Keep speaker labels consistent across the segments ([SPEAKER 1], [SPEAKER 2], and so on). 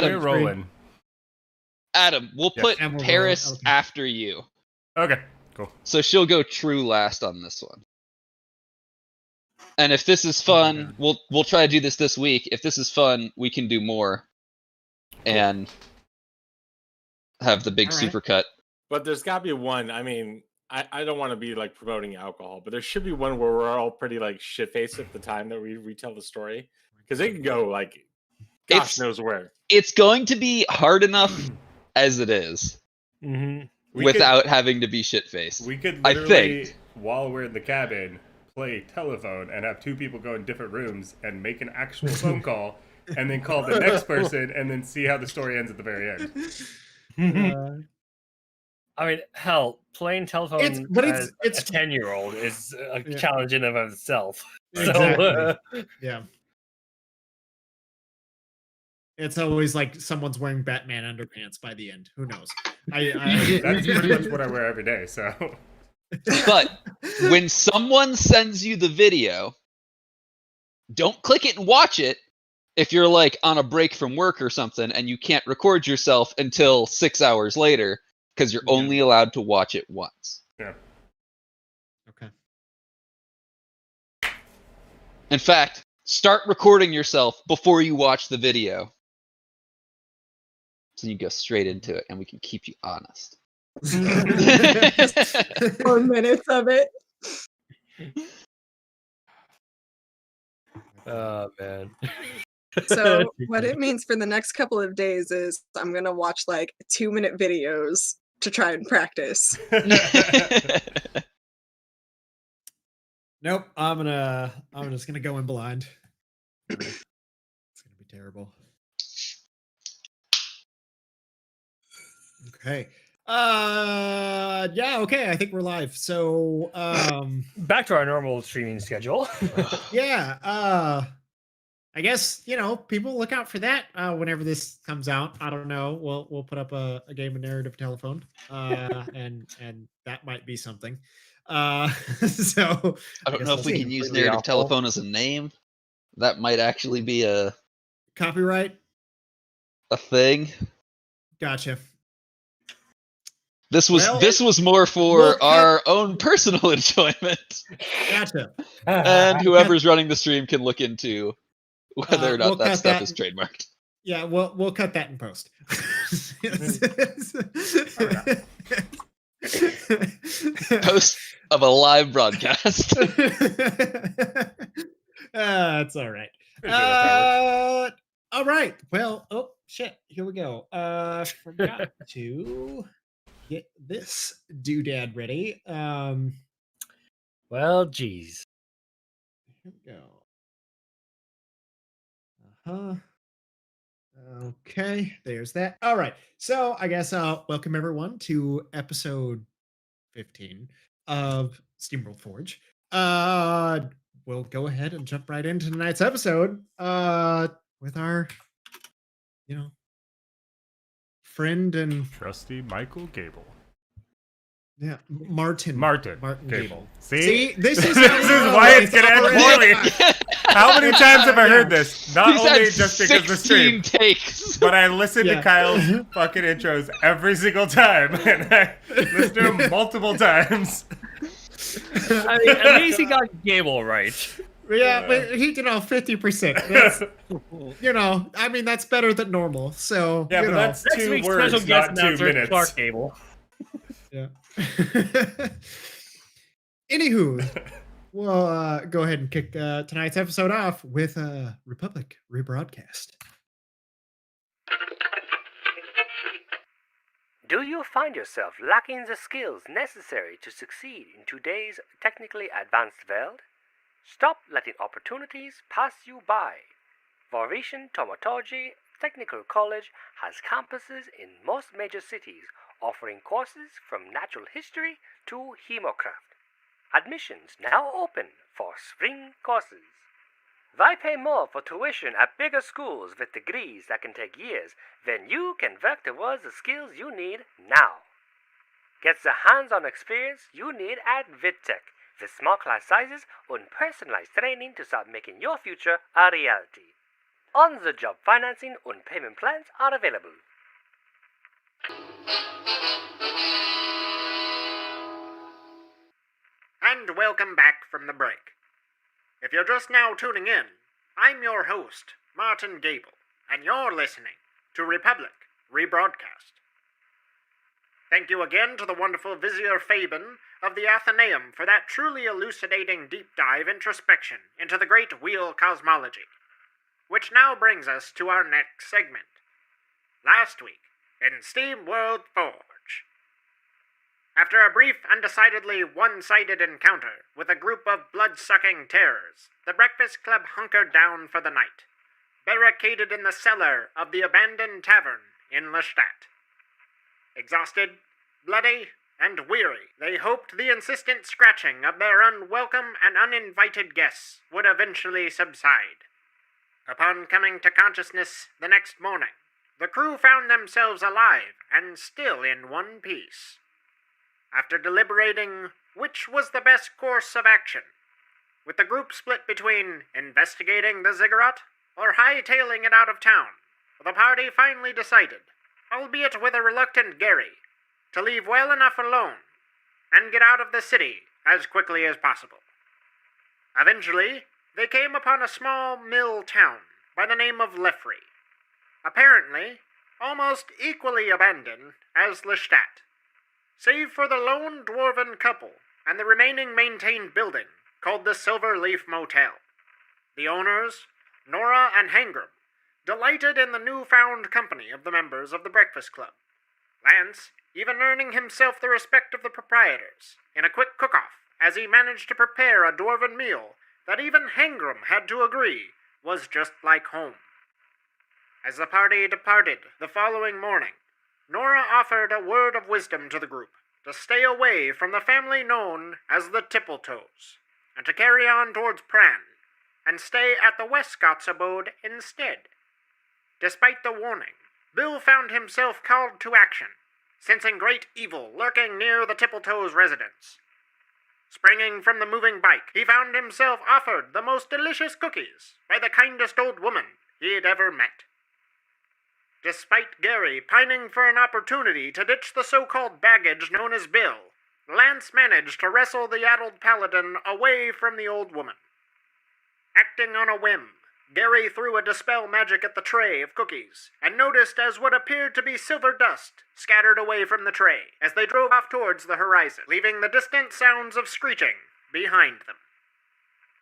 [SPEAKER 1] We're rolling.
[SPEAKER 2] Adam, we'll put Paris after you.
[SPEAKER 1] Okay, cool.
[SPEAKER 2] So she'll go true last on this one. And if this is fun, we'll try to do this week. If this is fun, we can do more. And have the big supercut.
[SPEAKER 3] But there's got to be one. I mean, I don't want to be like promoting alcohol, but there should be one where we're all pretty like shit-faced at the time that we retell the story. Because it can go like gosh knows where.
[SPEAKER 2] It's going to be hard enough as it is. Without having to be shit-faced.
[SPEAKER 1] We could literally, while we're in the cabin, play telephone and have two people go in different rooms and make an actual phone call and then call the next person and then see how the story ends at the very end.
[SPEAKER 4] I mean, hell, playing telephone as a 10-year-old is a challenge in and of itself.
[SPEAKER 5] Exactly. Yeah. It's always like someone's wearing Batman underpants by the end. Who knows?
[SPEAKER 1] That's pretty much what I wear every day, so...
[SPEAKER 2] But when someone sends you the video, don't click it and watch it if you're like on a break from work or something and you can't record yourself until 6 hours later because you're only allowed to watch it once.
[SPEAKER 1] Yeah.
[SPEAKER 5] Okay.
[SPEAKER 2] In fact, start recording yourself before you watch the video. So you go straight into it and we can keep you honest.
[SPEAKER 6] 4 minutes of it.
[SPEAKER 4] Oh man.
[SPEAKER 6] So what it means for the next couple of days is I'm gonna watch like 2-minute videos to try and practice.
[SPEAKER 5] Nope, I'm just gonna go in blind. It's gonna be terrible. Okay. Yeah, okay, I think we're live. So
[SPEAKER 4] back to our normal streaming schedule.
[SPEAKER 5] Yeah, I guess, people look out for that whenever this comes out. I don't know. We'll put up a game of narrative telephone. And that might be something. So
[SPEAKER 2] I don't know if we can use narrative telephone as a name. That might actually be a
[SPEAKER 5] copyright
[SPEAKER 2] thing.
[SPEAKER 5] Gotcha.
[SPEAKER 2] This was more for our own personal enjoyment.
[SPEAKER 5] Gotcha.
[SPEAKER 2] And whoever's running the stream can look into whether or not that stuff is trademarked.
[SPEAKER 5] Yeah, we'll cut that in post.
[SPEAKER 2] Post of a live broadcast.
[SPEAKER 5] That's all right. All right. Well, oh shit. Here we go. Forgot to get this doodad ready.
[SPEAKER 4] Well, geez.
[SPEAKER 5] Here we go. Okay, there's that. All right. So I guess welcome everyone to episode 15 of SteamWorld Forge. We'll go ahead and jump right into tonight's episode with our friend and
[SPEAKER 1] trusty Michael Gable.
[SPEAKER 5] Yeah, Martin
[SPEAKER 1] Gable.
[SPEAKER 5] See, this is
[SPEAKER 1] why it's gonna end poorly. How many times have I heard this? Not only just because of the stream,
[SPEAKER 2] takes.
[SPEAKER 1] but I listen to Kyle's fucking intros every single time, and I listen to him multiple times.
[SPEAKER 4] I mean, at least he got Gable right.
[SPEAKER 5] Yeah, but he 50%. I mean, that's better than normal. So
[SPEAKER 1] yeah, but that's 2 words, not 2 minutes.
[SPEAKER 4] Clark Gable.
[SPEAKER 5] Yeah. Anywho, we'll go ahead and kick tonight's episode off with Republic rebroadcast.
[SPEAKER 7] Do you find yourself lacking the skills necessary to succeed in today's technically advanced world? Stop letting opportunities pass you by. Varishan Tomatology Technical College has campuses in most major cities, offering courses from natural history to hemocraft. Admissions now open for spring courses. Why pay more for tuition at bigger schools with degrees that can take years when you can work towards the skills you need now? Get the hands-on experience you need at VidTech with small class sizes and personalized training to start making your future a reality. on-the-job financing and payment plans are available.
[SPEAKER 8] And welcome back from the break. If you're just now tuning in, I'm your host, Martin Gable, and you're listening to Republic Rebroadcast. Thank you again to the wonderful Vizier Fabian of the Athenaeum for that truly elucidating deep dive introspection into the great wheel cosmology. Which now brings us to our next segment. Last week, in SteamWorld Forge. After a brief and decidedly one-sided encounter with a group of blood-sucking terrors, the Breakfast Club hunkered down for the night, barricaded in the cellar of the abandoned tavern in Lestat. Exhausted, bloody, and weary, they hoped the insistent scratching of their unwelcome and uninvited guests would eventually subside. Upon coming to consciousness the next morning, the crew found themselves alive and still in one piece. After deliberating which was the best course of action, with the group split between investigating the ziggurat or hightailing it out of town, the party finally decided, albeit with a reluctant Gerry, to leave well enough alone and get out of the city as quickly as possible. Eventually, they came upon a small mill town by the name of Lefrey, apparently almost equally abandoned as Lestat, save for the lone dwarven couple and the remaining maintained building called the Silver Leaf Motel. The owners, Nora and Hangram, delighted in the newfound company of the members of the Breakfast Club, Lance even earning himself the respect of the proprietors in a quick cook-off as he managed to prepare a dwarven meal that even Hangram had to agree was just like home. As the party departed the following morning, Nora offered a word of wisdom to the group to stay away from the family known as the Tippletoes, and to carry on towards Pran, and stay at the Westcott's abode instead. Despite the warning, Bill found himself called to action, sensing great evil lurking near the Tippletoes' residence. Springing from the moving bike, he found himself offered the most delicious cookies by the kindest old woman he'd ever met. Despite Gerry pining for an opportunity to ditch the so-called baggage known as Bill, Lance managed to wrestle the addled paladin away from the old woman. Acting on a whim, Gerry threw a dispel magic at the tray of cookies, and noticed as what appeared to be silver dust scattered away from the tray as they drove off towards the horizon, leaving the distant sounds of screeching behind them.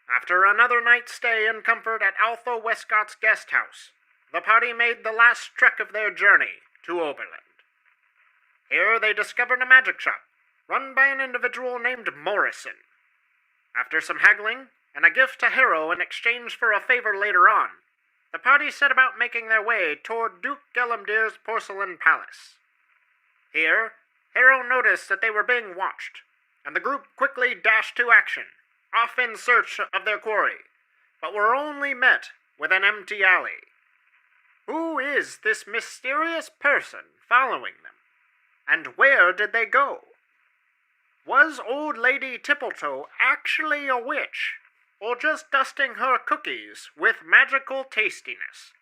[SPEAKER 8] After another night's stay in comfort at Alpha Westcott's guest house, the party made the last trek of their journey to Oberland. Here they discovered a magic shop, run by an individual named Morrison. After some haggling, and a gift to Harrow in exchange for a favor later on, the party set about making their way toward Duke Gellamdir's porcelain palace. Here, Harrow noticed that they were being watched, and the group quickly dashed to action, off in search of their quarry, but were only met with an empty alley. Who is this mysterious person following them, and where did they go? Was old Lady Tippletoe actually a witch, or just dusting her cookies with magical tastiness?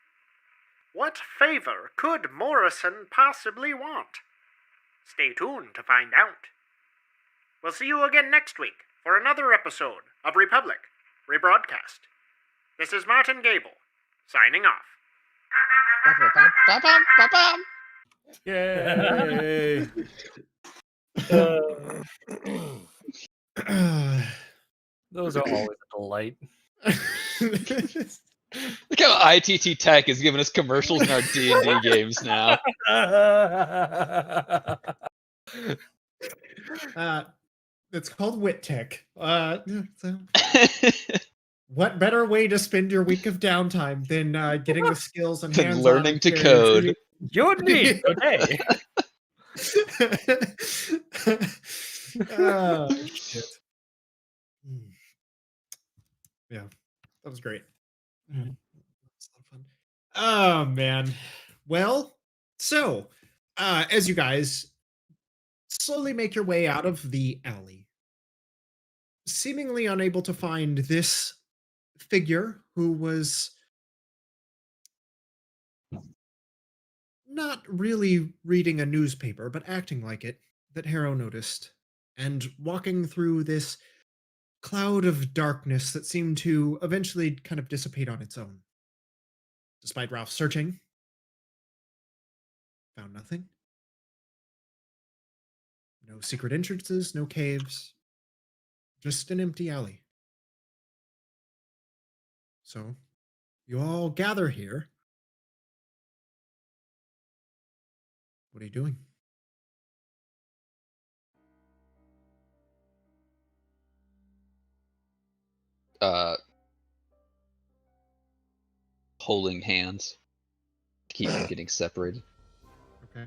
[SPEAKER 8] What favor could Morrison possibly want? Stay tuned to find out. We'll see you again next week for another episode of Republic Rebroadcast. This is Martin Gable, signing off.
[SPEAKER 1] Yay!
[SPEAKER 4] Those are always a delight.
[SPEAKER 2] Look how ITT Tech is giving us commercials in our D&D games now.
[SPEAKER 5] It's called Wit Tech. What better way to spend your week of downtime than getting the skills and hands-on
[SPEAKER 2] learning to code?
[SPEAKER 4] You and me, okay.
[SPEAKER 5] Oh, shit. Yeah, that was great. That was a lot of fun. Oh, man. Well, so, as you guys slowly make your way out of the alley, seemingly unable to find this figure who was not really reading a newspaper, but acting like it, that Harrow noticed, and walking through this cloud of darkness that seemed to eventually kind of dissipate on its own. Despite Ralph searching, found nothing. No secret entrances, no caves, just an empty alley. So, you all gather here. What are you doing?
[SPEAKER 2] Holding hands. Keep from getting separated.
[SPEAKER 5] Okay.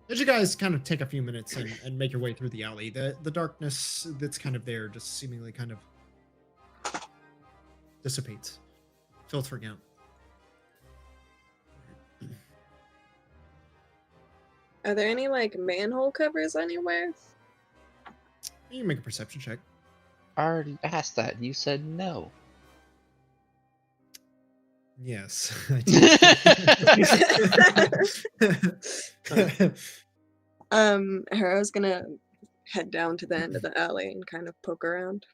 [SPEAKER 5] As you guys kind of take a few minutes and make your way through the alley, the darkness that's kind of there just seemingly kind of dissipates, filtering out.
[SPEAKER 6] Are there any like manhole covers anywhere?
[SPEAKER 5] You can make a perception check.
[SPEAKER 2] I already asked that and you said no.
[SPEAKER 5] Yes.
[SPEAKER 6] Harrow's gonna head down to the end of the alley and kind of poke around.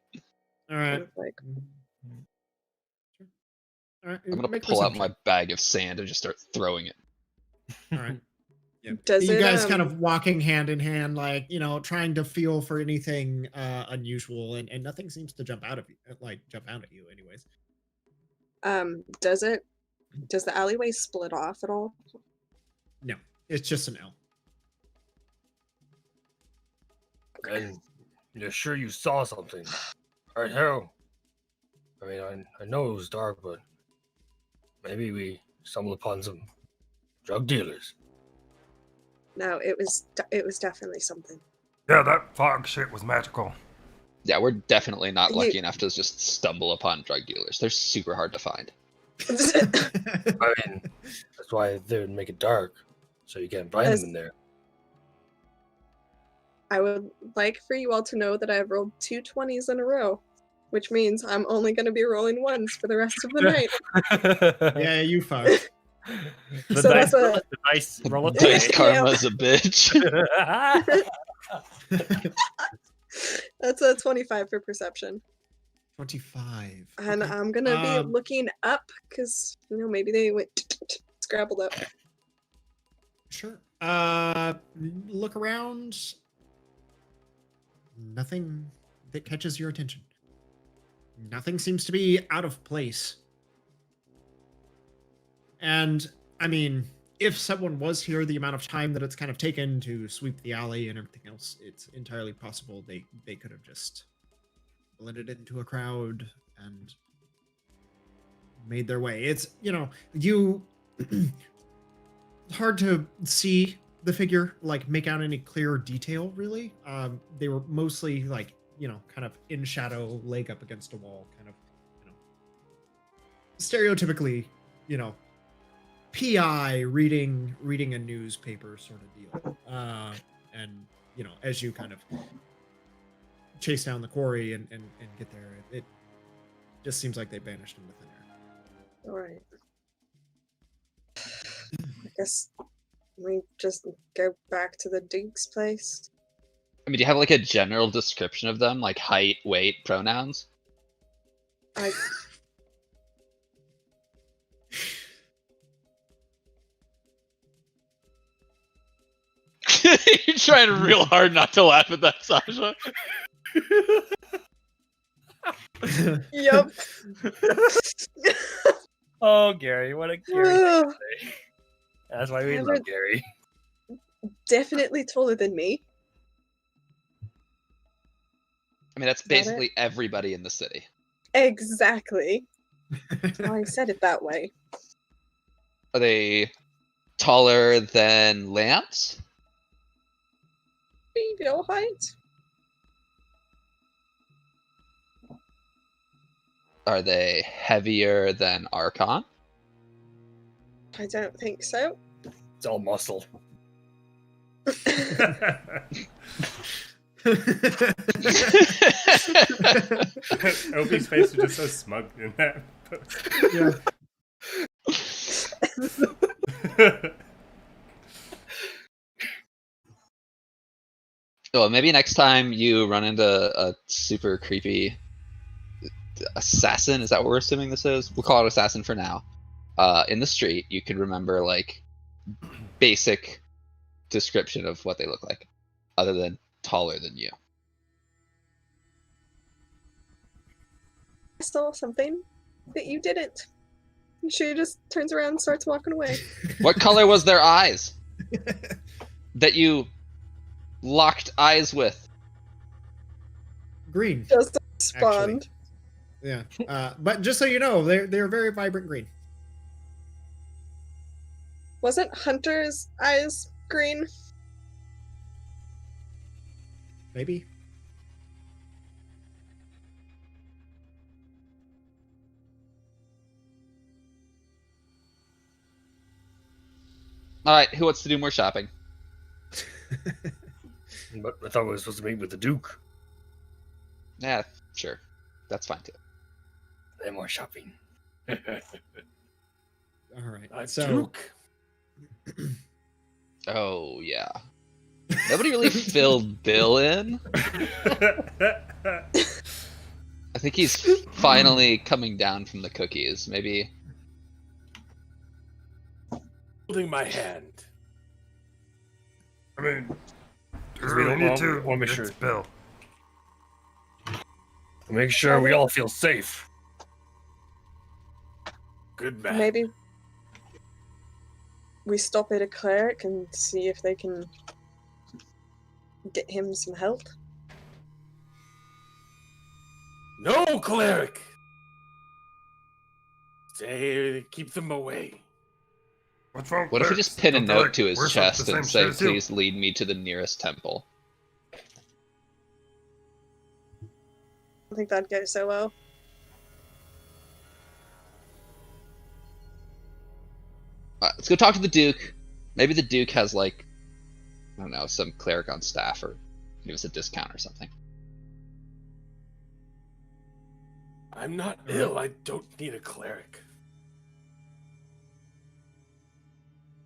[SPEAKER 5] All right.
[SPEAKER 6] Kind of like,
[SPEAKER 5] All right.
[SPEAKER 2] I'm gonna
[SPEAKER 5] make
[SPEAKER 2] pull out
[SPEAKER 5] perception.
[SPEAKER 2] my bag of sand and just start throwing it.
[SPEAKER 5] All right. Yeah.
[SPEAKER 6] Does
[SPEAKER 5] you
[SPEAKER 6] it,
[SPEAKER 5] guys kind of walking hand in hand, like, you know, trying to feel for anything unusual, and nothing seems to jump out at you anyways.
[SPEAKER 6] does the alleyway split off at all?
[SPEAKER 5] No, it's just an L.
[SPEAKER 4] And you're sure you saw something? All right, Harrow. I mean, I know it was dark, but maybe we stumbled upon some drug dealers.
[SPEAKER 6] No, it was definitely something.
[SPEAKER 9] Yeah, that fog shit was magical.
[SPEAKER 2] Yeah, we're definitely not lucky enough to just stumble upon drug dealers. They're super hard to find.
[SPEAKER 4] I mean, that's why they would make it dark, so you can't find them in there.
[SPEAKER 6] I would like for you all to know that I've rolled 2 20s in a row, which means I'm only going to be rolling ones for the rest of the night.
[SPEAKER 5] Yeah, you fucked.
[SPEAKER 4] The
[SPEAKER 6] So
[SPEAKER 4] dice,
[SPEAKER 6] that's a-
[SPEAKER 4] the dice roll a
[SPEAKER 2] Dice
[SPEAKER 4] dice.
[SPEAKER 2] karma's a bitch.
[SPEAKER 6] That's a 25 for perception.
[SPEAKER 5] 25.
[SPEAKER 6] And
[SPEAKER 5] Okay.
[SPEAKER 6] I'm going to be looking up because, you know, maybe they went scrabbled up.
[SPEAKER 5] Sure. Look around. Nothing that catches your attention. Nothing seems to be out of place. And, I mean, if someone was here, the amount of time that it's kind of taken to sweep the alley and everything else, it's entirely possible they could have just blended into a crowd and made their way. It's, you know, it's hard to see the figure, like, make out any clear detail, really. They were mostly, like, you know, kind of in shadow, leg up against a wall, kind of, you know, stereotypically, you know, PI reading a newspaper sort of deal. And, you know, as you kind of chase down the quarry and get there, it just seems like they vanished into thin air.
[SPEAKER 6] All right. I guess we just go back to the Duke's place.
[SPEAKER 2] I mean, do you have like a general description of them, like height, weight, pronouns? You're trying real hard not to laugh at that, Sasha.
[SPEAKER 6] Yep.
[SPEAKER 4] Oh, Gerry, what a Gerry thing to say. That's why we
[SPEAKER 6] Never-
[SPEAKER 4] love Gerry.
[SPEAKER 6] Definitely taller than me.
[SPEAKER 2] I mean, that's
[SPEAKER 6] Is that it?
[SPEAKER 2] basically everybody in the city.
[SPEAKER 6] Exactly. I said it that way.
[SPEAKER 2] Are they taller than Lance?
[SPEAKER 6] Your height?
[SPEAKER 2] Are they heavier than Arkhann?
[SPEAKER 6] I don't think so.
[SPEAKER 4] It's all muscle.
[SPEAKER 1] Opie's face was just so smug in that.
[SPEAKER 5] Yeah.
[SPEAKER 2] Oh, maybe next time you run into a super creepy assassin, is that what we're assuming this is? We'll call it assassin for now. In the street, you could remember like basic description of what they look like, other than taller than you.
[SPEAKER 6] I saw something that you didn't. She just turns around and starts walking away.
[SPEAKER 2] What color was their eyes that you locked eyes with?
[SPEAKER 5] Green.
[SPEAKER 6] Just spawned.
[SPEAKER 5] Yeah. But just so you know, they're very vibrant green.
[SPEAKER 6] Wasn't Hunter's eyes green?
[SPEAKER 5] Maybe.
[SPEAKER 2] All right, who wants to do more shopping?
[SPEAKER 4] But I thought we were supposed to meet with the Duke.
[SPEAKER 2] Yeah, sure. That's fine too.
[SPEAKER 4] And more shopping.
[SPEAKER 5] All right.
[SPEAKER 3] A
[SPEAKER 5] So
[SPEAKER 3] Duke.
[SPEAKER 2] Oh yeah. Nobody really filled Bill in. I think he's finally coming down from the cookies. Maybe.
[SPEAKER 3] Holding my hand.
[SPEAKER 9] I mean, do
[SPEAKER 4] Because
[SPEAKER 9] we
[SPEAKER 4] we
[SPEAKER 9] really
[SPEAKER 4] don't
[SPEAKER 9] need to?
[SPEAKER 4] want to make
[SPEAKER 9] It's
[SPEAKER 4] sure,
[SPEAKER 9] Bill.
[SPEAKER 4] make sure we all feel safe.
[SPEAKER 3] Good man.
[SPEAKER 6] Maybe we stop at a cleric and see if they can get him some help.
[SPEAKER 3] No cleric. Stay. Keep them away.
[SPEAKER 9] What's wrong?
[SPEAKER 2] What if we
[SPEAKER 9] clerics?
[SPEAKER 2] just pin a
[SPEAKER 9] Don't they,
[SPEAKER 2] note
[SPEAKER 9] like,
[SPEAKER 2] to his
[SPEAKER 9] worship
[SPEAKER 2] chest
[SPEAKER 9] the
[SPEAKER 2] and
[SPEAKER 9] same
[SPEAKER 2] say,
[SPEAKER 9] shit as you?
[SPEAKER 2] "Please lead me to the nearest temple"?
[SPEAKER 6] I don't think that'd go so well.
[SPEAKER 2] Let's go talk to the Duke. Maybe the Duke has like, I don't know, some cleric on staff or give us a discount or something.
[SPEAKER 3] I'm not ill. I don't need a cleric.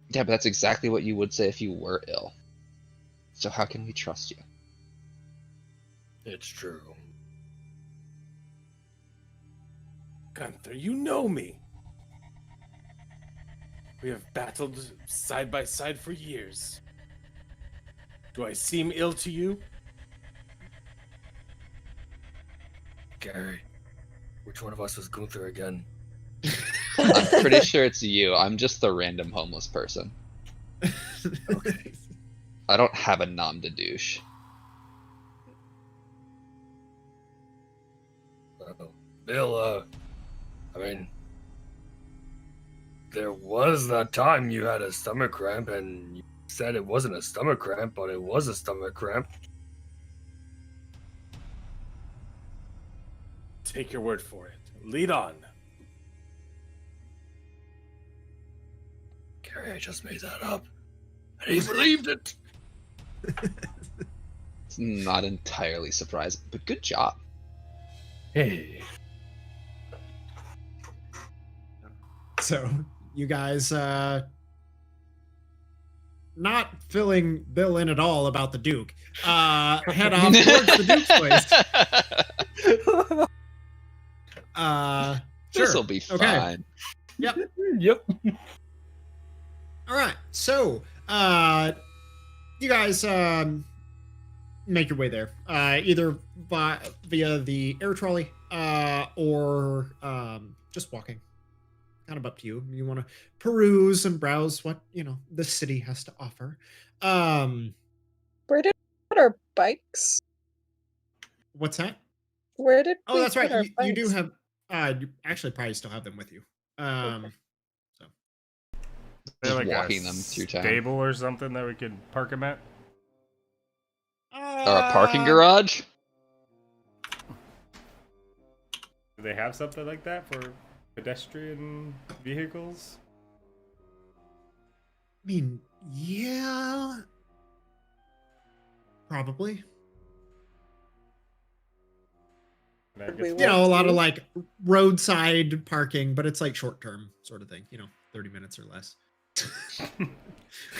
[SPEAKER 2] Yeah, but that's exactly what you would say if you were ill. So how can we trust you?
[SPEAKER 4] It's true.
[SPEAKER 3] Gunther, you know me. We have battled side by side for years. Do I seem ill to you?
[SPEAKER 4] Gerry, which one of us is Gunther again?
[SPEAKER 2] I'm pretty sure it's you. I'm just the random homeless person.
[SPEAKER 4] Okay.
[SPEAKER 2] I don't have a nom de douche.
[SPEAKER 4] Bill, I mean, there was that time you had a stomach cramp and you said it wasn't a stomach cramp, but it was a stomach cramp.
[SPEAKER 3] Take your word for it. Lead on.
[SPEAKER 4] Gerry, I just made that up. And he believed it.
[SPEAKER 2] It's not entirely surprising, but good job.
[SPEAKER 4] Hey.
[SPEAKER 5] So you guys not filling Bill in at all about the Duke. Head off towards the Duke's place. Sure.
[SPEAKER 2] This'll be
[SPEAKER 5] Okay.
[SPEAKER 2] fine.
[SPEAKER 5] Yep.
[SPEAKER 4] Yep.
[SPEAKER 5] All right. So you guys make your way there. Either via the air trolley or just walking. Kind of up to you. You want to peruse and browse what, the city has to offer.
[SPEAKER 6] Where did we put our bikes?
[SPEAKER 5] What's that?
[SPEAKER 6] Where did
[SPEAKER 5] Oh,
[SPEAKER 6] we
[SPEAKER 5] that's
[SPEAKER 6] put
[SPEAKER 5] right.
[SPEAKER 6] our
[SPEAKER 5] You do
[SPEAKER 6] bikes?
[SPEAKER 5] have you actually probably still have them with you.
[SPEAKER 6] Okay.
[SPEAKER 1] Is there
[SPEAKER 2] Just walking them through town.
[SPEAKER 1] stable or something that we could park them at?
[SPEAKER 2] Or a parking garage?
[SPEAKER 1] Do they have something like that for pedestrian vehicles?
[SPEAKER 5] I mean, yeah. Probably.
[SPEAKER 1] And I
[SPEAKER 6] We
[SPEAKER 1] guess-
[SPEAKER 6] will.
[SPEAKER 5] A lot of like roadside parking, but it's like short term sort of thing, 30 minutes or less.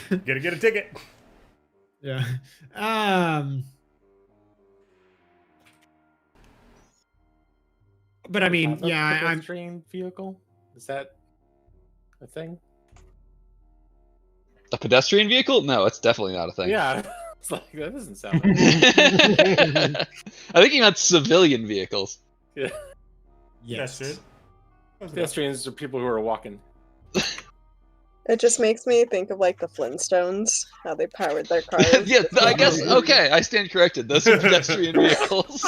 [SPEAKER 1] Gotta get a ticket.
[SPEAKER 5] Yeah. But I mean,
[SPEAKER 3] Have a
[SPEAKER 5] yeah, I'm.
[SPEAKER 3] pedestrian vehicle. Is that a thing?
[SPEAKER 2] A pedestrian vehicle? No, it's definitely not a thing.
[SPEAKER 3] Yeah, it's like that doesn't sound.
[SPEAKER 2] I think he meant civilian vehicles.
[SPEAKER 3] Yeah,
[SPEAKER 5] Yes.
[SPEAKER 1] That's it.
[SPEAKER 3] pedestrians are people who are walking.
[SPEAKER 6] It just makes me think of like the Flintstones, how they powered their cars.
[SPEAKER 2] Yeah, I guess. Okay, I stand corrected. Those are pedestrian vehicles.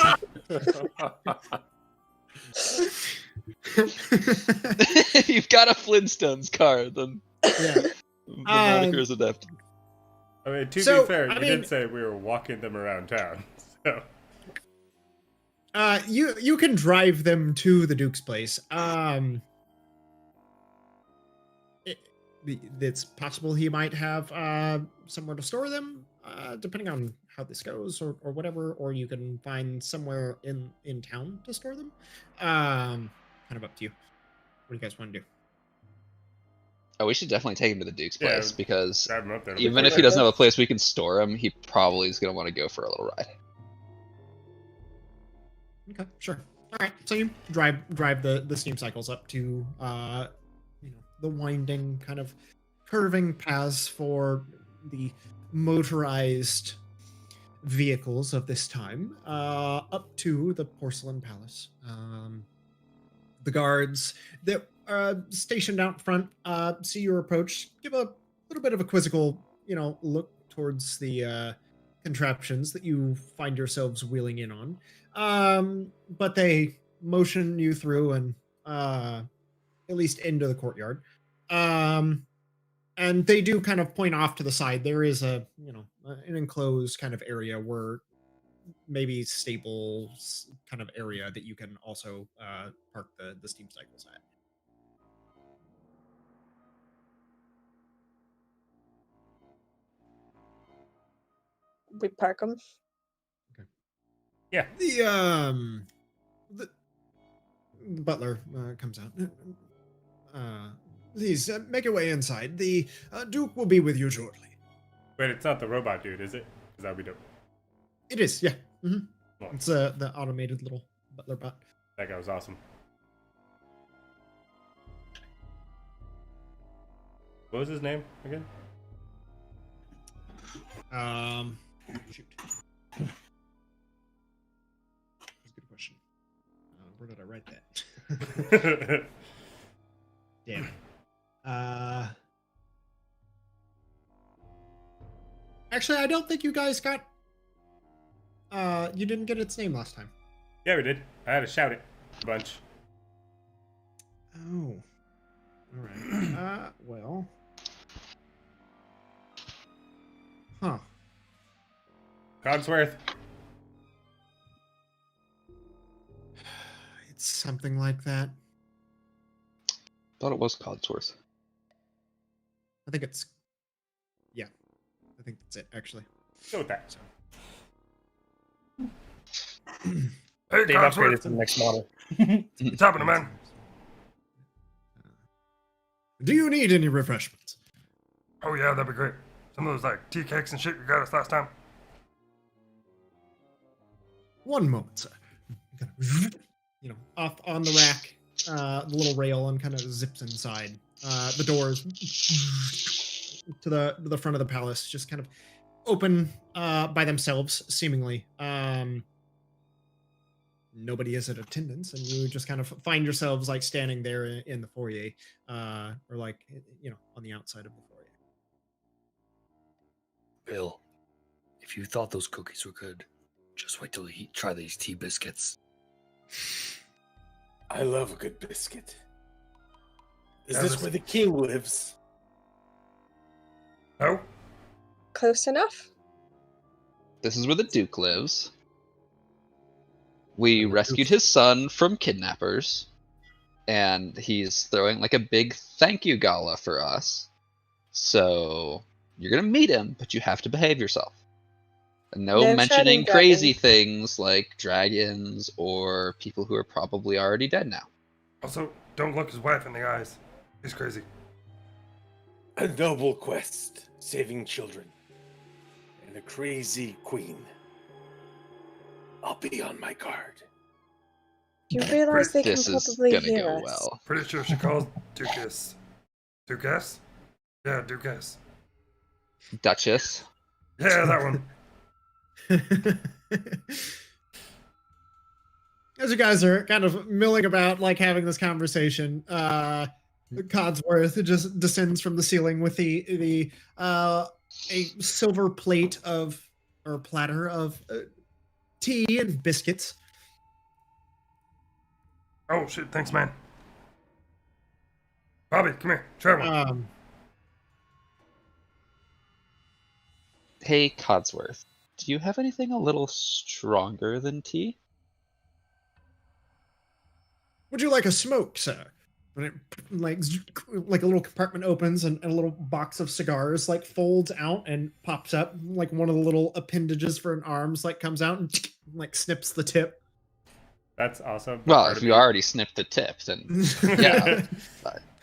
[SPEAKER 2] If you've got a Flintstones car, then
[SPEAKER 5] Yeah.
[SPEAKER 2] the moniker is adapted.
[SPEAKER 1] I mean, to
[SPEAKER 5] So,
[SPEAKER 1] be fair,
[SPEAKER 5] I
[SPEAKER 1] you
[SPEAKER 5] mean-
[SPEAKER 1] did say we were walking them around town. So
[SPEAKER 5] You can drive them to the Duke's place. It's possible he might have somewhere to store them, depending on how this goes or whatever. Or you can find somewhere in town to store them. Kind of up to you. What do you guys want to do?
[SPEAKER 2] Oh, we should definitely take him to the Duke's
[SPEAKER 1] Yeah,
[SPEAKER 2] place because
[SPEAKER 1] grab them up there.
[SPEAKER 2] even if he doesn't have a place we can store him, he probably is going to want to go for a little ride.
[SPEAKER 5] Okay, sure. All right, so you drive the steam cycles up to the winding kind of curving paths for the motorized vehicles of this time up to the porcelain palace. The guards that are stationed out front see your approach, give a little bit of a quizzical look towards the contraptions that you find yourselves wheeling in on. But they motion you through and at least into the courtyard. And they do kind of point off to the side. There is an enclosed kind of area where maybe stables kind of area that you can also park the steam cycles at.
[SPEAKER 6] We park them.
[SPEAKER 1] Yeah.
[SPEAKER 5] The butler comes out. Please make your way inside. The Duke will be with you shortly.
[SPEAKER 1] Wait, it's not the robot dude, is it? Is that we do?
[SPEAKER 5] It is, yeah. Mm-hmm.
[SPEAKER 1] Well,
[SPEAKER 5] It's the automated little butler bot.
[SPEAKER 1] that guy was awesome. What was his name again?
[SPEAKER 5] Shoot. That's a good question. Where did I write that? Damn. Actually, I don't think you guys got. You didn't get its name last time.
[SPEAKER 1] Yeah, we did. I had to shout it a bunch.
[SPEAKER 5] Oh. All right. Well. Huh.
[SPEAKER 1] Cogsworth.
[SPEAKER 5] It's something like that.
[SPEAKER 2] Thought it was Codsworth.
[SPEAKER 5] I think it's. Yeah. I think that's it, actually.
[SPEAKER 1] Go with that.
[SPEAKER 9] Hey,
[SPEAKER 4] They've upgraded to the next model.
[SPEAKER 9] What's happening, man?
[SPEAKER 5] Do you need any refreshments?
[SPEAKER 9] Oh yeah, that'd be great. Some of those like tea cakes and shit you got us last time.
[SPEAKER 5] One moment, sir. Off on the rack, the little rail, and kind of zips inside. The doors to the front of the palace just kind of open by themselves, seemingly. Nobody is at attendance, and you just kind of find yourselves like standing there in the foyer, or like on the outside of the foyer.
[SPEAKER 4] Bill, if you thought those cookies were good, just wait till you try these tea biscuits.
[SPEAKER 3] I love a good biscuit. Is
[SPEAKER 9] Yeah,
[SPEAKER 3] this
[SPEAKER 9] this-
[SPEAKER 3] where the king lives?
[SPEAKER 9] No?
[SPEAKER 6] Close enough.
[SPEAKER 2] This is where the Duke lives. We rescued his son from kidnappers, and he's throwing like a big thank you gala for us. So you're gonna meet him, but you have to behave yourself. And no
[SPEAKER 6] No
[SPEAKER 2] mentioning
[SPEAKER 6] shouting
[SPEAKER 2] crazy
[SPEAKER 6] dragons.
[SPEAKER 2] things like dragons or people who are probably already dead now.
[SPEAKER 9] Also, don't look his wife in the eyes. He's crazy.
[SPEAKER 3] A noble quest, saving children, and a crazy queen. I'll be on my guard.
[SPEAKER 6] You realize they can
[SPEAKER 2] This is
[SPEAKER 6] probably
[SPEAKER 2] gonna
[SPEAKER 6] hear
[SPEAKER 2] go
[SPEAKER 6] us.
[SPEAKER 2] well.
[SPEAKER 9] Pretty sure she calls Duchess. Duchess? Yeah, Duchess.
[SPEAKER 2] Duchess.
[SPEAKER 9] Yeah, that one.
[SPEAKER 5] As you guys are kind of milling about, like having this conversation, Codsworth just descends from the ceiling with a silver plate of or platter of tea and biscuits.
[SPEAKER 9] Oh shit, thanks, man. Bobby, come here. Try one.
[SPEAKER 2] Hey, Codsworth. Do you have anything a little stronger than tea?
[SPEAKER 5] Would you like a smoke, sir? When it like a little compartment opens and a little box of cigars like folds out and pops up, like one of the little appendages for an arms like comes out and like snips the tip.
[SPEAKER 1] That's awesome.
[SPEAKER 2] Well, if you already snipped the tip, then yeah.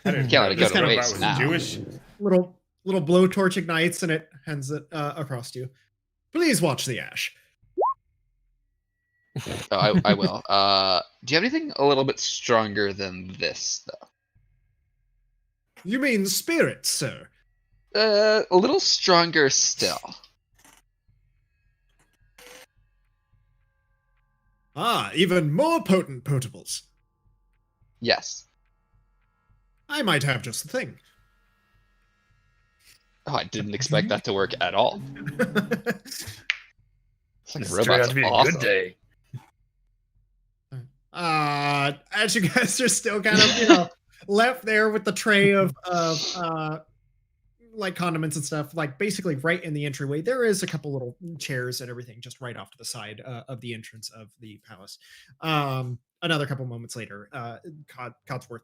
[SPEAKER 1] I didn't
[SPEAKER 2] Can't let it go
[SPEAKER 1] this
[SPEAKER 2] to
[SPEAKER 1] kind of
[SPEAKER 2] waste
[SPEAKER 1] was
[SPEAKER 2] now.
[SPEAKER 1] Jewish.
[SPEAKER 5] Little blowtorch ignites and it hands it across to you. Please watch the ash.
[SPEAKER 2] Oh, I will. Do you have anything a little bit stronger than this, though?
[SPEAKER 5] You mean spirits, sir?
[SPEAKER 2] A little stronger still.
[SPEAKER 5] Ah, even more potent potables.
[SPEAKER 2] Yes.
[SPEAKER 5] I might have just the thing.
[SPEAKER 2] Oh, I didn't expect that to work at all. It's like
[SPEAKER 4] This turned out
[SPEAKER 2] robots
[SPEAKER 4] to be a
[SPEAKER 2] awesome.
[SPEAKER 4] good day.
[SPEAKER 5] As you guys are still kind of, left there with the tray of like condiments and stuff, like basically right in the entryway, there is a couple little chairs and everything just right off to the side of the entrance of the palace. Another couple moments later, Codsworth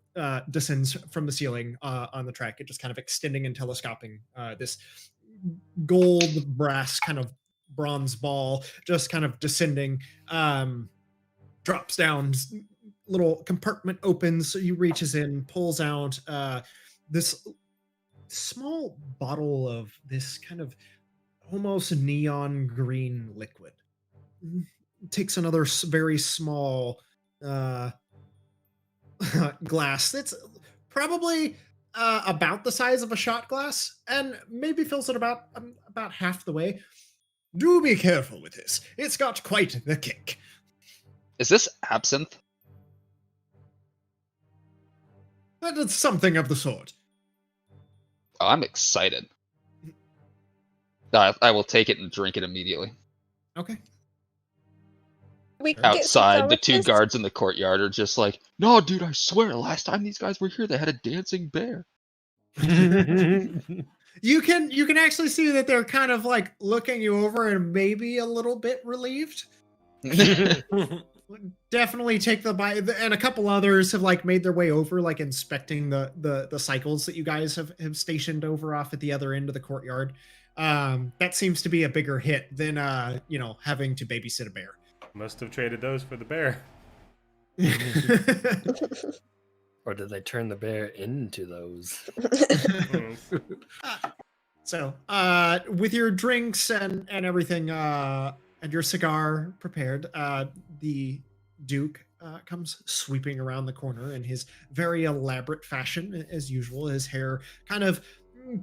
[SPEAKER 5] descends from the ceiling on the track, it just kind of extending and telescoping this gold brass kind of bronze ball, just kind of descending, drops down, little compartment opens, so he reaches in, pulls out this small bottle of this kind of almost neon green liquid. Takes another very small glass that's probably about the size of a shot glass and maybe fills it about half the way. Do be careful with this. It's got quite the kick.
[SPEAKER 2] Is this absinthe?
[SPEAKER 5] That's something of the sort.
[SPEAKER 2] Oh, I'm excited. I will take it and drink it immediately.
[SPEAKER 5] Okay.
[SPEAKER 6] We can get some
[SPEAKER 2] Outside, the two
[SPEAKER 6] therapist.
[SPEAKER 2] guards in the courtyard are just like, "No, dude, I swear, last time these guys were here, they had a dancing bear."
[SPEAKER 5] You can actually see that they're kind of like looking you over and maybe a little bit relieved. Definitely take the bite, and a couple others have like made their way over, like inspecting the cycles that you guys have stationed over off at the other end of the courtyard. That seems to be a bigger hit than having to babysit a bear.
[SPEAKER 1] Must have traded those for the bear.
[SPEAKER 4] Or did they turn the bear into those?
[SPEAKER 5] So, with your drinks and everything, and your cigar prepared, the Duke comes sweeping around the corner in his very elaborate fashion, as usual. His hair kind of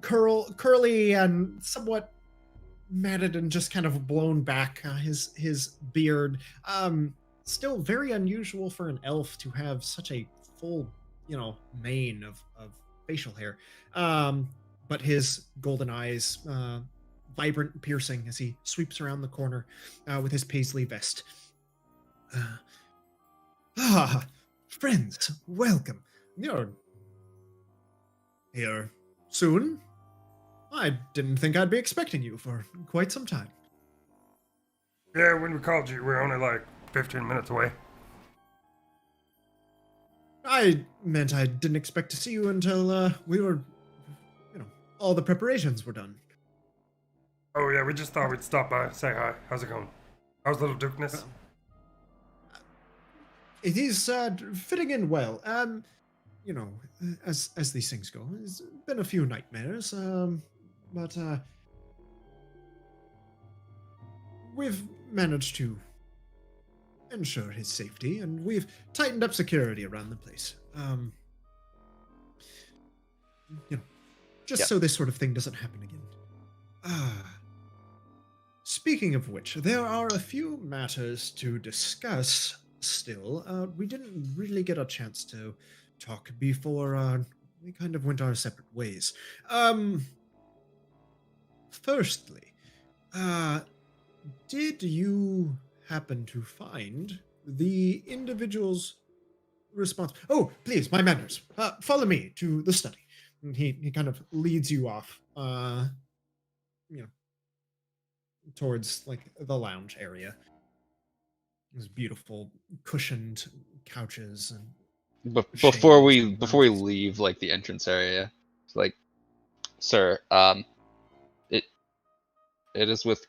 [SPEAKER 5] curly and somewhat matted and just kind of blown back. His beard, still very unusual for an elf to have such a full, mane of facial hair. But his golden eyes, vibrant and piercing as he sweeps around the corner with his paisley vest. Friends, welcome. You're here soon? I didn't think I'd be expecting you for quite some time.
[SPEAKER 9] Yeah, when we called you, we're only like 15 minutes away.
[SPEAKER 5] I meant I didn't expect to see you until we were, all the preparations were done.
[SPEAKER 9] Oh yeah, we just thought we'd stop by, say hi. How's it going? How's little Dukeness?
[SPEAKER 5] It is fitting in well. you know, as these things go, it's been a few nightmares, but we've managed to ensure his safety, and we've tightened up security around the place. You know, just so this sort of thing doesn't happen again. Speaking of which, there are a few matters to discuss still. We didn't really get a chance to talk before we kind of went our separate ways. Firstly, did you happen to find the individual's response? Oh, please, my manners. Follow me to the study. And he kind of leads you off, you know, towards like the lounge area. These beautiful cushioned couches and
[SPEAKER 2] Before
[SPEAKER 5] shades
[SPEAKER 2] we
[SPEAKER 5] and
[SPEAKER 2] leave like the entrance area, it's like, sir, it is with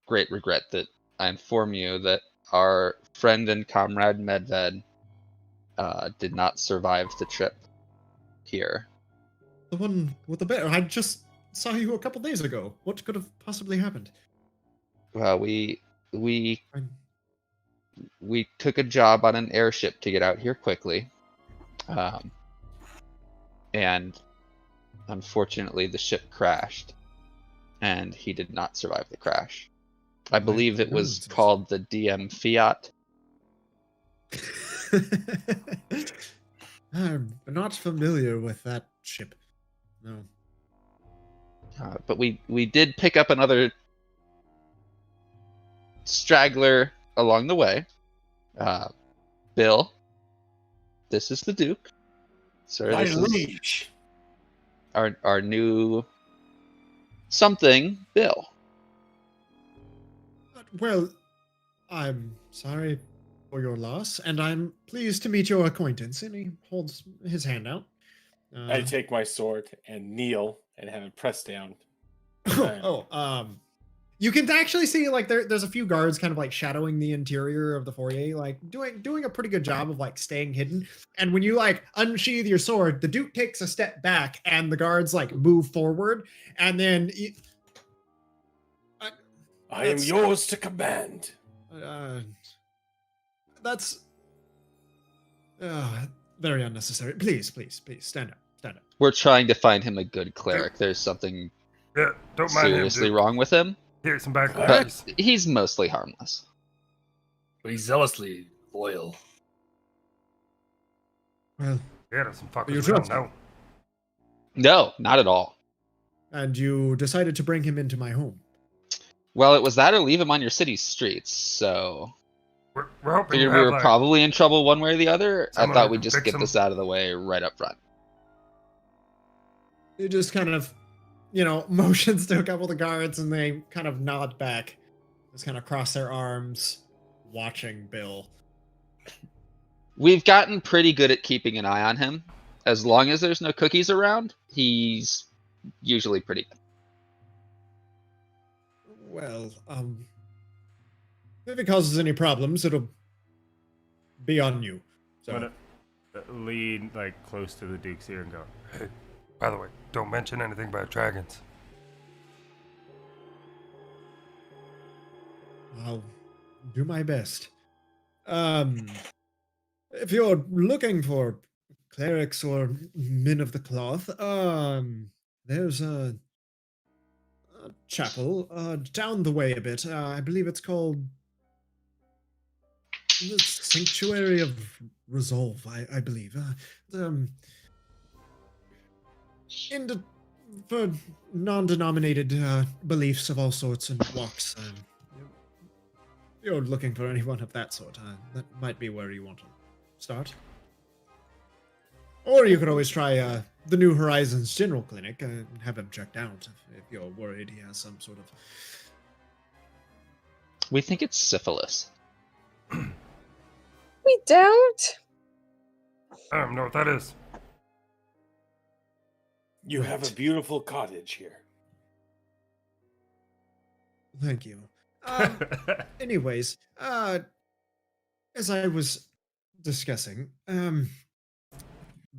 [SPEAKER 2] great regret that I inform you that our friend and comrade Medved did not survive the trip here.
[SPEAKER 5] The one with the bear. I just saw you a couple days ago. What could have possibly happened?
[SPEAKER 2] Well, we took a job on an airship to get out here quickly, and unfortunately the ship crashed, and he did not survive the crash. I believe it was called the DM Fiat.
[SPEAKER 5] I'm not familiar with that ship. No.
[SPEAKER 2] But we did pick up another straggler along the way. Bill, this is the Duke. Sir,
[SPEAKER 3] My
[SPEAKER 2] this
[SPEAKER 3] liege.
[SPEAKER 2] is our new something, Bill.
[SPEAKER 5] Well, I'm sorry for your loss, and I'm pleased to meet your acquaintance. And he holds his hand out.
[SPEAKER 3] I take my sword and kneel and have it pressed down.
[SPEAKER 5] You can actually see like there's a few guards kind of like shadowing the interior of the foyer, like doing a pretty good job of like staying hidden. And when you like unsheath your sword, the Duke takes a step back, and the guards like move forward, and then
[SPEAKER 3] I am yours to command.
[SPEAKER 5] That's very unnecessary. Please stand up. Stand up.
[SPEAKER 2] We're trying to find him a good cleric. There's something
[SPEAKER 9] Don't mind
[SPEAKER 2] seriously
[SPEAKER 9] him,
[SPEAKER 2] wrong with him.
[SPEAKER 9] Here's some back
[SPEAKER 2] But he's mostly harmless.
[SPEAKER 4] But he's zealously loyal.
[SPEAKER 5] Well,
[SPEAKER 9] there's some fuckers
[SPEAKER 5] you
[SPEAKER 9] we don't
[SPEAKER 5] trust him?
[SPEAKER 9] know.
[SPEAKER 2] No, not at all.
[SPEAKER 5] And you decided to bring him into my home.
[SPEAKER 2] Well, it was that or leave him on your city's streets, so
[SPEAKER 9] We're hoping
[SPEAKER 2] figured
[SPEAKER 9] you
[SPEAKER 2] we
[SPEAKER 9] have,
[SPEAKER 2] were
[SPEAKER 9] like,
[SPEAKER 2] probably in trouble one way or the other. I
[SPEAKER 9] someone
[SPEAKER 2] thought
[SPEAKER 9] who
[SPEAKER 2] we'd
[SPEAKER 9] can
[SPEAKER 2] just
[SPEAKER 9] fix
[SPEAKER 2] get
[SPEAKER 9] him.
[SPEAKER 2] this out of the way right up front.
[SPEAKER 5] He just kind of, motions to a couple of the guards, and they kind of nod back. Just kind of cross their arms, watching Bill.
[SPEAKER 2] We've gotten pretty good at keeping an eye on him. As long as there's no cookies around, he's usually pretty good.
[SPEAKER 5] Well, if it causes any problems, it'll be on you.
[SPEAKER 1] I'm
[SPEAKER 5] So,
[SPEAKER 1] gonna lean like close to the Duke's ear and go,
[SPEAKER 9] Hey, by the way, don't mention anything about dragons.
[SPEAKER 5] I'll do my best. If you're looking for clerics or men of the cloth, there's a chapel down the way a bit. I believe it's called the Sanctuary of Resolve. I believe. For non-denominated beliefs of all sorts and walks. If you're looking for anyone of that sort, that might be where you want to start. Or you could always try the New Horizons General Clinic and have him checked out if you're worried he has some sort of...
[SPEAKER 2] We think it's syphilis.
[SPEAKER 6] We don't.
[SPEAKER 9] I don't know what that is.
[SPEAKER 3] You have a beautiful cottage here.
[SPEAKER 5] Thank you. Anyways, as I was discussing,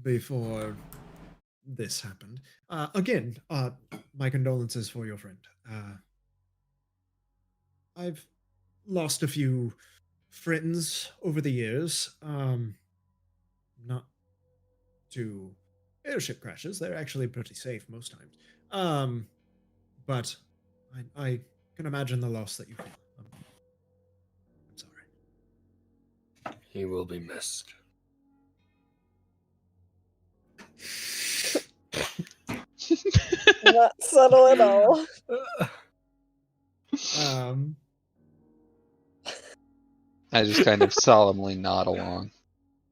[SPEAKER 5] before this happened. Again, my condolences for your friend. I've lost a few friends over the years. Not to airship crashes. They're actually pretty safe most times. But I can imagine the loss that you feel. I'm sorry.
[SPEAKER 4] He will be missed.
[SPEAKER 6] Not subtle at all.
[SPEAKER 2] I just kind of solemnly nod along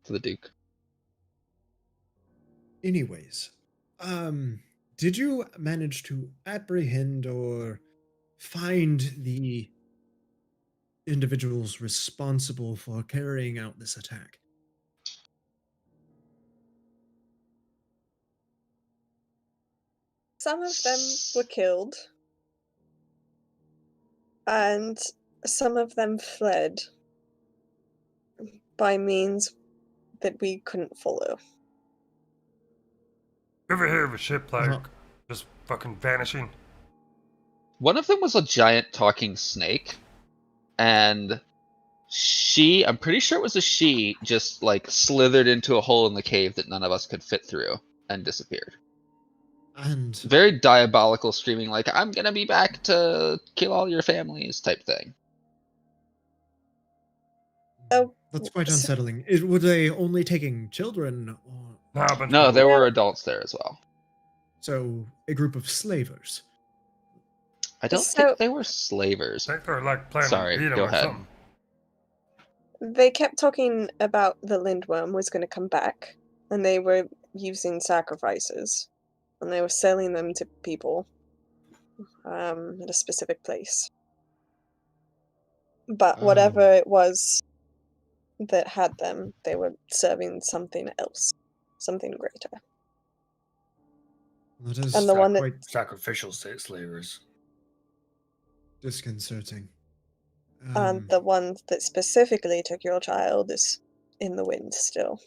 [SPEAKER 2] to the Duke.
[SPEAKER 5] Anyways, did you manage to apprehend or find the individuals responsible for carrying out this attack?
[SPEAKER 6] Some of them were killed, and some of them fled by means that we couldn't follow.
[SPEAKER 9] You ever hear of a ship like
[SPEAKER 5] Uh-huh.
[SPEAKER 9] just fucking vanishing?
[SPEAKER 2] One of them was a giant talking snake, and she, I'm pretty sure it was a she, just like slithered into a hole in the cave that none of us could fit through and disappeared.
[SPEAKER 5] And
[SPEAKER 2] Very diabolical, screaming like, I'm gonna be back to kill all your families type thing.
[SPEAKER 6] Oh,
[SPEAKER 5] that's quite
[SPEAKER 6] so-
[SPEAKER 5] unsettling. Were they only taking children, or
[SPEAKER 9] Nah, but
[SPEAKER 2] No, there were adults there as well.
[SPEAKER 5] so a group of slavers?
[SPEAKER 2] I don't
[SPEAKER 6] So-
[SPEAKER 2] think they were slavers.
[SPEAKER 9] I think they're like planning
[SPEAKER 2] Sorry,
[SPEAKER 9] to eat 'em
[SPEAKER 2] go
[SPEAKER 9] or
[SPEAKER 2] ahead.
[SPEAKER 9] something.
[SPEAKER 6] They kept talking about the lindworm was going to come back, and they were using sacrifices, and they were selling them to people at a specific place. But whatever it was that had them, they were serving something else, something greater.
[SPEAKER 5] That is
[SPEAKER 6] And the one that
[SPEAKER 5] quite
[SPEAKER 4] Sacrificial slavers.
[SPEAKER 5] disconcerting.
[SPEAKER 6] and the one that specifically took your child is in the wind still.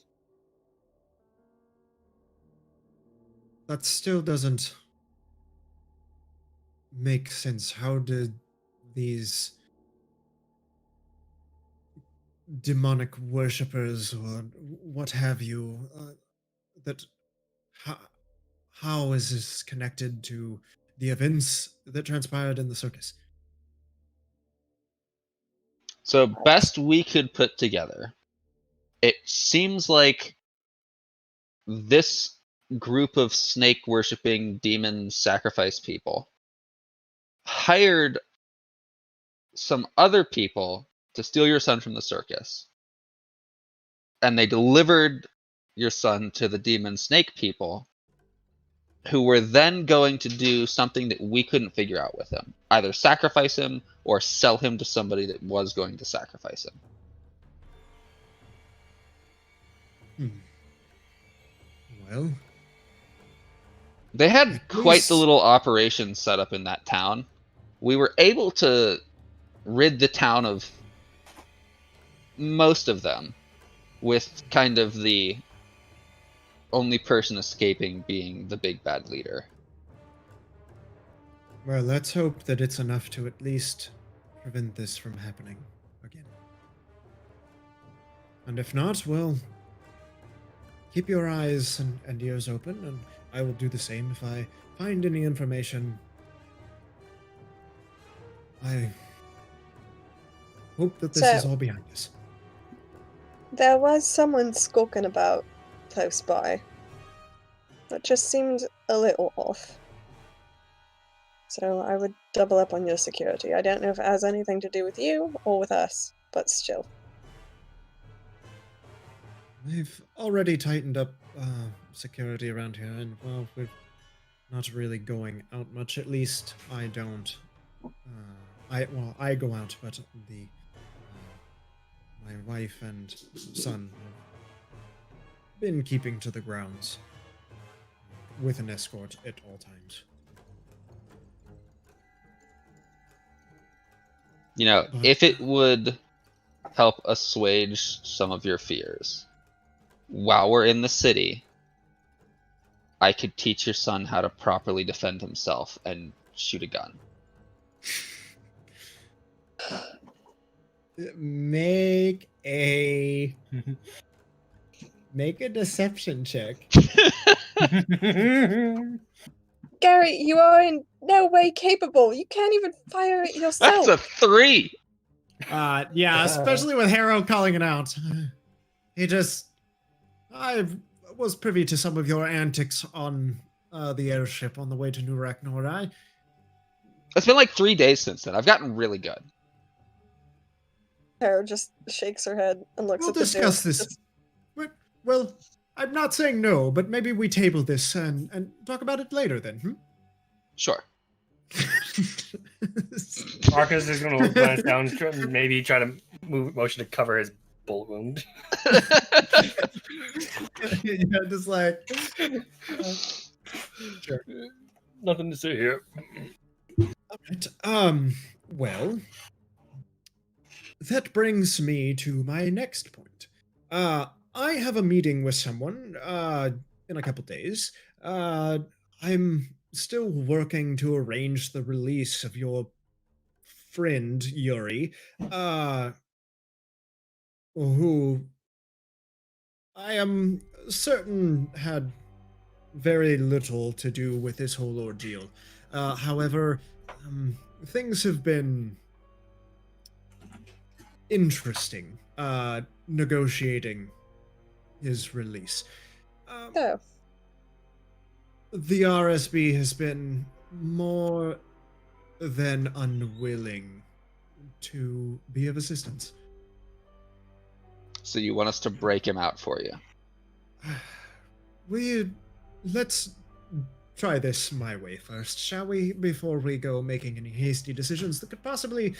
[SPEAKER 5] That still doesn't make sense. How did these demonic worshippers or what have you, how is this connected to the events that transpired in the circus?
[SPEAKER 2] So, best we could put together, it seems like this group of snake worshipping demon sacrifice people hired some other people to steal your son from the circus. And they delivered your son to the demon snake people, who were then going to do something that we couldn't figure out with him. Either sacrifice him or sell him to somebody that was going to sacrifice him.
[SPEAKER 5] Well,
[SPEAKER 2] They had
[SPEAKER 5] At
[SPEAKER 2] quite the
[SPEAKER 5] least-
[SPEAKER 2] little operation set up in that town. We were able to rid the town of most of them, with kind of the only person escaping being the big bad leader.
[SPEAKER 5] well, let's hope that it's enough to at least prevent this from happening again. And if not, well, keep your eyes and ears open, and I will do the same if I find any information. I hope that this is
[SPEAKER 6] So-
[SPEAKER 5] all behind us.
[SPEAKER 6] There was someone skulking about close by. That just seemed a little off. So I would double up on your security. I don't know if it has anything to do with you or with us, but still.
[SPEAKER 5] We've already tightened up security around here, and well, we're not really going out much. At least I don't. I go out, but my wife and son have been keeping to the grounds with an escort at all times.
[SPEAKER 2] You know,
[SPEAKER 5] But-
[SPEAKER 2] if it would help assuage some of your fears, while we're in the city, I could teach your son how to properly defend himself and shoot a gun.
[SPEAKER 5] Make a deception check.
[SPEAKER 6] Gerry, you are in no way capable. You can't even fire it yourself.
[SPEAKER 2] That's a 3!
[SPEAKER 5] Yeah, especially with Harrow calling it out. I was privy to some of your antics on the airship on the way to New Ragnar.
[SPEAKER 2] It's been like 3 days since then. I've gotten really good.
[SPEAKER 6] Harrow just shakes her head and looks
[SPEAKER 5] We'll
[SPEAKER 6] at the
[SPEAKER 5] discuss
[SPEAKER 6] dude.
[SPEAKER 5] this. Well, I'm not saying no, but maybe we table this and talk about it later then,
[SPEAKER 2] Sure.
[SPEAKER 4] Marcus is going to glance down, maybe try to motion to cover his bullet wound.
[SPEAKER 5] Yeah, just like... sure.
[SPEAKER 4] Nothing to say here.
[SPEAKER 5] Alright, well... That brings me to my next point. I have a meeting with someone in a couple days. I'm still working to arrange the release of your friend Yuri, who I am certain had very little to do with this whole ordeal. However, things have been interesting negotiating his release.
[SPEAKER 6] Oh.
[SPEAKER 5] The RSB has been more than unwilling to be of assistance.
[SPEAKER 2] So you want us to break him out for you?
[SPEAKER 5] Let's try this my way first, shall we? Before we go making any hasty decisions that could possibly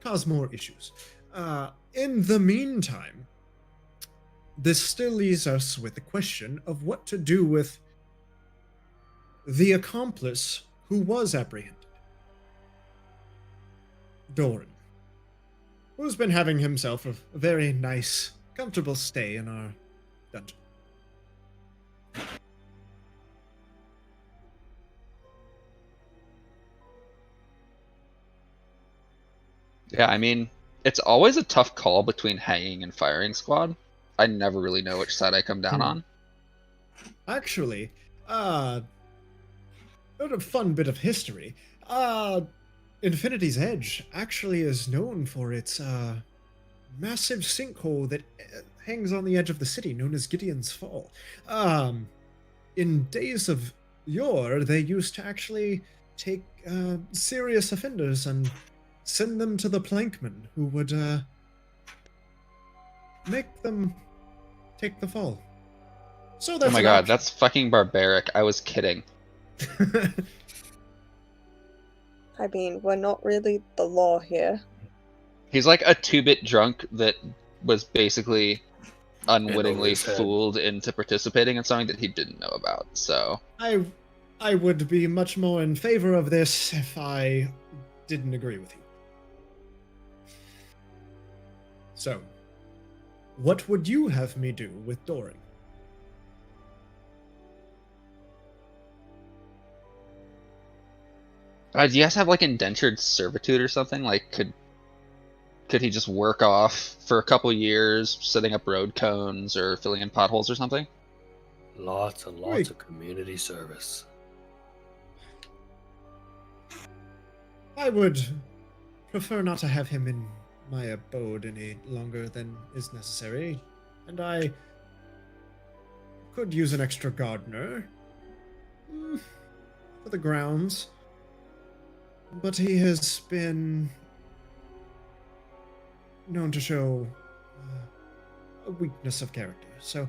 [SPEAKER 5] cause more issues. In the meantime, this still leaves us with the question of what to do with the accomplice who was apprehended. Doran, who's been having himself a very nice, comfortable stay in our dungeon.
[SPEAKER 2] Yeah, I mean, it's always a tough call between hanging and firing squad. I never really know which side I come down on.
[SPEAKER 5] Actually, a fun bit of history. Infinity's Edge actually is known for its massive sinkhole that hangs on the edge of the city, known as Gideon's Fall. In days of yore, they used to actually take serious offenders and send them to the Plankmen, who would make them take the fall. So that's
[SPEAKER 2] Oh my
[SPEAKER 5] an
[SPEAKER 2] god,
[SPEAKER 5] option.
[SPEAKER 2] that's fucking barbaric. I was kidding.
[SPEAKER 6] I mean, we're not really the law here.
[SPEAKER 2] He's like a 2-bit drunk that was basically unwittingly
[SPEAKER 4] his head.
[SPEAKER 2] fooled into participating in something that he didn't know about, so...
[SPEAKER 5] I would be much more in favor of this if I didn't agree with you. So, what would you have me do with Doran?
[SPEAKER 2] Do you guys have like indentured servitude or something? Like, could he just work off for a couple years, setting up road cones or filling in potholes or something?
[SPEAKER 4] Lots and lots of community service.
[SPEAKER 5] I would prefer not to have him in my abode any longer than is necessary, and I could use an extra gardener for the grounds, but he has been known to show a weakness of character, so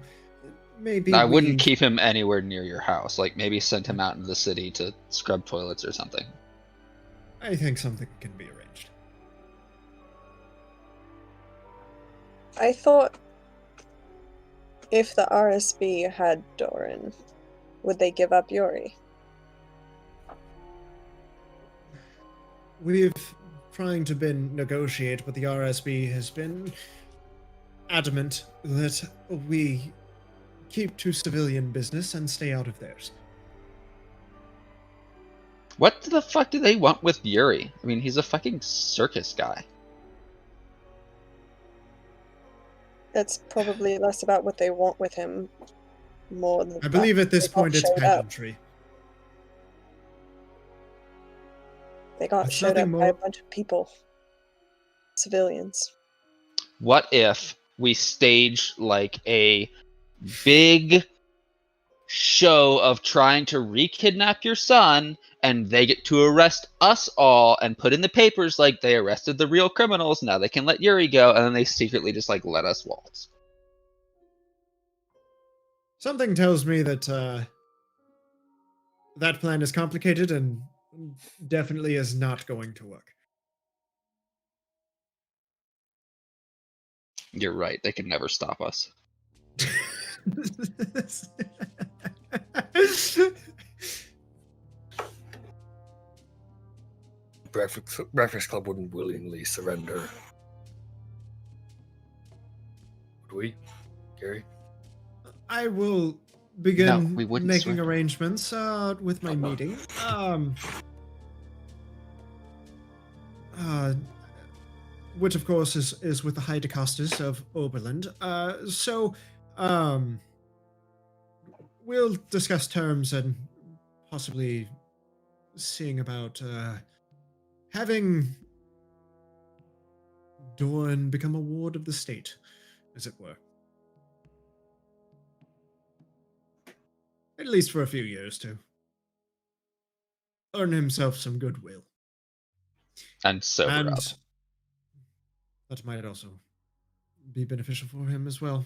[SPEAKER 5] maybe
[SPEAKER 2] I wouldn't keep him anywhere near your house. Like, maybe send him out into the city to scrub toilets or something.
[SPEAKER 5] I think something can be arranged.
[SPEAKER 6] I thought if the RSB had Doran, would they give up Yuri?
[SPEAKER 5] We've trying to negotiate, but the RSB has been adamant that we keep to civilian business and stay out of theirs.
[SPEAKER 2] What the fuck do they want with Yuri? I mean, he's a fucking circus guy.
[SPEAKER 6] It's probably less about what they want with him, more than
[SPEAKER 5] I believe at this
[SPEAKER 6] they got
[SPEAKER 5] point it's
[SPEAKER 6] showed up.
[SPEAKER 5] pedantry.
[SPEAKER 6] They got
[SPEAKER 5] It's
[SPEAKER 6] showed
[SPEAKER 5] nothing
[SPEAKER 6] up by a
[SPEAKER 5] more-
[SPEAKER 6] bunch of people. Civilians.
[SPEAKER 2] What if we stage like a big show of trying to re-kidnap your son, and they get to arrest us all and put in the papers like they arrested the real criminals, now they can let Yuri go, and then they secretly just like let us waltz.
[SPEAKER 5] Something tells me that that plan is complicated and definitely is not going to work.
[SPEAKER 2] You're right, they can never stop us.
[SPEAKER 4] Breakfast Club wouldn't willingly surrender. Would we, Gerry?
[SPEAKER 5] I will begin
[SPEAKER 2] we wouldn't
[SPEAKER 5] making
[SPEAKER 2] surrender.
[SPEAKER 5] arrangements with my meeting. Which of course is with the High Decostas of Oberland. We'll discuss terms and possibly seeing about having Doran become a ward of the state, as it were. At least for a few years to earn himself some goodwill.
[SPEAKER 2] And sober
[SPEAKER 5] And
[SPEAKER 2] up.
[SPEAKER 5] that might also be beneficial for him as well.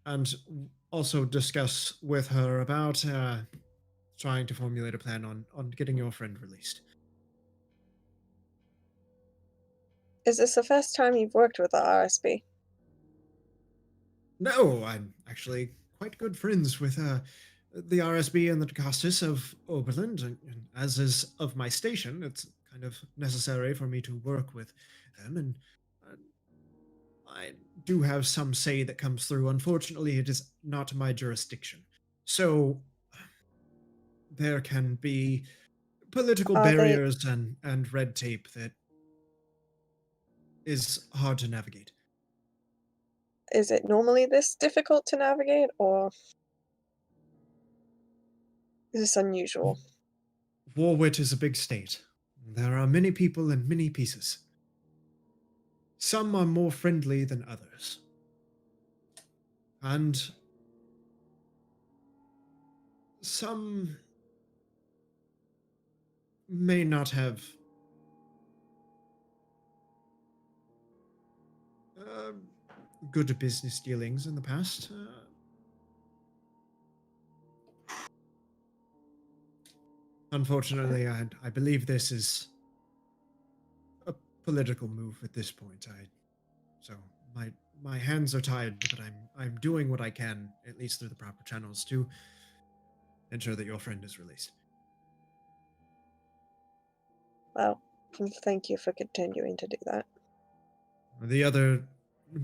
[SPEAKER 5] And also discuss with her about trying to formulate a plan on getting your friend released.
[SPEAKER 6] Is this the first time you've worked with the RSB?
[SPEAKER 5] No, I'm actually quite good friends with the RSB and the Decostas of Oberland, and as is of my station, it's kind of necessary for me to work with them, and I do have some say that comes through. Unfortunately, it is not my jurisdiction. So there can be political
[SPEAKER 6] Are they-
[SPEAKER 5] barriers and red tape that is hard to navigate.
[SPEAKER 6] Is it normally this difficult to navigate, or is this unusual?
[SPEAKER 5] Warwit is a big state. There are many people and many pieces. Some are more friendly than others. And some may not have good business dealings in the past. Unfortunately, I believe this is a political move at this point. So my hands are tied, but I'm doing what I can, at least through the proper channels, to ensure that your friend is released.
[SPEAKER 6] Well, thank you for continuing to do that.
[SPEAKER 5] The other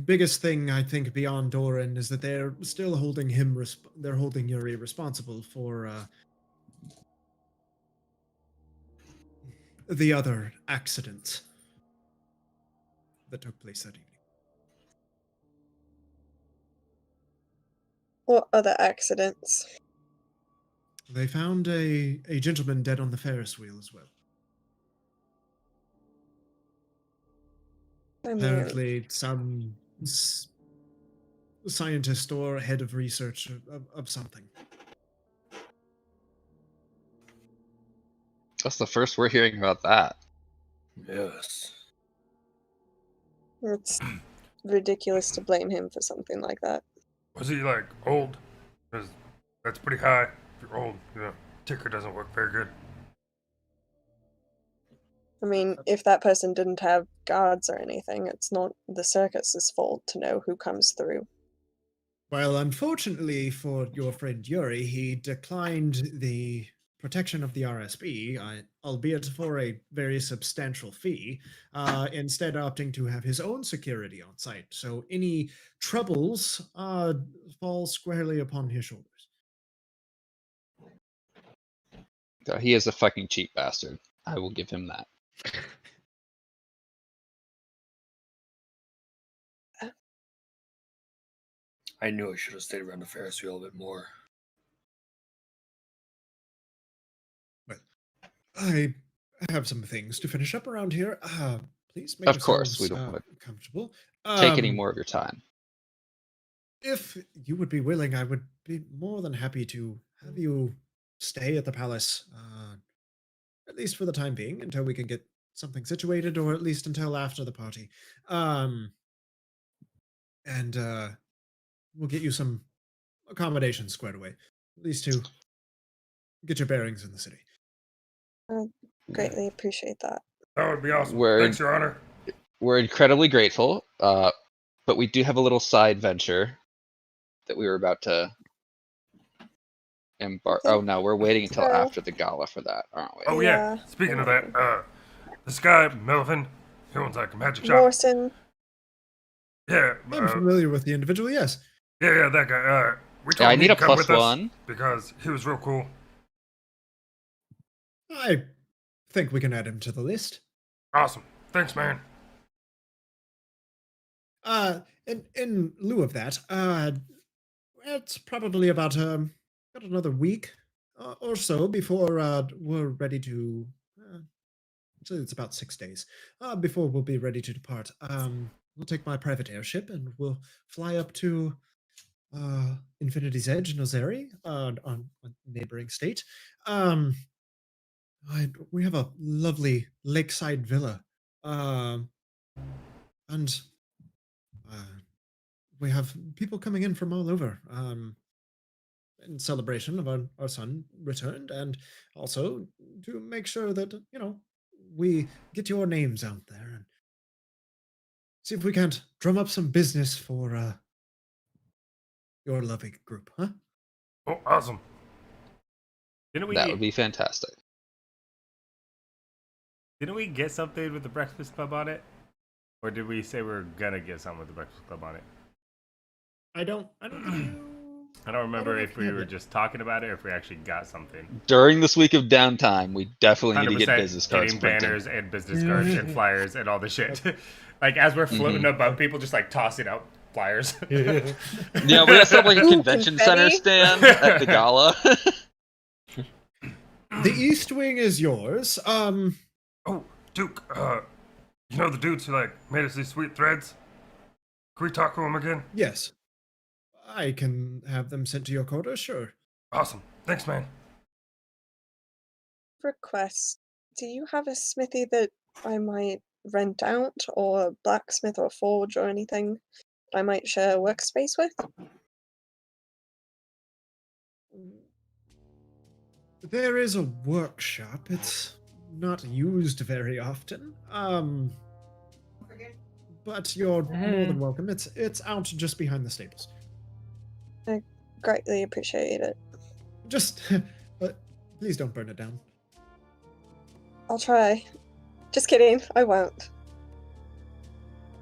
[SPEAKER 5] biggest thing I think beyond Doran is that they're still holding him. They're holding Yuri responsible for the other accident that took place that evening.
[SPEAKER 6] What other accidents?
[SPEAKER 5] They found a gentleman dead on the Ferris wheel as well.
[SPEAKER 6] I mean,
[SPEAKER 5] Apparently, some scientist or head of research of something.
[SPEAKER 2] That's the first we're hearing about that.
[SPEAKER 4] Yes.
[SPEAKER 6] it's ridiculous to blame him for something like that.
[SPEAKER 9] Was he like old? 'Cause that's pretty high. If you're old, ticker doesn't work very good.
[SPEAKER 6] I mean, if that person didn't have guards or anything, it's not the circus's fault to know who comes through.
[SPEAKER 5] Well, unfortunately for your friend Yuri, he declined the protection of the RSB, albeit for a very substantial fee, instead opting to have his own security on site. So any troubles fall squarely upon his shoulders.
[SPEAKER 2] He is a fucking cheap bastard. I will give him that.
[SPEAKER 4] I knew I should have stayed around the Ferris wheel a bit more.
[SPEAKER 5] Well, I have some things to finish up around here. Please make
[SPEAKER 2] Of course, we
[SPEAKER 5] yourselves
[SPEAKER 2] don't want
[SPEAKER 5] comfortable.
[SPEAKER 2] to take any more of your time.
[SPEAKER 5] If you would be willing, I would be more than happy to have you stay at the palace, at least for the time being, until we can get something situated, or at least until after the party. And we'll get you some accommodations squared away, at least to get your bearings in the city.
[SPEAKER 6] I greatly appreciate that.
[SPEAKER 9] That would be awesome.
[SPEAKER 2] We're-
[SPEAKER 9] Thanks, Your Honor.
[SPEAKER 2] We're incredibly grateful, but we do have a little side venture that we were about to embark. Oh no, we're waiting until
[SPEAKER 6] Sure.
[SPEAKER 2] after the gala for that, aren't we?
[SPEAKER 9] Oh yeah.
[SPEAKER 6] Yeah.
[SPEAKER 9] Speaking of that, this guy Melvin, he owns like a magic shop.
[SPEAKER 6] Morrison,
[SPEAKER 9] Yeah.
[SPEAKER 5] I'm familiar with the individual, yes.
[SPEAKER 9] Yeah, that guy. We told
[SPEAKER 2] Yeah, I
[SPEAKER 9] him
[SPEAKER 2] need
[SPEAKER 9] he'd
[SPEAKER 2] a
[SPEAKER 9] come with us
[SPEAKER 2] +1.
[SPEAKER 9] because he was real cool.
[SPEAKER 5] I think we can add him to the list.
[SPEAKER 9] Awesome. Thanks, man.
[SPEAKER 5] In lieu of that, it's probably about another week or so before we're ready to. So it's about 6 days before we'll be ready to depart. We'll take my private airship and we'll fly up to Infinity's Edge in Ozeri, on a neighboring state. We have a lovely lakeside villa, and we have people coming in from all over in celebration of our son returned, and also to make sure that, we get your names out there and see if we can't drum up some business for your lovely group, huh?
[SPEAKER 9] Oh, awesome.
[SPEAKER 1] Didn't we?
[SPEAKER 2] That would be fantastic.
[SPEAKER 1] Didn't we get something with the Breakfast Club on it? Or did we say we were gonna get something with the Breakfast Club on it?
[SPEAKER 5] I don't
[SPEAKER 1] I don't remember
[SPEAKER 5] know
[SPEAKER 1] if
[SPEAKER 5] if
[SPEAKER 1] we
[SPEAKER 5] we
[SPEAKER 1] were
[SPEAKER 5] have it.
[SPEAKER 1] just talking about it or if we actually got something.
[SPEAKER 2] During this week of downtime, we definitely need to
[SPEAKER 1] 100%
[SPEAKER 2] get business cards
[SPEAKER 1] getting
[SPEAKER 2] printed.
[SPEAKER 1] banners and business cards and flyers and all the shit. Like as we're floating above people, just like tossing out flyers.
[SPEAKER 2] Yeah, we gotta set up like a
[SPEAKER 6] Ooh,
[SPEAKER 2] convention center
[SPEAKER 6] confetti.
[SPEAKER 2] stand at the gala.
[SPEAKER 5] The East Wing is yours.
[SPEAKER 9] Oh, Duke, you know the dudes who like made us these sweet threads? Can we talk to them again?
[SPEAKER 5] Yes. I can have them sent to your quarters, sure.
[SPEAKER 9] Awesome. Thanks, man.
[SPEAKER 6] request. Do you have a smithy that I might rent out, or a blacksmith or forge or anything that I might share a workspace with?
[SPEAKER 5] There is a workshop. It's not used very often. But you're more than welcome. It's out just behind the stables.
[SPEAKER 6] I greatly appreciate it.
[SPEAKER 5] Just please don't burn it down.
[SPEAKER 6] I'll try. Just kidding, I won't.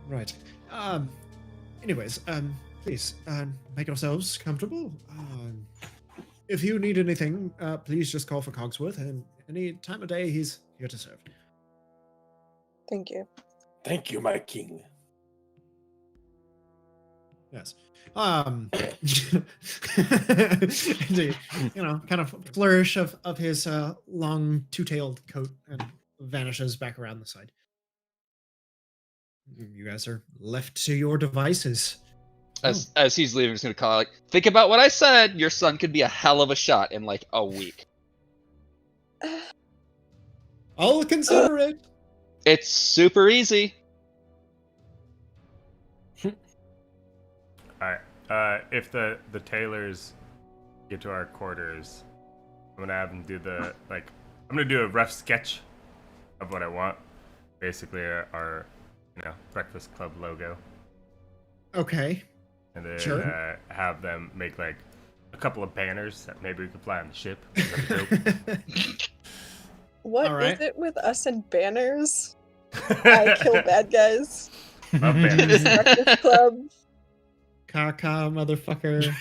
[SPEAKER 5] Right. Anyways, please make yourselves comfortable. If you need anything, please just call for Cogsworth, and any time of day he's here to serve.
[SPEAKER 6] Thank you.
[SPEAKER 3] Thank you, my king.
[SPEAKER 5] Yes. And a, kind of flourish of his long two-tailed coat and vanishes back around the side. You guys are left to your devices.
[SPEAKER 2] As he's leaving, he's gonna call like, think about what I said. Your son could be a hell of a shot in like a week.
[SPEAKER 5] I'll consider it.
[SPEAKER 2] It's super easy.
[SPEAKER 1] Alright. If the tailors get to our quarters, I'm gonna have them do I'm gonna do a rough sketch of what I want. Basically our Breakfast Club logo.
[SPEAKER 5] Okay.
[SPEAKER 1] And then
[SPEAKER 5] Sure.
[SPEAKER 1] have them make like a couple of banners that maybe we could fly on the ship. That'd be dope.
[SPEAKER 6] What is
[SPEAKER 5] Alright.
[SPEAKER 6] it with us and banners? I kill bad guys.
[SPEAKER 1] Love banners.
[SPEAKER 6] Breakfast Club.
[SPEAKER 5] Kaka, motherfucker.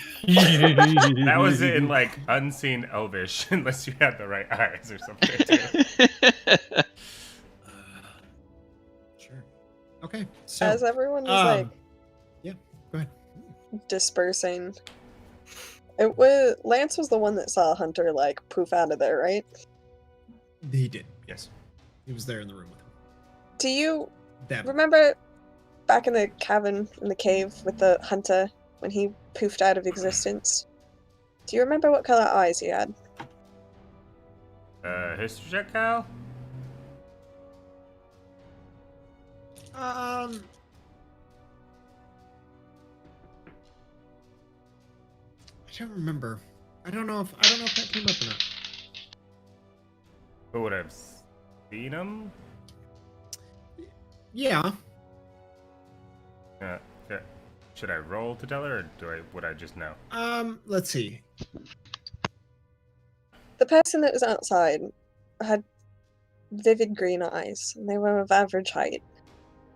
[SPEAKER 1] That was in like unseen Elvish, unless you had the right eyes or something. Too.
[SPEAKER 5] Sure. Okay. So,
[SPEAKER 6] As everyone was like
[SPEAKER 5] yeah, go ahead.
[SPEAKER 6] dispersing, it was Lance was the one that saw Hunter like poof out of there, right?
[SPEAKER 5] He did. Yes. He was there in the room with him.
[SPEAKER 6] Do you
[SPEAKER 5] That
[SPEAKER 6] remember back in the cabin in the cave with the Hunter when he poofed out of existence? Do you remember what color eyes he had?
[SPEAKER 1] History check, Kyle?
[SPEAKER 5] I don't remember. I don't know if that came up or not.
[SPEAKER 1] Who would have seen him?
[SPEAKER 5] Yeah.
[SPEAKER 1] Yeah. Should I roll to tell her, or would I just know?
[SPEAKER 5] Let's see.
[SPEAKER 6] The person that was outside had vivid green eyes, and they were of average height.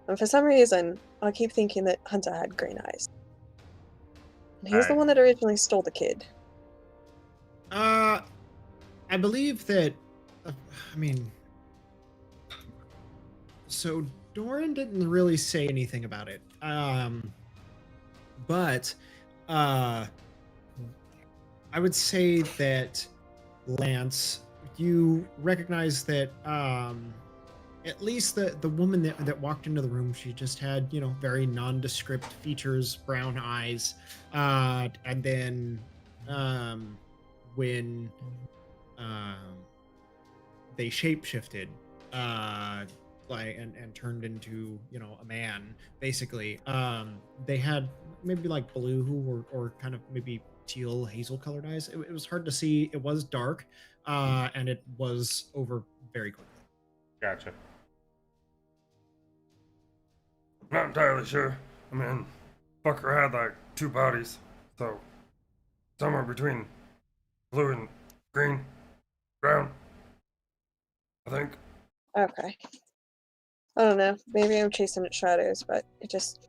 [SPEAKER 6] And for some reason, I keep thinking that Hunter had green eyes. And he was the
[SPEAKER 1] Alright.
[SPEAKER 6] one that originally stole the kid.
[SPEAKER 5] I believe that. So Doran didn't really say anything about it. But I would say that Lance, you recognize that at least the woman that walked into the room, she just had, very nondescript features, brown eyes, and then when they shapeshifted, and turned into a man, basically, they had maybe like blue or kind of maybe teal hazel colored eyes. It was hard to see. It was dark, and it was over very quickly.
[SPEAKER 1] Gotcha.
[SPEAKER 9] Not entirely sure. I mean, fucker had like 2 bodies, so somewhere between blue and green, brown, I think.
[SPEAKER 6] Okay. I don't know. Maybe I'm chasing at shadows, but it just.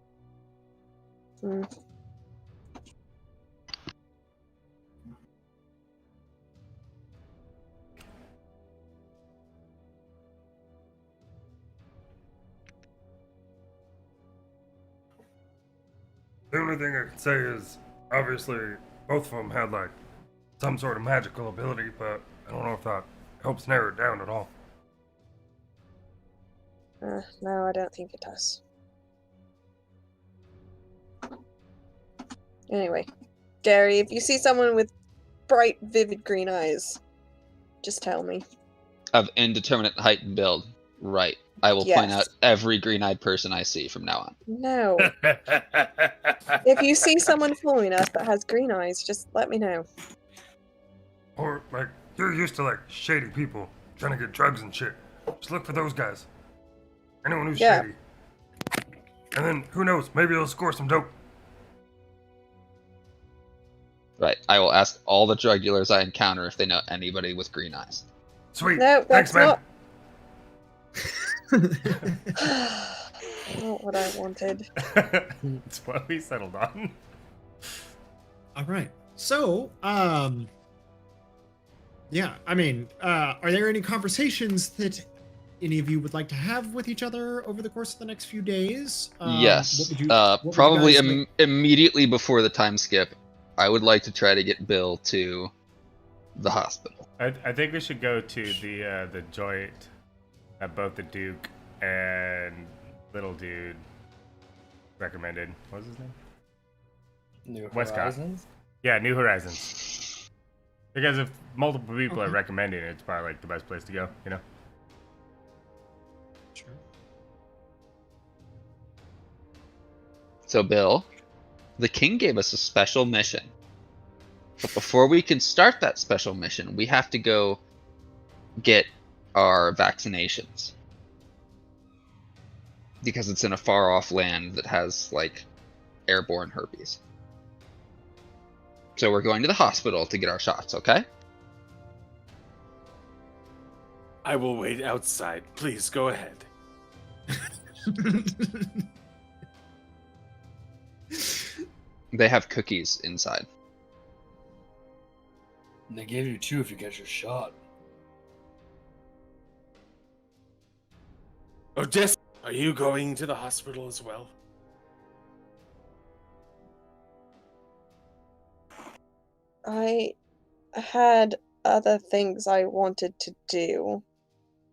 [SPEAKER 9] The only thing I can say is, obviously, both of them had like some sort of magical ability, but I don't know if that helps narrow it down at all.
[SPEAKER 6] No, I don't think it does. Anyway, Gerry, if you see someone with bright, vivid green eyes, just tell me.
[SPEAKER 2] Of indeterminate height and build. Right. I will point
[SPEAKER 6] Yes.
[SPEAKER 2] out every green-eyed person I see from now on.
[SPEAKER 6] No. If you see someone following us that has green eyes, just let me know.
[SPEAKER 9] Or like, you're used to like shady people trying to get drugs and shit. Just look for those guys. Anyone who's
[SPEAKER 6] Yeah.
[SPEAKER 9] shady. And then, who knows, maybe they'll score some dope.
[SPEAKER 2] Right. I will ask all the drug dealers I encounter if they know anybody with green eyes.
[SPEAKER 9] Sweet.
[SPEAKER 6] No,
[SPEAKER 9] Thanks,
[SPEAKER 6] that's
[SPEAKER 9] man.
[SPEAKER 6] not. Not what I wanted.
[SPEAKER 1] It's what we settled on.
[SPEAKER 5] All right. So, yeah, are there any conversations that any of you would like to have with each other over the course of the next few days?
[SPEAKER 2] Yes.
[SPEAKER 5] What would you
[SPEAKER 2] Probably
[SPEAKER 5] guys like-
[SPEAKER 2] immediately before the time skip, I would like to try to get Bill to the hospital.
[SPEAKER 1] I think we should go to the joint that both the Duke and Little Dude recommended. What was his name?
[SPEAKER 4] New
[SPEAKER 1] Westcott.
[SPEAKER 4] Horizons?
[SPEAKER 1] Yeah, New Horizons. Because if multiple people are
[SPEAKER 5] Okay.
[SPEAKER 1] recommending it, it's probably like the best place to go, you know?
[SPEAKER 5] Sure.
[SPEAKER 2] So, Bill, the king gave us a special mission. But before we can start that special mission, we have to go get our vaccinations. Because it's in a far off land that has, like, airborne herpes. So we're going to the hospital to get our shots, okay?
[SPEAKER 3] I will wait outside. Please go ahead.
[SPEAKER 2] They have cookies inside.
[SPEAKER 4] They gave you 2 if you get your shot.
[SPEAKER 3] Oh, Jess, are you going to the hospital as well?
[SPEAKER 6] I had other things I wanted to do,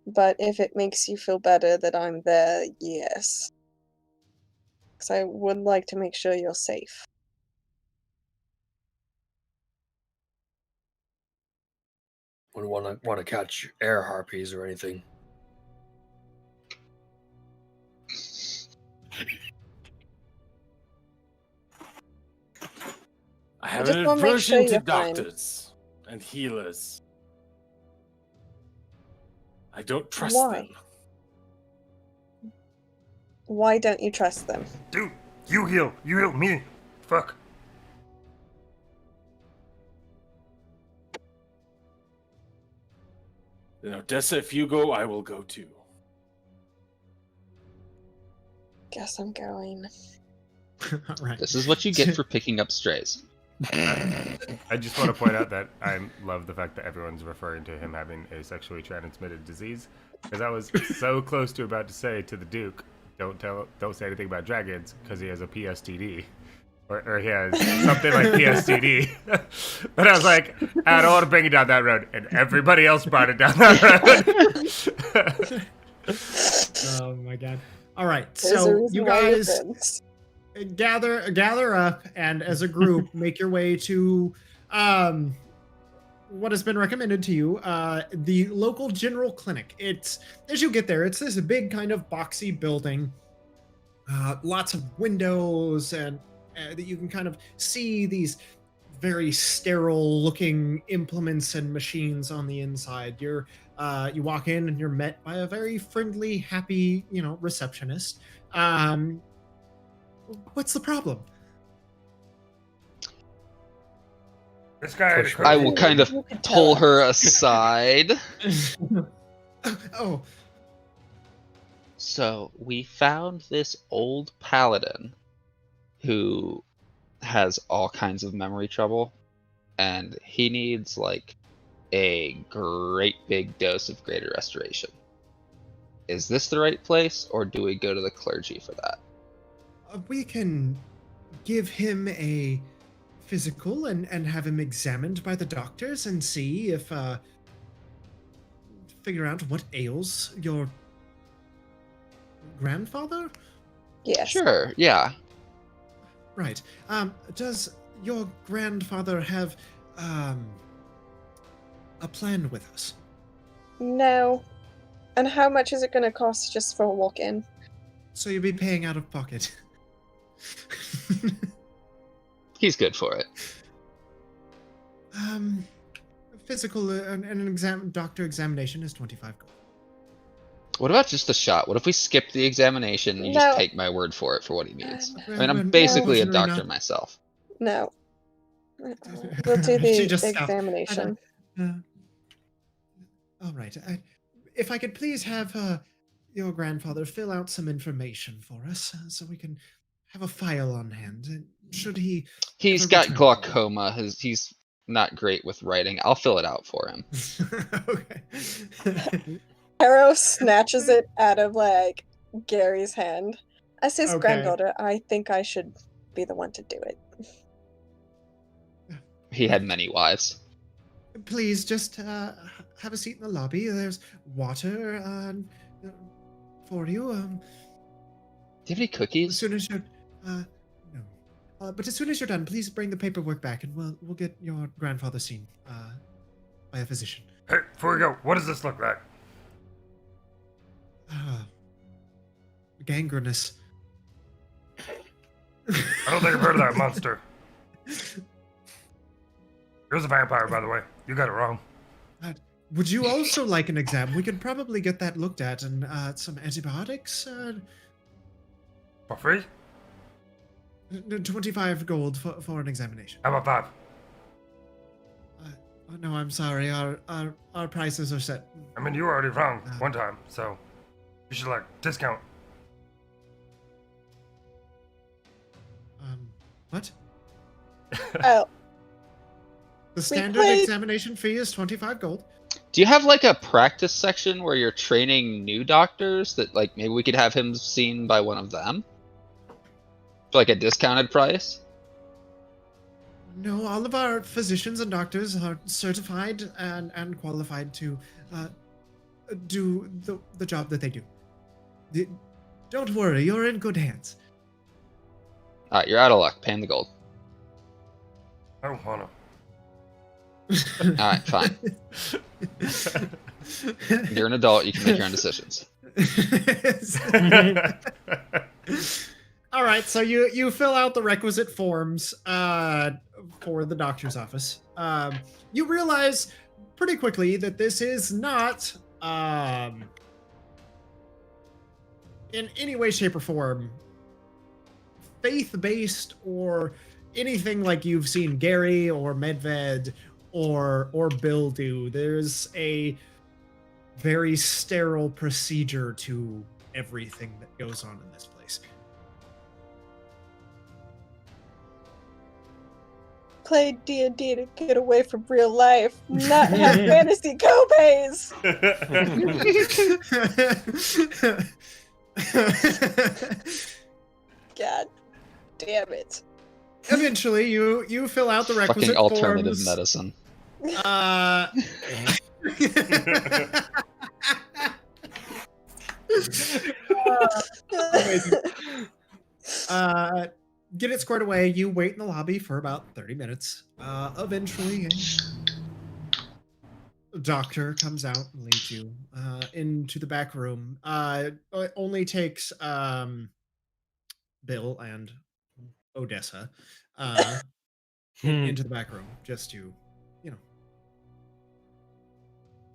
[SPEAKER 6] but if it makes you feel better that I'm there, yes. Because I would like to make sure you're safe.
[SPEAKER 4] Wouldn't want to catch air harpies or anything.
[SPEAKER 3] I have
[SPEAKER 6] just
[SPEAKER 3] an
[SPEAKER 6] wanna make
[SPEAKER 3] aversion
[SPEAKER 6] sure
[SPEAKER 3] to
[SPEAKER 6] you're fine.
[SPEAKER 3] doctors and healers. I don't trust
[SPEAKER 6] Why?
[SPEAKER 3] them.
[SPEAKER 6] Why don't you trust them?
[SPEAKER 9] Dude, you heal. You heal me. Fuck.
[SPEAKER 3] You know, Dessa, if you go, I will go too.
[SPEAKER 6] Guess I'm going.
[SPEAKER 5] All right.
[SPEAKER 2] This is what you get for picking up strays.
[SPEAKER 1] I just want to point out that I love the fact that everyone's referring to him having a sexually transmitted disease, because I was so close to about to say to the Duke, don't say anything about dragons, because he has a PSTD, or he has something like PSTD. But I was like, I don't want to bring it down that road, and everybody else brought it down that road.
[SPEAKER 5] Oh my god. All right.
[SPEAKER 6] There's a
[SPEAKER 5] So
[SPEAKER 6] reason
[SPEAKER 5] you
[SPEAKER 6] why you're
[SPEAKER 5] guys
[SPEAKER 6] friends.
[SPEAKER 5] gather up and as a group make your way to what has been recommended to you, the local general clinic. It's, as you get there, it's this big kind of boxy building, lots of windows, and that you can kind of see these very sterile looking implements and machines on the inside. You walk in and you're met by a very friendly, happy, receptionist. What's the problem?
[SPEAKER 9] This guy had a
[SPEAKER 4] Push
[SPEAKER 9] cookie.
[SPEAKER 2] I will kind of
[SPEAKER 6] You could
[SPEAKER 2] pull
[SPEAKER 6] tell.
[SPEAKER 2] her aside.
[SPEAKER 5] Oh,
[SPEAKER 2] So we found this old paladin who has all kinds of memory trouble, and he needs like a great big dose of greater restoration. Is this the right place, or do we go to the clergy for that?
[SPEAKER 5] we can give him a physical and have him examined by the doctors and see if figure out what ails your grandfather.
[SPEAKER 6] Yes.
[SPEAKER 2] Sure, yeah.
[SPEAKER 5] Right. Does your grandfather have a plan with us?
[SPEAKER 6] No. And how much is it going to cost just for a walk-in?
[SPEAKER 5] So you'll be paying out of pocket.
[SPEAKER 2] He's good for it.
[SPEAKER 5] Physical and doctor examination is 25 gold.
[SPEAKER 2] What about just the shot? What if we skip the examination and you
[SPEAKER 6] No.
[SPEAKER 2] just take my word for it for what he needs? I mean, I'm
[SPEAKER 5] Well,
[SPEAKER 2] basically a
[SPEAKER 5] unfortunately
[SPEAKER 2] doctor
[SPEAKER 5] not.
[SPEAKER 2] myself.
[SPEAKER 6] No. We'll do
[SPEAKER 5] She
[SPEAKER 6] the
[SPEAKER 5] just scoffed.
[SPEAKER 6] examination.
[SPEAKER 5] All right. If I could please have your grandfather fill out some information for us, so we can have a file on hand. Should he?
[SPEAKER 2] He's
[SPEAKER 5] ever
[SPEAKER 2] got
[SPEAKER 5] return.
[SPEAKER 2] glaucoma. He's not great with writing. I'll fill it out for him.
[SPEAKER 5] Okay.
[SPEAKER 6] Harrow snatches it out of, Gerry's hand. As his
[SPEAKER 5] Okay.
[SPEAKER 6] granddaughter, I think I should be the one to do it.
[SPEAKER 2] He had many wives.
[SPEAKER 5] Please just have a seat in the lobby. There's water for you.
[SPEAKER 2] Do you have any
[SPEAKER 5] As
[SPEAKER 2] cookies?
[SPEAKER 5] soon as you're no. But as soon as you're done, please bring the paperwork back, and we'll get your grandfather seen by a physician.
[SPEAKER 9] Hey, before we go, what does this look like?
[SPEAKER 5] Gangrenous.
[SPEAKER 9] I don't think I've heard of that monster. Here's a vampire, by the way. You got it wrong.
[SPEAKER 5] Would you also like an exam? We could probably get that looked at, and some antibiotics.
[SPEAKER 9] For free?
[SPEAKER 5] 25 gold for an examination.
[SPEAKER 9] How about 5?
[SPEAKER 5] Oh, no, I'm sorry. Our prices are set.
[SPEAKER 9] I mean, you were already wrong one time, so you should, like, discount.
[SPEAKER 5] What?
[SPEAKER 6] Oh,
[SPEAKER 5] The standard
[SPEAKER 6] played-
[SPEAKER 5] examination fee is 25 gold.
[SPEAKER 2] Do you have like a practice section where you're training new doctors that like maybe we could have him seen by one of them? For like a discounted price?
[SPEAKER 5] No, all of our physicians and doctors are certified and qualified to do the job that they do. Don't worry, you're in good hands.
[SPEAKER 2] Alright, you're out of luck. Pay him the gold.
[SPEAKER 9] I don't wanna.
[SPEAKER 2] Alright, fine. You're an adult, you can make your own decisions.
[SPEAKER 5] All right, so you fill out the requisite forms for the doctor's office. You realize pretty quickly that this is not in any way, shape, or form faith-based or anything like you've seen Gerry or Medved or Bill do. There's a very sterile procedure to everything that goes on in this place.
[SPEAKER 6] play D&D to get away from real life, not have fantasy copays. God damn it.
[SPEAKER 5] Eventually, you fill out the requisite
[SPEAKER 2] Fucking alternative
[SPEAKER 5] forms.
[SPEAKER 2] medicine.
[SPEAKER 5] Amazing. Get it squared away. You wait in the lobby for about 30 minutes. Eventually, a doctor comes out and leads you into the back room. It only takes Bill and Odessa into the back room just to,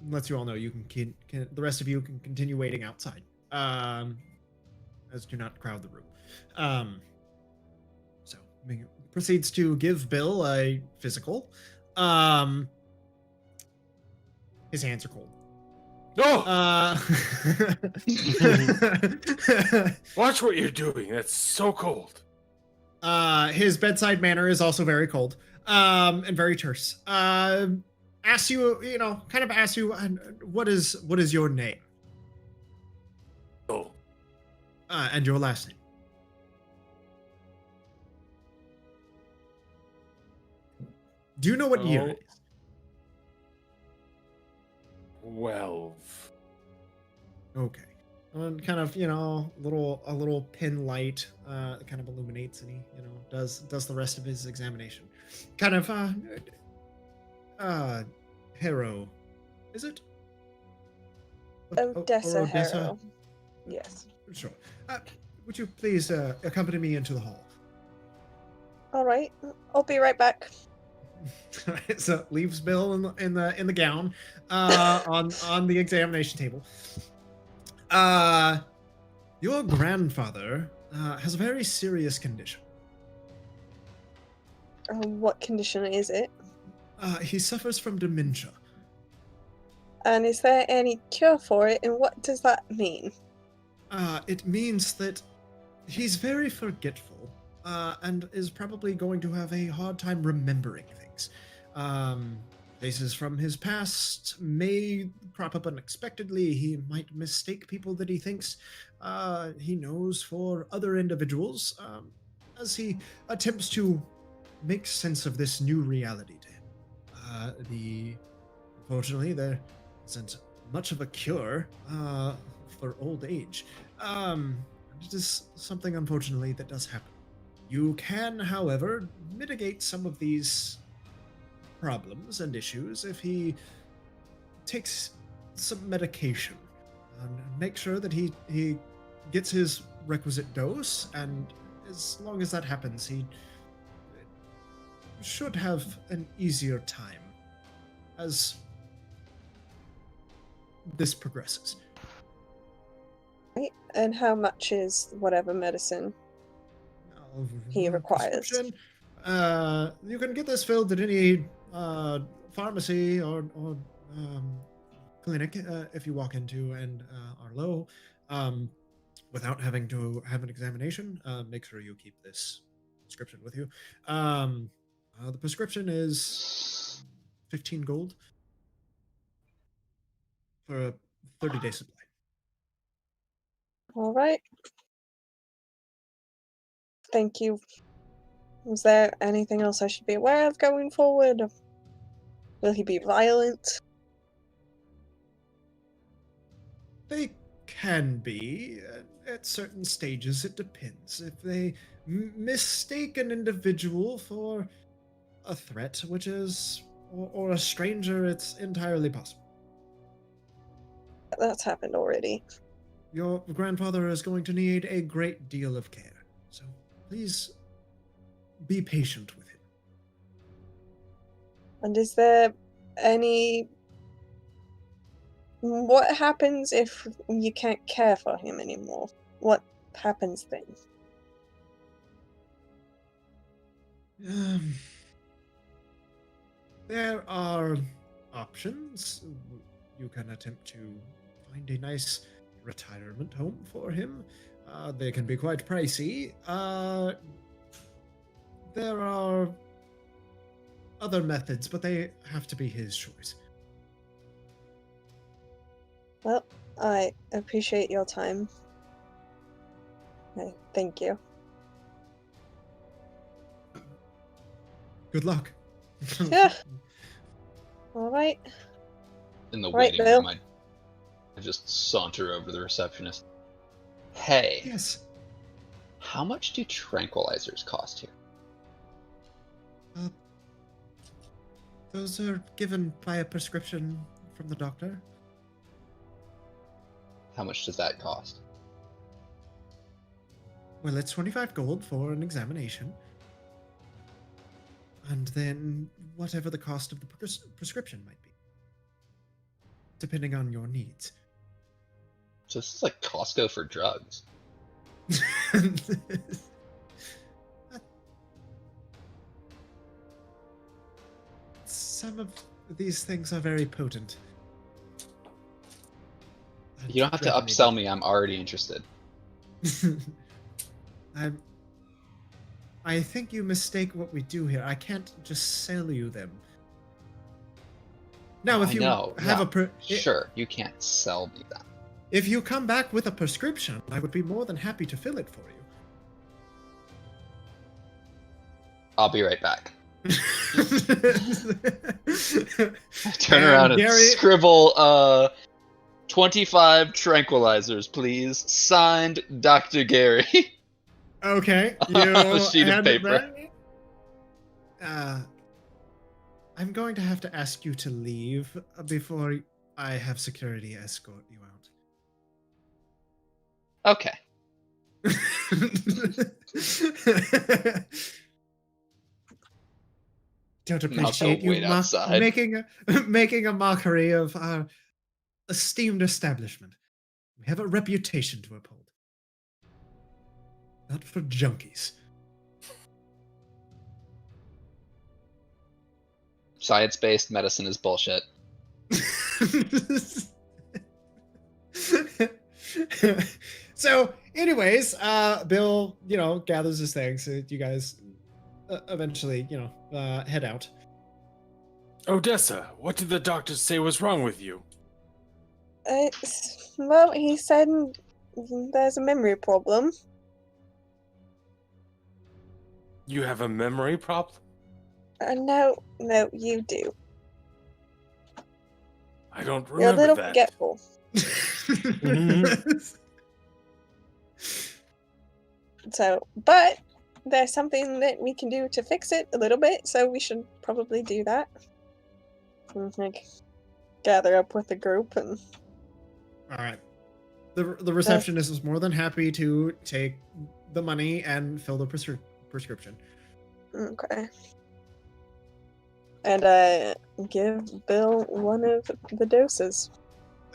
[SPEAKER 5] lets you all know you can the rest of you can continue waiting outside, as do not crowd the room. So proceeds to give Bill a physical. His hands are cold.
[SPEAKER 3] No! Watch what you're doing. That's so cold.
[SPEAKER 5] His bedside manner is also very cold, and very terse. Asks you, kind of asks you, what is your name?
[SPEAKER 3] Oh.
[SPEAKER 5] And your last name? Do you know what year it is?
[SPEAKER 3] 12.
[SPEAKER 5] Okay. And kind of, a little pin light kind of illuminates, and he, does the rest of his examination. Kind of Harrow, is it?
[SPEAKER 6] Odessa
[SPEAKER 5] Or
[SPEAKER 6] Harrow. Yes.
[SPEAKER 5] Sure. Would you please accompany me into the hall?
[SPEAKER 6] All right. I'll be right back.
[SPEAKER 5] So leaves Bill in the gown on the examination table. Your grandfather has a very serious condition.
[SPEAKER 6] What condition is it?
[SPEAKER 5] He suffers from dementia.
[SPEAKER 6] And is there any cure for it? And what does that mean?
[SPEAKER 5] It means that he's very forgetful and is probably going to have a hard time remembering things. Faces from his past may crop up unexpectedly. He might mistake people that he thinks he knows for other individuals as he attempts to make sense of this new reality to him. Unfortunately, there isn't much of a cure for old age. It is something, unfortunately, that does happen. You can, however, mitigate some of these problems and issues if he takes some medication and make sure that he gets his requisite dose, and as long as that happens, he should have an easier time as this progresses.
[SPEAKER 6] Right. And how much is whatever medicine he requires?
[SPEAKER 5] You can get this filled at any pharmacy or clinic, if you walk into and are low, without having to have an examination, make sure you keep this prescription with you. The prescription is 15 gold for a 30-day supply.
[SPEAKER 6] All right. Thank you. Is there anything else I should be aware of going forward? Will he be violent?
[SPEAKER 5] They can be at certain stages. It depends. If they mistake an individual for a threat, which is or a stranger, it's entirely possible.
[SPEAKER 6] That's happened already.
[SPEAKER 5] Your grandfather is going to need a great deal of care, so please be patient with him.
[SPEAKER 6] And is there any... What happens if you can't care for him anymore? What happens then?
[SPEAKER 5] There are options. You can attempt to find a nice retirement home for him. They can be quite pricey. There are other methods, but they have to be his choice.
[SPEAKER 6] Well, I appreciate your time. Thank you.
[SPEAKER 5] Good luck.
[SPEAKER 6] Yeah. All right.
[SPEAKER 2] In the
[SPEAKER 6] Right,
[SPEAKER 2] waiting
[SPEAKER 6] Bill.
[SPEAKER 2] room, I just saunter over to the receptionist. Hey,
[SPEAKER 5] Yes.
[SPEAKER 2] how much do tranquilizers cost here?
[SPEAKER 5] Those are given by a prescription from the doctor.
[SPEAKER 2] How much does that cost?
[SPEAKER 5] Well, it's 25 gold for an examination. And then whatever the cost of the prescription might be. Depending on your needs.
[SPEAKER 2] So this is like Costco for drugs.
[SPEAKER 5] Some of these things are very potent.
[SPEAKER 2] You don't have to upsell me, I'm already interested.
[SPEAKER 5] I think you mistake what we do here. I can't just sell you them. Now, if you have
[SPEAKER 2] Sure, you can't sell me that.
[SPEAKER 5] If you come back with a prescription, I would be more than happy to fill it for you.
[SPEAKER 2] I'll be right back. Turn around and
[SPEAKER 5] Gerry...
[SPEAKER 2] scribble 25 tranquilizers, please. Signed, Dr. Gerry.
[SPEAKER 5] Okay.
[SPEAKER 2] A sheet of paper.
[SPEAKER 5] I'm going to have to ask you to leave before I have security escort you out.
[SPEAKER 2] Okay.
[SPEAKER 5] Don't appreciate you making a mockery of our esteemed establishment. We have a reputation to uphold. Not for junkies.
[SPEAKER 2] Science-based medicine is bullshit.
[SPEAKER 5] So, anyways, Bill, gathers his things. So you guys eventually, head out.
[SPEAKER 3] Odessa, what did the doctor say was wrong with you?
[SPEAKER 6] Well, he said there's a memory problem.
[SPEAKER 3] You have a memory problem?
[SPEAKER 6] No, you do.
[SPEAKER 3] I don't remember that.
[SPEAKER 6] You're a little forgetful. So, but there's something that we can do to fix it a little bit, so we should probably do that. Like, gather up with the group and...
[SPEAKER 5] Alright. The receptionist is more than happy to take the money and fill the prescription.
[SPEAKER 6] Okay. And give Bill one of the doses.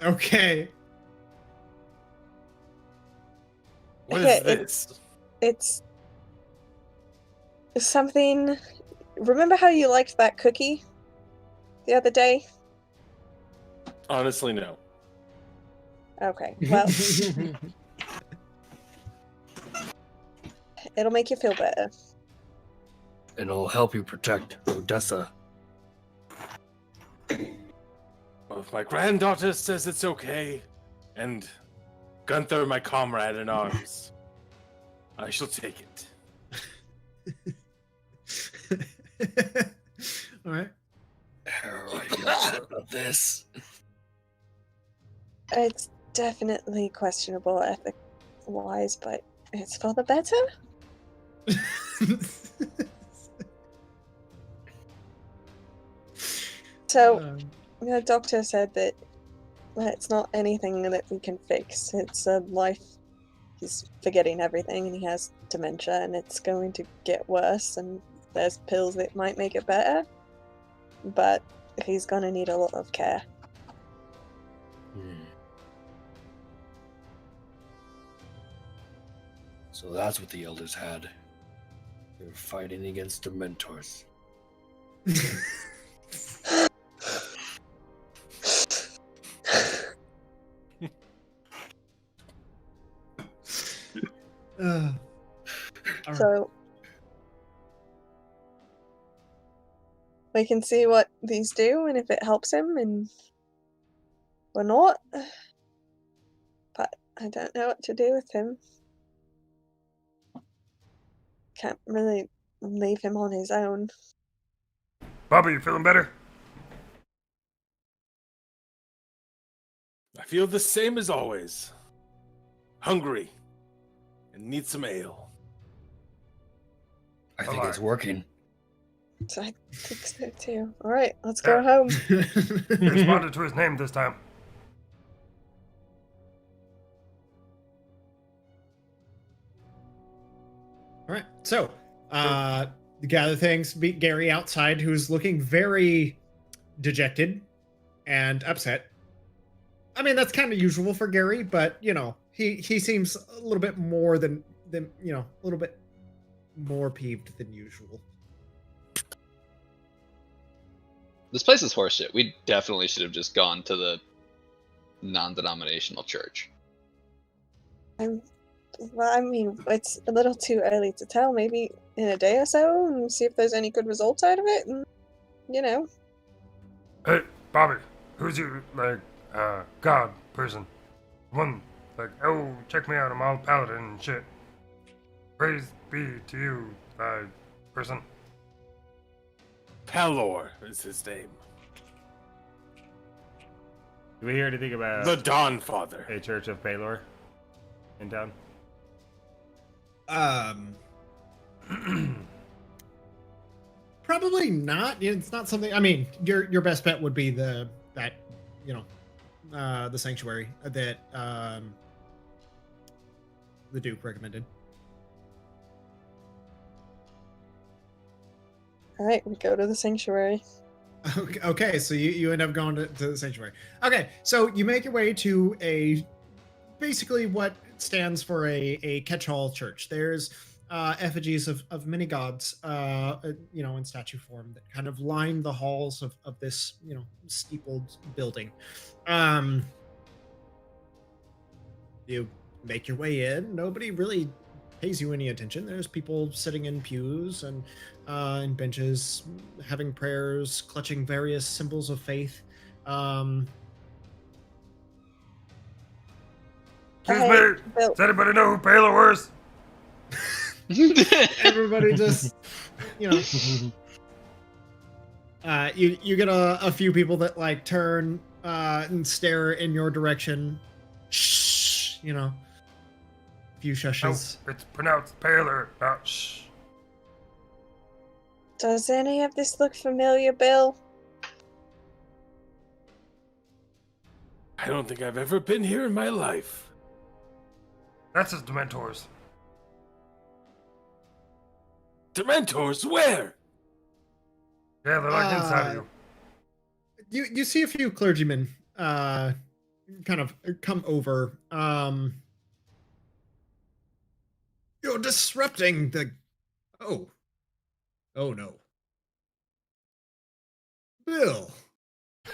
[SPEAKER 5] Okay.
[SPEAKER 3] What is this?
[SPEAKER 6] It's something... Remember how you liked that cookie? the other day?
[SPEAKER 3] Honestly, no.
[SPEAKER 6] Okay, well, it'll make you feel better.
[SPEAKER 4] And it'll help you protect Odessa.
[SPEAKER 3] Well, if my granddaughter says it's okay, and Gunther, my comrade in arms, I shall take it.
[SPEAKER 5] All right.
[SPEAKER 4] Harrow, I feel certain of this.
[SPEAKER 6] It's definitely questionable ethic-wise, but it's for the better? So, the doctor said that it's not anything that we can fix. It's a life. He's forgetting everything, and he has dementia, and it's going to get worse, and there's pills that might make it better, but he's gonna need a lot of care.
[SPEAKER 4] So that's what the elders had. They were fighting against Dementors.
[SPEAKER 6] So we can see what these do and if it helps him and or not. But I don't know what to do with him. Can't really leave him on his own.
[SPEAKER 9] Bobby, you feeling better?
[SPEAKER 3] I feel the same as always. Hungry. And need some ale.
[SPEAKER 4] I think it's working.
[SPEAKER 6] So I think so too. Alright, let's go home.
[SPEAKER 9] He responded to his name this time.
[SPEAKER 5] All right, so you gather things. Meet Gerry outside, who's looking very dejected and upset. I mean, that's kind of usual for Gerry, but you know, he seems a little bit more than you know, a little bit more peeved than usual.
[SPEAKER 2] This place is horseshit. We definitely should have just gone to the non-denominational church.
[SPEAKER 6] Well, I mean, it's a little too early to tell. Maybe in a day or so, and see if there's any good results out of it. And you know.
[SPEAKER 9] Hey, Bobby, who's your god person? One oh, check me out, I'm all paladin and shit. Praise be to you, person.
[SPEAKER 3] Pelor is his name.
[SPEAKER 1] Do we hear anything about
[SPEAKER 3] The Dawn Father.
[SPEAKER 1] a Church of Pelor in town?
[SPEAKER 5] Probably not. It's not something. I mean, your best bet would be the sanctuary that the Duke recommended.
[SPEAKER 6] All right, we go to the sanctuary.
[SPEAKER 5] Okay, so you end up going to the sanctuary. Okay, so you make your way to basically what stands for a catch-all church. There's effigies of many gods, in statue form that kind of line the halls of this, steepled building. You make your way in. Nobody really pays you any attention. There's people sitting in pews and benches, having prayers, clutching various symbols of faith.
[SPEAKER 9] Excuse me, does anybody know who Pelor is?
[SPEAKER 5] Everybody just, you get a few people that turn and stare in your direction. Shh, a few shushes.
[SPEAKER 9] Oh, it's pronounced Pelor, not shh.
[SPEAKER 6] Does any of this look familiar, Bill?
[SPEAKER 3] I don't think I've ever been here in my life.
[SPEAKER 9] That's his Dementors.
[SPEAKER 3] Dementors? Where?
[SPEAKER 9] Yeah, they're inside of you.
[SPEAKER 5] You see a few clergymen kind of come over. You're disrupting the... Oh no. Bill,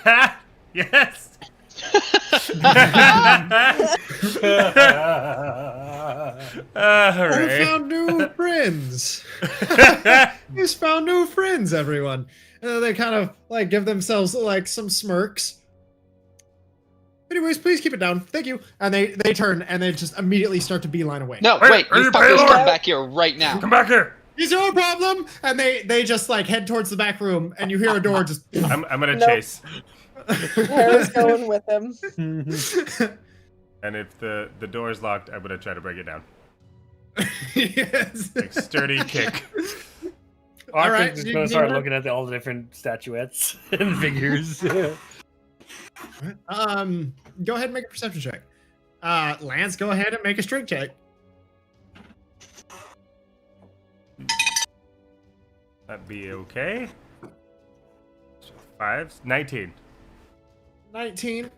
[SPEAKER 1] Ha! Yes!
[SPEAKER 5] I
[SPEAKER 1] Hooray.
[SPEAKER 5] found new friends. He's found new friends, everyone. And they kind of like give themselves like some smirks. Anyways, please keep it down. Thank you. And they turn and they just immediately start to beeline away.
[SPEAKER 2] No,
[SPEAKER 9] Wait,
[SPEAKER 2] wait,
[SPEAKER 9] are
[SPEAKER 2] you
[SPEAKER 9] you
[SPEAKER 2] fuckers
[SPEAKER 9] Baylor?
[SPEAKER 2] come back here right now.
[SPEAKER 9] Come back here.
[SPEAKER 5] It's your problem. And they just like head towards the back room and you hear a door just
[SPEAKER 1] I'm gonna
[SPEAKER 6] Nope.
[SPEAKER 1] chase.
[SPEAKER 6] Harrow's going with him.
[SPEAKER 1] And if the door's locked, I'm gonna try to break it down.
[SPEAKER 5] Yes.
[SPEAKER 1] Like sturdy kick.
[SPEAKER 5] All right,
[SPEAKER 4] Arkhan's just
[SPEAKER 5] you-
[SPEAKER 4] gonna
[SPEAKER 5] you
[SPEAKER 4] start
[SPEAKER 5] heard-
[SPEAKER 4] looking at all the different statuettes and figures.
[SPEAKER 5] Go ahead and make a perception check. Lance, go ahead and make a strength check.
[SPEAKER 1] That'd be okay. 5, 19.
[SPEAKER 5] 19.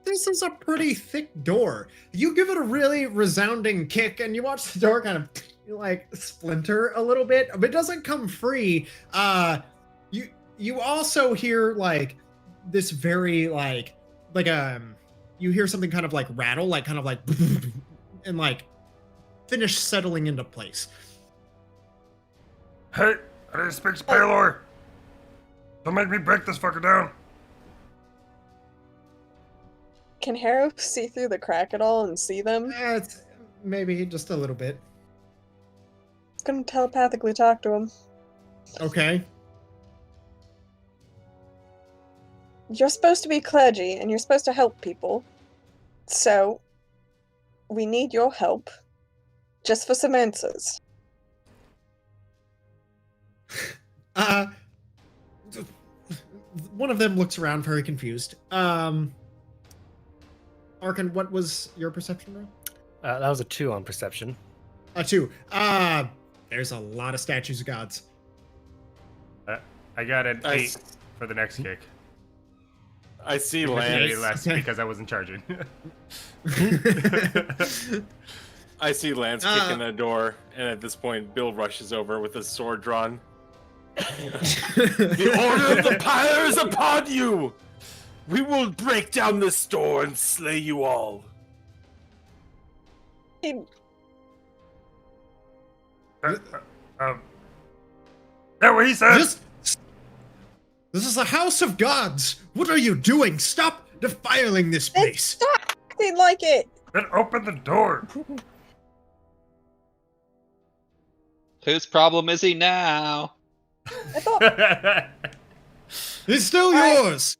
[SPEAKER 5] This is a pretty thick door. You give it a really resounding kick, and you watch the door kind of like splinter a little bit, but it doesn't come free. You also hear like this very like you hear something kind of like rattle, like kind of like and like finish settling into place.
[SPEAKER 9] Hey, I didn't speak to Paylor. Don't make me break this fucker down.
[SPEAKER 6] Can Harrow see through the crack at all and see them?
[SPEAKER 5] It's maybe just a little bit.
[SPEAKER 6] It's gonna telepathically talk to him.
[SPEAKER 5] Okay.
[SPEAKER 6] You're supposed to be clergy and you're supposed to help people. So, we need your help. Just for some answers.
[SPEAKER 5] One of them looks around very confused. Arkhann, what was your perception roll?
[SPEAKER 4] That was a 2 on perception.
[SPEAKER 5] A 2. There's a lot of statues of gods.
[SPEAKER 1] I got an
[SPEAKER 3] I
[SPEAKER 1] 8
[SPEAKER 3] s-
[SPEAKER 1] for the next kick.
[SPEAKER 3] I see
[SPEAKER 1] Maybe
[SPEAKER 3] Lance.
[SPEAKER 1] less because I wasn't charging.
[SPEAKER 3] I see Lance kicking the door, and at this point, Bill rushes over with his sword drawn. The order of the pyre is upon you! We will break down this door and slay you all.
[SPEAKER 6] He-
[SPEAKER 9] That what he said?
[SPEAKER 5] This is a house of gods. What are you doing? Stop defiling this place.
[SPEAKER 6] Stop acting like it!
[SPEAKER 9] Then open the door.
[SPEAKER 2] Whose problem is he now?
[SPEAKER 6] I thought
[SPEAKER 5] It's still yours.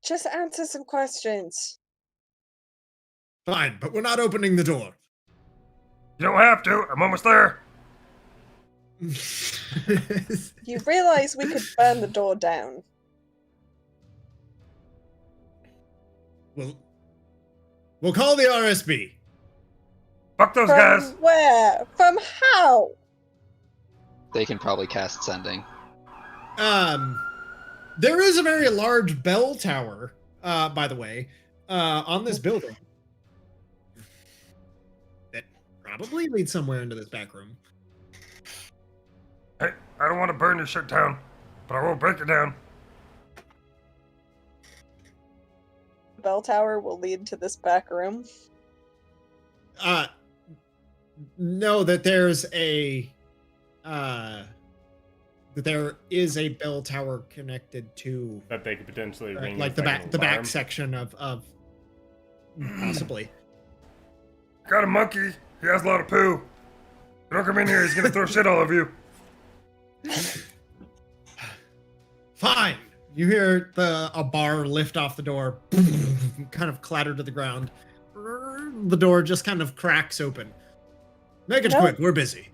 [SPEAKER 6] just answer some questions.
[SPEAKER 5] Fine, but we're not opening the door.
[SPEAKER 9] You don't have to. I'm almost there.
[SPEAKER 6] You realize we could burn the door down.
[SPEAKER 5] We'll call the RSB.
[SPEAKER 9] Fuck those
[SPEAKER 6] From
[SPEAKER 9] guys.
[SPEAKER 6] where? From how?
[SPEAKER 2] They can probably cast sending.
[SPEAKER 5] There is a very large bell tower, by the way, on this building. That probably leads somewhere into this back room.
[SPEAKER 9] Hey, I don't want to burn your shit down, but I will break it down.
[SPEAKER 6] The bell tower will lead to this back room.
[SPEAKER 5] No, that there's a that there is a bell tower connected to
[SPEAKER 1] that they could potentially ring
[SPEAKER 5] like
[SPEAKER 1] as
[SPEAKER 5] the
[SPEAKER 1] an
[SPEAKER 5] back
[SPEAKER 1] alarm.
[SPEAKER 5] section of possibly.
[SPEAKER 9] Got a monkey. He has a lot of poo. Don't come in here. He's gonna throw shit all over you.
[SPEAKER 5] Fine. You hear a bar lift off the door, kind of clatter to the ground. The door just kind of cracks open. Make it
[SPEAKER 6] No.
[SPEAKER 5] quick. We're busy.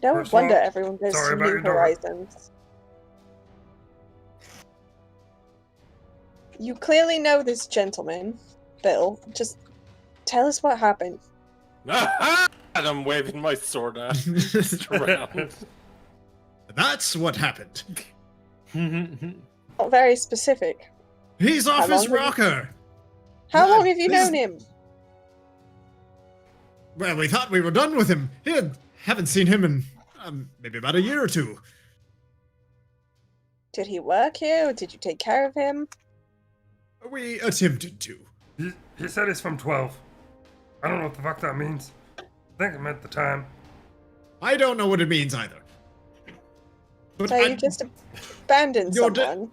[SPEAKER 6] No
[SPEAKER 9] First of all,
[SPEAKER 6] wonder everyone goes
[SPEAKER 9] sorry
[SPEAKER 6] to
[SPEAKER 9] about
[SPEAKER 6] New
[SPEAKER 9] your door.
[SPEAKER 6] Horizons. You clearly know this gentleman, Bill. Just tell us what happened.
[SPEAKER 3] And I'm waving my sword around.
[SPEAKER 5] That's what happened.
[SPEAKER 6] Not very specific.
[SPEAKER 5] He's off
[SPEAKER 6] How
[SPEAKER 5] his
[SPEAKER 6] long have
[SPEAKER 5] rocker.
[SPEAKER 6] How long have you
[SPEAKER 5] This-
[SPEAKER 6] known him?
[SPEAKER 5] Well, we thought we were done with him. He haven't seen him in maybe about a year or two.
[SPEAKER 6] Did he work here, or did you take care of him?
[SPEAKER 5] We attempted to.
[SPEAKER 9] He said he's from 12. I don't know what the fuck that means. I think it meant the time.
[SPEAKER 5] I don't know what it means either. But
[SPEAKER 6] So you just abandoned
[SPEAKER 5] You're
[SPEAKER 6] someone?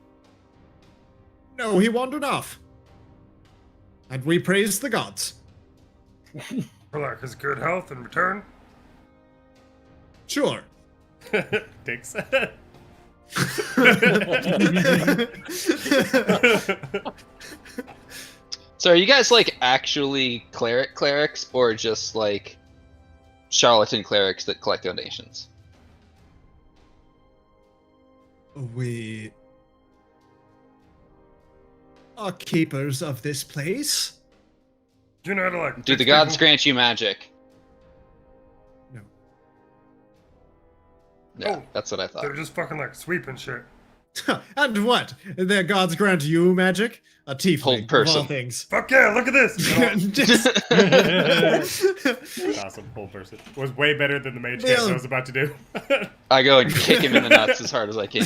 [SPEAKER 5] No, he wandered off. And we praised the gods.
[SPEAKER 9] For like his good health in return.
[SPEAKER 5] Sure.
[SPEAKER 1] Dicks.
[SPEAKER 2] So are you guys like actually clerics or just like charlatan clerics that collect donations?
[SPEAKER 5] We are keepers of this place.
[SPEAKER 9] Do you know how to like?
[SPEAKER 2] Do the
[SPEAKER 9] fix
[SPEAKER 2] gods
[SPEAKER 9] people?
[SPEAKER 2] grant you magic?
[SPEAKER 5] No.
[SPEAKER 2] Yeah,
[SPEAKER 9] Oh,
[SPEAKER 2] that's what I thought.
[SPEAKER 9] They're just fucking like sweeping shit.
[SPEAKER 5] And what? The gods grant you magic? A tiefling,
[SPEAKER 2] Hold
[SPEAKER 5] of all
[SPEAKER 2] person.
[SPEAKER 5] things.
[SPEAKER 9] Fuck yeah! Look at this.
[SPEAKER 1] Awesome, whole person. Was way better than the mage
[SPEAKER 5] Yeah.
[SPEAKER 1] hand I was about to do.
[SPEAKER 2] I go and kick him in the nuts as hard as I can.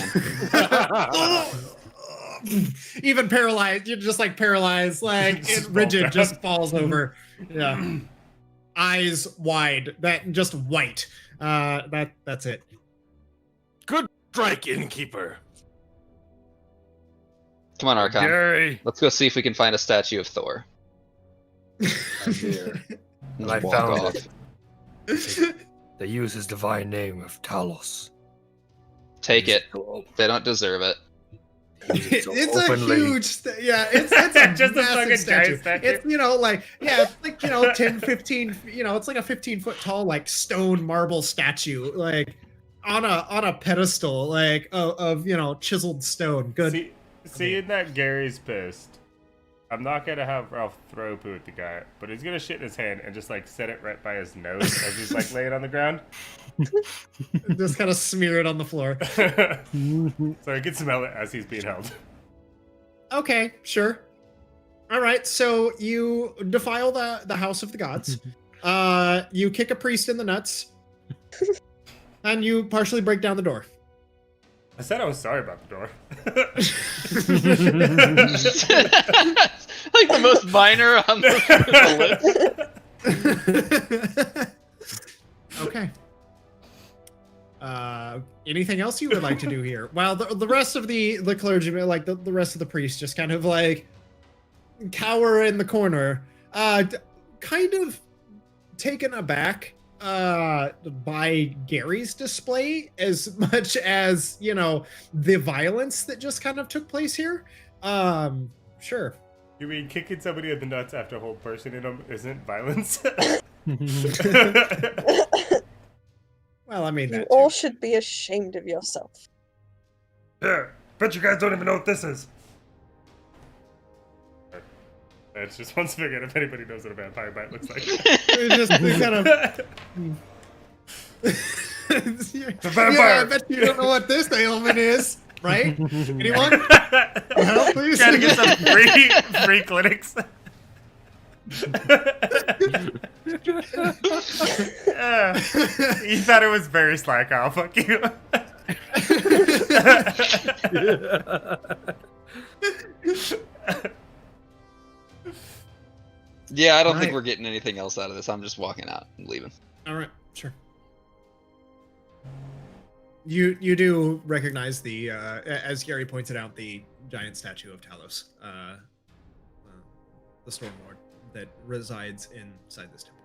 [SPEAKER 5] Even paralyzed, you're just like paralyzed, like
[SPEAKER 1] Just fall
[SPEAKER 5] rigid,
[SPEAKER 1] down.
[SPEAKER 5] just falls over. Yeah, eyes wide, that just white. That's it.
[SPEAKER 3] Good strike, innkeeper.
[SPEAKER 2] Come on, Arkhann.
[SPEAKER 4] Gerry.
[SPEAKER 2] Let's go see if we can find a statue of Thor.
[SPEAKER 4] Here.
[SPEAKER 2] And
[SPEAKER 4] I
[SPEAKER 2] walk
[SPEAKER 4] found
[SPEAKER 2] off.
[SPEAKER 4] it. They use his divine name of Talos.
[SPEAKER 2] Take it.
[SPEAKER 4] So
[SPEAKER 2] They don't deserve it.
[SPEAKER 5] It's
[SPEAKER 4] openly.
[SPEAKER 5] a huge, it's a
[SPEAKER 1] Just a
[SPEAKER 5] massive
[SPEAKER 1] fucking
[SPEAKER 5] statue.
[SPEAKER 1] giant statue.
[SPEAKER 5] It's, like, it's like, 10, 15, it's like a 15-foot tall, like, stone marble statue, like, on a pedestal, like, of chiseled stone. Good.
[SPEAKER 1] Seeing that Gary's pissed, I'm not gonna have Ralph throw poo at the guy, but he's gonna shit in his hand and just like set it right by his nose as he's like laying on the ground.
[SPEAKER 5] Just kind of smear it on the floor.
[SPEAKER 1] So he can smell it as he's being held.
[SPEAKER 5] Okay, sure. All right, so you defile the house of the gods. You kick a priest in the nuts, and you partially break down the door.
[SPEAKER 1] I said I was sorry about the door.
[SPEAKER 2] Like the most minor on the list.
[SPEAKER 5] Okay. Anything else you would like to do here? While the rest of the clergymen, like the rest of the priests, just kind of like cower in the corner, kind of taken aback by Gary's display as much as the violence that just kind of took place here. Sure.
[SPEAKER 1] You mean kicking somebody in the nuts after a whole person in them isn't violence?
[SPEAKER 5] Well, I mean,
[SPEAKER 6] You
[SPEAKER 5] that
[SPEAKER 6] all
[SPEAKER 5] too.
[SPEAKER 6] should be ashamed of yourself.
[SPEAKER 9] Yeah, bet you guys don't even know what this is.
[SPEAKER 1] It's just once again, if anybody knows what a vampire bite looks like.
[SPEAKER 5] It's just kind of.
[SPEAKER 9] It's a vampire.
[SPEAKER 5] Yeah, I bet you don't know what this ailment is, right? Anyone? Help, please.
[SPEAKER 1] Trying to get some free clinics. You thought it was very slack. I'll fuck you.
[SPEAKER 2] Yeah, I don't think
[SPEAKER 5] Right.
[SPEAKER 2] we're getting anything else out of this. I'm just walking out and leaving.
[SPEAKER 5] All right, sure. You do recognize the as Gerry pointed out, the giant statue of Talos, the Storm Lord that resides inside this temple.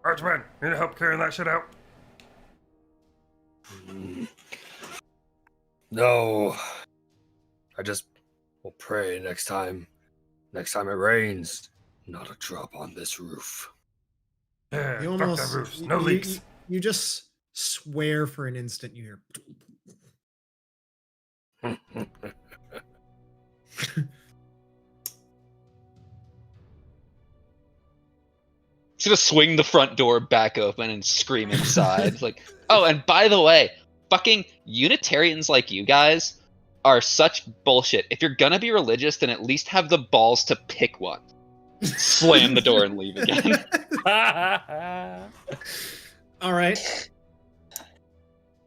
[SPEAKER 9] Archman, you need help carrying that shit out?
[SPEAKER 4] No. I just will pray next time. Next time it rains, not a drop on this roof.
[SPEAKER 9] Yeah,
[SPEAKER 5] You
[SPEAKER 9] fuck that roof. No leaks.
[SPEAKER 5] You just swear for an instant. You hear.
[SPEAKER 2] He's gonna swing the front door back open and scream inside. It's like, oh, and by the way, fucking Unitarians like you guys are such bullshit. If you're gonna be religious, then at least have the balls to pick one. Slam the door and leave again.
[SPEAKER 5] All right.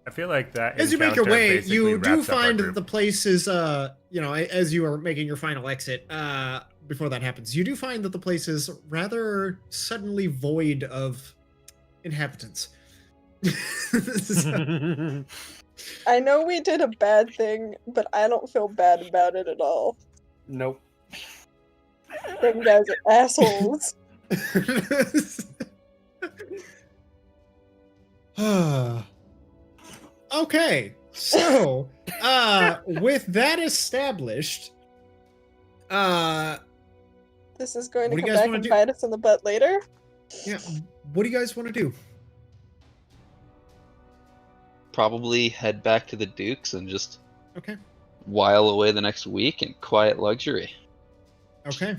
[SPEAKER 1] I feel like that.
[SPEAKER 5] As you make your
[SPEAKER 1] encounter
[SPEAKER 5] way,
[SPEAKER 1] basically
[SPEAKER 5] you do
[SPEAKER 1] wraps up our
[SPEAKER 5] find that
[SPEAKER 1] group.
[SPEAKER 5] the place is, as you are making your final exit, before that happens, you do find that the place is rather suddenly void of inhabitants.
[SPEAKER 6] I know we did a bad thing, but I don't feel bad about it at all.
[SPEAKER 4] Nope.
[SPEAKER 6] Them guys are assholes.
[SPEAKER 5] Okay, so with that established,
[SPEAKER 6] This is going
[SPEAKER 5] What
[SPEAKER 6] to
[SPEAKER 5] do you
[SPEAKER 6] come
[SPEAKER 5] guys
[SPEAKER 6] back
[SPEAKER 5] wanna
[SPEAKER 6] and
[SPEAKER 5] do?
[SPEAKER 6] bite us in the butt later.
[SPEAKER 5] yeah, what do you guys want to do?
[SPEAKER 2] Probably head back to the Dukes and just
[SPEAKER 5] Okay,
[SPEAKER 2] while away the next week in quiet luxury.
[SPEAKER 5] okay.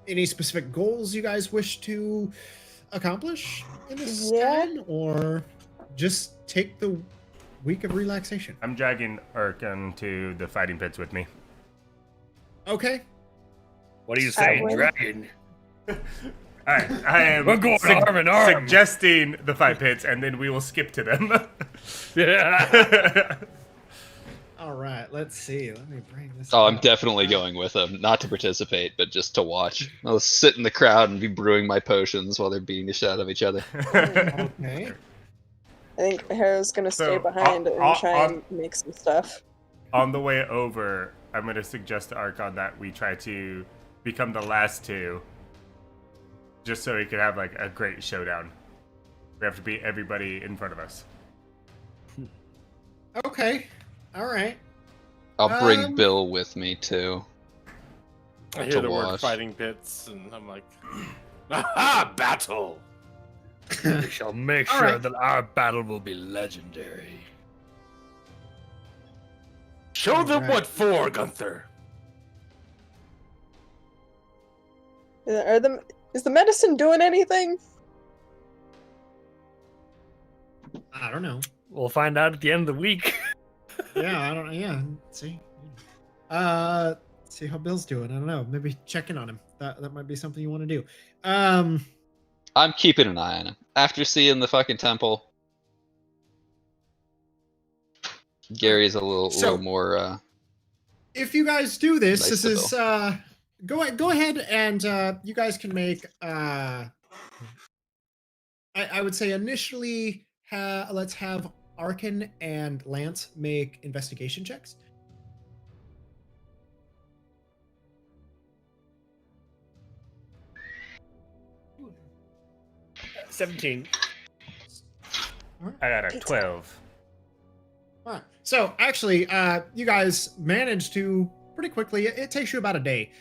[SPEAKER 5] Any specific goals you guys wish to accomplish in this
[SPEAKER 6] Yeah.
[SPEAKER 5] time, or just take the week of relaxation?
[SPEAKER 1] I'm dragging Arkhann to the fighting pits with me.
[SPEAKER 5] Okay.
[SPEAKER 4] What do you say,
[SPEAKER 6] would-
[SPEAKER 4] dragon?
[SPEAKER 1] Alright, I am
[SPEAKER 4] We're going arm in arm.
[SPEAKER 1] suggesting the fight pits, and then we will skip to them.
[SPEAKER 4] Yeah.
[SPEAKER 5] All right. Let's see. Let me bring this.
[SPEAKER 2] Oh, I'm
[SPEAKER 5] up.
[SPEAKER 2] definitely going with them, not to participate, but just to watch. I'll sit in the crowd and be brewing my potions while they're beating the shit out of each other.
[SPEAKER 5] Okay.
[SPEAKER 6] I think Harrow's gonna stay
[SPEAKER 1] So,
[SPEAKER 6] behind and try
[SPEAKER 1] on-
[SPEAKER 6] and make some stuff.
[SPEAKER 1] On the way over, I'm going to suggest to Arkhann that we try to become the last two, just so we can have like a great showdown. We have to beat everybody in front of us.
[SPEAKER 5] Okay. All right.
[SPEAKER 2] I'll bring
[SPEAKER 5] Um,
[SPEAKER 2] Bill with me too.
[SPEAKER 3] I
[SPEAKER 2] To
[SPEAKER 3] hear the word
[SPEAKER 2] watch.
[SPEAKER 3] fighting pits, and I'm like, aha, battle!
[SPEAKER 4] We shall make
[SPEAKER 5] All
[SPEAKER 4] sure
[SPEAKER 5] right.
[SPEAKER 4] that our battle will be legendary.
[SPEAKER 3] Show them
[SPEAKER 5] Alright.
[SPEAKER 3] what for, Gunther.
[SPEAKER 6] Is the medicine doing anything?
[SPEAKER 5] I don't know.
[SPEAKER 4] We'll find out at the end of the week.
[SPEAKER 5] Yeah, I don't know. Yeah. See. See how Bill's doing. I don't know. Maybe check in on him. That might be something you want to do.
[SPEAKER 2] I'm keeping an eye on him. After seeing the fucking temple, Gary's a little more.
[SPEAKER 5] If you guys do this,
[SPEAKER 2] Nice
[SPEAKER 5] this
[SPEAKER 2] to
[SPEAKER 5] is go ahead and you guys can make I would say initially let's have Arkhann and Lance make investigation checks.
[SPEAKER 4] — 17.
[SPEAKER 1] I got a 12.
[SPEAKER 5] All right. So actually, you guys managed to pretty quickly. It takes you about a day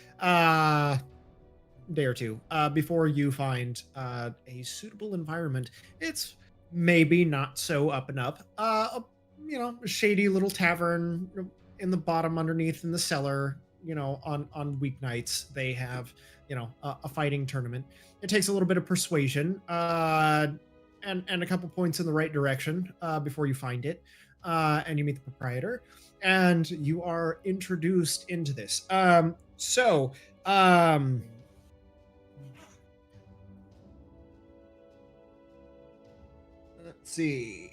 [SPEAKER 5] or two, before you find a suitable environment. It's maybe not so up and up. A shady little tavern in the bottom underneath in the cellar. On weeknights they have a fighting tournament. It takes a little bit of persuasion and a couple points in the right direction before you find it. And you meet the proprietor, and you are introduced into this. Let's see.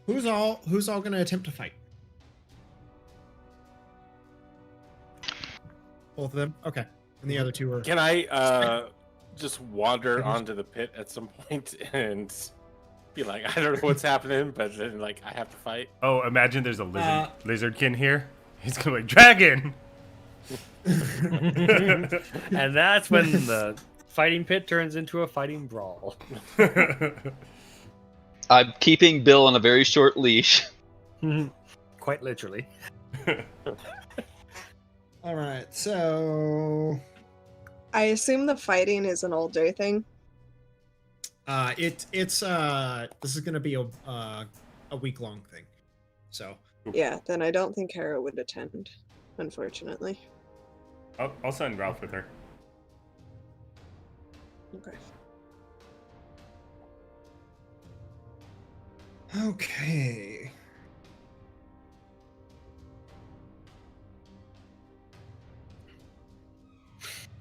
[SPEAKER 5] Who's all going to attempt to fight? Both of them. Okay, and the other two are.
[SPEAKER 3] Can I just wander onto the pit at some point and be like, I don't know what's happening, but then like I have to fight?
[SPEAKER 1] Oh, imagine there's a lizardkin here. He's going like, dragon!
[SPEAKER 4] And that's when the fighting pit turns into a fighting brawl.
[SPEAKER 2] I'm keeping Bill on a very short leash.
[SPEAKER 4] Quite literally.
[SPEAKER 5] All right, so
[SPEAKER 6] I assume the fighting is an all-day thing.
[SPEAKER 5] it's this is gonna be a week-long thing. So
[SPEAKER 6] Yeah, then I don't think Harrow would attend, unfortunately.
[SPEAKER 1] I'll send Ralph with her.
[SPEAKER 6] Okay.
[SPEAKER 5] okay,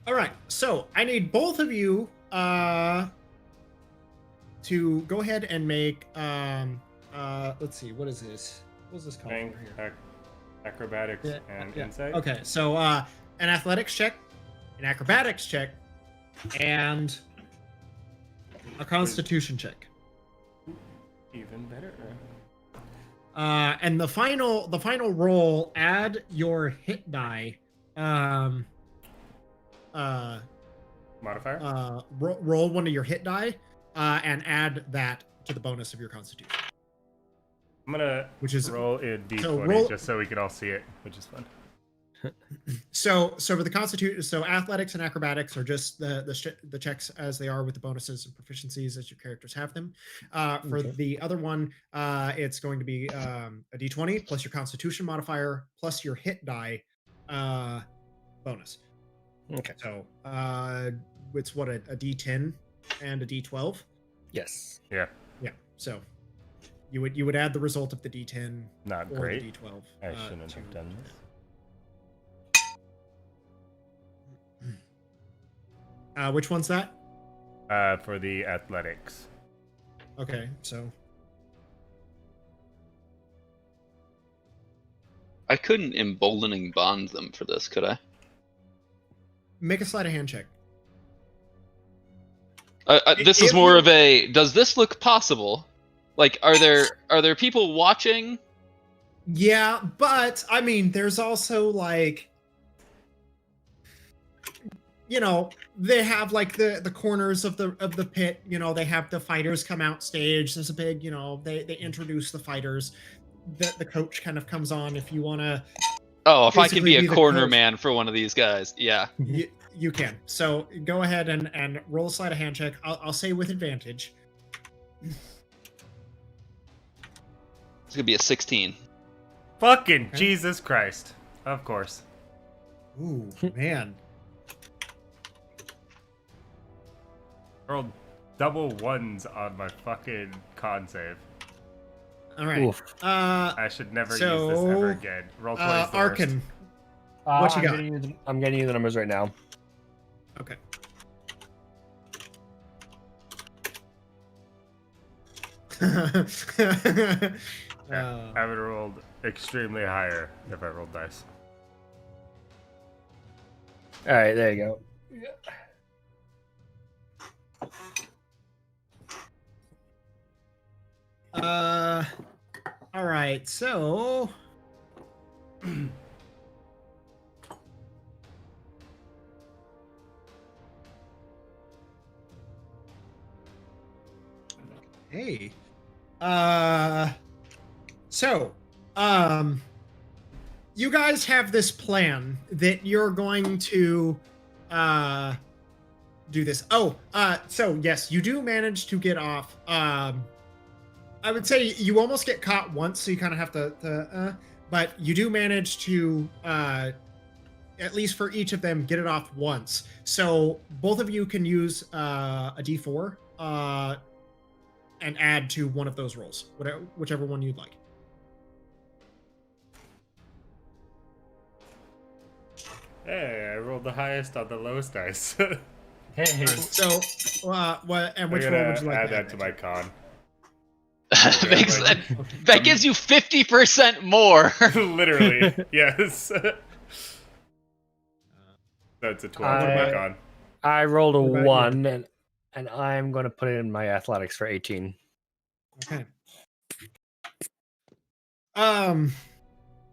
[SPEAKER 5] All right, so I need both of you to go ahead and make let's see, what is this? What's this called
[SPEAKER 1] Strength,
[SPEAKER 5] over here?
[SPEAKER 1] acrobatics, and insight.
[SPEAKER 5] Okay, so an athletics check, an acrobatics check, and a constitution check.
[SPEAKER 1] Even better.
[SPEAKER 5] And the final roll, add your hit die.
[SPEAKER 1] Modifier.
[SPEAKER 5] Roll one of your hit die, and add that to the bonus of your constitution.
[SPEAKER 1] I'm gonna roll a d20 just so we can all see it, which is fun.
[SPEAKER 5] So for the constitution, so athletics and acrobatics are just the checks as they are with the bonuses and proficiencies as your characters have them. For the other one, it's going to be a d20 plus your constitution modifier plus your hit die bonus.
[SPEAKER 4] Okay.
[SPEAKER 5] So it's what, a d10 and a d12.
[SPEAKER 4] Yes.
[SPEAKER 1] Yeah.
[SPEAKER 5] Yeah. So you would add the result of the d10
[SPEAKER 1] Not
[SPEAKER 5] or
[SPEAKER 1] great.
[SPEAKER 5] the d12.
[SPEAKER 1] I shouldn't have done this.
[SPEAKER 5] Which one's that?
[SPEAKER 1] For the athletics.
[SPEAKER 5] Okay, so
[SPEAKER 2] I couldn't emboldening bond them for this, could I?
[SPEAKER 5] make a sleight of hand check.
[SPEAKER 2] This is more of a. Does this look possible? Like, are there people watching?
[SPEAKER 5] Yeah, but I mean, there's also like, you know, they have like the corners of the pit. You know, they have the fighters come out stage. There's a big, you know, they introduce the fighters. The coach kind of comes on if you want to.
[SPEAKER 2] Oh, if I can be a corner
[SPEAKER 5] coach.
[SPEAKER 2] man for one of these guys, yeah.
[SPEAKER 5] You can. So go ahead and roll a sleight of hand check. I'll say with advantage.
[SPEAKER 2] It's gonna be a 16.
[SPEAKER 1] Fucking
[SPEAKER 5] Okay.
[SPEAKER 1] Jesus Christ. Of course.
[SPEAKER 5] Ooh, man.
[SPEAKER 1] Rolled double ones on my fucking con save.
[SPEAKER 5] All right.
[SPEAKER 4] Oof.
[SPEAKER 1] I should never use this ever again. Roll 20 is the worst.
[SPEAKER 5] Arkhann, what you got?
[SPEAKER 4] I'm getting you the numbers right now.
[SPEAKER 5] Okay.
[SPEAKER 1] I would have rolled extremely higher if I rolled dice.
[SPEAKER 4] All right, there you go.
[SPEAKER 5] All right, so hey, you guys have this plan that you're going to do this. So yes, you do manage to get off. I would say you almost get caught once, so you kind of have to but you do manage to at least for each of them get it off once. So both of you can use a d4 and add to one of those rolls, whichever one you'd like.
[SPEAKER 1] Hey, I rolled the highest on the lowest dice.
[SPEAKER 9] Hey,
[SPEAKER 5] So what and which
[SPEAKER 1] I'm
[SPEAKER 5] roll
[SPEAKER 1] gonna
[SPEAKER 5] would you like
[SPEAKER 1] add
[SPEAKER 5] to
[SPEAKER 1] that to my con.
[SPEAKER 2] That gives you 50% more.
[SPEAKER 1] Literally, yes. That's a 12 to my con.
[SPEAKER 4] I rolled a
[SPEAKER 5] What about you?
[SPEAKER 4] 1, and I'm going to put it in my athletics for 18.
[SPEAKER 5] Okay.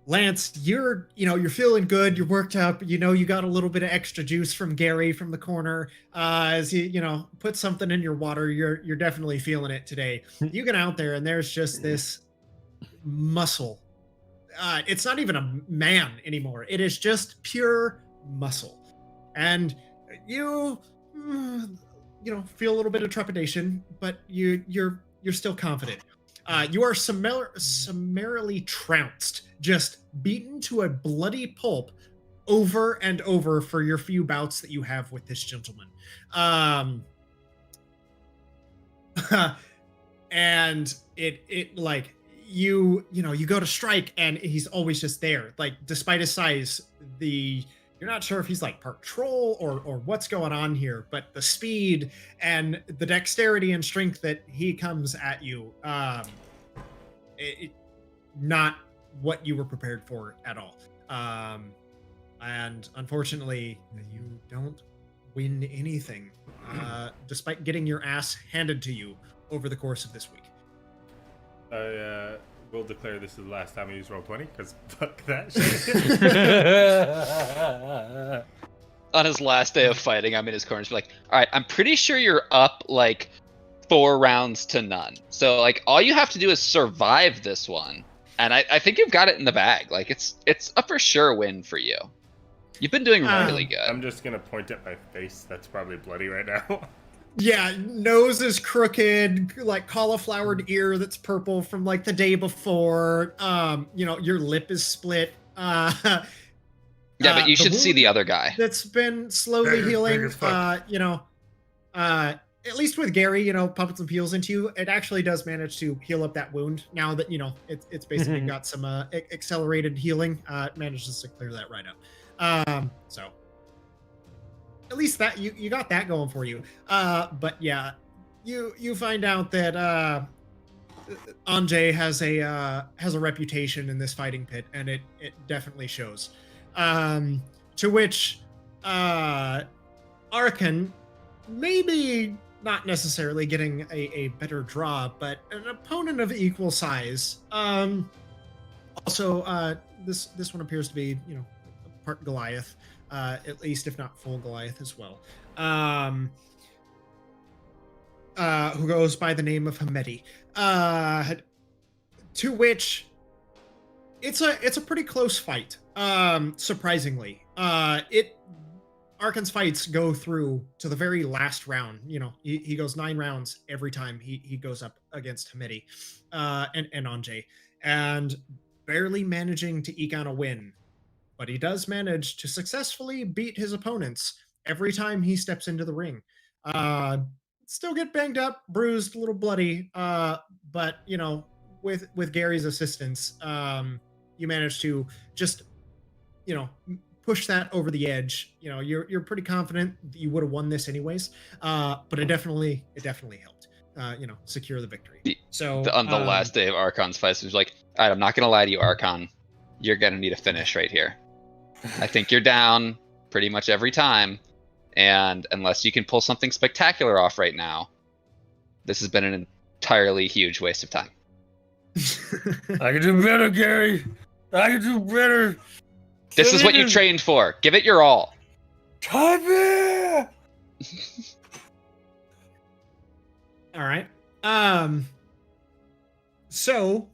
[SPEAKER 5] Lance, you're feeling good. You're worked up. You know, you got a little bit of extra juice from Gerry from the corner. As you put something in your water, you're definitely feeling it today. You get out there and there's just this muscle. It's not even a man anymore. It is just pure muscle. And you feel a little bit of trepidation, but you're still confident. You are summarily trounced, just beaten to a bloody pulp over and over for your few bouts that you have with this gentleman. And it like you go to strike and he's always just there. Like, despite his size, you're not sure if he's like part troll or what's going on here, but the speed and the dexterity and strength that he comes at you, not what you were prepared for at all. And unfortunately, you don't win anything, despite getting your ass handed to you over the course of this week.
[SPEAKER 1] I will declare this is the last time I use Roll20, because fuck that shit.
[SPEAKER 2] On his last day of fighting, I'm in his corner. Just be like, all right, I'm pretty sure you're up like 4 rounds to none. So like, all you have to do is survive this one, and I think you've got it in the bag. Like it's a for sure win for you. You've been doing really good.
[SPEAKER 1] I'm just gonna point at my face. That's probably bloody right now.
[SPEAKER 5] Yeah, nose is crooked, like cauliflowered ear that's purple from like the day before. Your lip is split.
[SPEAKER 2] Yeah, but you should see the other guy.
[SPEAKER 5] That's been slowly healing. At least with Gerry, pumping some heals into you, it actually does manage to heal up that wound. Now that it's basically got some accelerated healing, it manages to clear that right up. So at least that you got that going for you. But yeah, you find out that Anjay has a reputation in this fighting pit, and it definitely shows. To which Arkhann, maybe not necessarily getting a better draw, but an opponent of equal size. Also, this one appears to be part Goliath, at least if not full Goliath as well. Who goes by the name of Hamedi. To which it's a pretty close fight. Surprisingly, Arkhann's fights go through to the very last round. He goes 9 rounds every time he goes up against Hamedi and Anjay, and barely managing to eke out a win. But he does manage to successfully beat his opponents every time he steps into the ring. Still get banged up, bruised, a little bloody, but with Gary's assistance, you manage to just push that over the edge. You're pretty confident that you would have won this anyways, but it definitely helped secure the victory. So
[SPEAKER 2] on the last day of Arkhann's fight, it was like, all right, I'm not gonna lie to you, Arkhann, you're gonna need a finish right here. I think you're down pretty much every time, and unless you can pull something spectacular off right now, this has been an entirely huge waste of time.
[SPEAKER 4] I can do better, Gerry. I can do better.
[SPEAKER 2] This is what you trained for. Give it your all.
[SPEAKER 4] Type it.
[SPEAKER 5] All right. So,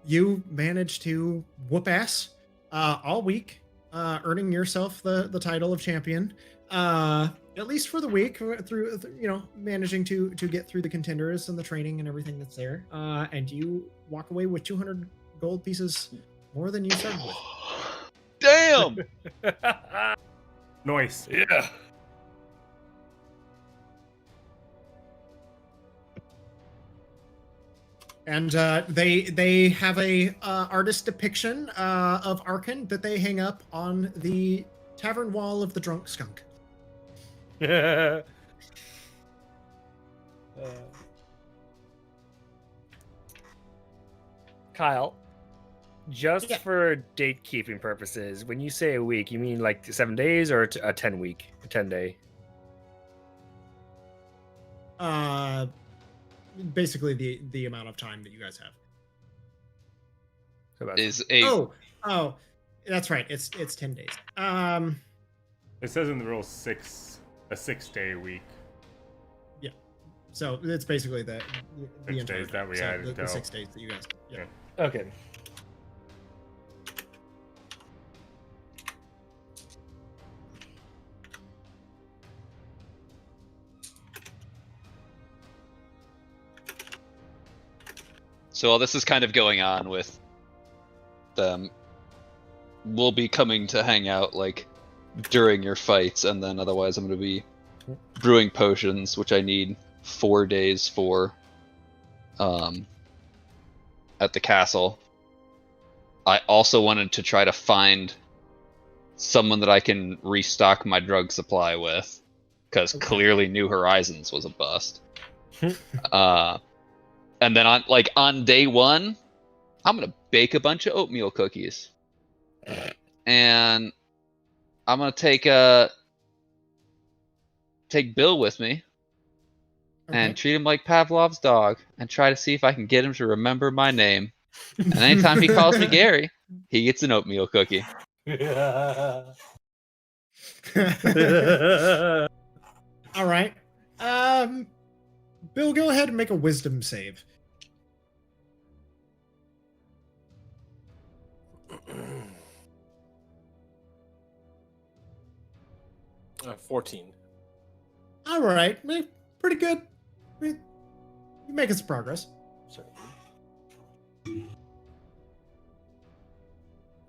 [SPEAKER 5] you managed to whoop ass all week, earning yourself the title of champion, at least for the week, through managing to get through the contenders and the training and everything that's there. And you walk away with 200 gold pieces more than you started with.
[SPEAKER 2] Damn!
[SPEAKER 1] Nice.
[SPEAKER 4] Yeah.
[SPEAKER 5] And they have a artist depiction of Arkhann that they hang up on the tavern wall of the Drunk Skunk.
[SPEAKER 10] Kyle, just
[SPEAKER 5] Yeah.
[SPEAKER 10] for date keeping purposes, when you say a week, you mean like 7 days or a 10 week, a 10 day?
[SPEAKER 5] Basically the amount of time that you guys have.
[SPEAKER 10] So about-
[SPEAKER 2] Is a
[SPEAKER 5] Oh, that's right. It's 10 days.
[SPEAKER 1] It says in the rule a 6-day week.
[SPEAKER 5] So it's basically the
[SPEAKER 1] 6
[SPEAKER 5] entire
[SPEAKER 1] days that we
[SPEAKER 5] so
[SPEAKER 1] had
[SPEAKER 5] the
[SPEAKER 1] until-
[SPEAKER 5] 6 days that you guys. Yeah.
[SPEAKER 10] Okay.
[SPEAKER 2] So all this is kind of going on with them. We'll be coming to hang out like during your fights, and then otherwise I'm going to be brewing potions, which I need 4 days for at the castle. I also wanted to try to find someone that I can restock my drug supply with, because clearly New Horizons was a bust. And then on day one, I'm gonna bake a bunch of oatmeal cookies, and I'm gonna take Bill with me, and treat him like Pavlov's dog, and try to see if I can get him to remember my name. And anytime he calls me Gerry, he gets an oatmeal cookie.
[SPEAKER 5] All right. Bill, go ahead and make a wisdom save.
[SPEAKER 3] 14.
[SPEAKER 5] All right. Pretty good. You're making some progress.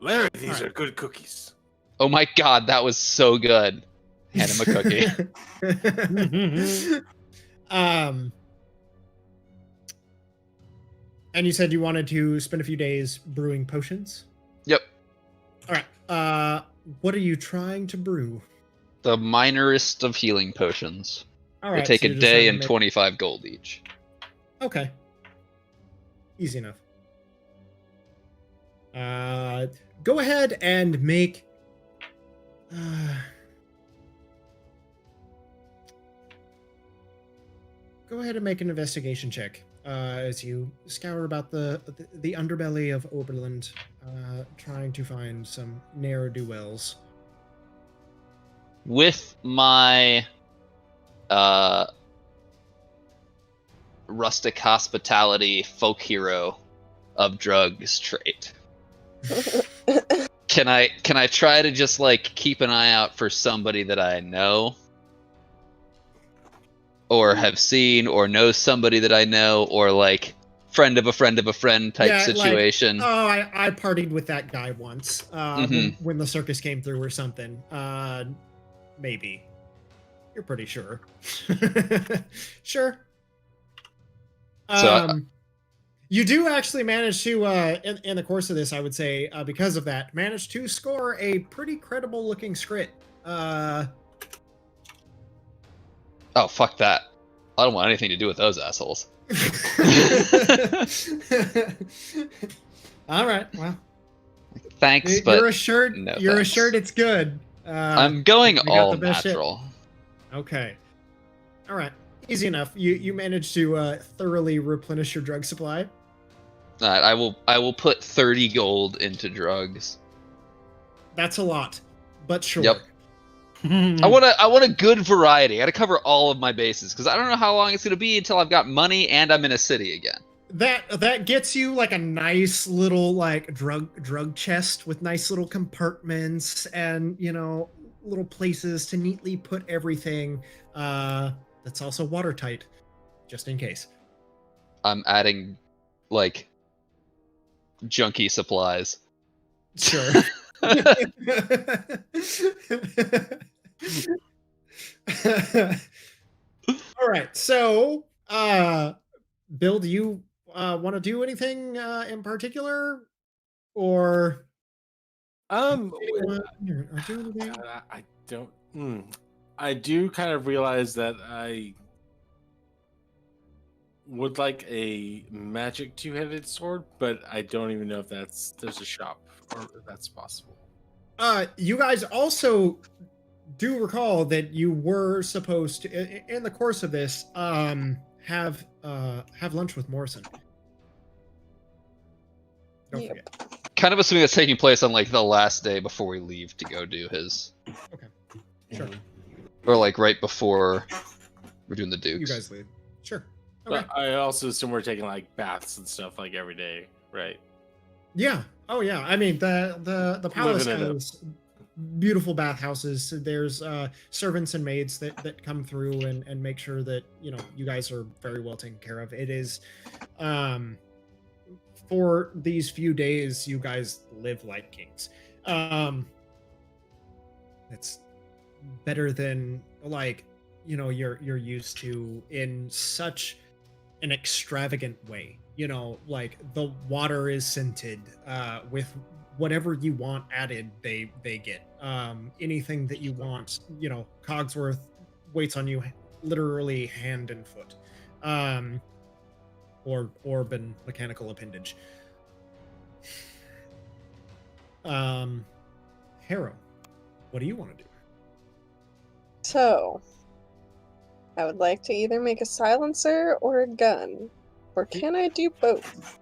[SPEAKER 3] Larry, these are good cookies.
[SPEAKER 2] Oh my god, that was so good. Hand him a cookie.
[SPEAKER 5] And you said you wanted to spend a few days brewing potions?
[SPEAKER 2] Yep.
[SPEAKER 5] All right. What are you trying to brew?
[SPEAKER 2] The minorest of healing potions.
[SPEAKER 5] All
[SPEAKER 2] They
[SPEAKER 5] right.
[SPEAKER 2] take
[SPEAKER 5] so
[SPEAKER 2] a
[SPEAKER 5] you're just
[SPEAKER 2] day
[SPEAKER 5] trying
[SPEAKER 2] and
[SPEAKER 5] to
[SPEAKER 2] 25 gold each.
[SPEAKER 5] Okay. Easy enough. Go ahead and make. Go ahead and make an investigation check as you scour about the underbelly of Oberland, trying to find some ne'er-do-wells.
[SPEAKER 2] With my rustic hospitality folk hero of drugs trait. Can I try to just keep an eye out for somebody that I know or have seen or know somebody that I know, or friend of a friend of a friend type situation?
[SPEAKER 5] I partied with that guy once when the circus came through or something. Maybe. You're pretty sure. Sure. You do actually manage to, in the course of this, I would say, because of that, manage to score a pretty credible looking scrit.
[SPEAKER 2] Oh, fuck that. I don't want anything to do with those assholes.
[SPEAKER 5] All right, well.
[SPEAKER 2] Thanks, but
[SPEAKER 5] you're assured.
[SPEAKER 2] no
[SPEAKER 5] you're
[SPEAKER 2] thanks.
[SPEAKER 5] assured it's good.
[SPEAKER 2] I'm going
[SPEAKER 5] we got
[SPEAKER 2] all
[SPEAKER 5] the best shit.
[SPEAKER 2] natural.
[SPEAKER 5] Okay. All right. Easy enough. You managed to thoroughly replenish your drug supply.
[SPEAKER 2] I will put 30 gold into drugs.
[SPEAKER 5] That's a lot, but sure.
[SPEAKER 2] Yep. I want a good variety. I got to cover all of my bases because I don't know how long it's going to be until I've got money and I'm in a city again.
[SPEAKER 5] That gets you a nice little drug chest with nice little compartments and little places to neatly put everything. That's also watertight, just in case.
[SPEAKER 2] I'm adding junky supplies.
[SPEAKER 5] Sure. All right. So, Bill, do you want to do anything in particular, or
[SPEAKER 3] I don't. I do kind of realize that I would like a magic two-headed sword, but I don't even know if there's a shop or if that's possible.
[SPEAKER 5] You guys also do recall that you were supposed to, in the course of this, have lunch with Morrison. Don't forget.
[SPEAKER 2] Kind of assuming that's taking place on the last day before we leave to go do his.
[SPEAKER 5] Okay. Sure.
[SPEAKER 2] Or right before we're doing the Dukes.
[SPEAKER 5] You guys leave. Sure. Okay.
[SPEAKER 3] But I also assume we're taking baths and stuff every day, right?
[SPEAKER 5] Yeah. Oh yeah. I mean the palace has beautiful bathhouses. There's servants and maids that come through and make sure that you guys are very well taken care of. It is for these few days you guys live like kings. It's better than you're used to in such an extravagant way. like the water is scented with whatever you want added, they get. Anything that you want, Cogsworth waits on you literally hand and foot. Or orb and mechanical appendage. Harrow, what do you want to do?
[SPEAKER 6] So, I would like to either make a silencer or a gun. Or can I do both?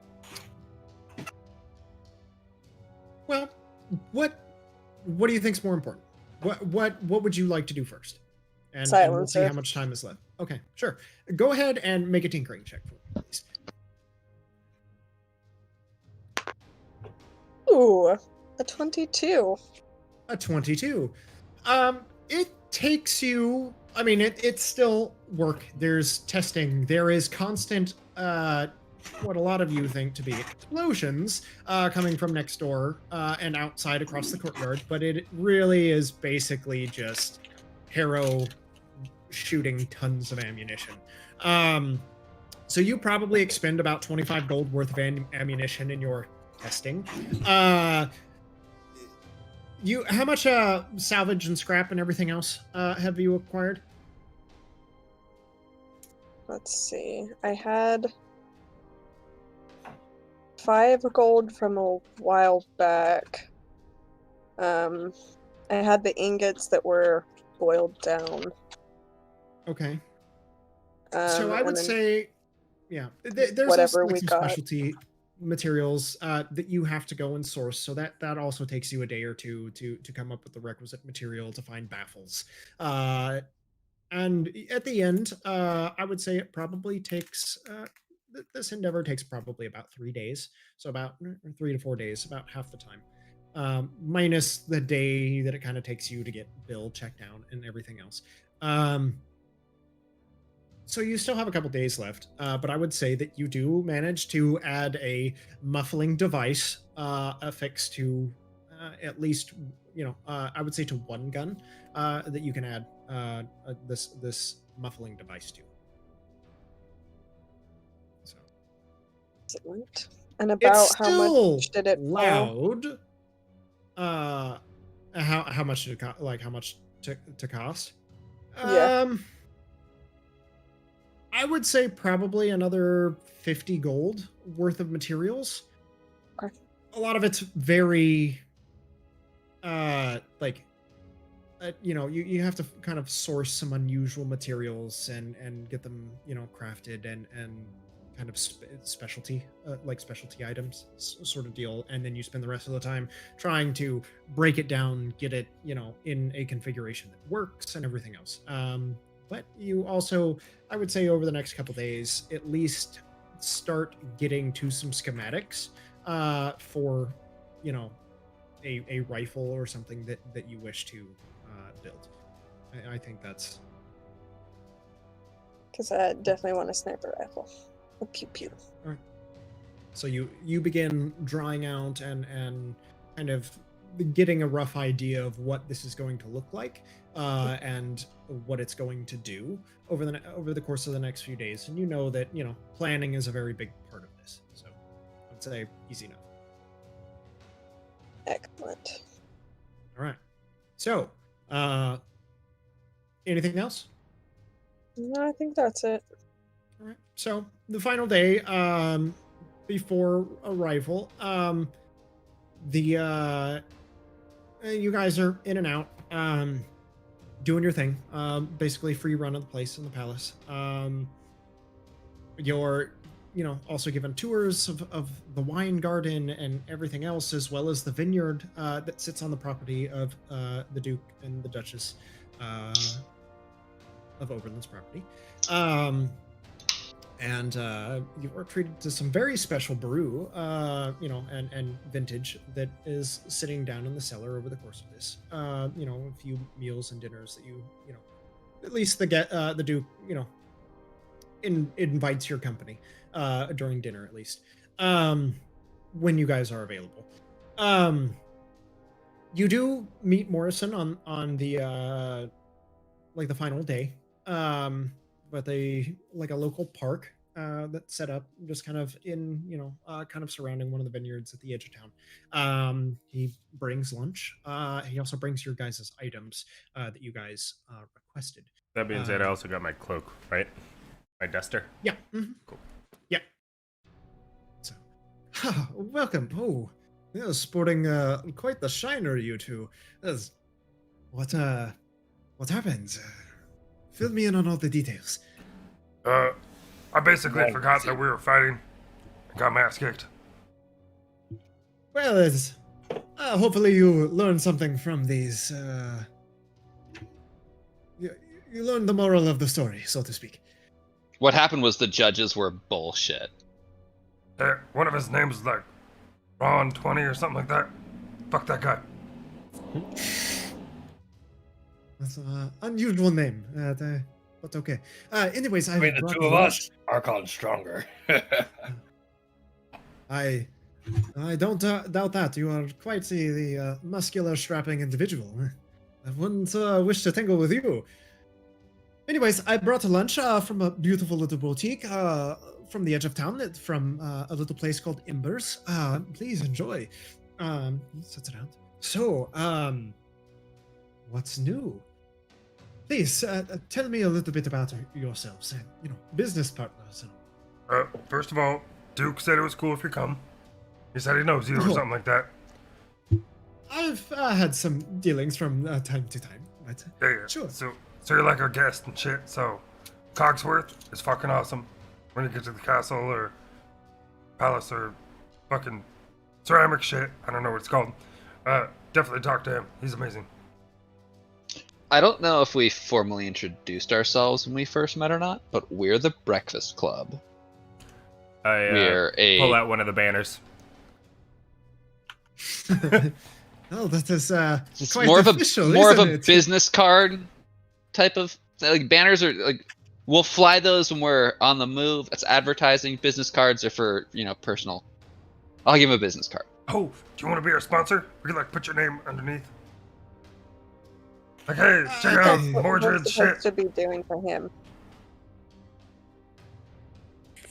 [SPEAKER 5] Well, what do you think's more important? What would you like to do first? And we'll see
[SPEAKER 6] Silencer.
[SPEAKER 5] how much time is left. Okay, sure. Go ahead and make a tinkering check for me, please.
[SPEAKER 6] Ooh, a 22.
[SPEAKER 5] A 22. It takes you. I mean, it's still work. There's testing. There is constant. What a lot of you think to be explosions coming from next door and outside across the courtyard, but it really is basically just Harrow shooting tons of ammunition. So you probably expend about 25 gold worth of ammunition in your testing. How much salvage and scrap and everything else have you acquired?
[SPEAKER 6] Let's see. I had 5 gold from a while back. I had the ingots that were boiled down.
[SPEAKER 5] Okay. So I would say, yeah, there's
[SPEAKER 6] whatever
[SPEAKER 5] also
[SPEAKER 6] we
[SPEAKER 5] some
[SPEAKER 6] got.
[SPEAKER 5] specialty materials that you have to go and source. So that also takes you a day or two to come up with the requisite material to find baffles. And at the end, I would say it probably takes this endeavor takes probably about 3 days. So about 3 to 4 days, about half the time. Minus the day that it kind of takes you to get bill checked out and everything else. So you still have a couple days left, but I would say that you do manage to add a muffling device affixed to at least, I would say to one gun that you can add this muffling device to. So
[SPEAKER 6] Excellent. And about
[SPEAKER 5] it's
[SPEAKER 6] how
[SPEAKER 5] still
[SPEAKER 6] much did it fall?
[SPEAKER 5] loud. How much did it how much to cost?
[SPEAKER 6] Yeah.
[SPEAKER 5] I would say probably another 50 gold worth of materials.
[SPEAKER 6] Okay.
[SPEAKER 5] A lot of it's very, you have to kind of source some unusual materials and get them, crafted and kind of specialty, like specialty items sort of deal. And then you spend the rest of the time trying to break it down, get it, in a configuration that works and everything else. But you also, I would say over the next couple days, at least start getting to some schematics for, a rifle or something that you wish to build. I think that's...
[SPEAKER 6] Because I definitely want a sniper rifle. A pew pew.
[SPEAKER 5] All right. So you begin drawing out and kind of getting a rough idea of what this is going to look like and what it's going to do over the course of the next few days. And that planning is a very big part of this. So I'd say easy enough.
[SPEAKER 6] Excellent.
[SPEAKER 5] All right. So anything else?
[SPEAKER 6] No, I think that's it.
[SPEAKER 5] All right. So the final day before arrival, you guys are in and out, doing your thing. Basically free run of the place in the palace. You're, also given tours of the wine garden and everything else, as well as the vineyard that sits on the property of the Duke and the Duchess of Oberlin's property. And you are treated to some very special brew, and vintage that is sitting down in the cellar over the course of this. A few meals and dinners that you at least the Duke, invites your company during dinner at least, when you guys are available. You do meet Morrison on the the final day. But a local park that's set up, just kind of in, kind of surrounding one of the vineyards at the edge of town. He brings lunch. He also brings your guys' items that you guys requested.
[SPEAKER 1] That being said, I also got my cloak, right? My duster.
[SPEAKER 5] Yeah. Mm-hmm.
[SPEAKER 1] Cool.
[SPEAKER 5] Yeah. So, welcome. Oh, yeah, sporting quite the shiner, you two. What happened? Fill me in on all the details.
[SPEAKER 9] I basically forgot that we were fighting and got my ass kicked.
[SPEAKER 5] Well, it's, hopefully you learned something from these. You learned the moral of the story, so to speak.
[SPEAKER 2] What happened was the judges were bullshit.
[SPEAKER 9] One of his names was like Ron 20 or something like that. Fuck that guy.
[SPEAKER 5] That's an unusual name, but okay. Anyways,
[SPEAKER 4] I mean, the two of us, Arkhann's stronger.
[SPEAKER 5] I don't doubt that. You are quite the muscular, strapping individual. I wouldn't wish to tangle with you. Anyways, I brought a lunch from a beautiful little boutique from the edge of town, from a little place called Embers. Please enjoy. Sets it out. So, what's new? Please tell me a little bit about yourselves and business partners.
[SPEAKER 9] First of all, Duke said it was cool if you come. He said he knows you or something like that.
[SPEAKER 5] I've had some dealings from time to time, but
[SPEAKER 9] Yeah.
[SPEAKER 5] sure.
[SPEAKER 9] So you're like our guest and shit. So Cogsworth is fucking awesome. When you get to the castle or palace or fucking ceramic shit, I don't know what it's called. Definitely talk to him. He's amazing.
[SPEAKER 2] I don't know if we formally introduced ourselves when we first met or not, but we're the Breakfast Club.
[SPEAKER 1] I pull out one of the banners.
[SPEAKER 5] Oh, that is
[SPEAKER 2] It's
[SPEAKER 5] quite
[SPEAKER 2] more
[SPEAKER 5] official,
[SPEAKER 2] of
[SPEAKER 5] isn't
[SPEAKER 2] a
[SPEAKER 5] it?
[SPEAKER 2] business card type of like banners are like we'll fly those when we're on the move. It's advertising. Business cards are for personal. I'll give him a business card.
[SPEAKER 9] Oh, do you want to be our sponsor? We can like put your name underneath. Like, hey, check out
[SPEAKER 6] That's what we're
[SPEAKER 9] Mordred's
[SPEAKER 6] supposed
[SPEAKER 9] shit.
[SPEAKER 6] to be doing for him.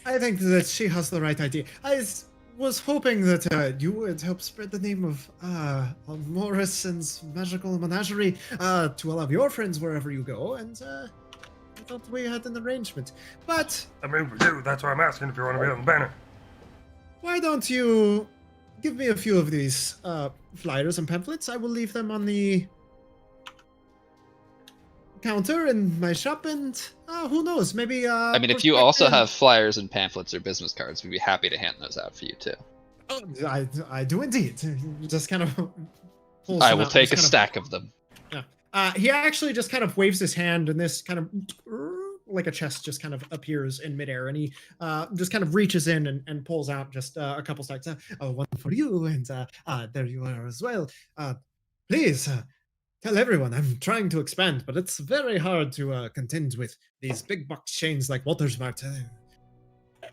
[SPEAKER 5] I think that she has the right idea. I was hoping that you would help spread the name of Morrison's Magical Menagerie to all of your friends wherever you go, and I thought we had an arrangement. But
[SPEAKER 9] I mean, we do. That's why I'm asking if you want to be on the banner.
[SPEAKER 5] why don't you give me a few of these flyers and pamphlets? I will leave them on the counter in my shop, and who knows, maybe
[SPEAKER 2] I mean, if you also have flyers and pamphlets or business cards, we'd be happy to hand those out for you too.
[SPEAKER 5] Oh, I do indeed. Just kind of pulls
[SPEAKER 2] I
[SPEAKER 5] them
[SPEAKER 2] will
[SPEAKER 5] out,
[SPEAKER 2] take a
[SPEAKER 5] just
[SPEAKER 2] stack of them.
[SPEAKER 5] Yeah. He actually just kind of waves his hand, and this kind of like a chest just kind of appears in midair, and he just kind of reaches in and pulls out just a couple stacks. One for you, and there you are as well. Please. Tell everyone I'm trying to expand, but it's very hard to contend with these big box chains like Waltersmart.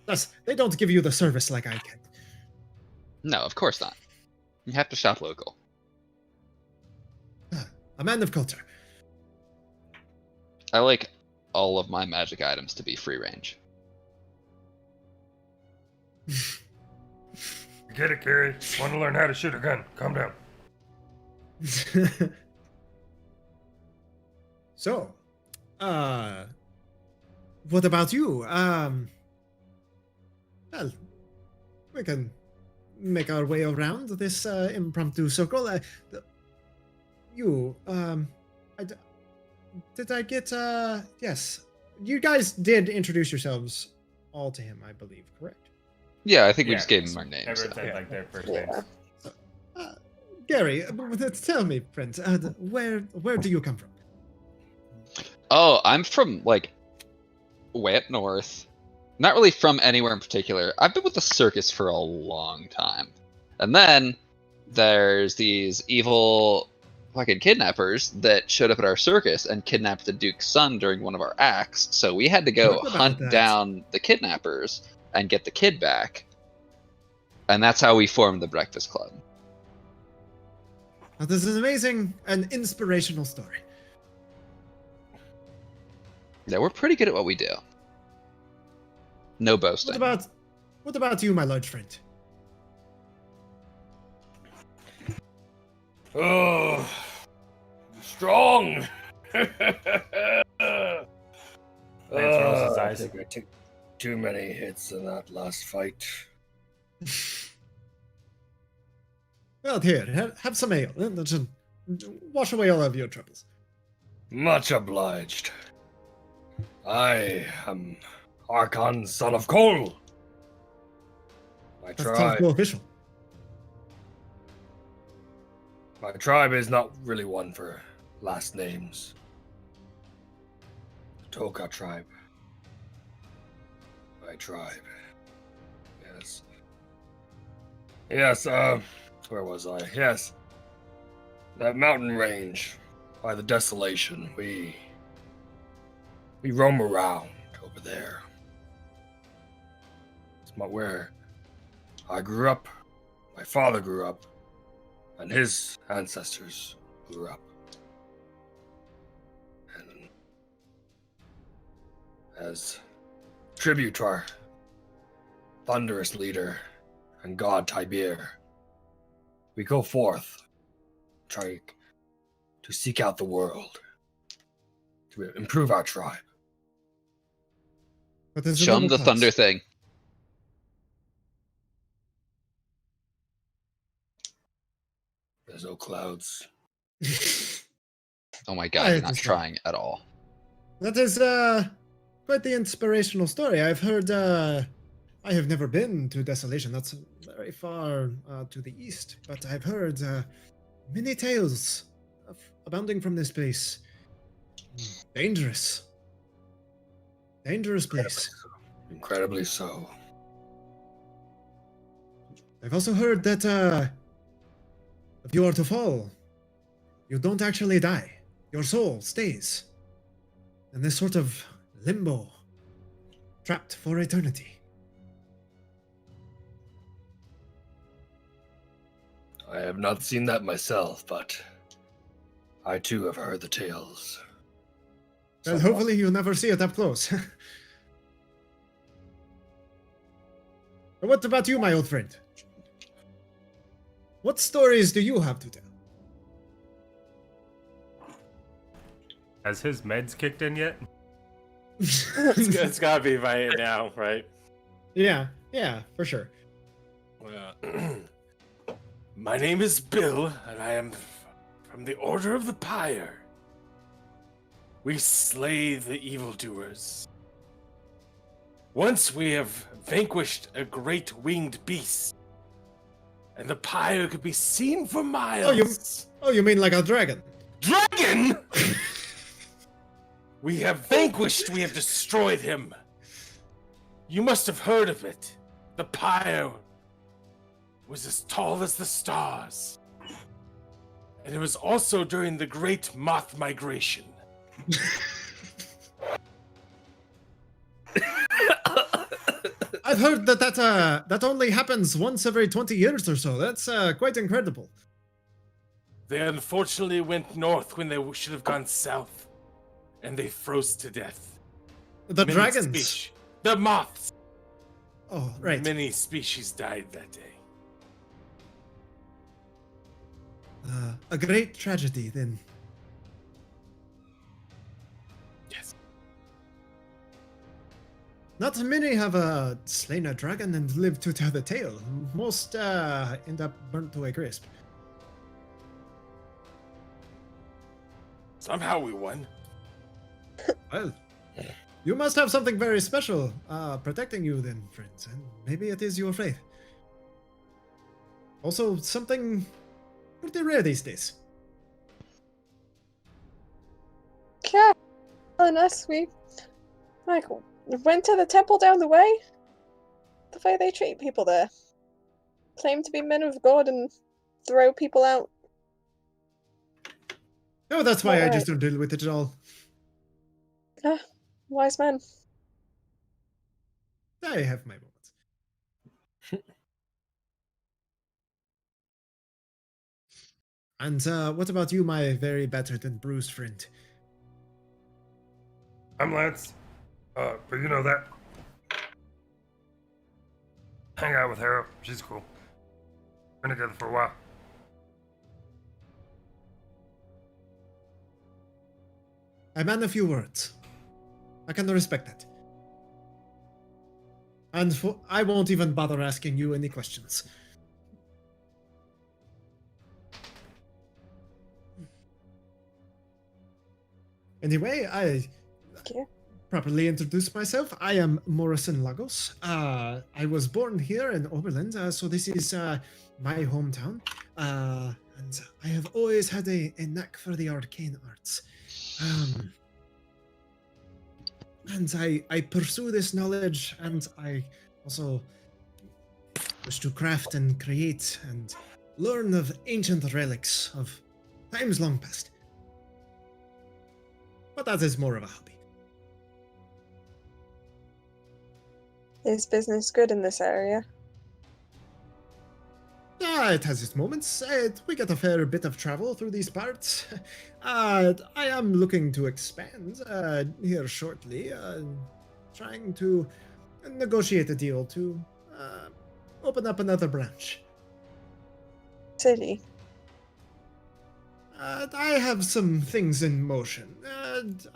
[SPEAKER 5] Plus, they don't give you the service like I can.
[SPEAKER 2] No, of course not. You have to shop local.
[SPEAKER 5] A man of culture.
[SPEAKER 2] I like all of my magic items to be free range.
[SPEAKER 9] Get it, Gerry. Want to learn how to shoot a gun. Calm down.
[SPEAKER 5] So, what about you? Well, we can make our way around this impromptu circle. Did I get, yes. You guys did introduce yourselves all to him, I believe, correct?
[SPEAKER 2] Yeah, I think we just gave him our names.
[SPEAKER 1] Everyone
[SPEAKER 2] so.
[SPEAKER 1] said like their first
[SPEAKER 6] Yeah.
[SPEAKER 1] names.
[SPEAKER 5] Gerry, tell me, friend, where do you come from?
[SPEAKER 2] Oh, I'm from like way up north. Not really from anywhere in particular. I've been with the circus for a long time. And then there's these evil fucking kidnappers that showed up at our circus and kidnapped the Duke's son during one of our acts. So we had to go
[SPEAKER 5] Talk about
[SPEAKER 2] hunt
[SPEAKER 5] that.
[SPEAKER 2] down the kidnappers and get the kid back. And that's how we formed the Breakfast Club.
[SPEAKER 5] Now, this is amazing and inspirational story.
[SPEAKER 2] Yeah, we're pretty good at what we do. No boasting.
[SPEAKER 5] What about you, my large friend?
[SPEAKER 4] Oh, strong.
[SPEAKER 3] Lance rolls his
[SPEAKER 4] I
[SPEAKER 3] eyes.
[SPEAKER 4] think I took too many hits in that last fight.
[SPEAKER 5] Well, here, have some ale. Just wash away all of your troubles.
[SPEAKER 4] Much obliged. I am Arkhann, son of Cole.
[SPEAKER 5] That sounds more official.
[SPEAKER 4] My tribe is not really one for last names. The Toka tribe. My tribe. Yes. Yes, where was I? Yes. That mountain range by the desolation. We roam around over there. It's where I grew up, my father grew up, and his ancestors grew up. And as tribute to our thunderous leader and god Tibir, we go forth, try to seek out the world, to improve our tribe.
[SPEAKER 5] But there's
[SPEAKER 2] Show him the
[SPEAKER 5] another
[SPEAKER 2] thunder
[SPEAKER 5] class.
[SPEAKER 2] thing.
[SPEAKER 4] There's no clouds.
[SPEAKER 2] Oh my
[SPEAKER 5] I
[SPEAKER 2] god, you're not
[SPEAKER 5] understand.
[SPEAKER 2] trying at all.
[SPEAKER 5] That is quite the inspirational story. I've heard. I have never been to Desolation. That's very far to the east, but I've heard many tales abounding from this place. Dangerous place.
[SPEAKER 4] Incredibly so.
[SPEAKER 5] I've also heard that if you are to fall, you don't actually die. Your soul stays in this sort of limbo, trapped for eternity.
[SPEAKER 4] I have not seen that myself, but I too have heard the tales.
[SPEAKER 5] Well,
[SPEAKER 4] Somewhat.
[SPEAKER 5] hopefully you'll never see it up close. But what about you, my old friend? What stories do you have to tell?
[SPEAKER 1] Has his meds kicked in yet?
[SPEAKER 3] It's gotta be by now, right?
[SPEAKER 5] Yeah, for sure.
[SPEAKER 3] My name is Bill, and I am from the Order of the Pyre. We slay the evildoers. Once we have vanquished a great winged beast, and the pyre could be seen for miles.
[SPEAKER 5] Oh, you mean like a dragon?
[SPEAKER 3] Dragon! We have vanquished, we have destroyed him. You must have heard of it. The pyre was as tall as the stars. And it was also during the Great Moth Migration.
[SPEAKER 5] I've heard that only happens once every 20 years or so. That's quite incredible.
[SPEAKER 3] They unfortunately went north when they should have gone south. And they froze to death.
[SPEAKER 5] The
[SPEAKER 3] Many
[SPEAKER 5] dragons.
[SPEAKER 3] The moths.
[SPEAKER 5] Oh, right.
[SPEAKER 3] Many species died that day.
[SPEAKER 5] A great tragedy, then.
[SPEAKER 3] Yes.
[SPEAKER 5] Not many have slain a dragon and lived to tell the tale. Most end up burnt to a crisp.
[SPEAKER 3] Somehow we won.
[SPEAKER 5] Well, you must have something very special protecting you then, friends, and maybe it is your faith. Also, something pretty rare these days.
[SPEAKER 6] Yeah, telling us we went to the temple down the way. The way they treat people there. Claim to be men of God and throw people out.
[SPEAKER 5] Oh, that's why I
[SPEAKER 6] Alright.
[SPEAKER 5] just don't deal with it at all.
[SPEAKER 6] Wise man.
[SPEAKER 5] I have my moments. And what about you, my very battered and bruised friend?
[SPEAKER 9] I'm Lance. But you know that. hang out with Harrow. She's cool. Been together for a while.
[SPEAKER 5] I man a few words. I can respect that. And I won't even bother asking you any questions. Anyway, I properly introduce myself. I am Morrison Lagos. I was born here in Oberland, so this is my hometown. And I have always had a knack for the arcane arts. And I pursue this knowledge, and I also wish to craft and create and learn of ancient relics of times long past. But that is more of a hobby.
[SPEAKER 6] Is business good in this area?
[SPEAKER 5] It has its moments. We get a fair bit of travel through these parts. I am looking to expand here shortly, trying to negotiate a deal to open up another branch.
[SPEAKER 6] City.
[SPEAKER 5] I have some things in motion.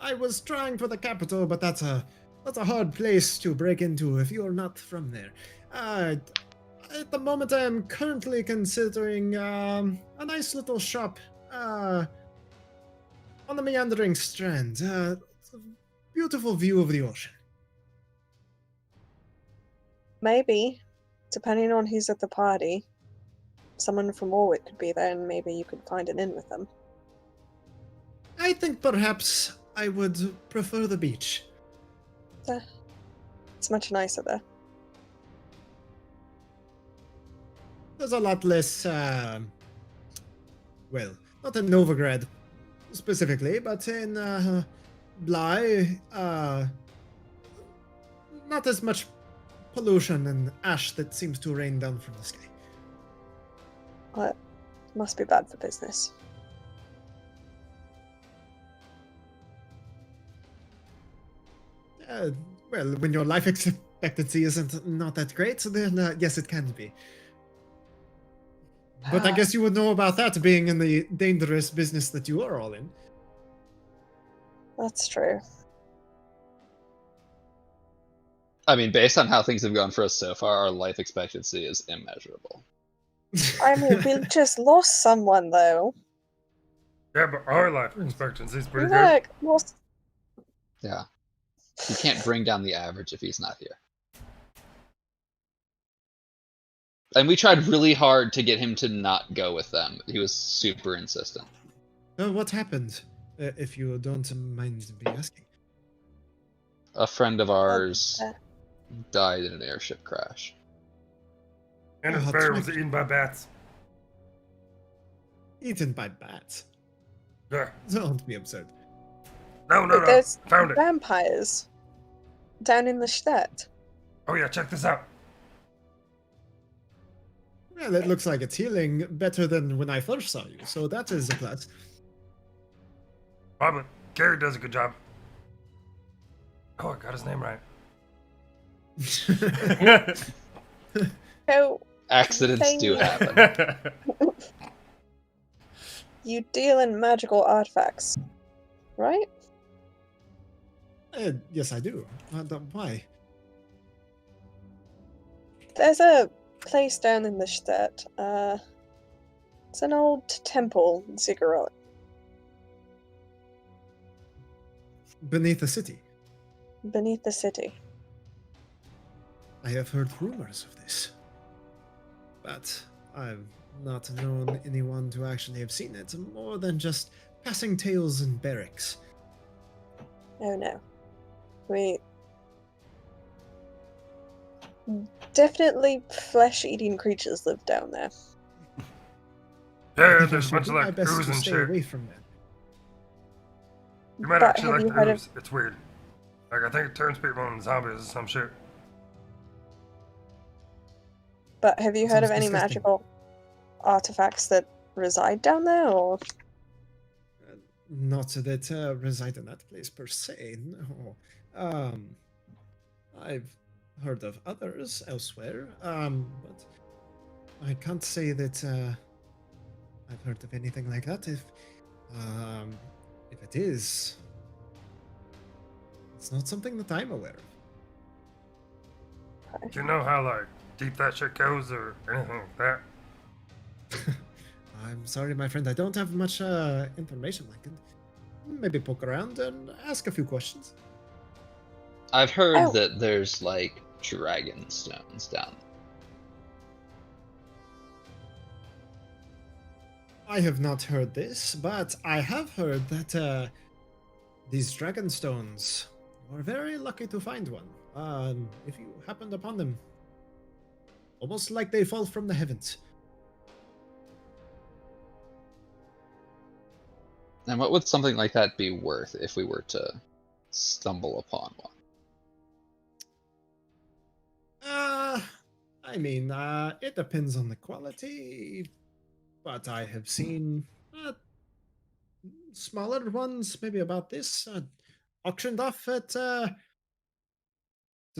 [SPEAKER 5] I was trying for the capital, but that's a hard place to break into if you're not from there. At the moment, I am currently considering a nice little shop on the meandering strand. It's a beautiful view of the ocean.
[SPEAKER 6] Maybe, depending on who's at the party, someone from Warwick could be there, and maybe you could find an inn with them.
[SPEAKER 5] I think perhaps I would prefer the beach.
[SPEAKER 6] It's much nicer there.
[SPEAKER 5] There's a lot less, well, not in Novigrad specifically, but in Bly, not as much pollution and ash that seems to rain down from the sky.
[SPEAKER 6] Well, it must be bad for business.
[SPEAKER 5] Well, when your life expectancy isn't not that great, then yes, it can be. But I guess you would know about that being in the dangerous business that you are all in.
[SPEAKER 6] That's true.
[SPEAKER 2] I mean, based on how things have gone for us so far, our life expectancy is immeasurable.
[SPEAKER 6] I mean, we just lost someone, though.
[SPEAKER 9] Yeah, but our life expectancy is pretty
[SPEAKER 6] Look,
[SPEAKER 9] good.
[SPEAKER 6] lost.
[SPEAKER 2] Yeah. You can't bring down the average if he's not here. And we tried really hard to get him to not go with them. He was super insistent.
[SPEAKER 5] What happened, if you don't mind me asking?
[SPEAKER 2] A friend of ours died in an airship crash.
[SPEAKER 9] And his bear was eaten by bats.
[SPEAKER 5] Eaten by bats?
[SPEAKER 9] Yeah.
[SPEAKER 5] Don't be absurd.
[SPEAKER 9] No.
[SPEAKER 6] There's
[SPEAKER 9] Found it.
[SPEAKER 6] vampires down in the Stadt.
[SPEAKER 9] Oh yeah, check this out.
[SPEAKER 5] Well, it looks like it's healing better than when I first saw you, so that is a plus.
[SPEAKER 9] But Gerry does a good job. Oh, I got his name right.
[SPEAKER 6] So,
[SPEAKER 2] Accidents do happen.
[SPEAKER 6] you deal in magical artifacts, right?
[SPEAKER 5] Yes, I do. Why?
[SPEAKER 6] There's a place down in the Stadt. It's an old temple ziggurat.
[SPEAKER 5] Beneath the city.
[SPEAKER 6] Beneath the city.
[SPEAKER 5] I have heard rumors of this, but I've not known anyone to actually have seen it, more than just passing tales in barracks.
[SPEAKER 6] Oh no. Definitely flesh-eating creatures live down there.
[SPEAKER 9] Yeah, there's a bunch of
[SPEAKER 5] My
[SPEAKER 9] like
[SPEAKER 5] best
[SPEAKER 9] ooze
[SPEAKER 5] to
[SPEAKER 9] and
[SPEAKER 5] stay
[SPEAKER 9] shit.
[SPEAKER 5] away from that.
[SPEAKER 9] You might
[SPEAKER 6] But
[SPEAKER 9] actually
[SPEAKER 6] have
[SPEAKER 9] like
[SPEAKER 6] you
[SPEAKER 9] the
[SPEAKER 6] heard
[SPEAKER 9] ooze. It's weird. Like I think it turns people into zombies or some shit.
[SPEAKER 6] But have you heard of
[SPEAKER 5] Sounds
[SPEAKER 6] any
[SPEAKER 5] disgusting.
[SPEAKER 6] magical artifacts that reside down there, or?
[SPEAKER 5] Not that reside in that place per se. No. I've heard of others elsewhere, but I can't say that I've heard of anything like that. If it is, it's not something that I'm aware of.
[SPEAKER 9] Do you know how like deep that shit goes or anything like that?
[SPEAKER 5] I'm sorry, my friend. I don't have much information. I can maybe poke around and ask a few questions.
[SPEAKER 2] I've heard
[SPEAKER 6] Oh.
[SPEAKER 2] that there's like dragon stones down there.
[SPEAKER 5] I have not heard this, but I have heard that these dragon stones, you are very lucky to find one. If you happened upon them, almost like they fall from the heavens.
[SPEAKER 2] And what would something like that be worth if we were to stumble upon one?
[SPEAKER 5] I mean, it depends on the quality, but I have seen smaller ones, maybe about this, auctioned off at to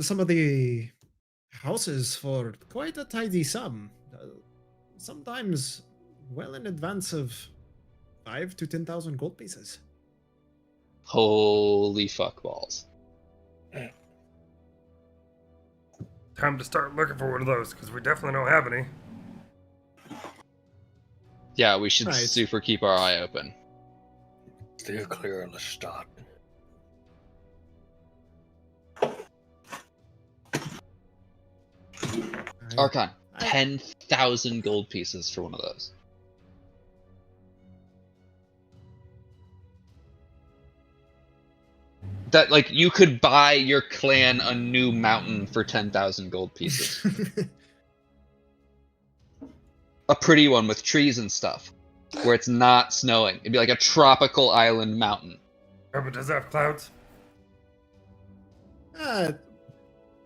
[SPEAKER 5] some of the houses for quite a tidy sum. Sometimes well in advance of 5 to 10,000 gold pieces.
[SPEAKER 2] Holy fuck balls.
[SPEAKER 9] Time to start looking for one of those because we definitely don't have any.
[SPEAKER 2] Yeah, we should
[SPEAKER 5] Right.
[SPEAKER 2] super keep our eye open.
[SPEAKER 4] Steer clear of the start.
[SPEAKER 2] Arkhann,
[SPEAKER 5] I-
[SPEAKER 2] 10,000 gold pieces for one of those. That, like, you could buy your clan a new mountain for 10,000 gold pieces. A pretty one with trees and stuff, where it's not snowing. It'd be like a tropical island mountain.
[SPEAKER 9] Oh, but does it have clouds?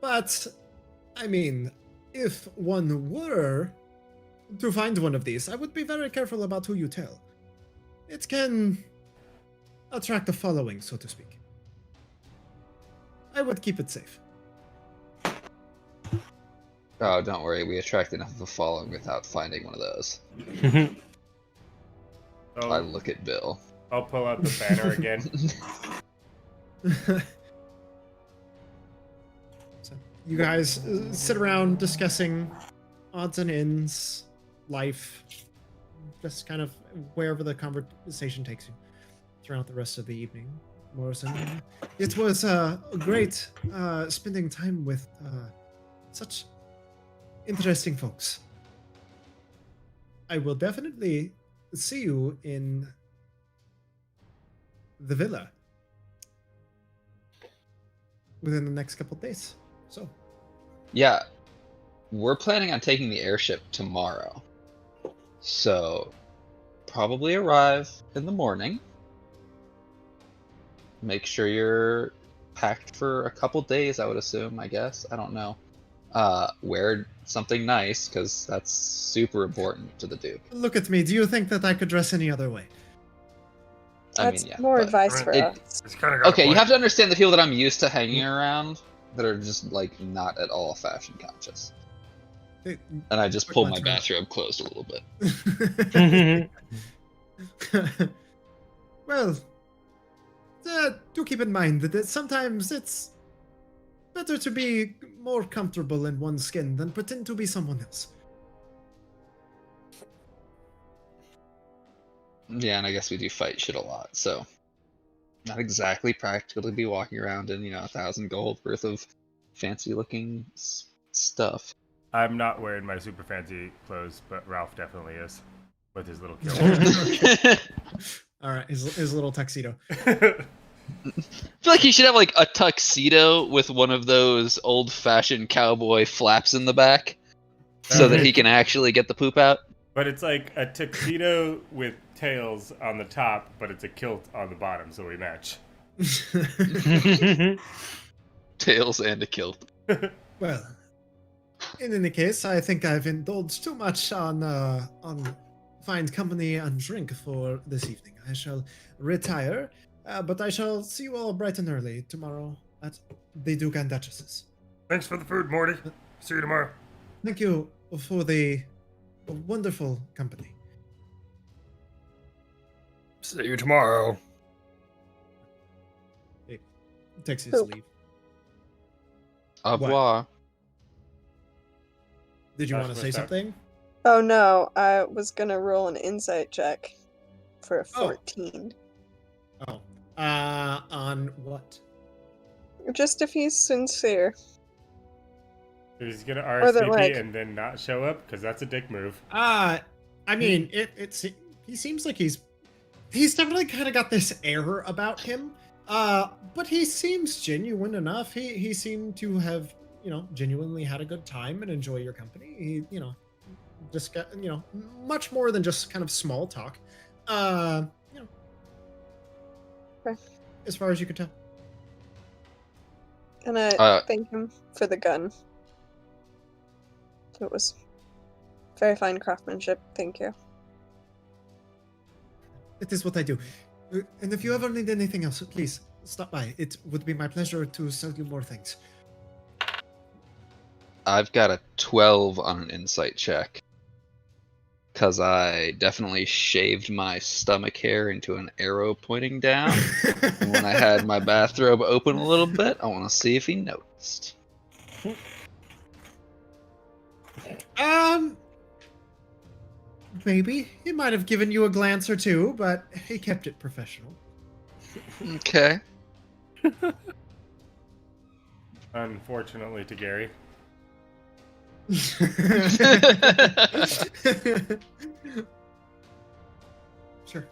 [SPEAKER 5] But, I mean, if one were to find one of these, I would be very careful about who you tell. It can attract a following, so to speak. I would keep it safe.
[SPEAKER 2] Oh, don't worry, we attract enough of a following without finding one of those. I
[SPEAKER 1] So
[SPEAKER 2] look at Bill.
[SPEAKER 1] I'll pull out the banner again.
[SPEAKER 5] So you guys sit around discussing odds and ends, life, just kind of wherever the conversation takes you throughout the rest of the evening. Morrison, it was great spending time with such interesting folks. I will definitely see you in the villa within the next couple of days. So,
[SPEAKER 2] Yeah, we're planning on taking the airship tomorrow. So, probably arrive in the morning. Make sure you're packed for a couple days, I would assume, I guess. I don't know. Wear something nice, because that's super important to the Duke.
[SPEAKER 5] look at me. Do you think that I could dress any other way?
[SPEAKER 2] I
[SPEAKER 6] That's
[SPEAKER 2] mean, yeah.
[SPEAKER 6] more
[SPEAKER 2] but-
[SPEAKER 6] advice for
[SPEAKER 2] It-
[SPEAKER 6] us.
[SPEAKER 9] It's kind of got
[SPEAKER 2] Okay,
[SPEAKER 9] a
[SPEAKER 2] you
[SPEAKER 9] point.
[SPEAKER 2] have to understand the people that I'm used to hanging around that are just, like, not at all fashion conscious. And I just pull my bathrobe closed a little bit.
[SPEAKER 5] Well, do keep in mind that sometimes it's better to be more comfortable in one's skin than pretend to be someone else.
[SPEAKER 2] Yeah, and I guess we do fight shit a lot, so not exactly practical to be walking around in, 1,000 gold worth of fancy-looking stuff.
[SPEAKER 1] I'm not wearing my super fancy clothes, but Ralph definitely is with his little kilt.
[SPEAKER 5] All right, his little tuxedo.
[SPEAKER 2] I feel like he should have like a tuxedo with one of those old-fashioned cowboy flaps in the back, so that he can actually get the poop out.
[SPEAKER 1] But it's like a tuxedo with tails on the top, but it's a kilt on the bottom, so we match.
[SPEAKER 2] Tails and a kilt.
[SPEAKER 5] Well, in any case, I think I've indulged too much on fine company and drink for this evening. I shall retire, but I shall see you all bright and early tomorrow at the Duke and Duchess's.
[SPEAKER 9] Thanks for the food, Morty. See you tomorrow.
[SPEAKER 5] Thank you for the wonderful company.
[SPEAKER 4] See you tomorrow.
[SPEAKER 5] He takes his
[SPEAKER 6] Poop.
[SPEAKER 5] leave.
[SPEAKER 2] Au revoir.
[SPEAKER 5] Did you
[SPEAKER 1] Josh,
[SPEAKER 5] want to say
[SPEAKER 1] what's up?
[SPEAKER 5] something?
[SPEAKER 6] Oh no, I was gonna roll an insight check for a
[SPEAKER 5] Oh.
[SPEAKER 6] 14.
[SPEAKER 5] Oh. On what?
[SPEAKER 6] Just if he's sincere.
[SPEAKER 1] He's gonna
[SPEAKER 6] Or that,
[SPEAKER 1] RSVP
[SPEAKER 6] like-
[SPEAKER 1] and then not show up because that's a dick move.
[SPEAKER 5] I mean, he seems like he's definitely kind of got this air about him. But he seems genuine enough. He seemed to have, genuinely had a good time and enjoy your company. He, just got, much more than just kind of small talk. Okay. As far as you could tell.
[SPEAKER 6] And I
[SPEAKER 2] Uh,
[SPEAKER 6] thank him for the gun. It was very fine craftsmanship. Thank you.
[SPEAKER 5] It is what I do. And if you ever need anything else, please stop by. It would be my pleasure to sell you more things.
[SPEAKER 2] I've got a 12 on an insight check. Because I definitely shaved my stomach hair into an arrow pointing down. And when I had my bathrobe open a little bit, I want to see if he noticed.
[SPEAKER 5] Maybe. He might have given you a glance or two, but he kept it professional.
[SPEAKER 2] Okay.
[SPEAKER 1] Unfortunately to Gerry.
[SPEAKER 5] Sure.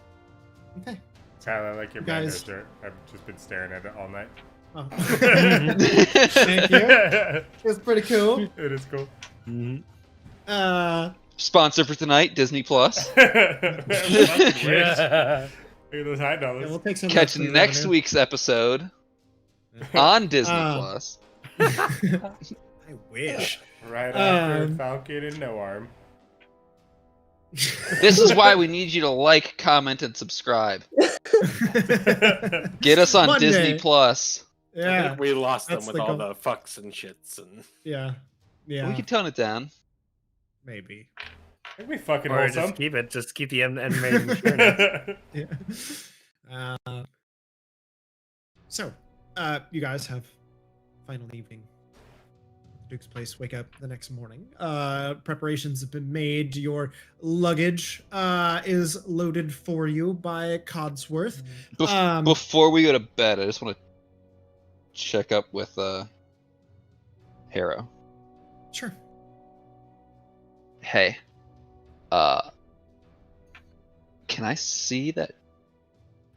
[SPEAKER 5] Okay.
[SPEAKER 1] Tyler, I like your
[SPEAKER 5] You
[SPEAKER 1] bando
[SPEAKER 5] guys-
[SPEAKER 1] shirt. I've just been staring at it all night.
[SPEAKER 5] Oh. Thank you. It's pretty cool.
[SPEAKER 1] It is cool.
[SPEAKER 2] Sponsor for tonight, Disney Plus.
[SPEAKER 1] Fucking wish. Look at those high
[SPEAKER 5] Yeah,
[SPEAKER 1] dollars.
[SPEAKER 5] we'll take some
[SPEAKER 2] Catch
[SPEAKER 5] monthly
[SPEAKER 2] next
[SPEAKER 5] revenue.
[SPEAKER 2] week's episode on Disney Plus.
[SPEAKER 5] I wish.
[SPEAKER 1] Right after
[SPEAKER 5] Um,
[SPEAKER 1] Falcon and No Arm.
[SPEAKER 2] This is why we need you to like, comment, and subscribe. Get us on
[SPEAKER 5] Monday.
[SPEAKER 2] Disney Plus.
[SPEAKER 3] I
[SPEAKER 5] Yeah.
[SPEAKER 3] think we lost them
[SPEAKER 5] That's
[SPEAKER 3] with
[SPEAKER 5] the
[SPEAKER 3] all
[SPEAKER 5] goal.
[SPEAKER 3] the fucks and shits and
[SPEAKER 5] Yeah. Yeah.
[SPEAKER 2] We can tone it down.
[SPEAKER 5] Maybe.
[SPEAKER 1] It'd be fucking
[SPEAKER 10] Or
[SPEAKER 1] wholesome.
[SPEAKER 10] just keep it. Just keep the animated insurance.
[SPEAKER 5] Yeah. So, you guys have final evening. Duke's place. Wake up the next morning. Preparations have been made. Your luggage is loaded for you by Codsworth.
[SPEAKER 2] Before we go to bed, I just want to check up with Harrow.
[SPEAKER 5] Sure.
[SPEAKER 2] Hey, can I see that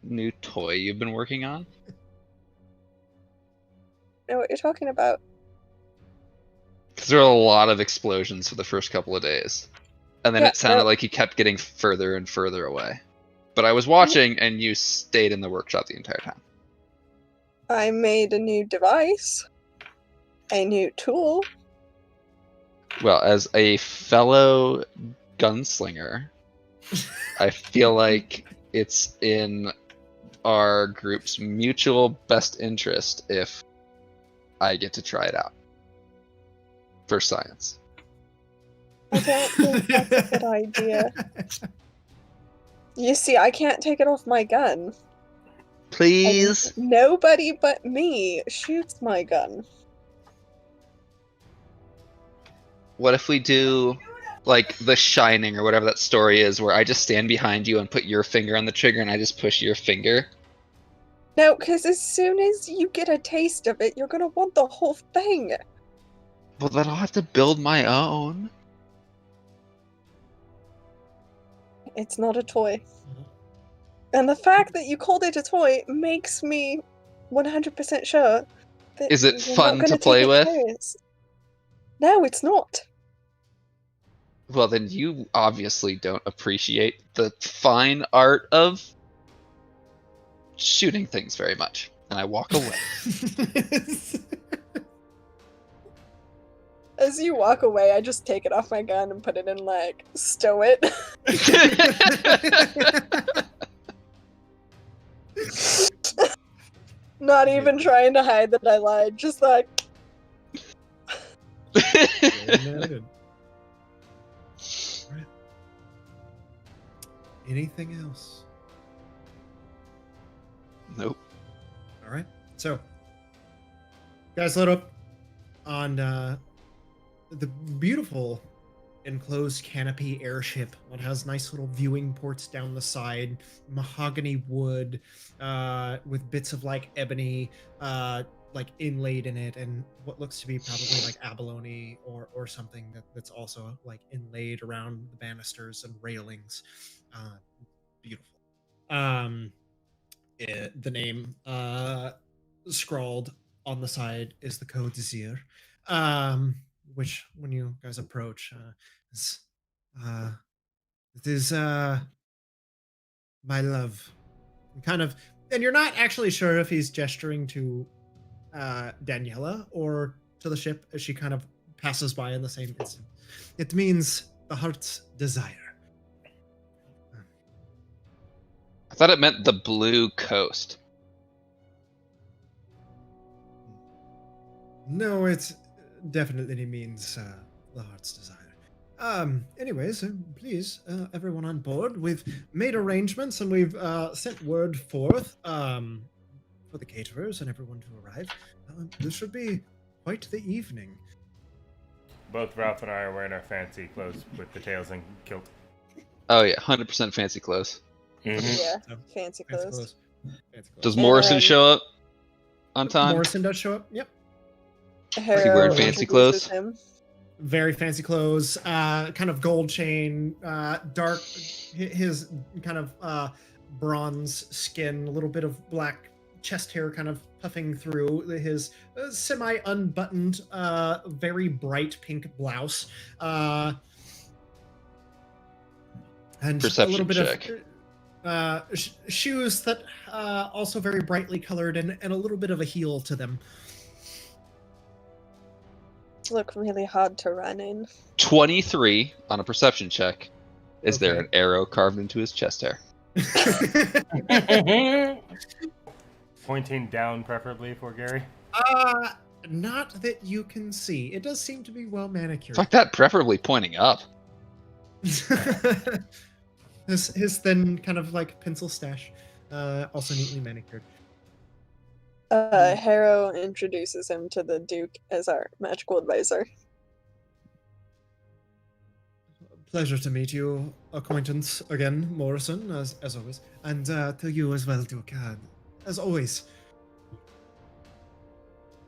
[SPEAKER 2] new toy you've been working on?
[SPEAKER 6] Know what you're talking about?
[SPEAKER 2] Because there were a lot of explosions for the first couple of days, and then
[SPEAKER 6] Yeah,
[SPEAKER 2] it sounded
[SPEAKER 6] no.
[SPEAKER 2] like you kept getting further and further away. But I was watching, and you stayed in the workshop the entire time.
[SPEAKER 6] I made a new device, a new tool.
[SPEAKER 2] Well, as a fellow gunslinger, I feel like it's in our group's mutual best interest if I get to try it out for science.
[SPEAKER 6] I don't think that's a good idea. You see, I can't take it off my gun. And
[SPEAKER 2] Please?
[SPEAKER 6] nobody but me shoots my gun.
[SPEAKER 2] What if we do like The Shining or whatever that story is, where I just stand behind you and put your finger on the trigger and I just push your finger?
[SPEAKER 6] No, because as soon as you get a taste of it, you're gonna want the whole thing.
[SPEAKER 2] Well, then I'll have to build my own.
[SPEAKER 6] It's not a toy. And the fact that you called it a toy makes me 100% sure that
[SPEAKER 2] Is it
[SPEAKER 6] you're
[SPEAKER 2] fun
[SPEAKER 6] not gonna
[SPEAKER 2] to play
[SPEAKER 6] take it
[SPEAKER 2] with?
[SPEAKER 6] serious. No, it's not.
[SPEAKER 2] Well, then you obviously don't appreciate the fine art of shooting things very much. And I walk away.
[SPEAKER 6] As you walk away, I just take it off my gun and put it in, like, stow it. Not even trying to hide that I lied, just like,
[SPEAKER 5] Very noted. All right. Anything else?
[SPEAKER 2] Nope.
[SPEAKER 5] All right. So, guys, load up on the beautiful enclosed canopy airship. It has nice little viewing ports down the side, mahogany wood, with bits of like ebony, like inlaid in it, and what looks to be probably like abalone or something that's also like inlaid around the banisters and railings. Beautiful. The name scrawled on the side is the code Zir, which when you guys approach is it is my love. Kind of, and you're not actually sure if he's gesturing to Daniela or to the ship as she kind of passes by in the same instant. It means the heart's desire.
[SPEAKER 2] I thought it meant the blue coast.
[SPEAKER 5] No, it definitely means the heart's desire. Anyways, please, everyone on board. We've made arrangements and we've sent word forth for the caterers and everyone to arrive. This should be quite the evening.
[SPEAKER 1] Both Ralph and I are wearing our fancy clothes with the tails and kilt.
[SPEAKER 2] Oh yeah, 100% fancy clothes.
[SPEAKER 6] Yeah,
[SPEAKER 5] So,
[SPEAKER 6] fancy clothes.
[SPEAKER 5] Fancy clothes.
[SPEAKER 2] Does Morrison
[SPEAKER 6] And-
[SPEAKER 2] show up on time?
[SPEAKER 5] Morrison does show up. Yep.
[SPEAKER 6] Harrow
[SPEAKER 2] wearing fancy
[SPEAKER 6] introduces
[SPEAKER 2] clothes?
[SPEAKER 6] him.
[SPEAKER 5] Very fancy clothes, kind of gold chain, dark, his kind of bronze skin, a little bit of black chest hair kind of puffing through his semi-unbuttoned, very bright pink blouse, and a
[SPEAKER 2] Perception
[SPEAKER 5] little bit
[SPEAKER 2] check.
[SPEAKER 5] of shoes that also very brightly colored and a little bit of a heel to them.
[SPEAKER 6] Look really hard to run in.
[SPEAKER 2] 23 on a perception check. Is there
[SPEAKER 5] Okay.
[SPEAKER 2] an arrow carved into his chest hair?
[SPEAKER 1] Pointing down, preferably, for Gerry.
[SPEAKER 5] Not that you can see. It does seem to be well manicured.
[SPEAKER 2] Fuck that, preferably pointing up.
[SPEAKER 5] his thin kind of like pencil stash, also neatly manicured.
[SPEAKER 6] Harrow introduces him to the Duke as our magical advisor.
[SPEAKER 5] Pleasure to meet you, acquaintance again, Morrison, as always, and to you as well, Duke. As always,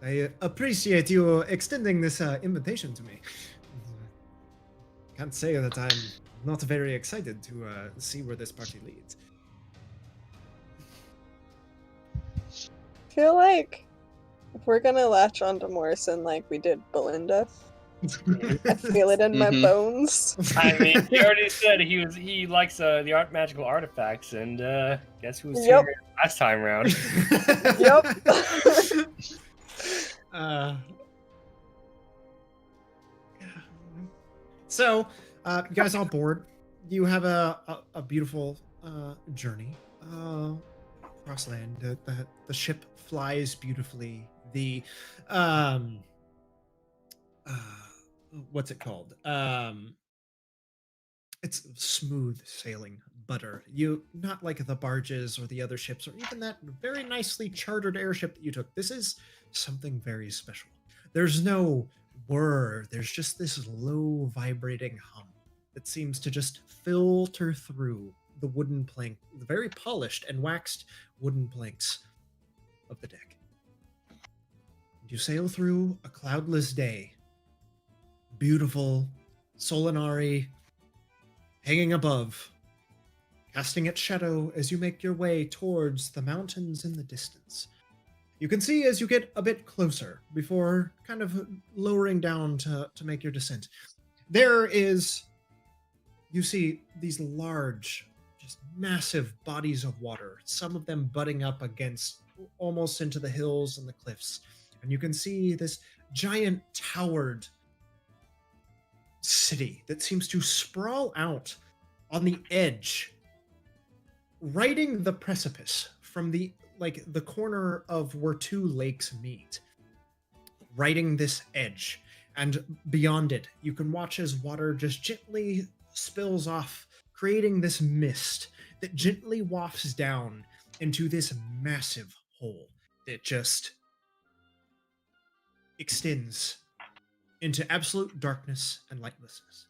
[SPEAKER 5] I appreciate you extending this invitation to me. Can't say that I'm not very excited to see where this party leads.
[SPEAKER 6] I feel like we're gonna latch onto Morrison like we did Belinda. I feel it in my
[SPEAKER 2] Mhm.
[SPEAKER 6] bones.
[SPEAKER 10] I mean, he already said he likes the magical artifacts, and guess who was
[SPEAKER 6] Yep.
[SPEAKER 10] here last time round?
[SPEAKER 6] Yep.
[SPEAKER 5] So, you guys on board, you have a beautiful journey across land. The ship flies beautifully. The what's it called? It's smooth sailing butter. You not like the barges or the other ships or even that very nicely chartered airship that you took. This is something very special. There's no whir. There's just this low vibrating hum that seems to just filter through the wooden plank, the very polished and waxed wooden planks of the deck. You sail through a cloudless day. Beautiful Solinari hanging above, casting its shadow as you make your way towards the mountains in the distance. You can see as you get a bit closer before kind of lowering down to make your descent. There is, you see these large, just massive bodies of water, some of them butting up against almost into the hills and the cliffs. And you can see this giant towered city that seems to sprawl out on the edge, riding the precipice from the corner of where two lakes meet, riding this edge. And beyond it, you can watch as water just gently spills off, creating this mist that gently wafts down into this massive hole that just extends into absolute darkness and lightlessness.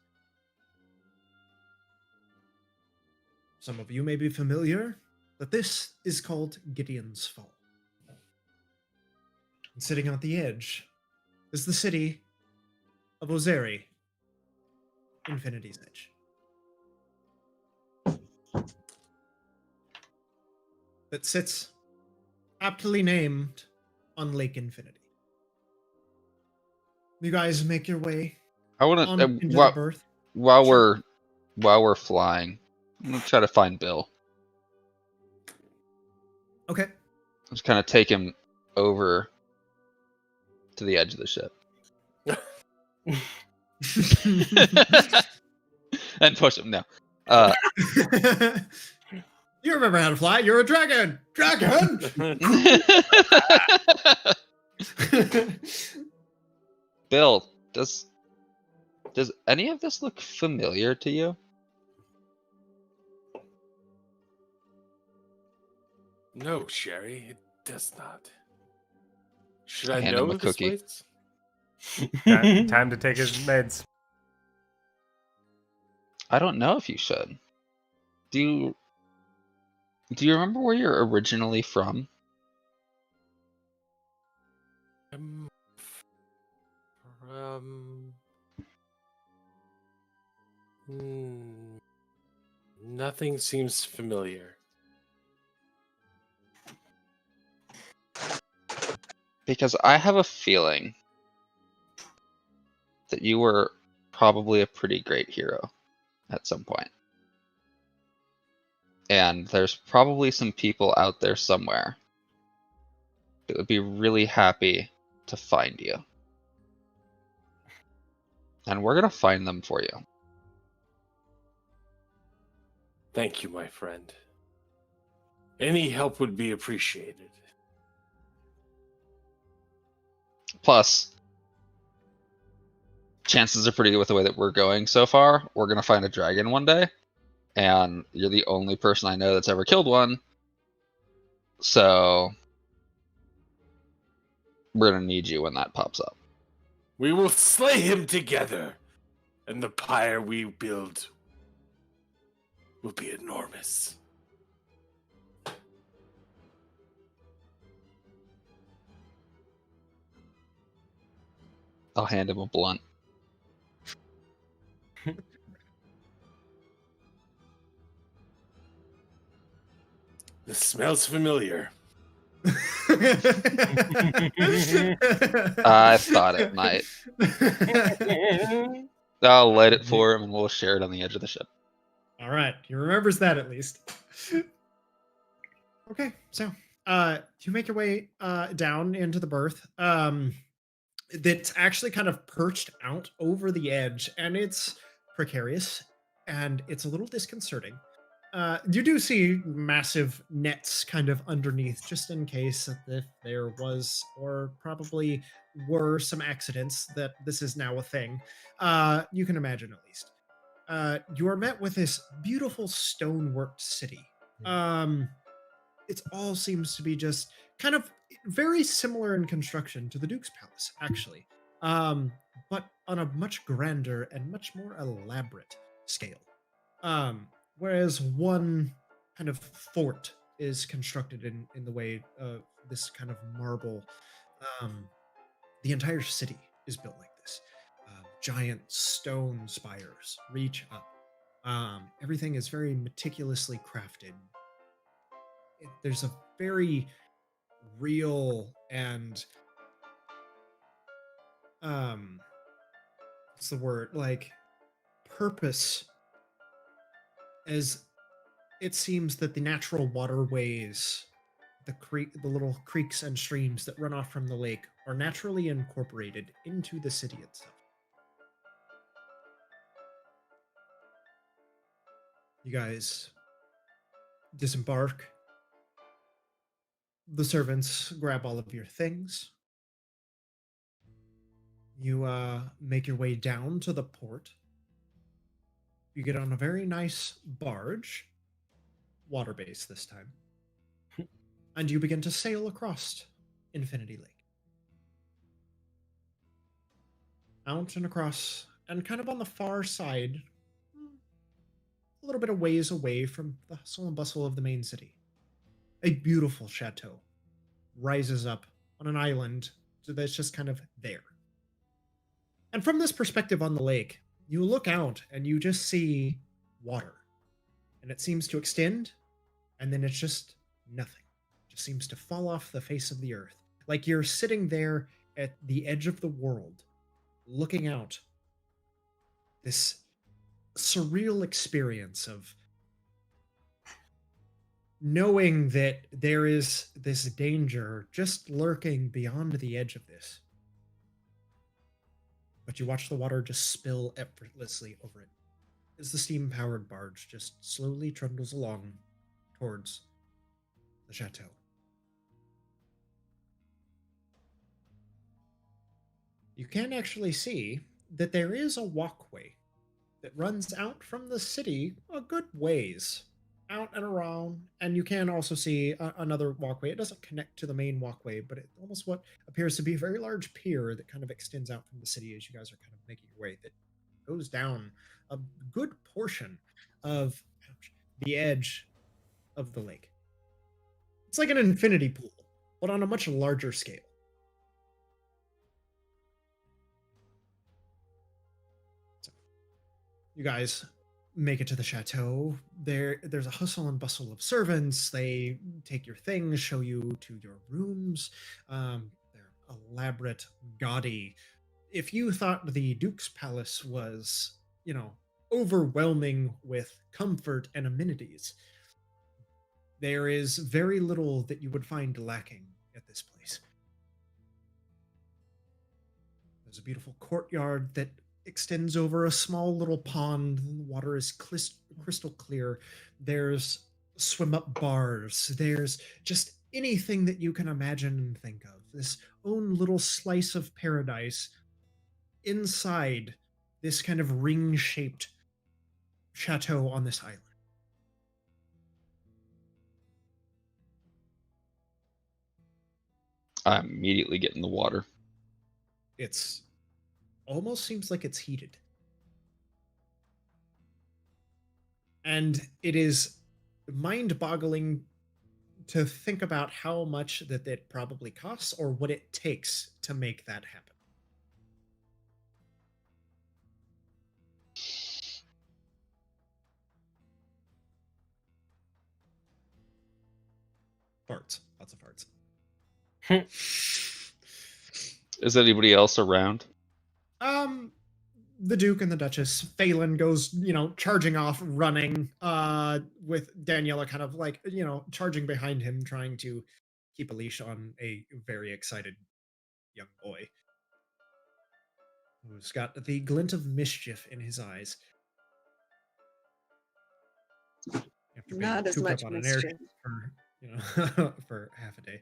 [SPEAKER 5] Some of you may be familiar, but this is called Gideon's Fall. And sitting on the edge is the city of Ozeri, Infinity's Edge. That sits aptly named on Lake Infinity. You guys make your way
[SPEAKER 2] I want
[SPEAKER 5] on
[SPEAKER 2] to
[SPEAKER 5] into the berth.
[SPEAKER 2] while
[SPEAKER 5] Sure.
[SPEAKER 2] we're flying. I'm gonna try to find Bill.
[SPEAKER 5] Okay.
[SPEAKER 2] Just kind of take him over to the edge of the ship and push him. No.
[SPEAKER 5] You remember how to fly. You're a dragon. Dragon.
[SPEAKER 2] Bill, does any of this look familiar to you?
[SPEAKER 3] No, Gerry, it does not. Should
[SPEAKER 2] I
[SPEAKER 3] I
[SPEAKER 2] hand him
[SPEAKER 3] know
[SPEAKER 2] a
[SPEAKER 3] this
[SPEAKER 2] cookie.
[SPEAKER 3] place?
[SPEAKER 1] Time to take his meds.
[SPEAKER 2] I don't know if you should. Do you remember where you're originally from?
[SPEAKER 3] Nothing seems familiar.
[SPEAKER 2] Because I have a feeling that you were probably a pretty great hero at some point. And there's probably some people out there somewhere that would be really happy to find you. And we're gonna find them for you.
[SPEAKER 3] Thank you, my friend. Any help would be appreciated.
[SPEAKER 2] Plus, chances are pretty good with the way that we're going so far. We're gonna find a dragon one day, and you're the only person I know that's ever killed one. So we're gonna need you when that pops up.
[SPEAKER 3] We will slay him together, and the pyre we build will be enormous.
[SPEAKER 2] I'll hand him a blunt.
[SPEAKER 3] This smells familiar.
[SPEAKER 2] I thought it might. I'll light it for him and we'll share it on the edge of the ship.
[SPEAKER 5] All right, he remembers that at least. Okay, so you make your way down into the berth. That's actually kind of perched out over the edge, and it's precarious, and it's a little disconcerting. You do see massive nets kind of underneath, just in case if there was, or probably were, some accidents that this is now a thing. You can imagine at least. You are met with this beautiful stoneworked city. It all seems to be just kind of very similar in construction to the Duke's Palace, actually, but on a much grander and much more elaborate scale. Whereas one kind of fort is constructed in the way of this kind of marble, the entire city is built like this. Giant stone spires reach up. Everything is very meticulously crafted. There's a very real and what's the word, like, purpose, as it seems that the natural waterways, the little creeks and streams that run off from the lake, are naturally incorporated into the city itself. You guys disembark. The servants grab all of your things. You make your way down to the port. You get on a very nice barge, water-based this time, and you begin to sail across Infinity Lake. Out and across, and kind of on the far side, a little bit of ways away from the hustle and bustle of the main city. A beautiful chateau rises up on an island that's just kind of there. And from this perspective on the lake, you look out and you just see water. And it seems to extend, and then it's just nothing. It just seems to fall off the face of the earth. Like you're sitting there at the edge of the world, looking out. This surreal experience of knowing that there is this danger just lurking beyond the edge of this. But you watch the water just spill effortlessly over it as the steam-powered barge just slowly trundles along towards the chateau. You can actually see that there is a walkway that runs out from the city a good ways, out and around, and you can also see another walkway. It doesn't connect to the main walkway, but it's almost what appears to be a very large pier that kind of extends out from the city as you guys are kind of making your way, that goes down a good portion of the edge of the lake. It's like an infinity pool, but on a much larger scale. So, you guys make it to the chateau. There's a hustle and bustle of servants. They take your things, show you to your rooms. They're elaborate, gaudy. If you thought the Duke's palace was, overwhelming with comfort and amenities, there is very little that you would find lacking at this place. There's a beautiful courtyard that extends over a small little pond. The water is crystal clear. There's swim-up bars. There's just anything that you can imagine and think of. This own little slice of paradise inside this kind of ring-shaped chateau on this island.
[SPEAKER 2] I immediately get in the water.
[SPEAKER 5] It's almost seems like it's heated. And it is mind-boggling to think about how much that it probably costs or what it takes to make that happen. Farts. Lots of farts.
[SPEAKER 2] Is anybody else around?
[SPEAKER 5] The Duke and the Duchess. Phelan goes, charging off, running, with Daniela kind of like, charging behind him, trying to keep a leash on a very excited young boy who's got the glint of mischief in his eyes. After being
[SPEAKER 6] Not as
[SPEAKER 5] cooped
[SPEAKER 6] much
[SPEAKER 5] up on an
[SPEAKER 6] mischief.
[SPEAKER 5] airship for, for half a day.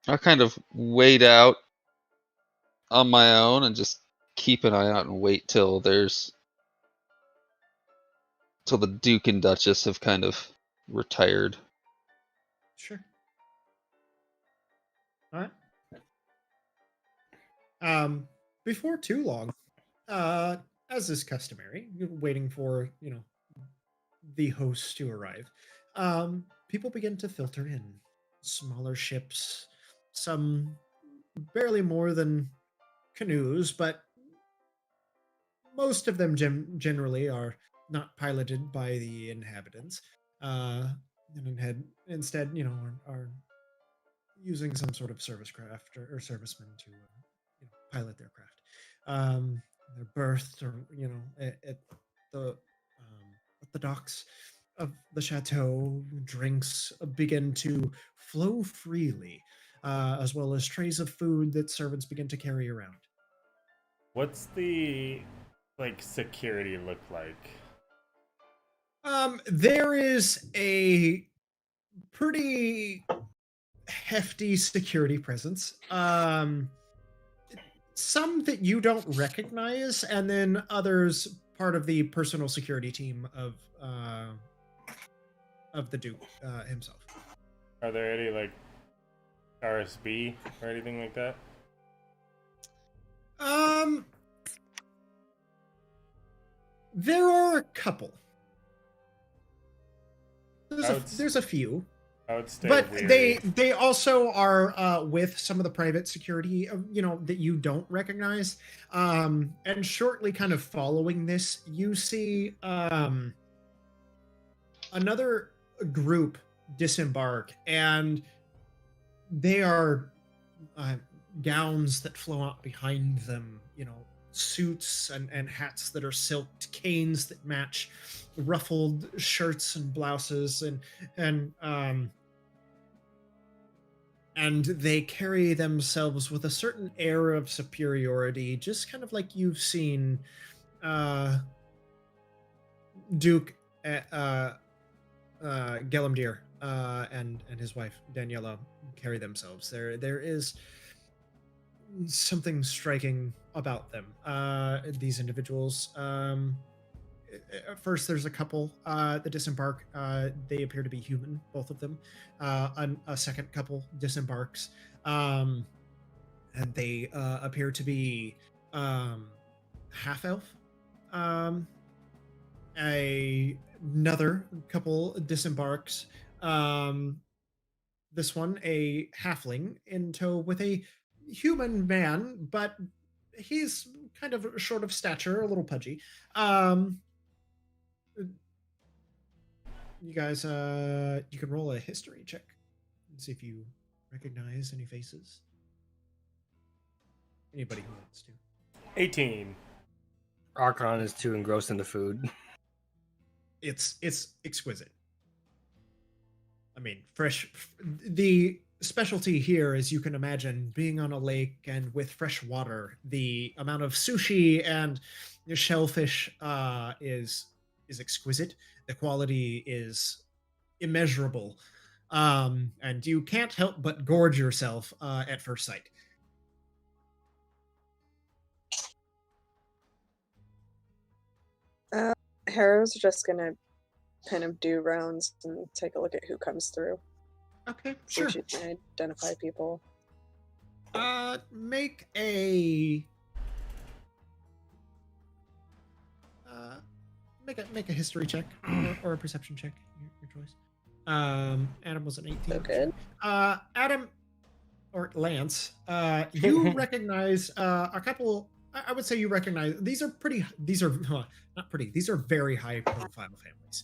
[SPEAKER 2] I kind of wait out on my own and just keep an eye out and wait till the Duke and Duchess have kind of retired.
[SPEAKER 5] Sure. All right. Before too long, as is customary, you're waiting for, the hosts to arrive. People begin to filter in. Smaller ships, some barely more than canoes, but most of them generally are not piloted by the inhabitants. And instead, are using some sort of service craft or servicemen to pilot their craft. They're berthed, or at the docks of the chateau. Drinks begin to flow freely, as well as trays of food that servants begin to carry around.
[SPEAKER 1] What's the security look like?
[SPEAKER 5] There is a pretty hefty security presence. some that you don't recognize, and then others part of the personal security team of the Duke himself.
[SPEAKER 1] Are there any like RSB or anything like that?
[SPEAKER 5] There are a couple.
[SPEAKER 1] I would
[SPEAKER 5] There's a few.
[SPEAKER 1] I would stay
[SPEAKER 5] But
[SPEAKER 1] weary.
[SPEAKER 5] they also are with some of the private security, that you don't recognize. And shortly, kind of following this, you see another group disembark, and they are gowns that flow out behind them. Suits and hats that are silked, canes that match, ruffled shirts and blouses, and they carry themselves with a certain air of superiority, just kind of like you've seen Duke Gelamdir and his wife Daniela carry themselves. There is something striking about them. These individuals. At first, there's a couple that disembark. They appear to be human, both of them. A second couple disembarks, and they appear to be half elf. Another couple disembarks. This one, a halfling in tow with a human man, but he's kind of short of stature, a little pudgy. You guys, you can roll a history check and see if you recognize any faces. Anybody who wants to.
[SPEAKER 1] 18.
[SPEAKER 10] Arkhann is too engrossed in the food.
[SPEAKER 5] It's exquisite. I mean, fresh. The specialty here, as you can imagine, being on a lake and with fresh water, the amount of sushi and shellfish is exquisite. The quality is immeasurable, and you can't help but gorge yourself at first sight.
[SPEAKER 6] Harrow's just gonna kind of do rounds and take a look at who comes through.
[SPEAKER 5] Okay,
[SPEAKER 6] See
[SPEAKER 5] sure.
[SPEAKER 6] if she can identify people.
[SPEAKER 5] Make a make a history check or a perception check, your choice. Adam was an 18.
[SPEAKER 6] So good.
[SPEAKER 5] Adam or Lance, you recognize a couple. I would say you recognize these are not pretty. These are very high profile families.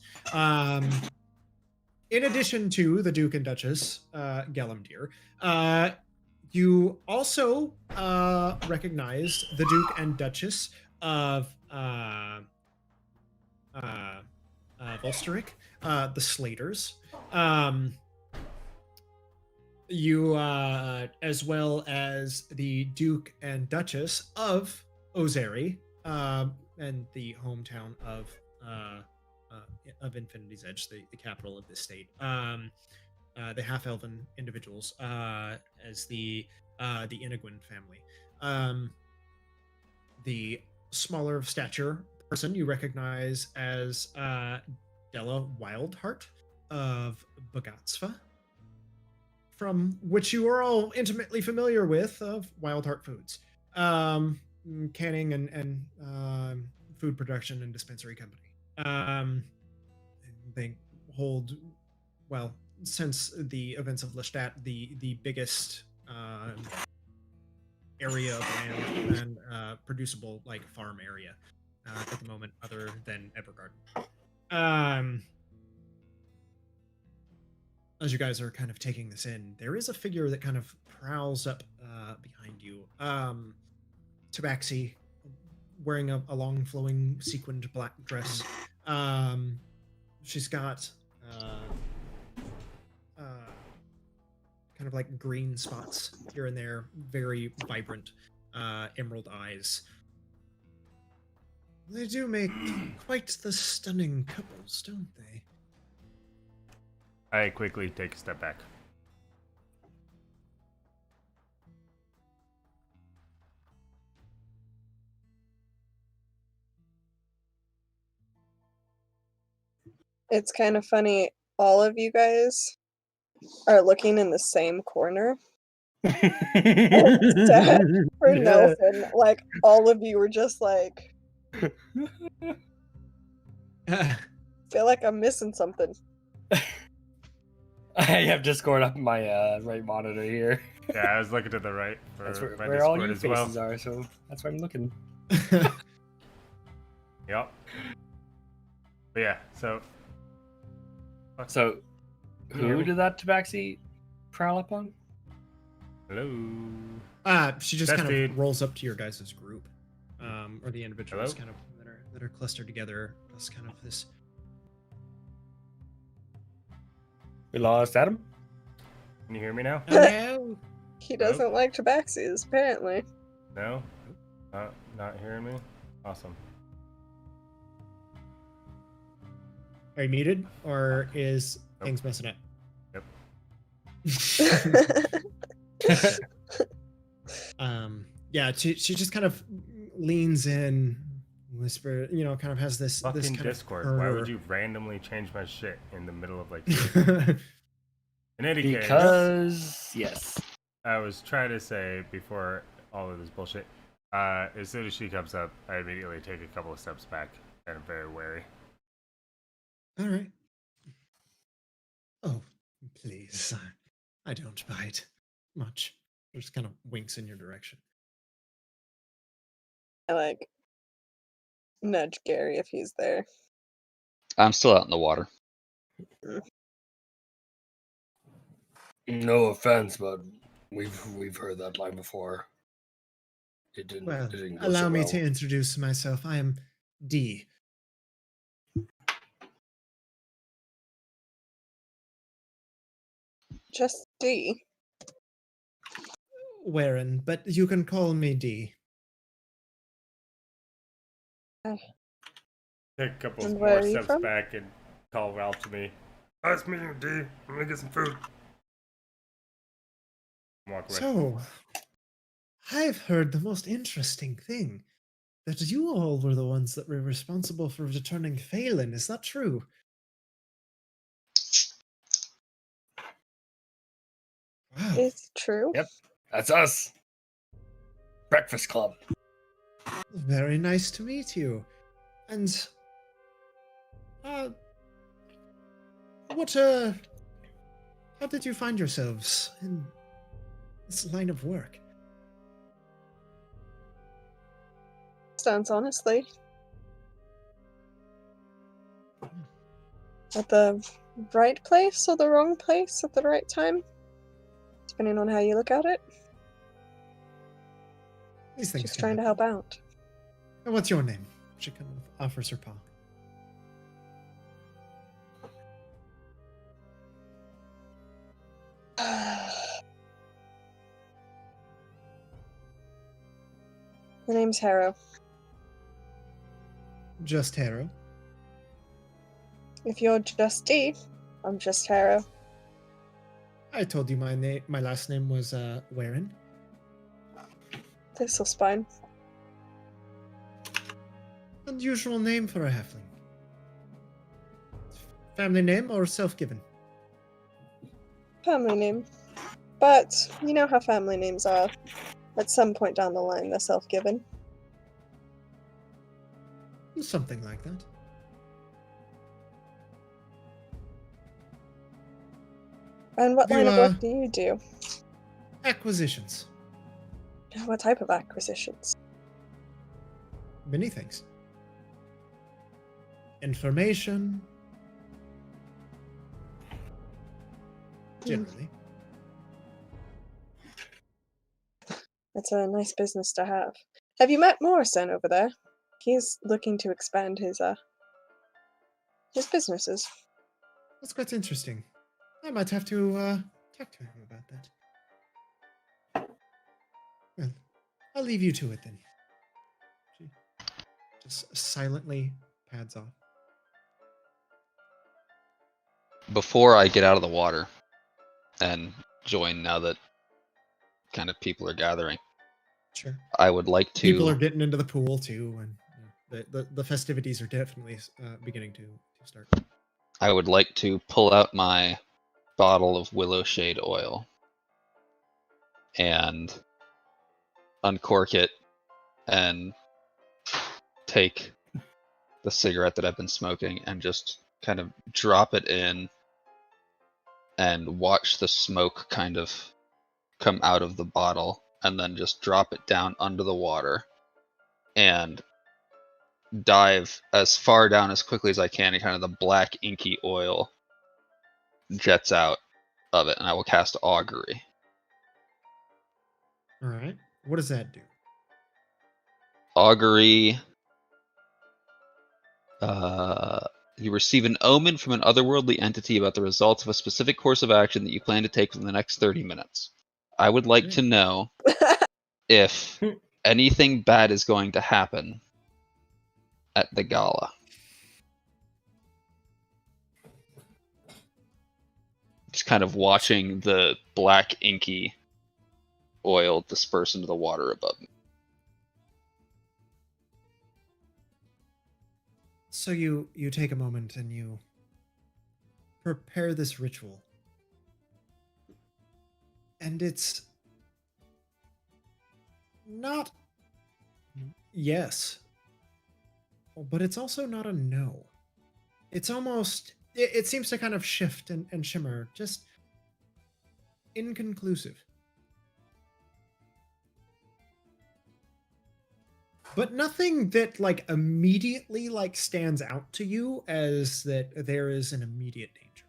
[SPEAKER 5] In addition to the Duke and Duchess Gelamdir, you also recognize the Duke and Duchess of Volsteric, the Slaters. You, as well as the Duke and Duchess of Ozeri, and the hometown of Infinity's Edge, the capital of this state. The half-elven individuals, as the Inagwin family. The smaller of stature person you recognize as Della Wildheart of Bogatsva, from which you are all intimately familiar with, of Wildheart Foods, canning and food production and dispensary company. They hold, well, since the events of Lestat, the biggest area of land and producible farm area at the moment, other than Evergarden. As you guys are kind of taking this in, there is a figure that kind of prowls up behind you. Tabaxi, wearing a long flowing sequined black dress. She's got kind of like green spots here and there, very vibrant emerald eyes. They do make quite the stunning couples, don't they?
[SPEAKER 1] I quickly take a step back.
[SPEAKER 6] It's kind of funny. All of you guys are looking in the same corner. Except for Nelson. Like, all of you were just like, feel like I'm missing something.
[SPEAKER 10] I have Discord up my right monitor here.
[SPEAKER 1] Yeah, I was looking to the right for
[SPEAKER 10] That's
[SPEAKER 1] my
[SPEAKER 10] where all
[SPEAKER 1] Discord
[SPEAKER 10] you
[SPEAKER 1] as well.
[SPEAKER 10] faces are, so that's why I'm looking.
[SPEAKER 1] Yep. But yeah, so
[SPEAKER 10] So,
[SPEAKER 1] Can you hear
[SPEAKER 10] who
[SPEAKER 1] me?
[SPEAKER 10] did that tabaxi prowl up on?
[SPEAKER 1] hello.
[SPEAKER 5] She just kind
[SPEAKER 1] Tristyn.
[SPEAKER 5] of rolls up to your guys' group, or the individuals
[SPEAKER 1] Hello?
[SPEAKER 5] kind of that are clustered together. That's kind of this.
[SPEAKER 10] We lost Adam?
[SPEAKER 1] Can you hear me now?
[SPEAKER 5] Hello.
[SPEAKER 6] He doesn't like tabaxis, apparently.
[SPEAKER 1] No? Not hearing me? Awesome.
[SPEAKER 5] Are you muted, or is
[SPEAKER 1] Nope.
[SPEAKER 5] things messing up?
[SPEAKER 1] Yep.
[SPEAKER 5] Yeah, she just kind of leans in, whisper, kind of has this
[SPEAKER 1] Fucking
[SPEAKER 5] kind
[SPEAKER 1] Discord.
[SPEAKER 5] of
[SPEAKER 1] Why would
[SPEAKER 5] purr.
[SPEAKER 1] you randomly change my shit in the middle of like
[SPEAKER 5] you?
[SPEAKER 1] in any case?
[SPEAKER 10] Because, yes.
[SPEAKER 1] I was trying to say before all of this bullshit, as soon as she comes up, I immediately take a couple of steps back and I'm very wary.
[SPEAKER 5] All right. Oh, please. I don't bite much. Just kind of winks in your direction.
[SPEAKER 6] I like nudge Gerry if he's there.
[SPEAKER 2] I'm still out in the water.
[SPEAKER 4] No offense, but we've heard that line before. It didn't.
[SPEAKER 5] Well,
[SPEAKER 4] it didn't go
[SPEAKER 5] allow
[SPEAKER 4] so
[SPEAKER 5] me
[SPEAKER 4] well.
[SPEAKER 5] to introduce myself. I am D.
[SPEAKER 6] Just D.
[SPEAKER 5] Warren, but you can call me D.
[SPEAKER 1] Take a couple
[SPEAKER 6] And where
[SPEAKER 1] more
[SPEAKER 6] are you
[SPEAKER 1] steps
[SPEAKER 6] from?
[SPEAKER 1] back and call Ralph to me.
[SPEAKER 9] Nice meeting you, D. I'm gonna get some food.
[SPEAKER 1] Walk away.
[SPEAKER 5] So, I've heard the most interesting thing. That you all were the ones that were responsible for returning Phelan. Is that true? Wow.
[SPEAKER 6] It's true.
[SPEAKER 10] Yep, that's us. Breakfast Club.
[SPEAKER 5] Very nice to meet you. And how did you find yourselves in this line of work?
[SPEAKER 6] Sounds honestly. At the right place or the wrong place at the right time? Depending on how you look at it.
[SPEAKER 5] These things
[SPEAKER 6] Just
[SPEAKER 5] can
[SPEAKER 6] trying to
[SPEAKER 5] happen.
[SPEAKER 6] help out.
[SPEAKER 5] And what's your name? She kind of offers her paw.
[SPEAKER 6] The name's Harrow.
[SPEAKER 5] Just Harrow.
[SPEAKER 6] If you're just D, I'm just Harrow.
[SPEAKER 5] I told you my last name was Warren.
[SPEAKER 6] This'll spine.
[SPEAKER 5] Unusual name for a halfling. Family name or self-given?
[SPEAKER 6] Family name. But you know how family names are. At some point down the line, they're self-given.
[SPEAKER 5] Something like that.
[SPEAKER 6] And what
[SPEAKER 5] You,
[SPEAKER 6] line of work do you do?
[SPEAKER 5] Acquisitions.
[SPEAKER 6] What type of acquisitions?
[SPEAKER 5] Many things. Information. Generally.
[SPEAKER 6] It's a nice business to have. Have you met Morrison over there? He's looking to expand his businesses.
[SPEAKER 5] That's quite interesting. I might have to talk to him about that. Well, I'll leave you to it then. She just silently pads off.
[SPEAKER 2] Before I get out of the water and join now that kind of people are gathering,
[SPEAKER 5] Sure.
[SPEAKER 2] I would like to.
[SPEAKER 5] People are getting into the pool too, and the festivities are definitely beginning to start.
[SPEAKER 2] I would like to pull out my bottle of willow shade oil and uncork it and take the cigarette that I've been smoking and just kind of drop it in and watch the smoke kind of come out of the bottle, and then just drop it down under the water and dive as far down as quickly as I can, and kind of the black inky oil jets out of it, and I will cast augury.
[SPEAKER 5] All right. What does that do?
[SPEAKER 2] Augury, you receive an omen from an otherworldly entity about the results of a specific course of action that you plan to take within the next 30 minutes. I would like to know if anything bad is going to happen at the gala. Just kind of watching the black inky oil disperse into the water above me.
[SPEAKER 5] So you take a moment and you prepare this ritual. And it's not yes, but it's also not a no. It's almost, it seems to kind of shift and shimmer, just inconclusive. But nothing that like immediately like stands out to you as that there is an immediate danger.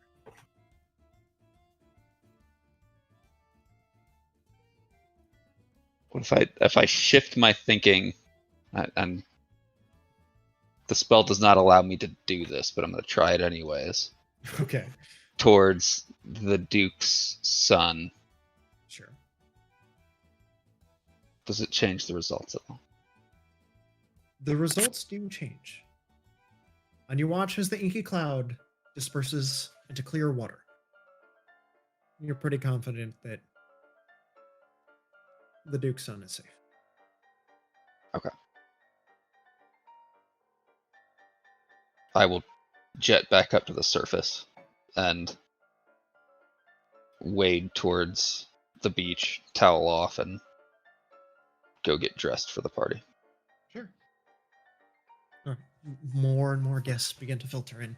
[SPEAKER 2] What if I shift my thinking, and the spell does not allow me to do this, but I'm going to try it anyways.
[SPEAKER 5] Okay.
[SPEAKER 2] Towards the Duke's son.
[SPEAKER 5] Sure.
[SPEAKER 2] Does it change the results at all?
[SPEAKER 5] The results do change. And you watch as the inky cloud disperses into clear water. You're pretty confident that the Duke's son is safe.
[SPEAKER 2] Okay. I will jet back up to the surface and wade towards the beach, towel off, and go get dressed for the party.
[SPEAKER 5] Sure. More and more guests begin to filter in.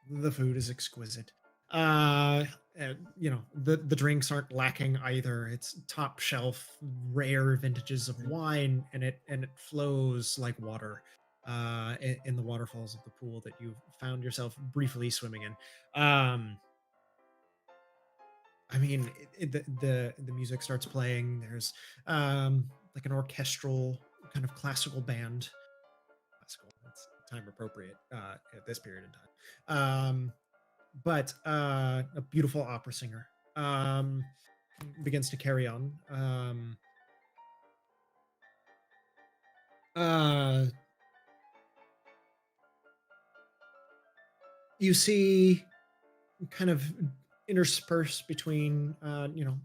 [SPEAKER 5] The food is exquisite. You know, the drinks aren't lacking either. It's top shelf, rare vintages of wine, and it flows like water in the waterfalls of the pool that you found yourself briefly swimming in. I mean, the music starts playing. There's like an orchestral kind of classical band. Classical, that's time appropriate at this period in time. But a beautiful opera singer begins to carry on. You see kind of interspersed between you know,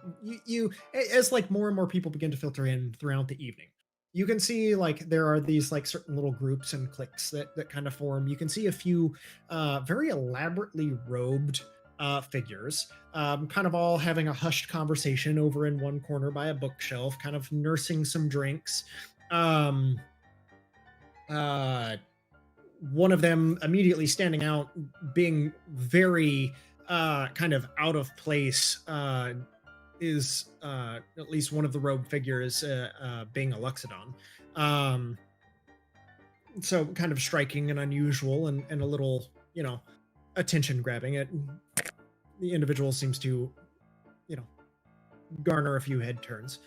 [SPEAKER 5] you as like more and more people begin to filter in throughout the evening, you can see like there are these like certain little groups and cliques that kind of form. You can see a few very elaborately robed figures, kind of all having a hushed conversation over in one corner by a bookshelf, kind of nursing some drinks. One of them immediately standing out, being very kind of out of place, is at least one of the robed figures being a Luxodon. So kind of striking and unusual and a little, you know, attention grabbing. It, the individual seems to, you know, garner a few head turns.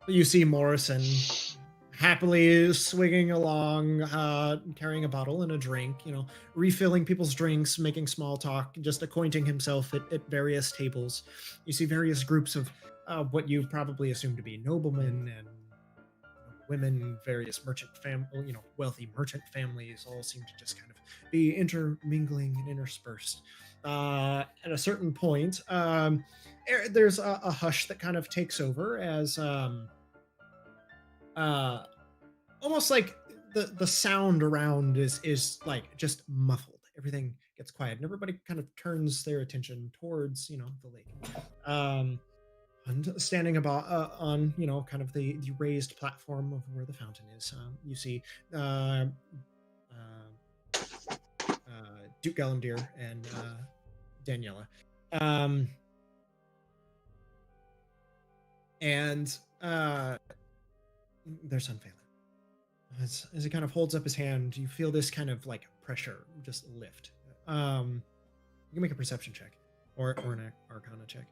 [SPEAKER 5] You see Morrison happily swigging along, carrying a bottle and a drink, you know, refilling people's drinks, making small talk, just acquainting himself at various tables. You see various groups of what you probably assume to be noblemen and women, various merchant wealthy merchant families all seem to just kind of be intermingling and interspersed. At a certain point, there's a hush that kind of takes over as almost like the sound around is like just muffled. Everything gets quiet, and everybody kind of turns their attention towards the lake. And standing about on kind of the raised platform of where the fountain is, you see Duke Galandir and Daniela. And there's unfailing. As he kind of holds up his hand, you feel this kind of like pressure just lift. You can make a perception check or an Arcana check.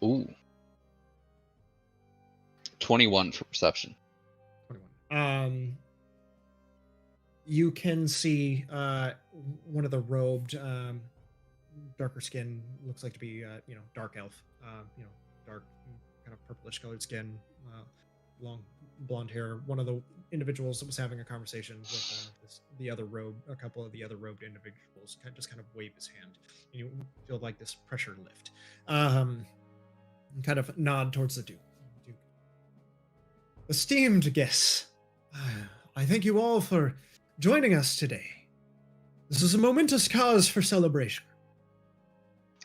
[SPEAKER 2] Ooh. 21 for perception.
[SPEAKER 5] 21. You can see one of the robed, darker skin, looks like to be dark elf, dark kind of purplish colored skin, long blonde hair. One of the individuals that was having a conversation with a couple of the other robed individuals just kind of wave his hand, and you feel like this pressure lift, and kind of nod towards the Duke. Esteemed guests, I thank you all for joining us today. This is a momentous cause for celebration.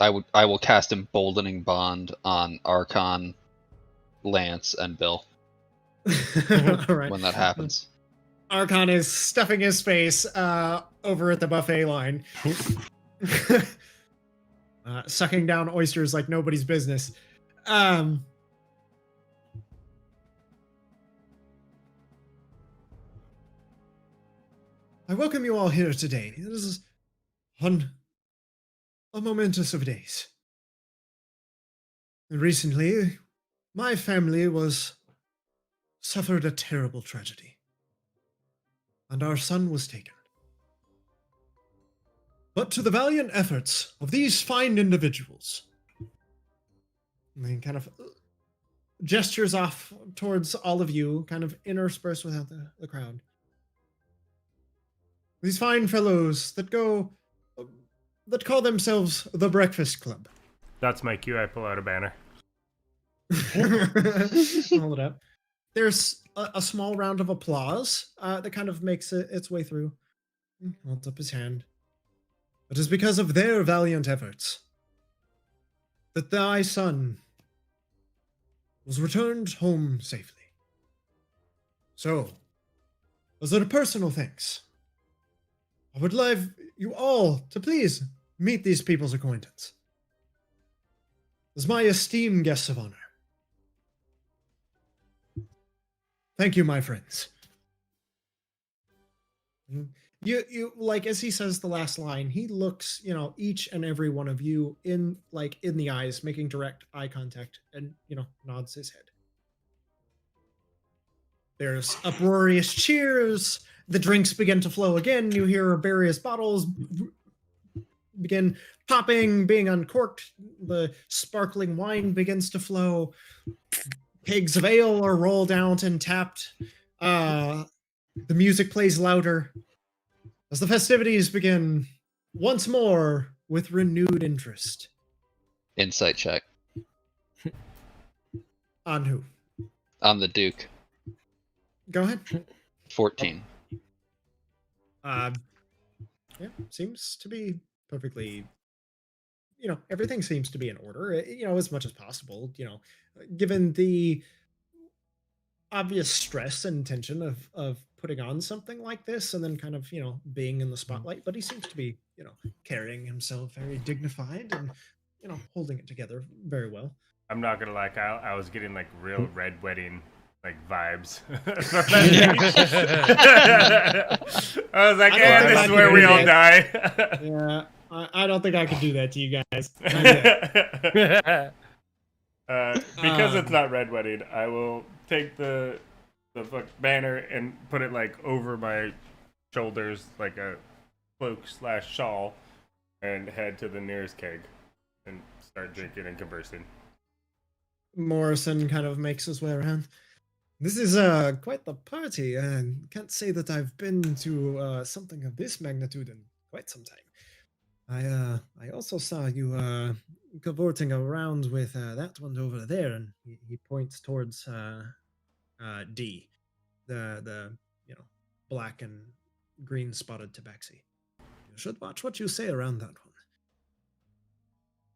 [SPEAKER 2] I will cast Emboldening Bond on Arkhann, Lance, and Bill.
[SPEAKER 5] All right.
[SPEAKER 2] When that happens.
[SPEAKER 5] Arkhann is stuffing his face over at the buffet line, sucking down oysters like nobody's business. I welcome you all here today. This is a momentous of days. Recently, my family suffered a terrible tragedy, and our son was taken. But to the valiant efforts of these fine individuals, and he kind of gestures off towards all of you, kind of interspersed without the crowd. These fine fellows that call themselves the Breakfast Club.
[SPEAKER 1] That's my cue. I pull out a banner.
[SPEAKER 5] Hold it up. There's a small round of applause that kind of makes its way through. He holds up his hand. It is because of their valiant efforts that thy son was returned home safely. So, as a personal thanks, I would like you all to please meet these people's acquaintance. As my esteemed guests of honor. Thank you, my friends. You like, as he says the last line, he looks, each and every one of you in the eyes, making direct eye contact, and nods his head. There's uproarious cheers. The drinks begin to flow again. You hear various bottles begin popping, being uncorked. The sparkling wine begins to flow. Kegs of ale are rolled out and tapped. The music plays louder as the festivities begin once more with renewed interest.
[SPEAKER 2] Insight check.
[SPEAKER 5] On who?
[SPEAKER 2] On the Duke.
[SPEAKER 5] Go ahead.
[SPEAKER 2] 14.
[SPEAKER 5] Yeah, seems to be perfectly, everything seems to be in order, as much as possible, given the obvious stress and tension of putting on something like this and then kind of, being in the spotlight, but he seems to be, carrying himself very dignified and, holding it together very well.
[SPEAKER 1] I'm not gonna lie, Kyle, I was getting like real red wedding vibes. I was like, this is where we all die.
[SPEAKER 5] Yeah, I don't think I could do that to you guys.
[SPEAKER 1] Because it's not red wedding, I will take the banner and put it over my shoulders like a cloak/shawl and head to the nearest keg and start drinking and conversing.
[SPEAKER 5] Morrison kind of makes his way around. This is quite the party, and can't say that I've been to something of this magnitude in quite some time. I also saw you cavorting around with that one over there, and he points towards D, the black and green spotted tabaxi. You should watch what you say around that one.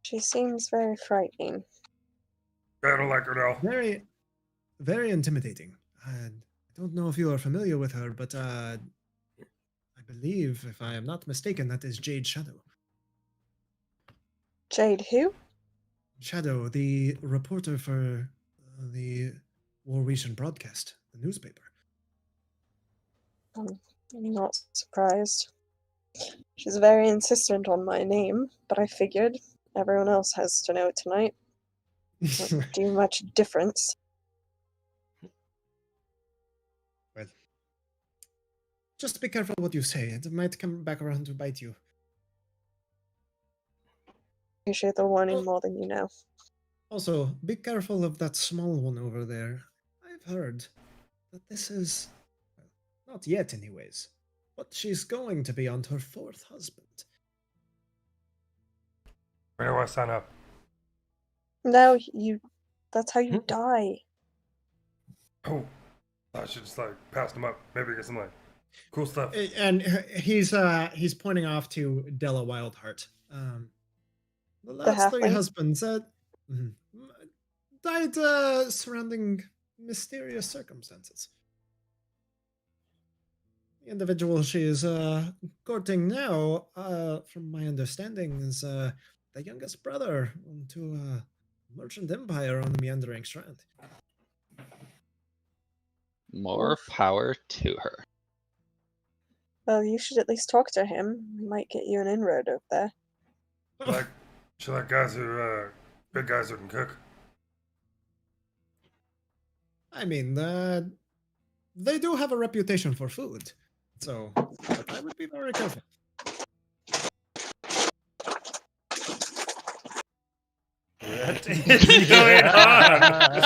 [SPEAKER 6] She seems very frightening.
[SPEAKER 9] I don't like her at all.
[SPEAKER 5] Very, very intimidating. I don't know if you are familiar with her, but I believe, if I am not mistaken, that is Jade Shadow.
[SPEAKER 6] Jade who?
[SPEAKER 5] Shadow, the reporter for the Warwesian broadcast, the newspaper.
[SPEAKER 6] I'm not surprised. She's very insistent on my name, but I figured everyone else has to know tonight. Won't do much difference.
[SPEAKER 5] Well, just be careful what you say. It might come back around to bite you.
[SPEAKER 6] Appreciate the warning more than you know.
[SPEAKER 5] Also, be careful of that small one over there. I've heard that this is, well, not yet anyways, but she's going to be on her fourth husband.
[SPEAKER 9] Where do I sign up?
[SPEAKER 6] No, that's how you die.
[SPEAKER 9] Oh, I should just like pass them up. Maybe get some like cool stuff.
[SPEAKER 5] And he's pointing off to Della Wildheart. The last three
[SPEAKER 6] halfling?
[SPEAKER 5] husbands died surrounding mysterious circumstances. The individual she is courting now, from my understanding, is the youngest brother to a merchant empire on the Meandering Strand.
[SPEAKER 2] More power to her.
[SPEAKER 6] Well, you should at least talk to him. He might get you an inroad over there.
[SPEAKER 9] She like guys who big guys who can cook.
[SPEAKER 5] I mean, they do have a reputation for food, so but I would be very careful.
[SPEAKER 1] What is going on?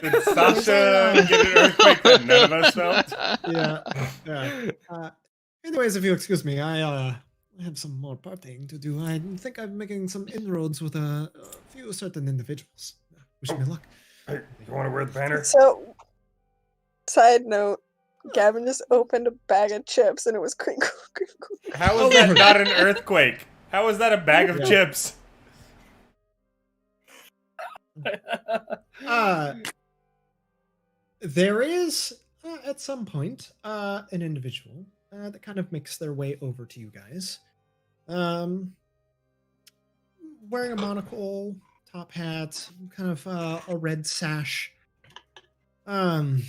[SPEAKER 1] Did Sasha get an earthquake that none of us felt?
[SPEAKER 5] Yeah. Anyways, if you excuse me, I have some more partying to do. I think I'm making some inroads with a few certain individuals. Wish me luck.
[SPEAKER 9] Hey, you want to wear the banner?
[SPEAKER 6] So, side note, Gavin just opened a bag of chips and it was crinkle, crinkle.
[SPEAKER 1] How is that not an earthquake? How is that a bag of chips?
[SPEAKER 5] There is, at some point, an individual that kind of makes their way over to you guys. Wearing a monocle, top hat, kind of a red sash. I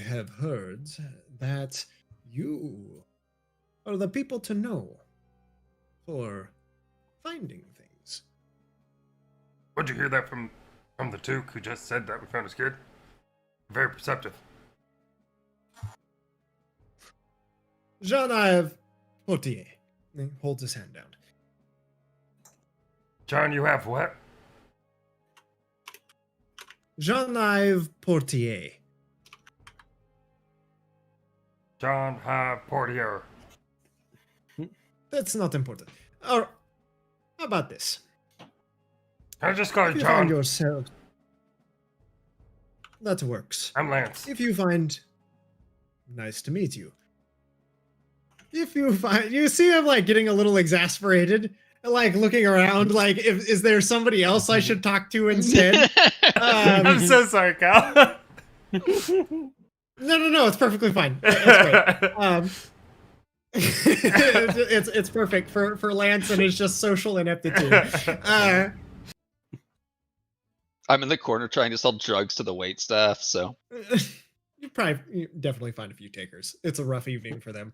[SPEAKER 5] have heard that you are the people to know for finding things.
[SPEAKER 9] Where'd you hear that from the Duke who just said that we found his kid? Very perceptive.
[SPEAKER 5] Jean-Yves Portier. He holds his hand down.
[SPEAKER 9] John, you have what?
[SPEAKER 5] Jean-Yves Portier.
[SPEAKER 9] John have Portier.
[SPEAKER 5] That's not important. Or how about this?
[SPEAKER 9] I just call
[SPEAKER 5] If
[SPEAKER 9] you
[SPEAKER 5] you find
[SPEAKER 9] John.
[SPEAKER 5] yourself, that works.
[SPEAKER 9] I'm Lance.
[SPEAKER 5] If you find, nice to meet you. If you find, you see him like getting a little exasperated, like looking around, like is there somebody else I should talk to instead?
[SPEAKER 1] I'm so sorry, Cal.
[SPEAKER 5] No, it's perfectly fine. It's great. It's perfect for Lance and his just social ineptitude.
[SPEAKER 2] I'm in the corner trying to sell drugs to the wait staff, so
[SPEAKER 5] you definitely find a few takers. It's a rough evening for them.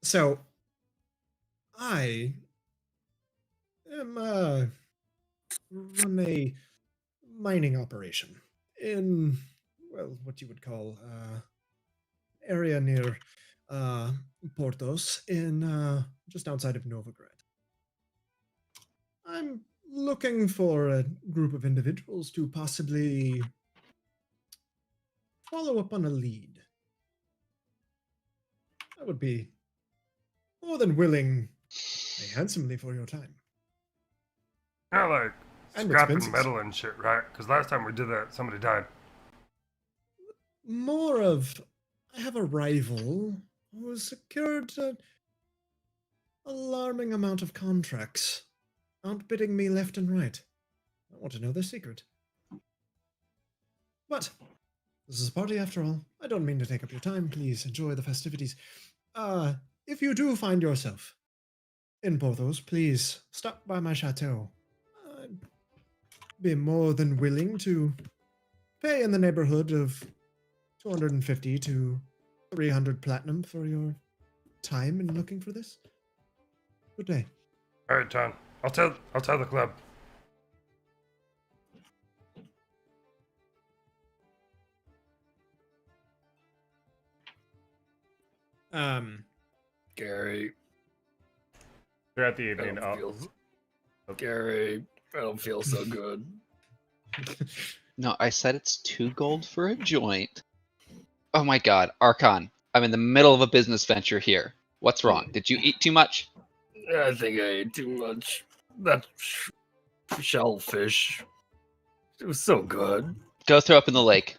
[SPEAKER 5] So I am run a mining operation in, well, what you would call area near Portos in just outside of Novigrad. I'm looking for a group of individuals to possibly follow up on a lead. I would be more than willing to pay handsomely for your time.
[SPEAKER 9] Yeah, like
[SPEAKER 5] And
[SPEAKER 9] scrapping
[SPEAKER 5] expenses.
[SPEAKER 9] metal and shit, right? Because last time we did that, somebody died.
[SPEAKER 5] More of, I have a rival who has secured an alarming amount of contracts, outbidding me left and right. I want to know their secret. But this is a party after all. I don't mean to take up your time. Please enjoy the festivities. If you do find yourself in Porthos, please stop by my chateau. I'd be more than willing to pay in the neighborhood of 250 to 300 platinum for your time in looking for this. Good day.
[SPEAKER 9] All right, John. I'll tell the club.
[SPEAKER 4] Gerry,
[SPEAKER 1] Throughout the
[SPEAKER 4] I
[SPEAKER 1] evening,
[SPEAKER 4] don't feel, Gerry, I don't feel so good.
[SPEAKER 2] No, I said it's 2 gold for a joint. Oh my god, Arkhann, I'm in the middle of a business venture here. What's wrong? Did you eat too much?
[SPEAKER 4] I think I ate too much. That shellfish. It was so good.
[SPEAKER 2] Go throw up in the lake.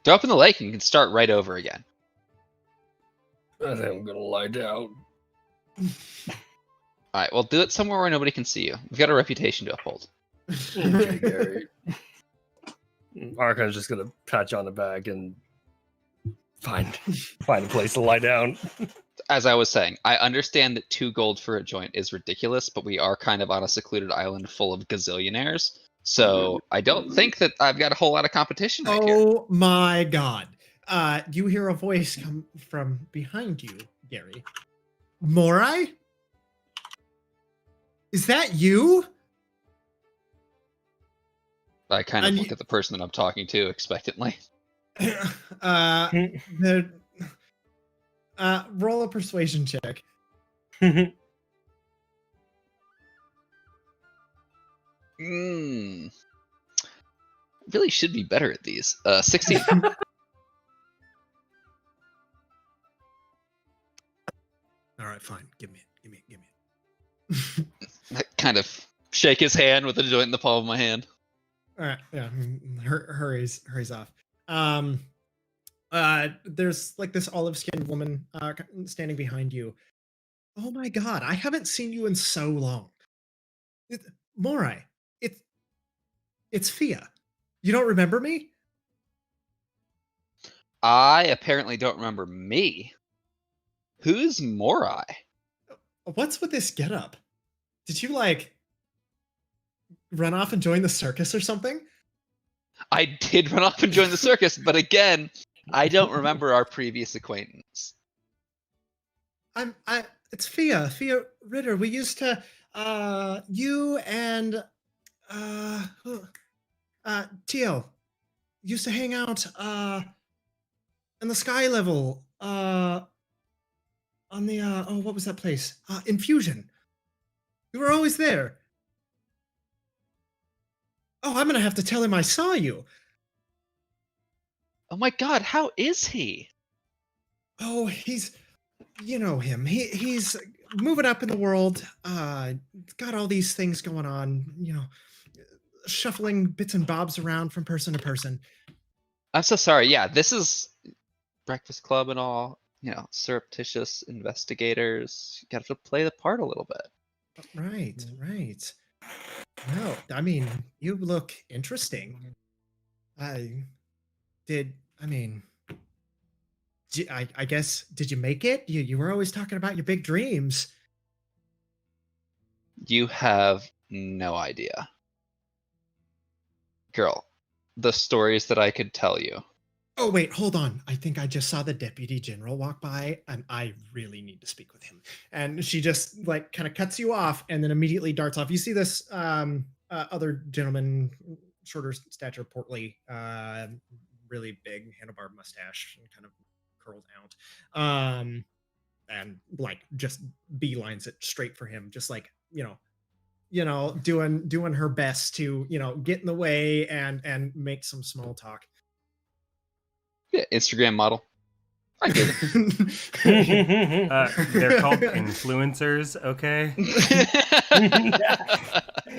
[SPEAKER 2] Throw up in the lake and you can start right over again.
[SPEAKER 4] I think I'm gonna lie down.
[SPEAKER 2] Alright, well do it somewhere where nobody can see you. We've got a reputation to uphold.
[SPEAKER 4] Okay, Gerry. Arkhann's just gonna pat you on the back and find a place to lie down.
[SPEAKER 2] As I was saying, I understand that 2 gold for a joint is ridiculous, but we are kind of on a secluded island full of gazillionaires. So I don't think that I've got a whole lot of competition right here.
[SPEAKER 5] Oh my god. You hear a voice come from behind you, Gerry. Morai? Is that you?
[SPEAKER 2] I kind of
[SPEAKER 5] And
[SPEAKER 2] look at the person that I'm talking to expectantly.
[SPEAKER 5] Roll a persuasion check.
[SPEAKER 2] Really should be better at these. 16.
[SPEAKER 5] All right, fine. Give me it.
[SPEAKER 2] I kind of shake his hand with a joint in the palm of my hand.
[SPEAKER 5] All right, yeah. Hurries off. There's like this olive-skinned woman standing behind you. Oh my god, I haven't seen you in so long. Morai, it's Fia. You don't remember me?
[SPEAKER 2] I apparently don't remember me. Who's Morai?
[SPEAKER 5] What's with this getup? Did you like run off and join the circus or something?
[SPEAKER 2] I did run off and join the circus, but again, I don't remember our previous acquaintance.
[SPEAKER 5] It's Fia Ritter. We used to you and Teal used to hang out in the sky level on the what was that place? Infusion. We were always there. Oh, I'm gonna have to tell him I saw you.
[SPEAKER 2] Oh my god, how is he?
[SPEAKER 5] Oh, you know him. He's moving up in the world. Got all these things going on, shuffling bits and bobs around from person to person.
[SPEAKER 2] I'm so sorry. Yeah, this is Breakfast Club and all, surreptitious investigators. You got to play the part a little bit.
[SPEAKER 5] Right. No, I mean, you look interesting. I guess, did you make it? You were always talking about your big dreams.
[SPEAKER 2] You have no idea. Girl, the stories that I could tell you.
[SPEAKER 5] Oh, wait, hold on. I think I just saw the deputy general walk by, and I really need to speak with him. And she just, kind of cuts you off and then immediately darts off. You see this other gentleman, shorter stature, portly, really big handlebar mustache and kind of curled out. And like just beelines it straight for him, just like, doing her best to, get in the way and make some small talk.
[SPEAKER 2] Yeah, Instagram model. I get it.
[SPEAKER 1] They're called influencers, okay?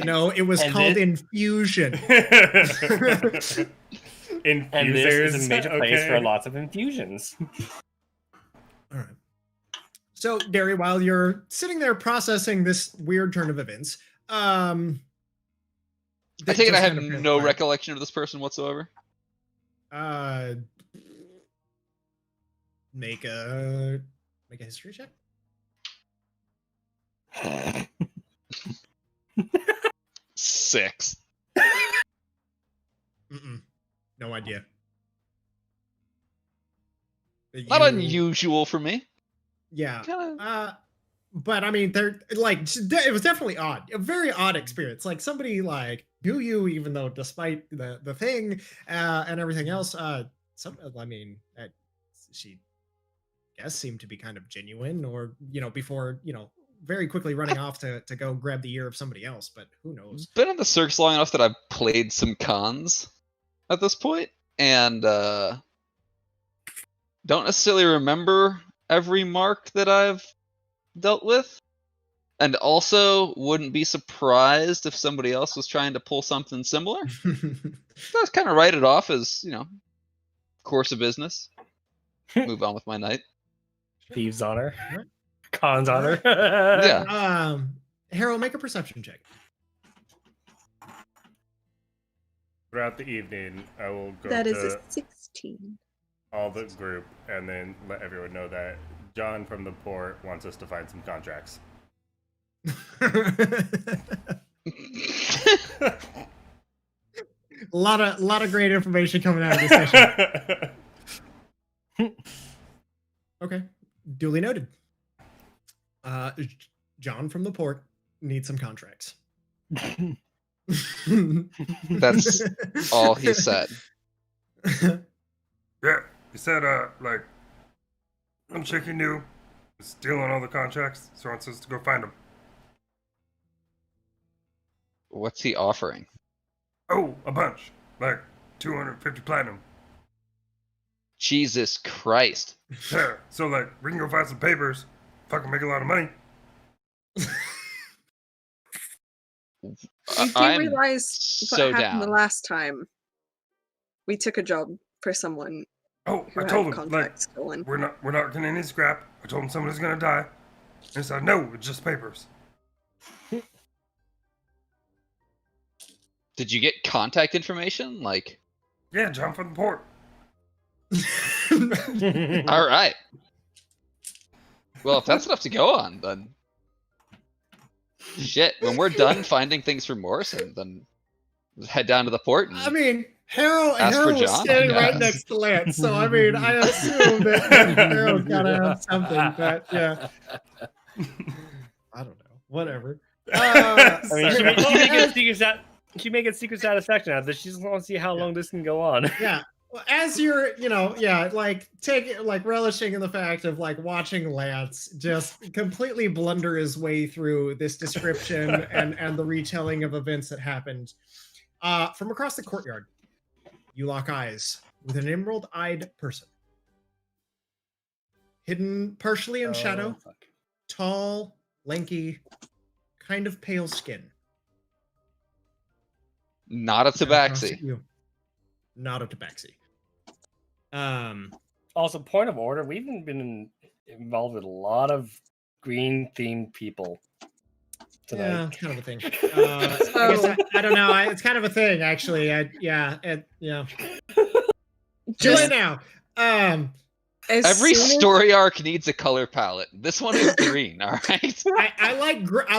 [SPEAKER 5] No, it was called infusion.
[SPEAKER 1] Infusers,
[SPEAKER 11] And this is a major place
[SPEAKER 1] okay.
[SPEAKER 11] for lots of infusions.
[SPEAKER 5] All right. So, Gerry, while you're sitting there processing this weird turn of events,
[SPEAKER 2] I take it I have no recollection of this person whatsoever.
[SPEAKER 5] Make a history check.
[SPEAKER 2] 6.
[SPEAKER 5] No idea.
[SPEAKER 2] Not unusual for me.
[SPEAKER 5] Yeah. But I mean, they're like, it was definitely odd. A very odd experience. Like somebody like knew you, even though despite the thing and everything else, she seemed to be kind of genuine, or before very quickly running off to go grab the ear of somebody else. But who knows?
[SPEAKER 2] Been in the circus long enough that I've played some cons at this point, and don't necessarily remember every mark that I've dealt with, and also wouldn't be surprised if somebody else was trying to pull something similar. So I just kind of write it off as course of business. Move on with my night.
[SPEAKER 11] Thieves on her. Cons on her.
[SPEAKER 2] Yeah.
[SPEAKER 5] Harrow, make a perception check.
[SPEAKER 1] Throughout the evening, I will go
[SPEAKER 6] That is
[SPEAKER 1] to
[SPEAKER 6] a 16.
[SPEAKER 1] all the group and then let everyone know that John from the port wants us to find some contracts.
[SPEAKER 5] A lot of great information coming out of this session. Okay, duly noted. John from the port needs some contracts.
[SPEAKER 2] That's all he said.
[SPEAKER 9] Yeah, he said, some chick he knew was stealing all the contracts, so he wants us to go find him.
[SPEAKER 2] What's he offering?
[SPEAKER 9] Oh, a bunch. Like 250 platinum.
[SPEAKER 2] Jesus Christ.
[SPEAKER 9] Yeah, so like, we can go find some papers, fucking make a lot of money.
[SPEAKER 6] You do realize what
[SPEAKER 2] so
[SPEAKER 6] happened the
[SPEAKER 2] down.
[SPEAKER 6] last time we took a job for someone
[SPEAKER 9] Oh,
[SPEAKER 6] who
[SPEAKER 9] I
[SPEAKER 6] had
[SPEAKER 9] told him, like,
[SPEAKER 6] contracts stolen.
[SPEAKER 9] we're not getting any scrap. I told him somebody's gonna die. And he said, no, it's just papers.
[SPEAKER 2] Did you get contact information? Like,
[SPEAKER 9] Yeah, John from the port.
[SPEAKER 2] all right. Well, if that's enough to go on, then shit. When we're done finding things for Morrison, then head down to the port. And
[SPEAKER 5] I mean, Harrow
[SPEAKER 2] Ask for
[SPEAKER 5] was
[SPEAKER 2] John,
[SPEAKER 5] standing
[SPEAKER 2] I
[SPEAKER 5] right
[SPEAKER 2] guess.
[SPEAKER 5] next to Lance, so I mean, I assume that Harrow's gotta have something. But yeah, I don't know. Whatever.
[SPEAKER 11] I mean, she may get secret satisfaction out of this. She just wants to see how long this can go on.
[SPEAKER 5] Yeah. Well, as you're, relishing in the fact of like watching Lance just completely blunder his way through this description and the retelling of events that happened, from across the courtyard, you lock eyes with an emerald-eyed person, hidden partially in shadow, tall, lanky, kind of pale skin.
[SPEAKER 2] not a tabaxi.
[SPEAKER 5] Not a tabaxi.
[SPEAKER 11] Also, point of order, we've been involved with a lot of green themed people tonight.
[SPEAKER 5] Yeah, kind of a thing. I don't know. It's kind of a thing, actually. Just now.
[SPEAKER 2] Every story arc needs a color palette. This one is green, all right?
[SPEAKER 5] I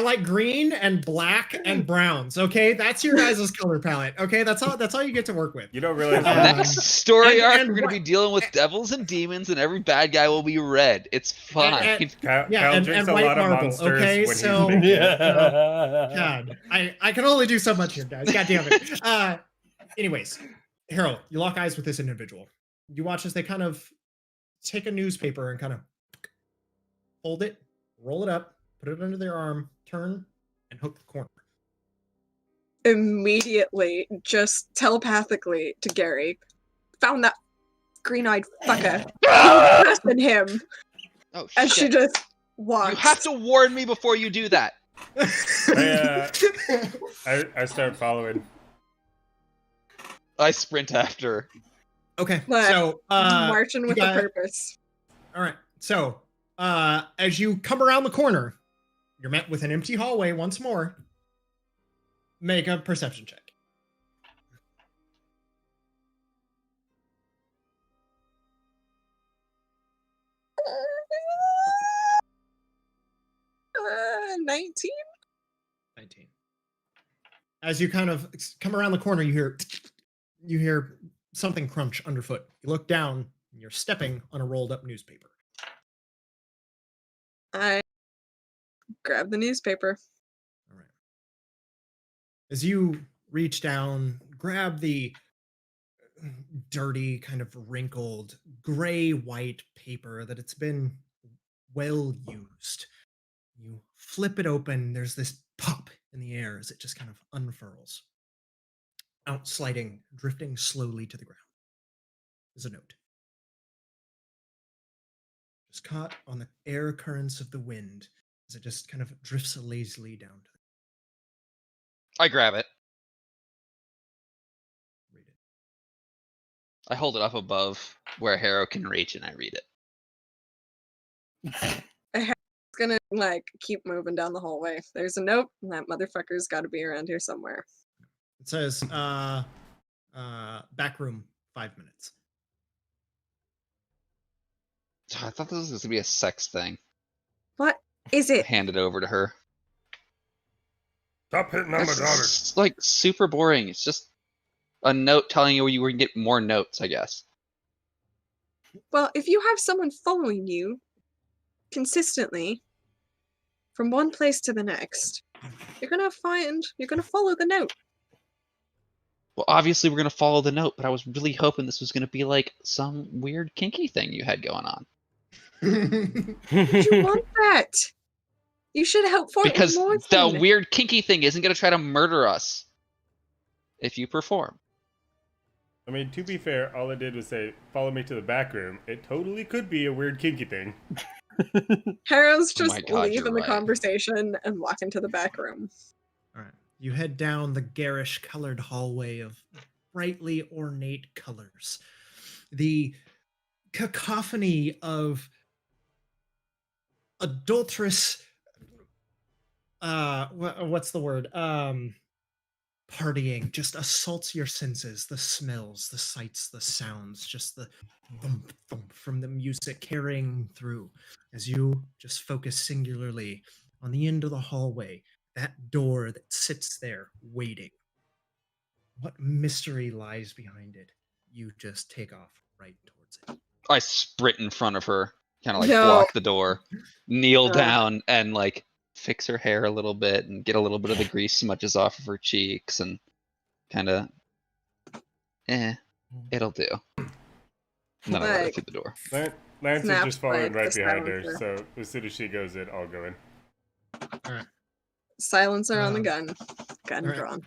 [SPEAKER 5] like green and black and browns. Okay, that's your guys' color palette. Okay, that's all you get to work with.
[SPEAKER 1] You don't realize
[SPEAKER 2] Next story arc,
[SPEAKER 5] and
[SPEAKER 2] we're going to be dealing with devils and demons, and every bad guy will be red. It's fine.
[SPEAKER 1] Kyle
[SPEAKER 5] and
[SPEAKER 1] drinks a
[SPEAKER 5] white
[SPEAKER 1] lot of
[SPEAKER 5] marble.
[SPEAKER 1] monsters
[SPEAKER 5] Okay,
[SPEAKER 1] when
[SPEAKER 5] so
[SPEAKER 1] he's
[SPEAKER 5] God, I can only do so much here, guys. God damn it. Anyways, Harrow, you lock eyes with this individual. You watch as they kind of take a newspaper and kind of fold it, roll it up, put it under their arm, turn, and hook the corner.
[SPEAKER 12] Immediately, just telepathically to Gerry, found that green-eyed fucker. Pressing him.
[SPEAKER 2] Oh,
[SPEAKER 12] And she
[SPEAKER 2] shit.
[SPEAKER 12] just walks.
[SPEAKER 2] You have to warn me before you do that.
[SPEAKER 1] I start following.
[SPEAKER 2] I sprint after her.
[SPEAKER 5] Okay,
[SPEAKER 12] But
[SPEAKER 5] so
[SPEAKER 12] marching with a purpose.
[SPEAKER 5] All right, so as you come around the corner, you're met with an empty hallway once more. Make a perception check.
[SPEAKER 12] 19?
[SPEAKER 5] 19. As you kind of come around the corner, you hear something crunch underfoot. You look down, and you're stepping on a rolled up newspaper.
[SPEAKER 12] I grab the newspaper.
[SPEAKER 5] All right. As you reach down, grab the dirty, kind of wrinkled, gray-white paper that it's been well used. You flip it open, there's this pop in the air as it just kind of unfurls. Out sliding, drifting slowly to the ground. There's a note. Just caught on the air currents of the wind as it just kind of drifts lazily down to the
[SPEAKER 2] I grab it.
[SPEAKER 5] read it.
[SPEAKER 2] I hold it up above where Harrow can reach and I read it.
[SPEAKER 12] It's gonna keep moving down the hallway. There's a note, and that motherfucker's gotta be around here somewhere.
[SPEAKER 5] It says, back room, 5 minutes.
[SPEAKER 2] I thought this was gonna be a sex thing.
[SPEAKER 12] What is it?
[SPEAKER 2] Hand it over to her.
[SPEAKER 9] Stop hitting on my
[SPEAKER 2] It's
[SPEAKER 9] daughter.
[SPEAKER 2] like super boring. It's just a note telling you where you can get more notes, I guess.
[SPEAKER 12] Well, if you have someone following you consistently from one place to the next, you're gonna follow the note.
[SPEAKER 2] Well, obviously we're gonna follow the note, but I was really hoping this was gonna be like some weird kinky thing you had going on.
[SPEAKER 12] You want that? You should hope for
[SPEAKER 2] Because
[SPEAKER 12] it more.
[SPEAKER 2] the weird kinky thing isn't gonna try to murder us if you perform.
[SPEAKER 1] I mean, to be fair, all I did was say, follow me to the back room. It totally could be a weird kinky thing.
[SPEAKER 12] Harrow's
[SPEAKER 2] Oh
[SPEAKER 12] just
[SPEAKER 2] my God,
[SPEAKER 12] leaving
[SPEAKER 2] you're
[SPEAKER 12] the
[SPEAKER 2] right.
[SPEAKER 12] conversation and walking to the back room.
[SPEAKER 5] All right. You head down the garish colored hallway of brightly ornate colors. The cacophony of adulterous what's the word? Partying just assaults your senses. The smells, the sights, the sounds, just the thump thump from the music carrying through as you just focus singularly on the end of the hallway, that door that sits there waiting. What mystery lies behind it? You just take off right towards it.
[SPEAKER 2] I sprint in front of her, kind of
[SPEAKER 12] No.
[SPEAKER 2] block the door, kneel
[SPEAKER 12] No.
[SPEAKER 2] down, and fix her hair a little bit and get a little bit of the grease smudges off of her cheeks and kind of, it'll do. And then I let her through the door.
[SPEAKER 1] Lance is
[SPEAKER 12] Snap,
[SPEAKER 1] just following right
[SPEAKER 12] the
[SPEAKER 1] behind her,
[SPEAKER 12] silencer.
[SPEAKER 1] so as soon as she goes in, I'll go in.
[SPEAKER 5] All right.
[SPEAKER 12] Silencer on the gun. Gun
[SPEAKER 5] all right.
[SPEAKER 12] drawn.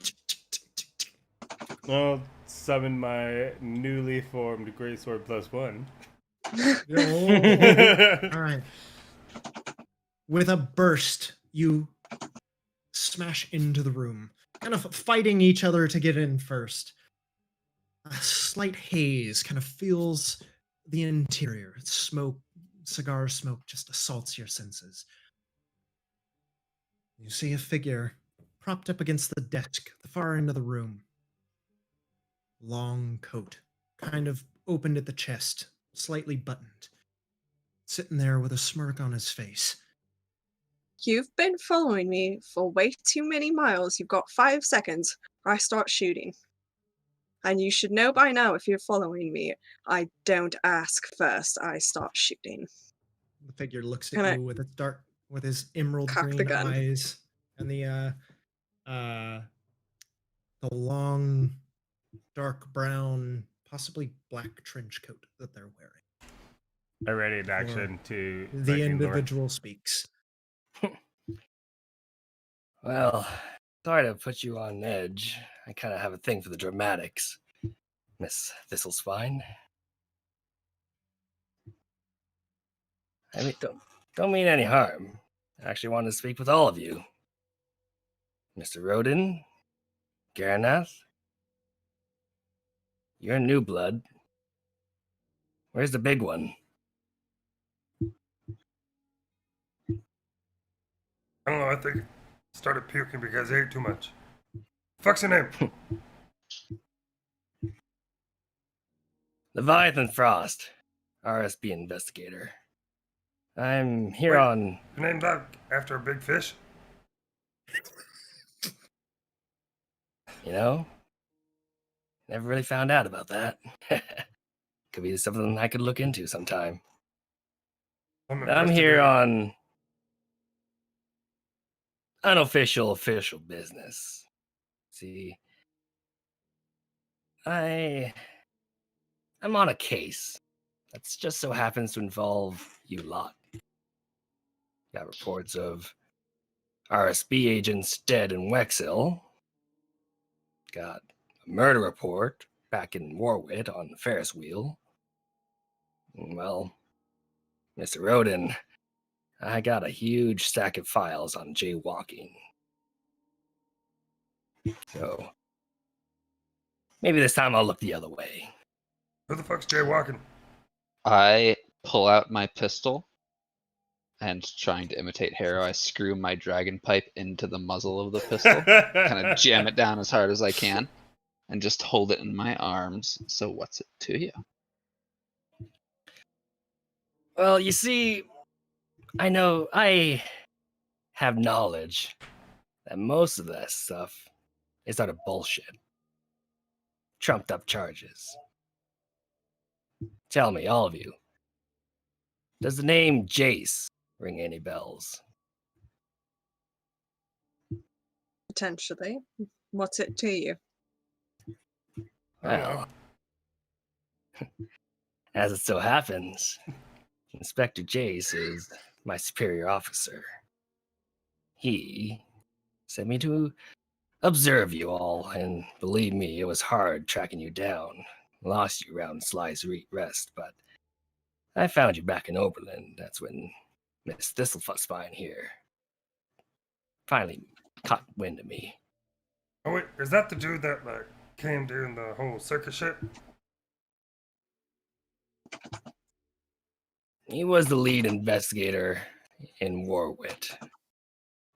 [SPEAKER 1] I'll summon my newly formed Greatsword +1.
[SPEAKER 5] All right. With a burst, you smash into the room, kind of fighting each other to get in first. A slight haze kind of fills the interior. Smoke, cigar smoke just assaults your senses. You see a figure propped up against the desk at the far end of the room. Long coat, kind of opened at the chest, slightly buttoned. Sitting there with a smirk on his face.
[SPEAKER 12] You've been following me for way too many miles. You've got 5 seconds or I start shooting. And you should know by now if you're following me, I don't ask first, I start shooting.
[SPEAKER 5] The figure looks
[SPEAKER 12] Can
[SPEAKER 5] at
[SPEAKER 12] I
[SPEAKER 5] you with with his emerald
[SPEAKER 12] cock the
[SPEAKER 5] green
[SPEAKER 12] gun?
[SPEAKER 5] eyes and the long dark brown, possibly black trench coat that they're wearing.
[SPEAKER 1] I ready in action to
[SPEAKER 5] The
[SPEAKER 1] Viking lore.
[SPEAKER 5] individual speaks.
[SPEAKER 11] Well, sorry to put you on edge. I kind of have a thing for the dramatics, Miss Thistlespine. I mean, don't mean any harm. I actually wanted to speak with all of you. Mr. Rodin, Garanath, you're new blood. Where's the big one?
[SPEAKER 9] I don't know, I think I started puking because I ate too much. Fuck's your name?
[SPEAKER 11] Leviathan Frost, RSB investigator. I'm here
[SPEAKER 9] Wait.
[SPEAKER 11] on...
[SPEAKER 9] Your name that after a big fish?
[SPEAKER 11] You know? Never really found out about that. Could be something I could look into sometime. I'm here on unofficial official business. See, I'm on a case that's just so happens to involve you lot. Got reports of RSB agents dead in Wexhill. Got a murder report back in Warwit on the Ferris wheel. Well, Mr. Rodin, I got a huge stack of files on jaywalking. So, maybe this time I'll look the other way.
[SPEAKER 9] Who the fuck's jaywalking?
[SPEAKER 2] I pull out my pistol and, trying to imitate Harrow, I screw my dragon pipe into the muzzle of the pistol, kind of jam it down as hard as I can, and just hold it in my arms. So what's it to you?
[SPEAKER 11] Well, you see, I know I have knowledge that most of that stuff is utter bullshit. Trumped up charges. Tell me, all of you, does the name Jace ring any bells?
[SPEAKER 12] Potentially. What's it to you?
[SPEAKER 11] Well, as it so happens, Inspector Jace is my superior officer. He sent me to observe you all, and believe me, it was hard tracking you down. Lost you around Sly's Rest, but I found you back in Oberlin. That's when Miss Thistlespine here finally caught wind of me.
[SPEAKER 9] Oh wait, is that the dude that like came during the whole circus shit?
[SPEAKER 11] He was the lead investigator in Warwit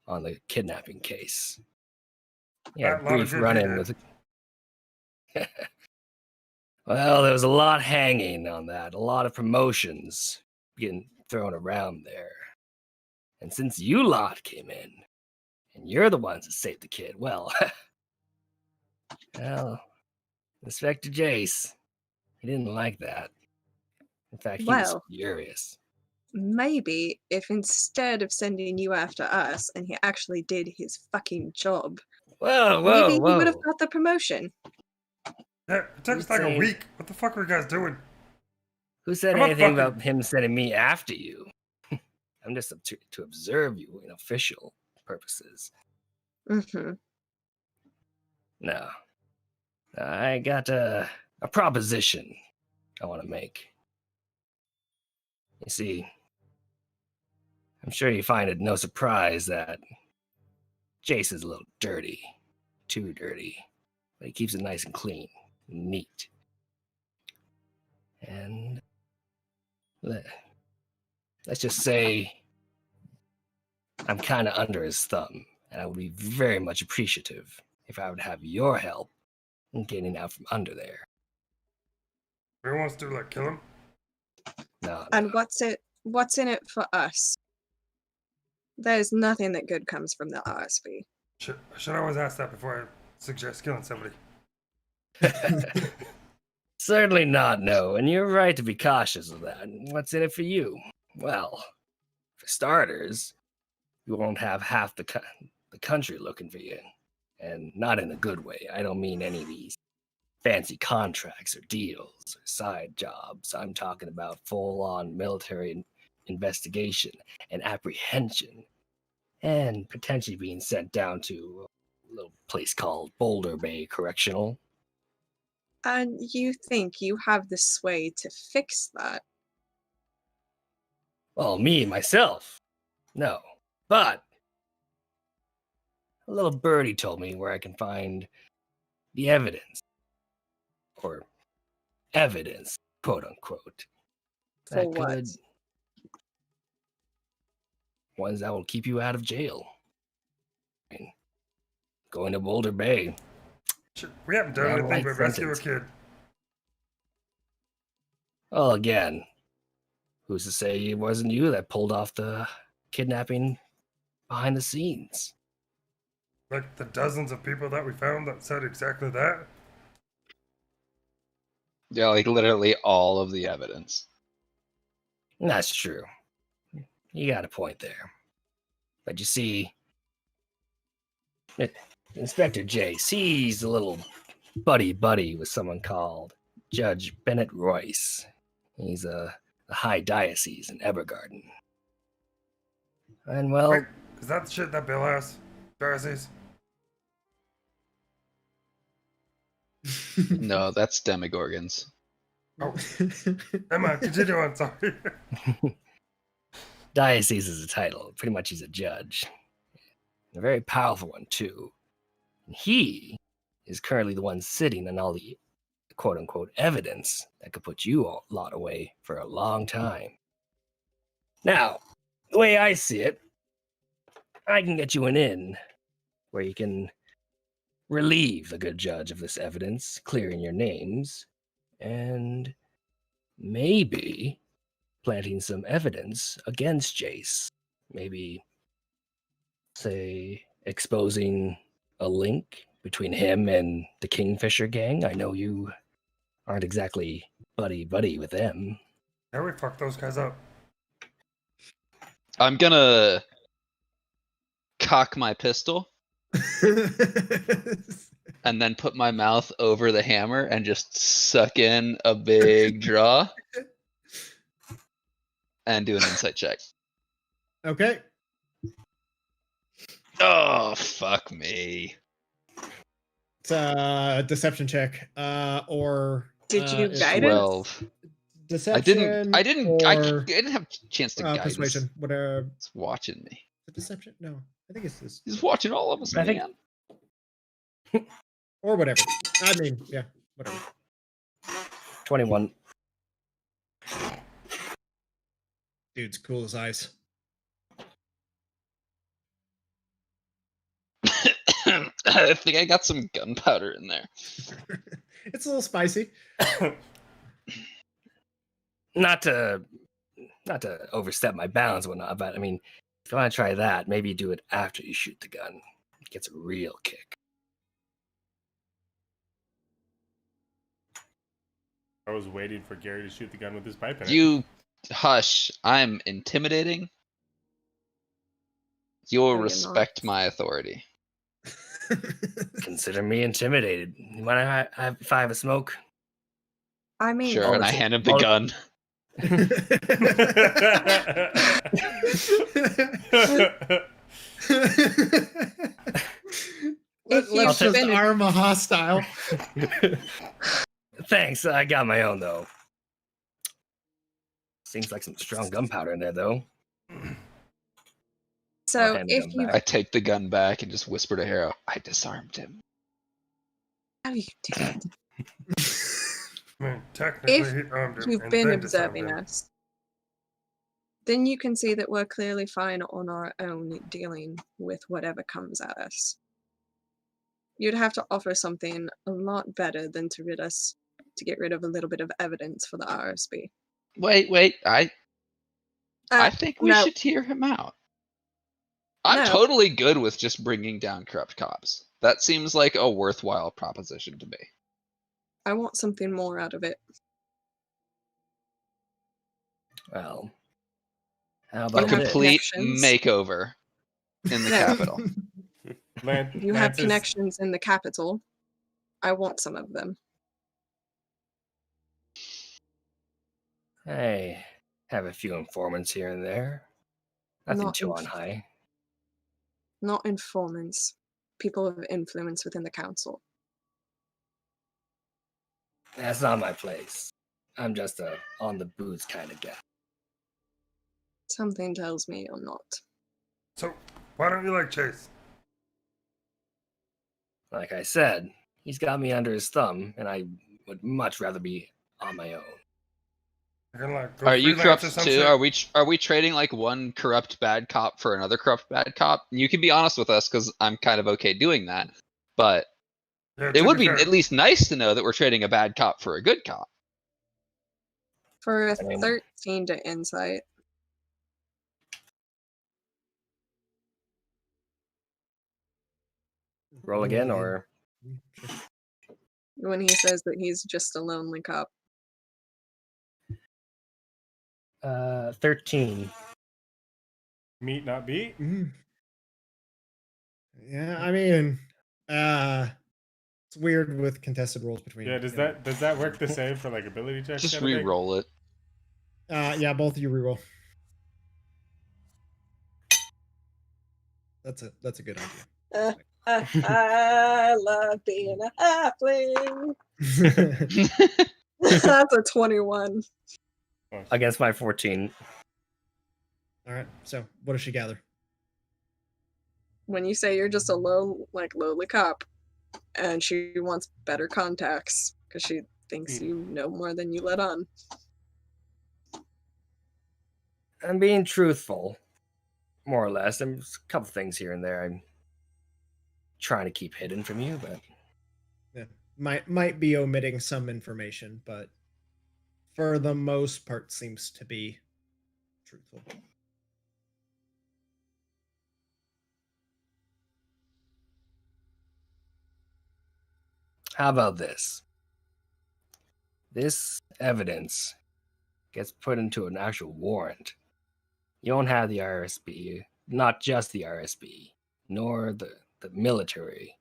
[SPEAKER 11] on the kidnapping case. Yeah,
[SPEAKER 9] That lot of
[SPEAKER 11] brief
[SPEAKER 9] good
[SPEAKER 11] run-in
[SPEAKER 9] he did.
[SPEAKER 11] with. Well, there was a lot hanging on that, a lot of promotions getting thrown around there. And since you lot came in, and you're the ones that saved the kid, well, Inspector Jace, he didn't like that. In fact, he was
[SPEAKER 12] Well,
[SPEAKER 11] furious.
[SPEAKER 12] maybe if instead of sending you after us and he actually did his fucking job, maybe he would have got the promotion.
[SPEAKER 9] Yeah, it took us like a week. What the fuck were you guys doing?
[SPEAKER 11] Who said
[SPEAKER 9] I'm not
[SPEAKER 11] anything
[SPEAKER 9] fucking-
[SPEAKER 11] about him sending me after you? I'm just to observe you in official purposes.
[SPEAKER 12] Mm-hmm.
[SPEAKER 11] No. I got a proposition I want to make. You see, I'm sure you find it no surprise that Jace is a little dirty. Too dirty. But he keeps it nice and clean, and neat. And let's just say I'm kind of under his thumb, and I would be very much appreciative if I would have your help in getting out from under there.
[SPEAKER 9] Who wants to like kill him?
[SPEAKER 11] No.
[SPEAKER 12] And what's in it for us? There's nothing that good comes from the RSB.
[SPEAKER 9] Should always ask that before I suggest killing somebody.
[SPEAKER 11] Certainly not, no. And you're right to be cautious of that. What's in it for you? Well, for starters, you won't have half the country looking for you. And not in a good way. I don't mean any of these fancy contracts or deals or side jobs. I'm talking about full-on military investigation and apprehension, and potentially being sent down to a little place called Boulder Bay Correctional.
[SPEAKER 12] And you think you have the sway to fix that?
[SPEAKER 11] Well, me, myself, no. But a little birdie told me where I can find the evidence. Or evidence, quote unquote.
[SPEAKER 12] For what?
[SPEAKER 11] Ones that will keep you out of jail. I mean, going to Boulder Bay.
[SPEAKER 9] Shit, we haven't done
[SPEAKER 11] Not a
[SPEAKER 9] anything
[SPEAKER 11] light
[SPEAKER 9] but rescue a
[SPEAKER 11] sentence.
[SPEAKER 9] kid.
[SPEAKER 11] Well, again, who's to say it wasn't you that pulled off the kidnapping behind the scenes?
[SPEAKER 9] Like the dozens of people that we found that said exactly that.
[SPEAKER 2] Yeah, like literally all of the evidence.
[SPEAKER 11] That's true. You got a point there. But you see, Inspector Jace, he's a little buddy with someone called Judge Bennett Royce. He's the High Diocese in Evergarden. And well,
[SPEAKER 9] Wait, is that the shit that Bill has? Diocese?
[SPEAKER 2] No, that's Demogorgons.
[SPEAKER 9] Oh. Emma, continue on, sorry.
[SPEAKER 11] Diocese is a title. Pretty much he's a judge. A very powerful one, too. And he is currently the one sitting on all the quote-unquote evidence that could put you all lot away for a long time. Now, the way I see it, I can get you an in where you can relieve the good judge of this evidence, clearing your names, and maybe planting some evidence against Jace. Maybe, say, exposing a link between him and the Kingfisher gang. I know you aren't exactly buddy with them.
[SPEAKER 9] How we fuck those guys up?
[SPEAKER 2] I'm gonna cock my pistol and then put my mouth over the hammer and just suck in a big draw and do an insight check.
[SPEAKER 5] Okay.
[SPEAKER 2] Oh, fuck me.
[SPEAKER 5] It's a deception check. Or
[SPEAKER 12] Did you
[SPEAKER 5] it's
[SPEAKER 12] guide it?
[SPEAKER 2] 12.
[SPEAKER 5] Deception.
[SPEAKER 2] I didn't
[SPEAKER 5] or,
[SPEAKER 2] have a chance to guide.
[SPEAKER 5] persuasion. Whatever.
[SPEAKER 2] He's watching me.
[SPEAKER 5] Deception? No. I think it's this.
[SPEAKER 2] He's watching all of us,
[SPEAKER 11] I think-
[SPEAKER 2] man.
[SPEAKER 5] Or whatever. I mean, yeah, whatever.
[SPEAKER 11] 21.
[SPEAKER 5] Dude's cool as ice.
[SPEAKER 2] I think I got some gunpowder in there.
[SPEAKER 5] It's a little spicy.
[SPEAKER 11] Not to overstep my bounds and whatnot, but I mean, if you want to try that, maybe you do it after you shoot the gun. It gets a real kick.
[SPEAKER 1] I was waiting for Gerry to shoot the gun with his pipe in it.
[SPEAKER 2] You hush. I'm intimidating. You will
[SPEAKER 12] No, you're
[SPEAKER 2] respect my authority.
[SPEAKER 11] Consider me intimidated. You want to have if I have a smoke?
[SPEAKER 12] I mean,
[SPEAKER 2] Sure, and I hand him the
[SPEAKER 11] all-
[SPEAKER 2] gun.
[SPEAKER 12] If
[SPEAKER 5] Let's
[SPEAKER 12] you've
[SPEAKER 5] just
[SPEAKER 12] been-
[SPEAKER 5] arm a hostile.
[SPEAKER 11] Thanks, I got my own though. Seems like some strong gunpowder in there though.
[SPEAKER 12] so
[SPEAKER 11] hand the
[SPEAKER 12] if
[SPEAKER 11] gun
[SPEAKER 12] you
[SPEAKER 11] back.
[SPEAKER 2] I take the gun back and just whisper to Harrow, I disarmed him.
[SPEAKER 12] how you did,
[SPEAKER 9] I mean, technically,
[SPEAKER 12] If
[SPEAKER 9] he armed him
[SPEAKER 12] you've
[SPEAKER 9] and
[SPEAKER 12] been
[SPEAKER 9] then disarmed
[SPEAKER 12] observing
[SPEAKER 9] him.
[SPEAKER 12] us, then you can see that we're clearly fine on our own dealing with whatever comes at us. You'd have to offer something a lot better than to get rid of a little bit of evidence for the RSB.
[SPEAKER 2] Wait, I think we
[SPEAKER 12] no.
[SPEAKER 2] should hear him out. I'm
[SPEAKER 12] No.
[SPEAKER 2] totally good with just bringing down corrupt cops. That seems like a worthwhile proposition to me.
[SPEAKER 12] I want something more out of it.
[SPEAKER 11] Well, how
[SPEAKER 2] A
[SPEAKER 11] about
[SPEAKER 12] have
[SPEAKER 11] this?
[SPEAKER 2] complete
[SPEAKER 12] connections?
[SPEAKER 2] makeover in the
[SPEAKER 12] No.
[SPEAKER 2] capital.
[SPEAKER 12] You have connections in the capital. I want some of them.
[SPEAKER 11] I have a few informants here and there. Nothing
[SPEAKER 12] Not
[SPEAKER 11] too on high.
[SPEAKER 12] Not informants. People of influence within the council.
[SPEAKER 11] That's not my place. I'm just a on the boots kind of guy.
[SPEAKER 12] Something tells me you're not.
[SPEAKER 9] So, why don't you like Chase?
[SPEAKER 11] Like I said, he's got me under his thumb, and I would much rather be on my own.
[SPEAKER 9] I can, like, go
[SPEAKER 2] Are you
[SPEAKER 9] freelance
[SPEAKER 2] corrupt
[SPEAKER 9] or some
[SPEAKER 2] too?
[SPEAKER 9] shit?
[SPEAKER 2] Are we trading like one corrupt bad cop for another corrupt bad cop? You can be honest with us because I'm kind of okay doing that, but
[SPEAKER 9] Yeah,
[SPEAKER 2] it
[SPEAKER 9] to
[SPEAKER 2] would
[SPEAKER 9] be
[SPEAKER 2] be
[SPEAKER 9] fair.
[SPEAKER 2] at least nice to know that we're trading a bad cop for a good cop.
[SPEAKER 12] For a
[SPEAKER 11] I mean-
[SPEAKER 12] 13 to insight.
[SPEAKER 11] Roll again, or
[SPEAKER 12] When he says that he's just a lonely cop.
[SPEAKER 11] 13.
[SPEAKER 1] Meet not beat.
[SPEAKER 5] Yeah, I mean, it's weird with contested rolls between.
[SPEAKER 1] Yeah, does that work the same for like ability checks?
[SPEAKER 2] Just
[SPEAKER 1] kind of thing?
[SPEAKER 2] re-roll it.
[SPEAKER 5] Yeah, both of you reroll. That's a good idea.
[SPEAKER 6] I love being a halfling.
[SPEAKER 5] All
[SPEAKER 12] That's a 21.
[SPEAKER 11] Against my 14.
[SPEAKER 5] right. So, what does she gather?
[SPEAKER 12] When you say you're just a lowly cop, and she wants better contacts because she thinks you know more than you let on.
[SPEAKER 11] I'm being truthful, more or less. There's a couple things here and there I'm trying to keep hidden from you, but
[SPEAKER 5] Yeah, might be omitting some information, but for the most part, seems to be truthful.
[SPEAKER 11] how about this? This evidence gets put into an actual warrant. You don't have the RSB, not just the RSB, nor the military.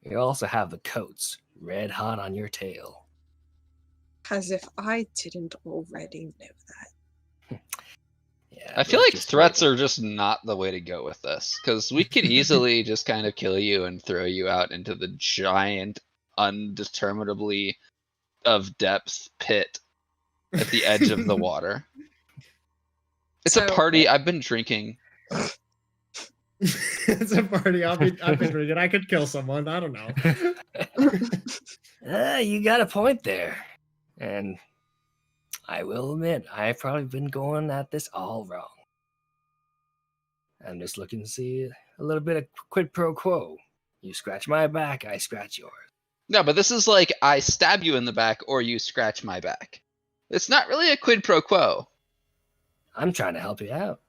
[SPEAKER 11] You also have the coats red hot on your tail.
[SPEAKER 12] As if I didn't already know that.
[SPEAKER 11] Yeah,
[SPEAKER 2] I feel
[SPEAKER 11] but
[SPEAKER 2] like
[SPEAKER 11] just
[SPEAKER 2] threats
[SPEAKER 11] wait.
[SPEAKER 2] are just not the way to go with this because we could easily just kind of kill you and throw you out into the giant, undeterminably of depth pit at the edge of the water. It's a
[SPEAKER 12] So-
[SPEAKER 2] party. I've been drinking.
[SPEAKER 5] It's a party. I've been drinking. I could kill someone. I don't know.
[SPEAKER 11] You got a point there. And I will admit, I've probably been going at this all wrong. I'm just looking to see a little bit of quid pro quo. You scratch my back, I scratch yours.
[SPEAKER 2] No, but this is like I stab you in the back or you scratch my back. It's not really a quid pro quo.
[SPEAKER 11] I'm trying to help you out.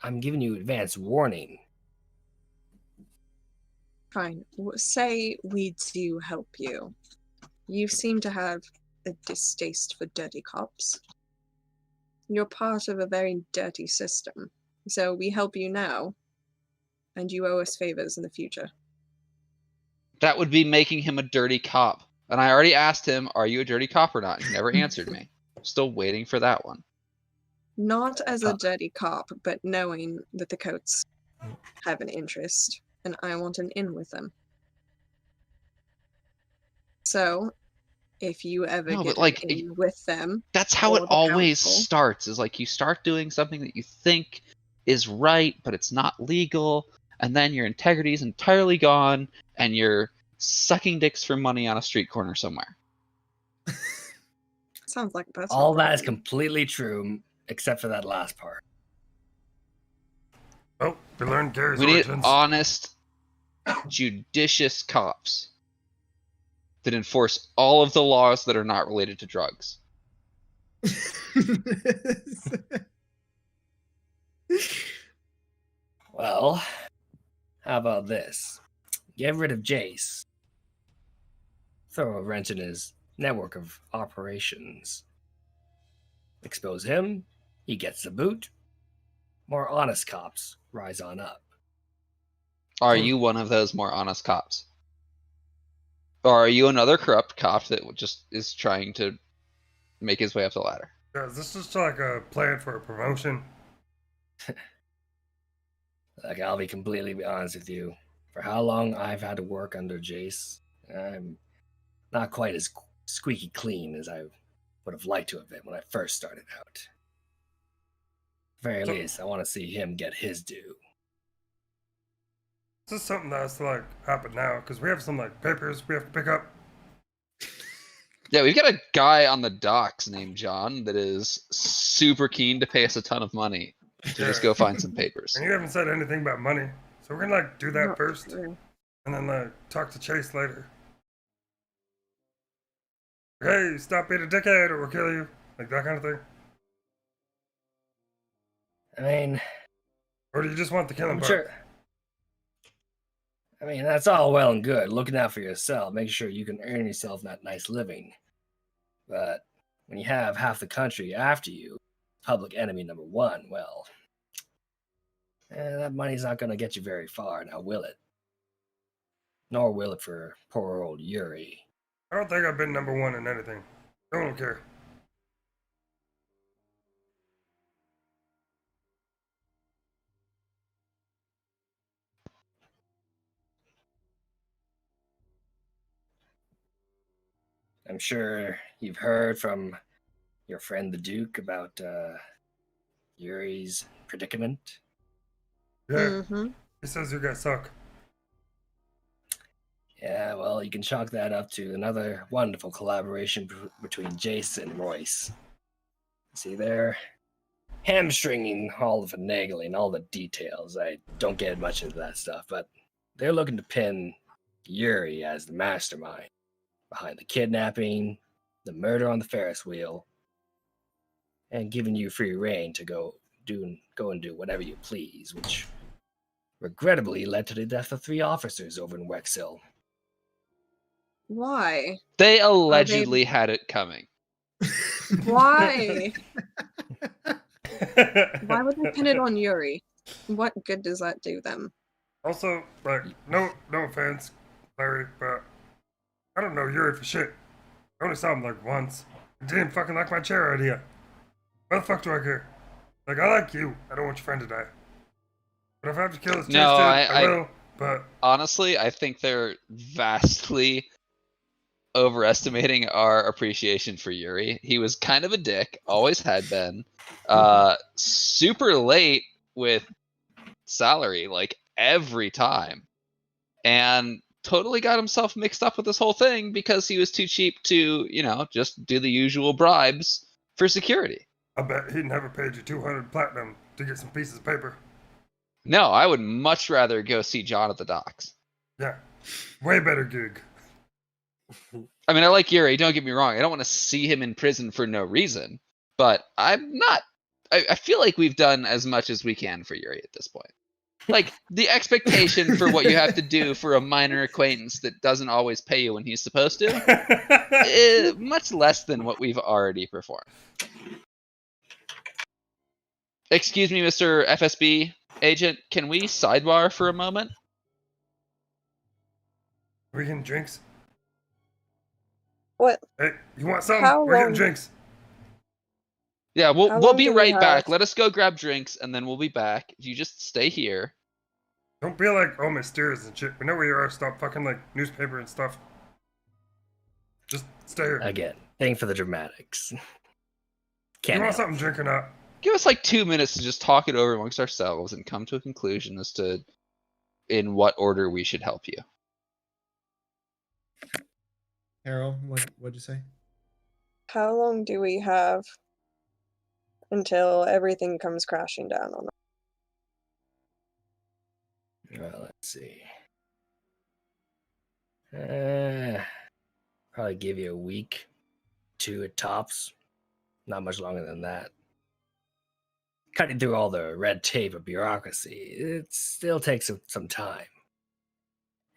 [SPEAKER 11] I'm giving you advance warning.
[SPEAKER 12] Fine. Say we do help you. You seem to have a distaste for dirty cops. You're part of a very dirty system. So we help you now, and you owe us favors in the future.
[SPEAKER 2] That would be making him a dirty cop. And I already asked him, are you a dirty cop or not? He never answered me. I'm still waiting for that one.
[SPEAKER 12] Not as a dirty cop, but knowing that the coats have an interest, and I want an in with them. So, if you ever
[SPEAKER 2] No,
[SPEAKER 12] get
[SPEAKER 2] but, like,
[SPEAKER 12] an in with them,
[SPEAKER 2] That's how
[SPEAKER 12] or
[SPEAKER 2] it
[SPEAKER 12] the
[SPEAKER 2] always
[SPEAKER 12] council.
[SPEAKER 2] starts, is like you start doing something that you think is right, but it's not legal, and then your integrity is entirely gone, and you're sucking dicks for money on a street corner somewhere.
[SPEAKER 12] Sounds like a personal
[SPEAKER 11] All that is
[SPEAKER 12] problem.
[SPEAKER 11] completely true, except for that last part.
[SPEAKER 9] Oh, we learned Gary's
[SPEAKER 2] We need
[SPEAKER 9] origins.
[SPEAKER 2] honest, judicious cops that enforce all of the laws that are not related to drugs.
[SPEAKER 11] Well, how about this? Get rid of Jace. Throw a wrench in his network of operations. Expose him, he gets the boot. More honest cops rise on up.
[SPEAKER 2] Are you one of those more honest cops? Or are you another corrupt cop that just is trying to make his way up the ladder.
[SPEAKER 9] Yeah, is this just like a plan for a promotion?
[SPEAKER 11] Like, I'll be completely honest with you. For how long I've had to work under Jace, I'm not quite as squeaky clean as I would have liked to have been when I first started out. At the very least, I want to see him get his due.
[SPEAKER 9] Is this something that has to like happen now? Because we have some like papers we have to pick up.
[SPEAKER 2] Yeah, we've got a guy on the docks named John that is super keen to pay us a ton of money to just go find some papers.
[SPEAKER 9] And you haven't said anything about money. So we're gonna like do that
[SPEAKER 12] Not
[SPEAKER 9] first.
[SPEAKER 12] true.
[SPEAKER 9] And then like talk to Chase later. Hey, stop being a dickhead or we'll kill you. Like that kind of thing.
[SPEAKER 11] I mean,
[SPEAKER 9] Or do you just want the killing
[SPEAKER 11] I'm
[SPEAKER 9] part?
[SPEAKER 11] sure. I mean, that's all well and good, looking out for yourself, making sure you can earn yourself that nice living. But when you have half the country after you, public enemy number one, well, that money's not going to get you very far, now will it? Nor will it for poor old Yuri.
[SPEAKER 9] I don't think I've been number one in anything. I don't care.
[SPEAKER 11] I'm sure you've heard from your friend the Duke about Yuri's predicament.
[SPEAKER 9] Yeah,
[SPEAKER 12] Mm-hmm.
[SPEAKER 9] he says you guys suck.
[SPEAKER 11] Yeah, well, you can chalk that up to another wonderful collaboration between Jace and Royce. See, they're hamstringing all the finagling, all the details. I don't get much into that stuff, but they're looking to pin Yuri as the mastermind behind the kidnapping, the murder on the Ferris wheel, and giving you free reign to go and do whatever you please, which regrettably led to the death of 3 officers over in Wexhill.
[SPEAKER 12] Why?
[SPEAKER 2] They allegedly had it coming.
[SPEAKER 12] Why? Why would they pin it on Yuri? What good does that do them?
[SPEAKER 9] Also, like, no offense, Larry, but I don't know Yuri for shit. I only saw him like once. I didn't fucking like my chair idea. Why the fuck do I care? Like, I like you. I don't want your friend to die. But if I have to kill this
[SPEAKER 2] No,
[SPEAKER 9] Chase dude, I will. But
[SPEAKER 2] honestly, I think they're vastly overestimating our appreciation for Yuri. He was kind of a dick, always had been. Super late with salary, like every time. And totally got himself mixed up with this whole thing because he was too cheap to, just do the usual bribes for security.
[SPEAKER 9] I bet he'd never paid you 200 platinum to get some pieces of paper.
[SPEAKER 2] No, I would much rather go see John at the docks.
[SPEAKER 9] Yeah, way better gig.
[SPEAKER 2] I mean, I like Gerry, don't get me wrong. I don't want to see him in prison for no reason. But I'm not... I feel like we've done as much as we can for Gerry at this point. Like, the expectation for what you have to do for a minor acquaintance that doesn't always pay you when he's supposed to is much less than what we've already performed. Excuse me, Mr. FSB agent, can we sidebar for a moment?
[SPEAKER 9] We getting drinks?
[SPEAKER 6] What?
[SPEAKER 9] Hey, you want something?
[SPEAKER 6] How
[SPEAKER 9] We're getting
[SPEAKER 6] long-
[SPEAKER 9] drinks.
[SPEAKER 2] Yeah,
[SPEAKER 6] How
[SPEAKER 2] we'll
[SPEAKER 6] long
[SPEAKER 2] be
[SPEAKER 6] do we
[SPEAKER 2] right back.
[SPEAKER 6] have?
[SPEAKER 2] Let us go grab drinks, and then we'll be back. If you just stay here.
[SPEAKER 9] Don't be like all mysterious and shit. We know where you are. Stop fucking like newspaper and stuff. Just stay here.
[SPEAKER 11] Again, thank for the dramatics. Can't
[SPEAKER 9] You want
[SPEAKER 11] help.
[SPEAKER 9] something to drink or not?
[SPEAKER 2] Give us like 2 minutes to just talk it over amongst ourselves and come to a conclusion as to in what order we should help you.
[SPEAKER 5] Harrow, what'd you say?
[SPEAKER 6] How long do we have until everything comes crashing down on us?
[SPEAKER 11] Well, let's see. Probably give you a week, 2 at tops. Not much longer than that. Cutting through all the red tape of bureaucracy, it still takes some time.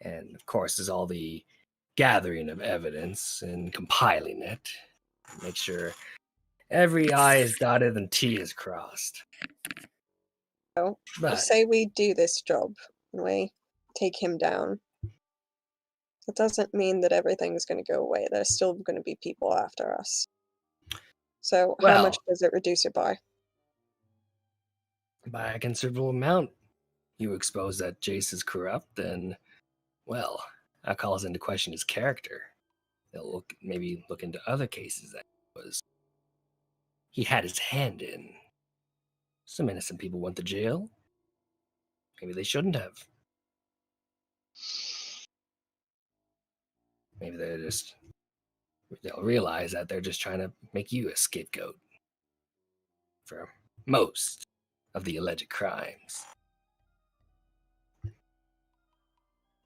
[SPEAKER 11] And of course, there's all the gathering of evidence and compiling it. Make sure every I is dotted and T is crossed.
[SPEAKER 6] So,
[SPEAKER 11] But
[SPEAKER 6] say we do this job and we take him down. That doesn't mean that everything's going to go away. There's still going to be people after us. So how much
[SPEAKER 11] Well-
[SPEAKER 6] does it reduce it by?
[SPEAKER 11] By a considerable amount. You expose that Jace is corrupt, then, well, that calls into question his character. They'll maybe look into other cases that he had his hand in. Some innocent people went to jail. Maybe they shouldn't have. Maybe they'll realize that they're just trying to make you a scapegoat for most of the alleged crimes.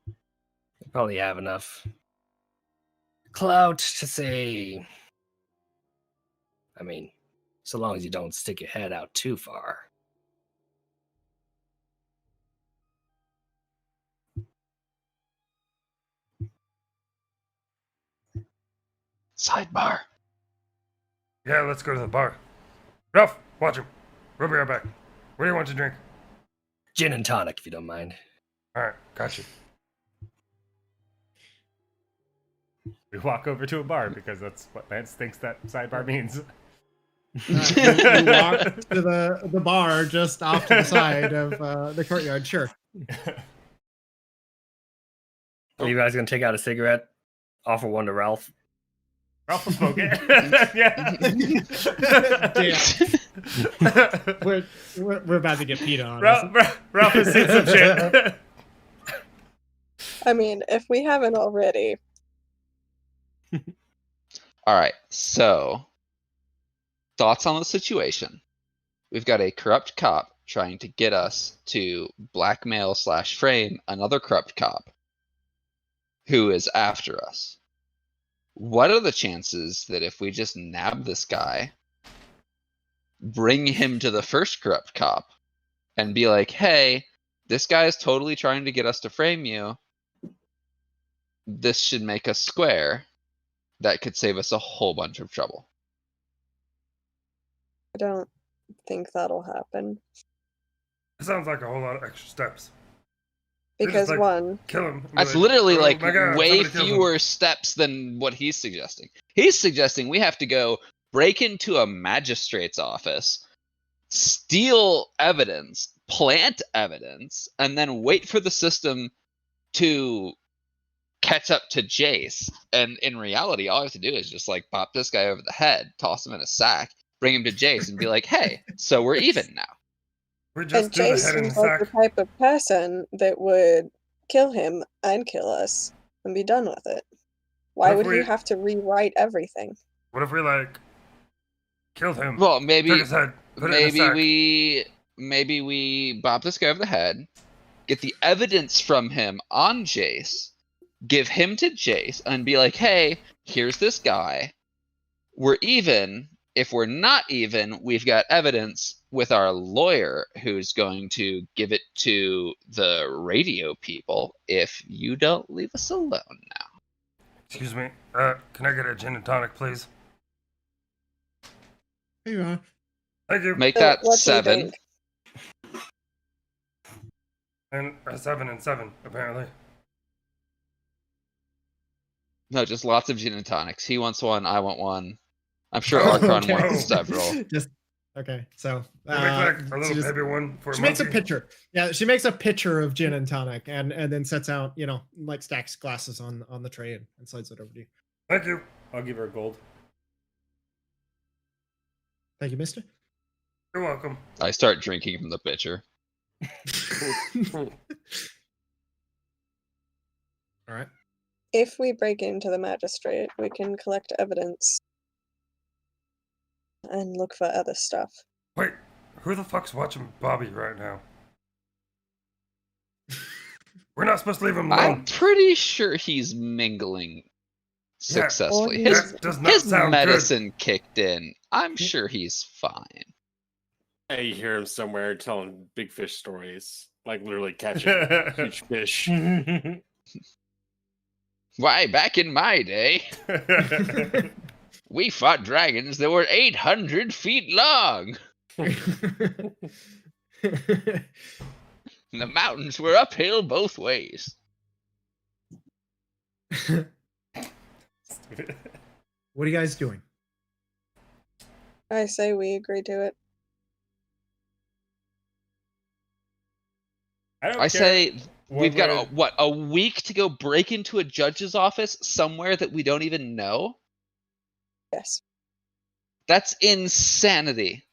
[SPEAKER 11] They probably have enough clout to say, I mean, so long as you don't stick your head out too far.
[SPEAKER 2] Sidebar.
[SPEAKER 9] Yeah, let's go to the bar. Ralph, watch him. We'll be right back. What do you want to drink?
[SPEAKER 11] Gin and tonic, if you don't mind.
[SPEAKER 9] All right, got you.
[SPEAKER 1] We walk over to a bar because that's what Lance thinks that sidebar means.
[SPEAKER 5] You walk to the bar just off to the side of the courtyard. Sure.
[SPEAKER 11] Are you guys gonna take out a cigarette? Offer one to Ralph.
[SPEAKER 1] Ralph will smoke it. Yeah.
[SPEAKER 5] Damn. We're about to get peed on.
[SPEAKER 1] Ralph has seen some shit.
[SPEAKER 6] I mean, if we haven't already.
[SPEAKER 2] All right, so thoughts on the situation. We've got a corrupt cop trying to get us to blackmail / frame another corrupt cop who is after us. What are the chances that if we just nab this guy, bring him to the first corrupt cop, and be like, hey, this guy is totally trying to get us to frame you. This should make us square. That could save us a whole bunch of trouble.
[SPEAKER 6] I don't think that'll happen.
[SPEAKER 9] It sounds like a whole lot of extra steps.
[SPEAKER 6] Because
[SPEAKER 9] like,
[SPEAKER 6] one,
[SPEAKER 9] kill him.
[SPEAKER 2] That's literally
[SPEAKER 9] "Oh
[SPEAKER 2] like
[SPEAKER 9] my God,
[SPEAKER 2] way
[SPEAKER 9] somebody killed him."
[SPEAKER 2] fewer steps than what he's suggesting. He's suggesting we have to go break into a magistrate's office, steal evidence, plant evidence, and then wait for the system to catch up to Jace. And in reality, all I have to do is just like pop this guy over the head, toss him in a sack, bring him to Jace, and be like, hey, so we're even now.
[SPEAKER 9] We
[SPEAKER 6] and
[SPEAKER 9] just do the head in
[SPEAKER 6] Jason's
[SPEAKER 9] the
[SPEAKER 6] like the
[SPEAKER 9] sack.
[SPEAKER 6] type of person that would kill him and kill us and be done with it. Why
[SPEAKER 9] What if
[SPEAKER 6] would he
[SPEAKER 9] we-
[SPEAKER 6] have to rewrite everything?
[SPEAKER 9] What if we like killed him?
[SPEAKER 2] Well, maybe
[SPEAKER 9] took his head, put it in a sack.
[SPEAKER 2] maybe we bop this guy over the head, get the evidence from him on Jace, give him to Jace, and be like, hey, here's this guy. We're even. If we're not even, we've got evidence with our lawyer who's going to give it to the radio people if you don't leave us alone now.
[SPEAKER 9] Excuse me. Can I get a gin and tonic, please?
[SPEAKER 5] Here you are.
[SPEAKER 9] Thank you.
[SPEAKER 2] Make
[SPEAKER 6] So
[SPEAKER 2] that
[SPEAKER 6] what do you
[SPEAKER 2] 7.
[SPEAKER 6] think?
[SPEAKER 9] And a 7 and 7, apparently.
[SPEAKER 2] No, just lots of gin and tonics. He wants one, I want one. I'm sure Arkhann
[SPEAKER 5] Okay.
[SPEAKER 2] wants several.
[SPEAKER 5] Just okay. So
[SPEAKER 9] Can we make like a
[SPEAKER 5] she
[SPEAKER 9] little
[SPEAKER 5] just-
[SPEAKER 9] baby one for
[SPEAKER 5] she makes a
[SPEAKER 9] monkey?
[SPEAKER 5] pitcher. Yeah, she makes a pitcher of gin and tonic, and then sets out, like stacks glasses on the tray and slides it over to you.
[SPEAKER 9] Thank you.
[SPEAKER 1] I'll give her a gold.
[SPEAKER 5] Thank you, Mister.
[SPEAKER 9] You're welcome.
[SPEAKER 2] I start drinking from the pitcher.
[SPEAKER 5] All right.
[SPEAKER 6] If we break into the magistrate, we can collect evidence and look for other stuff.
[SPEAKER 9] Wait, who the fuck's watching Bobby right now? We're not supposed to leave him
[SPEAKER 2] I'm
[SPEAKER 9] alone.
[SPEAKER 2] pretty sure he's mingling
[SPEAKER 9] Yeah,
[SPEAKER 2] successfully.
[SPEAKER 6] Or
[SPEAKER 2] His
[SPEAKER 9] That does not
[SPEAKER 2] his
[SPEAKER 9] sound
[SPEAKER 2] medicine kicked in. I'm sure he's fine.
[SPEAKER 3] Hey, you hear him somewhere telling big fish stories, like literally catching huge fish.
[SPEAKER 2] Why, back in my day, we fought dragons that were 800 feet long. The mountains were uphill both ways.
[SPEAKER 5] What are you guys doing?
[SPEAKER 6] I say we agree to it.
[SPEAKER 1] I don't
[SPEAKER 2] I
[SPEAKER 1] care
[SPEAKER 2] say
[SPEAKER 1] what
[SPEAKER 2] we've
[SPEAKER 1] we're-
[SPEAKER 2] got a week to go break into a judge's office somewhere that we don't even know.
[SPEAKER 6] Yes.
[SPEAKER 2] That's insanity.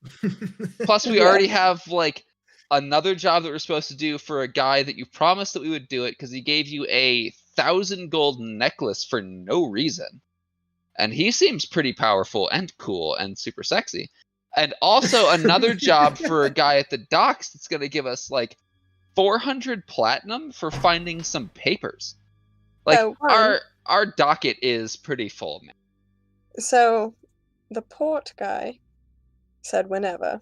[SPEAKER 2] Plus, we
[SPEAKER 6] Yeah.
[SPEAKER 2] already have like another job that we're supposed to do for a guy that you promised that we would do it because he gave you a 1,000 gold necklace for no reason, and he seems pretty powerful and cool and super sexy. And also another job for a guy at the docks that's going to give us like 400 platinum for finding some papers. Like
[SPEAKER 6] So, one-
[SPEAKER 2] our docket is pretty full, man.
[SPEAKER 6] So, the port guy said whenever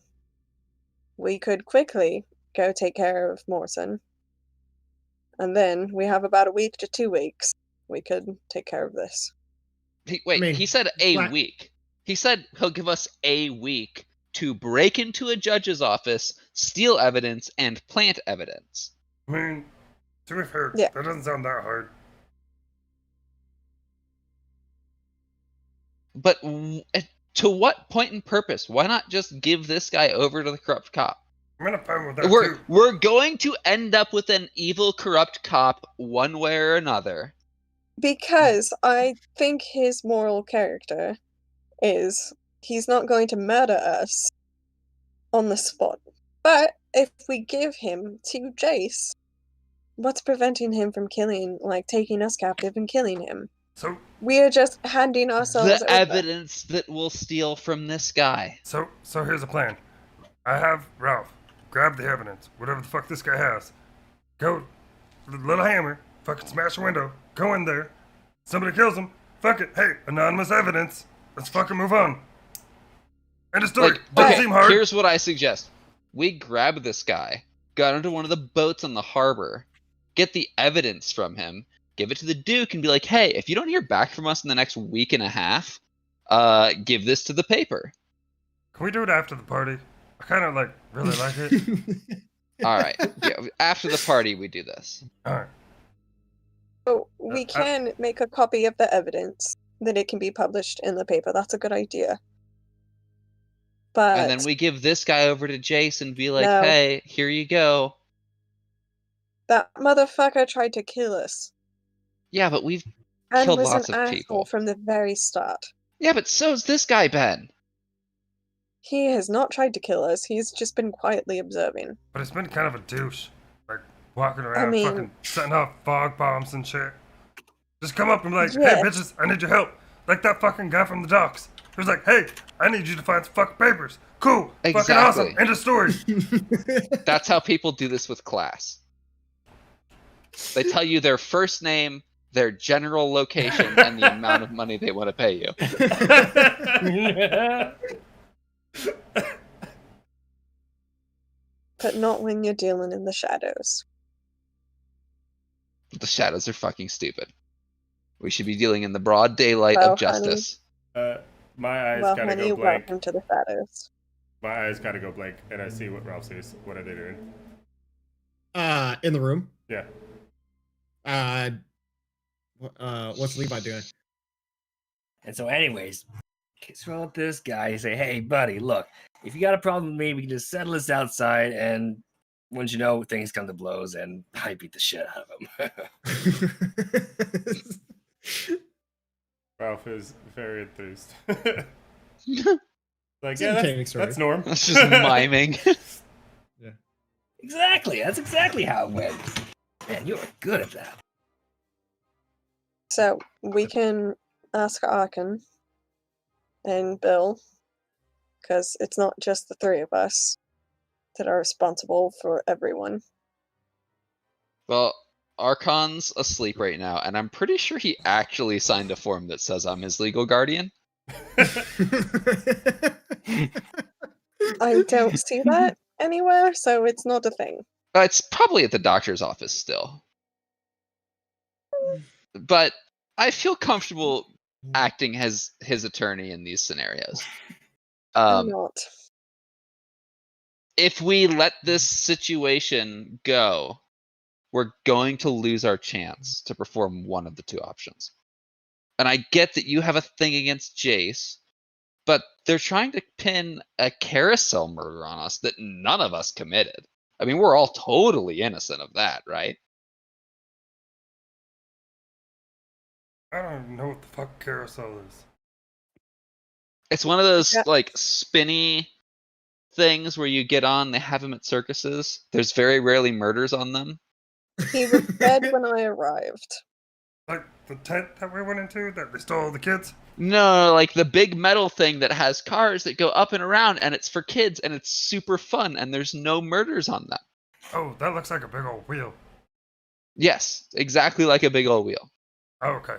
[SPEAKER 6] we could quickly go take care of Morrison, and then we have about a week to 2 weeks. We could take care of this.
[SPEAKER 2] He said a
[SPEAKER 5] flat-
[SPEAKER 2] week. He said he'll give us a week to break into a judge's office, steal evidence, and plant evidence.
[SPEAKER 9] I mean, to be fair,
[SPEAKER 6] Yeah.
[SPEAKER 9] that doesn't sound that hard.
[SPEAKER 2] But to what point and purpose? Why not just give this guy over to the corrupt cop?
[SPEAKER 9] I'm gonna fight with that
[SPEAKER 2] We're
[SPEAKER 9] too.
[SPEAKER 2] we're going to end up with an evil, corrupt cop one way or another.
[SPEAKER 6] Because I think his moral character is he's not going to murder us on the spot. But if we give him to Jace, what's preventing him from killing, like taking us captive and killing him?
[SPEAKER 9] So
[SPEAKER 6] We are just handing ourselves
[SPEAKER 2] The
[SPEAKER 6] over.
[SPEAKER 2] evidence that we'll steal from this guy.
[SPEAKER 9] So here's the plan. I have Ralph grab the evidence, whatever the fuck this guy has. Go, little hammer, fucking smash the window. Go in there. Somebody kills him. Fuck it. Hey, anonymous evidence. Let's fucking move on. End of story.
[SPEAKER 2] Like,
[SPEAKER 9] Doesn't
[SPEAKER 2] okay,
[SPEAKER 9] seem hard.
[SPEAKER 2] here's what I suggest. We grab this guy, got onto one of the boats on the harbor, get the evidence from him, give it to the Duke, and be like, hey, if you don't hear back from us in the next week and a half, give this to the paper.
[SPEAKER 9] Can we do it after the party? I kind of really like it.
[SPEAKER 2] All right. Yeah, after the party, we do this.
[SPEAKER 9] All right.
[SPEAKER 6] So we can make a copy of the evidence, that it can be published in the paper. That's a good idea. But
[SPEAKER 2] And then we give this guy over to Jace and be like,
[SPEAKER 6] No.
[SPEAKER 2] hey, here you go.
[SPEAKER 6] that motherfucker tried to kill us
[SPEAKER 2] Yeah, but we've
[SPEAKER 6] and
[SPEAKER 2] killed
[SPEAKER 6] was
[SPEAKER 2] lots
[SPEAKER 6] an
[SPEAKER 2] of
[SPEAKER 6] asshole
[SPEAKER 2] people.
[SPEAKER 6] from the very start.
[SPEAKER 2] Yeah, but so's this guy, Ben.
[SPEAKER 6] He has not tried to kill us. He's just been quietly observing.
[SPEAKER 9] But it's been kind of a douche. Like, walking around
[SPEAKER 6] mean-
[SPEAKER 9] fucking setting off fog bombs and shit. Just come up and be like, hey,
[SPEAKER 6] Yes.
[SPEAKER 9] bitches, I need your help. Like that fucking guy from the docks. He was like, hey, I need you to find some fucking papers. Cool. Fucking awesome.
[SPEAKER 2] Exactly.
[SPEAKER 9] End of story.
[SPEAKER 2] That's how people do this with class. They tell you their first name, their general location, and the amount of money they want to pay you.
[SPEAKER 6] But not when you're dealing in the shadows.
[SPEAKER 2] The shadows are fucking stupid. We should be dealing in the broad daylight
[SPEAKER 6] Well,
[SPEAKER 2] of justice.
[SPEAKER 1] My eyes
[SPEAKER 6] Well,
[SPEAKER 1] gotta
[SPEAKER 6] honey,
[SPEAKER 1] go blank.
[SPEAKER 6] welcome to the shadows.
[SPEAKER 1] My eyes gotta go blank, and I see what Ralph sees. What are they doing?
[SPEAKER 5] In the room.
[SPEAKER 1] Yeah.
[SPEAKER 5] What's Levi doing?
[SPEAKER 11] And so, anyways, kiss around with this guy. You say, hey, buddy, look, if you got a problem with me, we can just settle this outside. And once you know, things come to blows, and I beat the shit out of him.
[SPEAKER 1] Ralph is very enthused. Like,
[SPEAKER 5] It's
[SPEAKER 1] yeah,
[SPEAKER 5] an entertaining story.
[SPEAKER 1] that's Norm.
[SPEAKER 2] That's just miming.
[SPEAKER 11] Exactly. That's exactly how it went. Man, you're good at that.
[SPEAKER 6] So we can ask Arkhann and Bill, because it's not just the three of us that are responsible for everyone.
[SPEAKER 2] Well, Archon's asleep right now, and I'm pretty sure he actually signed a form that says I'm his legal guardian.
[SPEAKER 6] I don't see that anywhere, so it's not a thing.
[SPEAKER 2] It's probably at the doctor's office still. But I feel comfortable acting as his attorney in these scenarios.
[SPEAKER 6] I'm not.
[SPEAKER 2] If we let this situation go, we're going to lose our chance to perform one of the two options. And I get that you have a thing against Jace, but they're trying to pin a carousel murder on us that none of us committed. I mean, we're all totally innocent of that, right?
[SPEAKER 9] I don't even know what the fuck carousel is.
[SPEAKER 2] It's one of those
[SPEAKER 6] Yeah.
[SPEAKER 2] like spinny things where you get on. They have them at circuses. There's very rarely murders on them.
[SPEAKER 6] He was dead when I arrived.
[SPEAKER 9] Like the tent that we went into that they stole the kids?
[SPEAKER 2] No, like the big metal thing that has cars that go up and around, and it's for kids, and it's super fun, and there's no murders on them.
[SPEAKER 9] Oh, that looks like a big old wheel.
[SPEAKER 2] Yes, exactly like a big old wheel.
[SPEAKER 9] Oh, okay.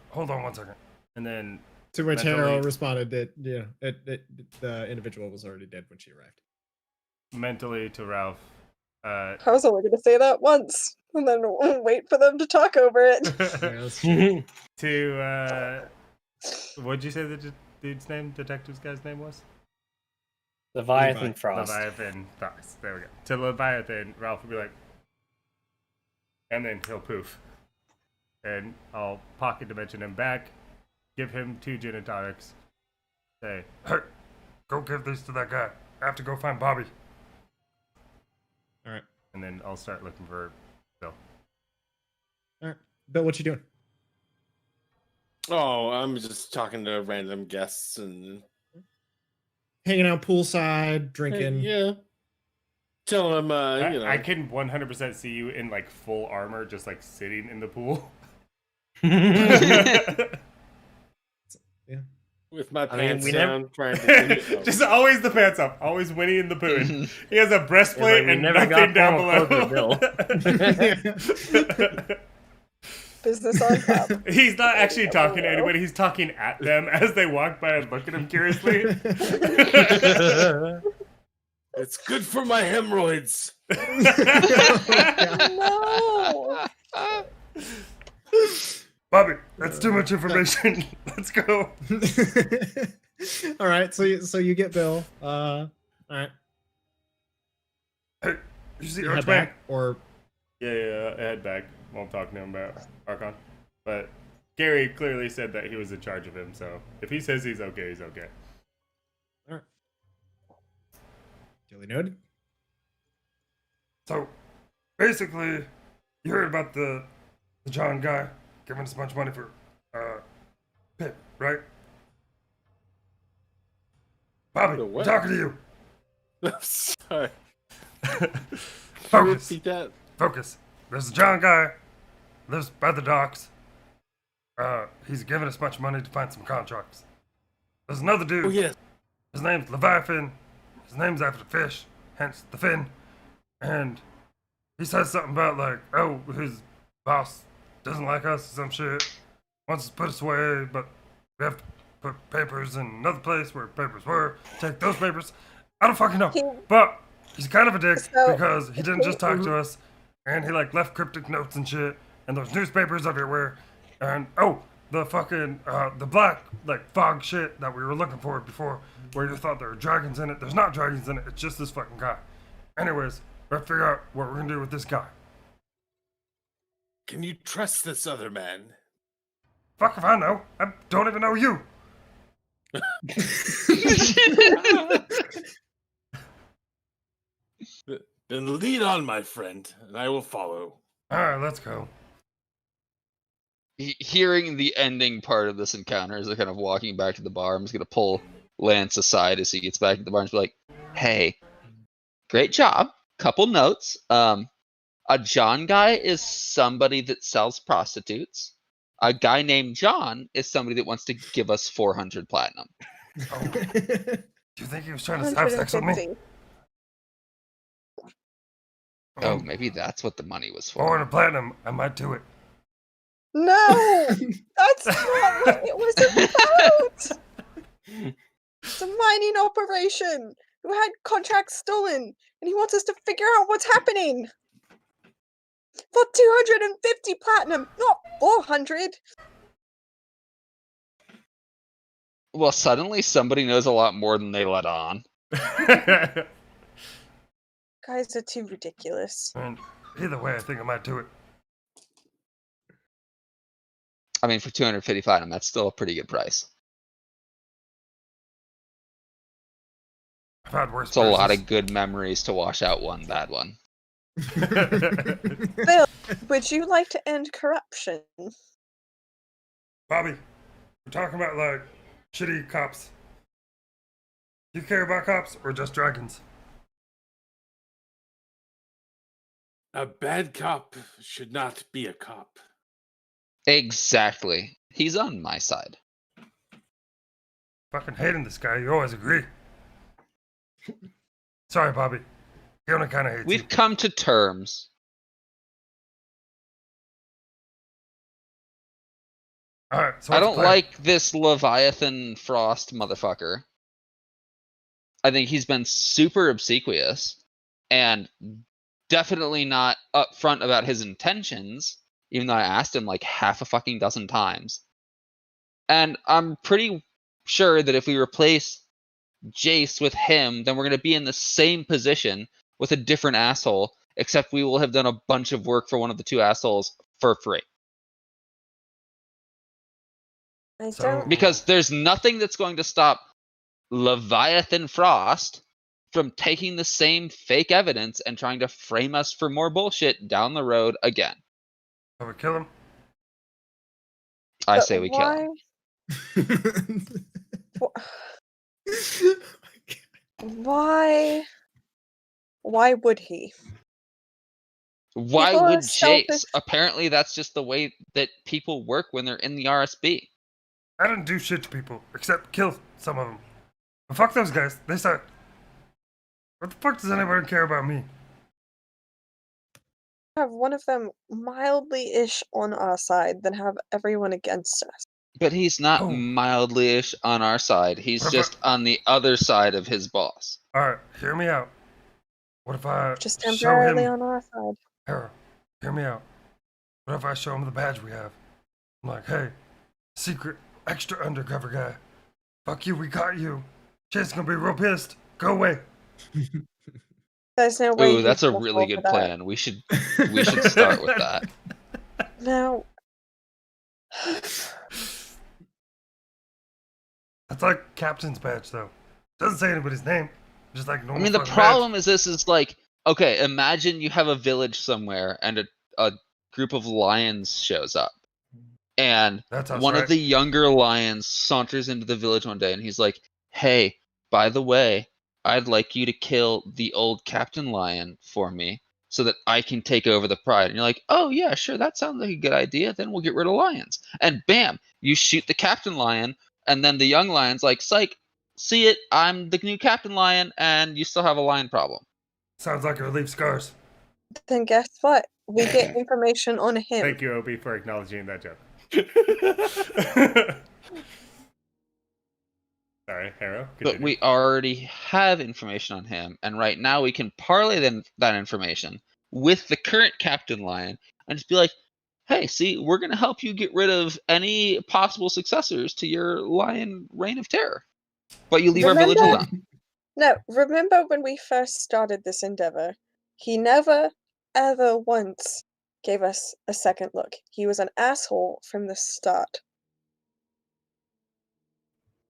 [SPEAKER 9] Hold on one second.
[SPEAKER 1] And then
[SPEAKER 5] To which
[SPEAKER 1] mentally-
[SPEAKER 5] Harrow responded that the individual was already dead when she arrived.
[SPEAKER 1] mentally to Ralph.
[SPEAKER 6] I was only going to say that once, and then wait for them to talk over it.
[SPEAKER 1] To what'd you say the dude's name, detective's guy's name was?
[SPEAKER 10] Leviathan Frost.
[SPEAKER 1] Leviathan Frost. There we go. To Leviathan, Ralph will be like, and then he'll poof, and I'll pocket dimension him back, give him 2 gin and tonics. Say,
[SPEAKER 9] Hey, go give these to that guy. I have to go find Bobby.
[SPEAKER 5] All right.
[SPEAKER 1] and then I'll start looking for Bill.
[SPEAKER 5] All right. Bill, what you doing?
[SPEAKER 3] Oh, I'm just talking to random guests and
[SPEAKER 5] Hanging out poolside, drinking.
[SPEAKER 3] yeah, telling them, you know,
[SPEAKER 1] I can 100% see you in like full armor, just like sitting in the pool.
[SPEAKER 5] Yeah.
[SPEAKER 3] with my
[SPEAKER 10] I mean,
[SPEAKER 3] pants
[SPEAKER 10] we
[SPEAKER 3] down, trying to
[SPEAKER 1] Just always the pants up, always Winnie in the Pooh. He has a breastplate
[SPEAKER 10] we
[SPEAKER 1] and
[SPEAKER 10] never
[SPEAKER 1] nothing
[SPEAKER 10] got
[SPEAKER 1] down
[SPEAKER 10] formal
[SPEAKER 1] below.
[SPEAKER 6] Business on top.
[SPEAKER 1] He's not actually talking to anybody. He's talking at them as they walk by and look at him curiously.
[SPEAKER 3] it's good for my hemorrhoids.
[SPEAKER 6] No.
[SPEAKER 9] Bobby, that's too much information. Let's go.
[SPEAKER 5] All right, so you get Bill. All right.
[SPEAKER 9] Hey, you see
[SPEAKER 5] You head
[SPEAKER 9] Archman?
[SPEAKER 5] back, or
[SPEAKER 1] Yeah, I head back. Won't talk to him about Arkhann. But Gerry clearly said that he was in charge of him, so if he says he's okay, he's okay.
[SPEAKER 5] all right. Duly noted.
[SPEAKER 9] So, basically, you heard about the John guy giving us a bunch of money for Pip, right? Bobby,
[SPEAKER 3] The
[SPEAKER 9] I'm
[SPEAKER 3] what?
[SPEAKER 9] talking to you.
[SPEAKER 3] Sorry.
[SPEAKER 9] Focus.
[SPEAKER 3] Repeat that.
[SPEAKER 9] Focus. There's a John guy, lives by the docks. He's giving us a bunch of money to find some contracts. There's another dude.
[SPEAKER 3] Oh yes.
[SPEAKER 9] His name's Leviathan. His name's after the fish, hence the fin. And he says something about like, oh, his boss doesn't like us or some shit. Wants us to put us away, but we have to put papers in another place where papers were. Take those papers. I don't fucking know. But he's kind of a dick
[SPEAKER 6] So-
[SPEAKER 9] because he didn't just talk to us, and he like left cryptic notes and shit. And there's newspapers everywhere. And oh, the fucking the black like fog shit that we were looking for before, where you thought there were dragons in it. There's not dragons in it. It's just this fucking guy. Anyways, we have to figure out what we're gonna do with this guy.
[SPEAKER 3] Can you trust this other man?
[SPEAKER 9] Fuck if I know. I don't even know you.
[SPEAKER 3] Then lead on, my friend, and I will follow.
[SPEAKER 9] All right, let's go.
[SPEAKER 2] Hearing the ending part of this encounter as they're kind of walking back to the bar, I'm just gonna pull Lance aside as he gets back to the bar and be like, "Hey, great job. Couple notes. A John guy is somebody that sells prostitutes. A guy named John is somebody that wants to give us 400 platinum."
[SPEAKER 9] Oh, do you think he was trying to have sex with me?
[SPEAKER 6] 150.
[SPEAKER 2] Oh, maybe that's what the money was for.
[SPEAKER 9] 400 platinum. I might do it.
[SPEAKER 6] No, that's not what it was about. It's a mining operation. We had contracts stolen, and he wants us to figure out what's happening. For 250 platinum, not 400.
[SPEAKER 2] Well, suddenly somebody knows a lot more than they let on.
[SPEAKER 6] Guys are too ridiculous.
[SPEAKER 9] And either way, I think I might do it.
[SPEAKER 2] I mean, for 250 platinum, that's still a pretty good price.
[SPEAKER 9] I've had worse
[SPEAKER 2] It's a lot
[SPEAKER 9] prices.
[SPEAKER 2] of good memories to wash out one bad one.
[SPEAKER 6] Bill, would you like to end corruption?
[SPEAKER 9] Bobby, we're talking about like shitty cops. Do you care about cops or just dragons?
[SPEAKER 3] A bad cop should not be a cop.
[SPEAKER 2] Exactly. He's on my side.
[SPEAKER 9] Fucking hating this guy. You always agree. Sorry, Bobby. He only kind of hates
[SPEAKER 2] We've
[SPEAKER 9] you.
[SPEAKER 2] come to terms.
[SPEAKER 9] All right. So
[SPEAKER 2] I
[SPEAKER 9] what's the
[SPEAKER 2] don't
[SPEAKER 9] plan?
[SPEAKER 2] like this Leviathan Frost motherfucker. I think he's been super obsequious and definitely not upfront about his intentions, even though I asked him like half a fucking dozen times. And I'm pretty sure that if we replace Jace with him, then we're going to be in the same position with a different asshole, except we will have done a bunch of work for one of the two assholes for free.
[SPEAKER 6] I
[SPEAKER 9] So-
[SPEAKER 6] don't.
[SPEAKER 2] Because there's nothing that's going to stop Leviathan Frost from taking the same fake evidence and trying to frame us for more bullshit down the road again.
[SPEAKER 9] So we kill him?
[SPEAKER 2] I
[SPEAKER 6] But
[SPEAKER 2] say we kill him.
[SPEAKER 6] Why? Why would he?
[SPEAKER 2] Why
[SPEAKER 6] People are
[SPEAKER 2] would
[SPEAKER 6] selfish.
[SPEAKER 2] Jace? Apparently that's just the way that people work when they're in the RSB.
[SPEAKER 9] I didn't do shit to people except kill some of them. But fuck those guys. They suck. What the fuck does anybody care about me?
[SPEAKER 6] Have one of them mildly-ish on our side, then have everyone against us.
[SPEAKER 2] But he's not
[SPEAKER 9] Oh.
[SPEAKER 2] mildly-ish on our side. He's
[SPEAKER 9] What
[SPEAKER 2] just on the other side of his boss.
[SPEAKER 9] Alright, hear me out. What if I
[SPEAKER 6] Just
[SPEAKER 9] show
[SPEAKER 6] temporarily
[SPEAKER 9] him...
[SPEAKER 6] on our side.
[SPEAKER 9] Harrow, hear me out. What if I show him the badge we have? I'm like, hey, secret, extra undercover guy. Fuck you, we got you. Chase is gonna be real pissed. Go away.
[SPEAKER 6] There's no way.
[SPEAKER 2] Ooh, that's a
[SPEAKER 6] he'd
[SPEAKER 2] really
[SPEAKER 6] fall
[SPEAKER 2] good
[SPEAKER 6] for that.
[SPEAKER 2] plan. We should start with that.
[SPEAKER 6] Now,
[SPEAKER 9] That's like captain's badge, though. Doesn't say anybody's name. Just like
[SPEAKER 2] I
[SPEAKER 9] normal
[SPEAKER 2] mean, the
[SPEAKER 9] fucking
[SPEAKER 2] problem is this is like, okay, imagine you have a village somewhere and a group of lions shows up. And
[SPEAKER 9] That's us,
[SPEAKER 2] one of
[SPEAKER 9] right?
[SPEAKER 2] the younger lions saunters into the village one day and he's like, hey, by the way, I'd like you to kill the old captain lion for me so that I can take over the pride. And you're like, oh yeah, sure, that sounds like a good idea. Then we'll get rid of lions. And bam, you shoot the captain lion, and then the young lion's like, psych, see it, I'm the new captain lion, and you still have a lion problem.
[SPEAKER 9] Sounds like it leaves scars.
[SPEAKER 6] then guess what? We get information on him.
[SPEAKER 1] Thank you, Obi, for acknowledging that joke. Sorry, Harrow.
[SPEAKER 2] But
[SPEAKER 1] Continue.
[SPEAKER 2] we already have information on him, and right now we can parlay that information with the current captain lion and just be like, hey, see, we're going to help you get rid of any possible successors to your lion reign of terror. But you leave our village
[SPEAKER 6] Remember-
[SPEAKER 2] alone.
[SPEAKER 6] No, remember when we first started this endeavor? He never, ever once gave us a second look. He was an asshole from the start.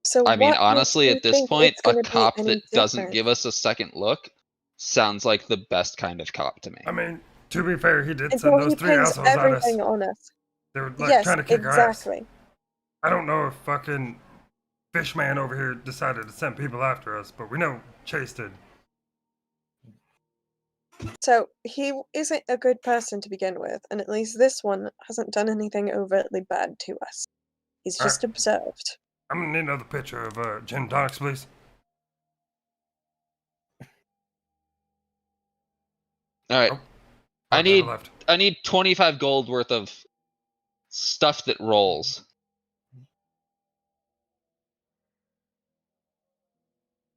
[SPEAKER 6] So
[SPEAKER 2] I mean,
[SPEAKER 6] what makes
[SPEAKER 2] honestly,
[SPEAKER 6] you
[SPEAKER 2] at this
[SPEAKER 6] think
[SPEAKER 2] point,
[SPEAKER 6] it's
[SPEAKER 2] a
[SPEAKER 6] gonna be
[SPEAKER 2] cop
[SPEAKER 6] any
[SPEAKER 2] that doesn't
[SPEAKER 6] different?
[SPEAKER 2] give us a second look sounds like the best kind of cop to me.
[SPEAKER 9] I mean, to be fair, he did
[SPEAKER 6] Until
[SPEAKER 9] send
[SPEAKER 6] he
[SPEAKER 9] those three
[SPEAKER 6] pins
[SPEAKER 9] assholes at us.
[SPEAKER 6] everything on us.
[SPEAKER 9] They were like
[SPEAKER 6] Yes,
[SPEAKER 9] trying to kick our ass.
[SPEAKER 6] exactly.
[SPEAKER 9] I don't know if fucking Fishman over here decided to send people after us, but we know Chase did.
[SPEAKER 6] So he isn't a good person to begin with, and at least this one hasn't done anything overtly bad to us. He's just observed.
[SPEAKER 9] I'm gonna need another picture of gin and tonics, please.
[SPEAKER 2] All right.
[SPEAKER 9] Oh,
[SPEAKER 2] I
[SPEAKER 9] okay,
[SPEAKER 2] need
[SPEAKER 9] left.
[SPEAKER 2] 25 gold worth of stuff that rolls.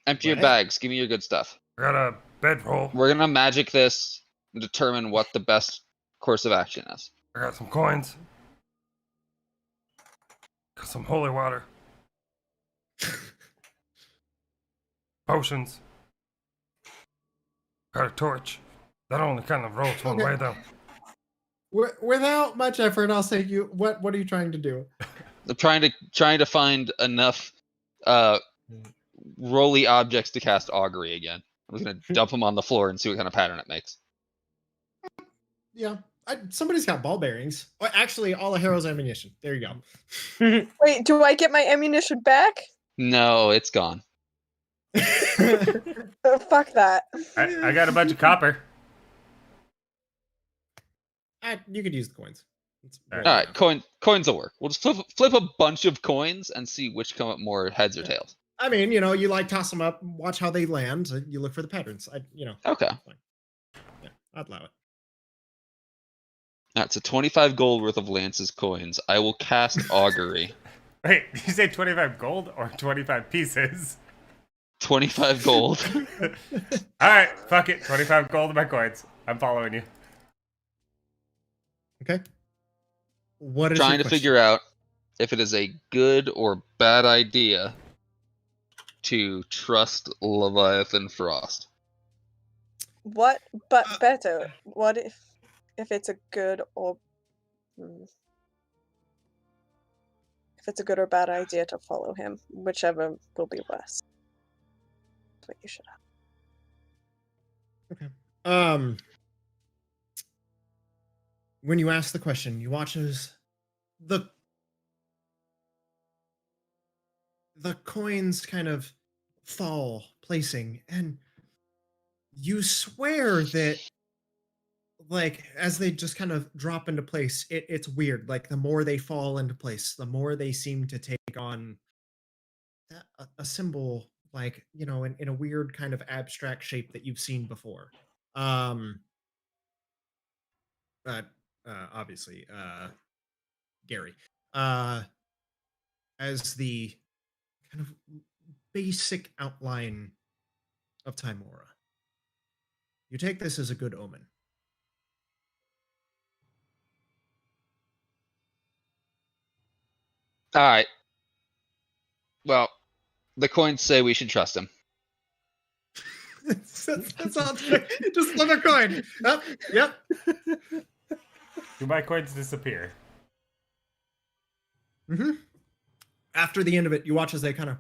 [SPEAKER 2] Empty your
[SPEAKER 5] What?
[SPEAKER 2] bags. Give me your good stuff.
[SPEAKER 9] I got a bedroll.
[SPEAKER 2] We're gonna magic this and determine what the best course of action is.
[SPEAKER 9] I got some coins. Got some holy water. Potions. Got a torch. That only kind of rolls one way though.
[SPEAKER 5] Without much effort, I'll say you. What are you trying to do?
[SPEAKER 2] I'm trying to find enough rolly objects to cast augury again. I'm just gonna dump them on the floor and see what kind of pattern it makes.
[SPEAKER 5] Yeah, somebody's got ball bearings. Or actually, all of Harrow's ammunition. There you go.
[SPEAKER 6] Wait, do I get my ammunition back?
[SPEAKER 2] No, it's gone.
[SPEAKER 6] Fuck that.
[SPEAKER 1] I got a bunch of copper.
[SPEAKER 5] You could use the coins.
[SPEAKER 1] All
[SPEAKER 2] All right, coins will work. We'll just flip a bunch of coins and see which come up more heads or tails.
[SPEAKER 5] I mean, you like toss them up, watch how they land. You look for the patterns.
[SPEAKER 2] Okay.
[SPEAKER 5] Yeah, I'd allow it.
[SPEAKER 2] That's a 25 gold worth of Lance's coins. I will cast augury.
[SPEAKER 1] Wait, did you say 25 gold or 25 pieces?
[SPEAKER 2] 25 gold.
[SPEAKER 1] All right, fuck it. 25 gold of my coins. I'm following you.
[SPEAKER 5] Okay. What is
[SPEAKER 2] Trying
[SPEAKER 5] your
[SPEAKER 2] to
[SPEAKER 5] question?
[SPEAKER 2] figure out if it is a good or bad idea to trust Leviathan Frost.
[SPEAKER 6] What? But better. What if it's a good or if it's a good or bad idea to follow him, whichever will be less. That's what you should have.
[SPEAKER 5] Okay. When you ask the question, you watch as the coins kind of fall, placing, and you swear that, like, as they just kind of drop into place, it's weird. Like, the more they fall into place, the more they seem to take on a symbol, like, in a weird kind of abstract shape that you've seen before. But obviously, Gerry, as the kind of basic outline of Timora, you take this as a good omen.
[SPEAKER 2] All right. Well, the coins say we should trust him.
[SPEAKER 5] That sounds good. Just flip a coin. Yep.
[SPEAKER 1] Do my coins disappear?
[SPEAKER 5] Mm-hmm. After the end of it, you watch as they kind of,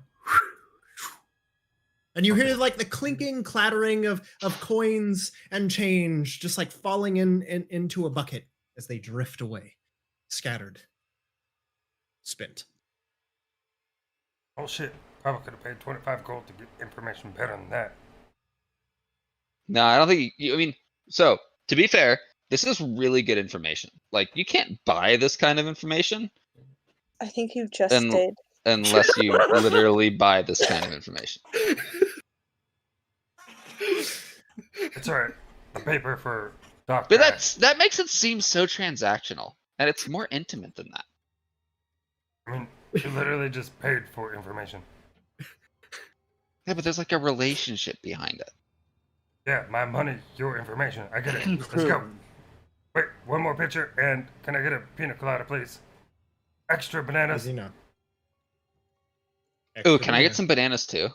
[SPEAKER 5] and you hear like the clinking, clattering of coins and change, just like falling into a bucket as they drift away, scattered, spent.
[SPEAKER 9] Oh shit! Probably could have paid 25 gold to get information better than that.
[SPEAKER 2] No, I don't think I mean, so to be fair, this is really good information. Like, you can't buy this kind of information.
[SPEAKER 6] I think you just did.
[SPEAKER 2] Unless you literally buy this kind of information.
[SPEAKER 9] It's alright. The paper for Doc.
[SPEAKER 2] But that makes it seem so transactional, and it's more intimate than that.
[SPEAKER 9] I mean, you literally just paid for information.
[SPEAKER 2] Yeah, but there's like a relationship behind it.
[SPEAKER 9] Yeah, my money, your information. I get it. Let's go. Wait, one more picture, and can I get a pina colada, please? Extra bananas.
[SPEAKER 2] Ooh, can I get some bananas too?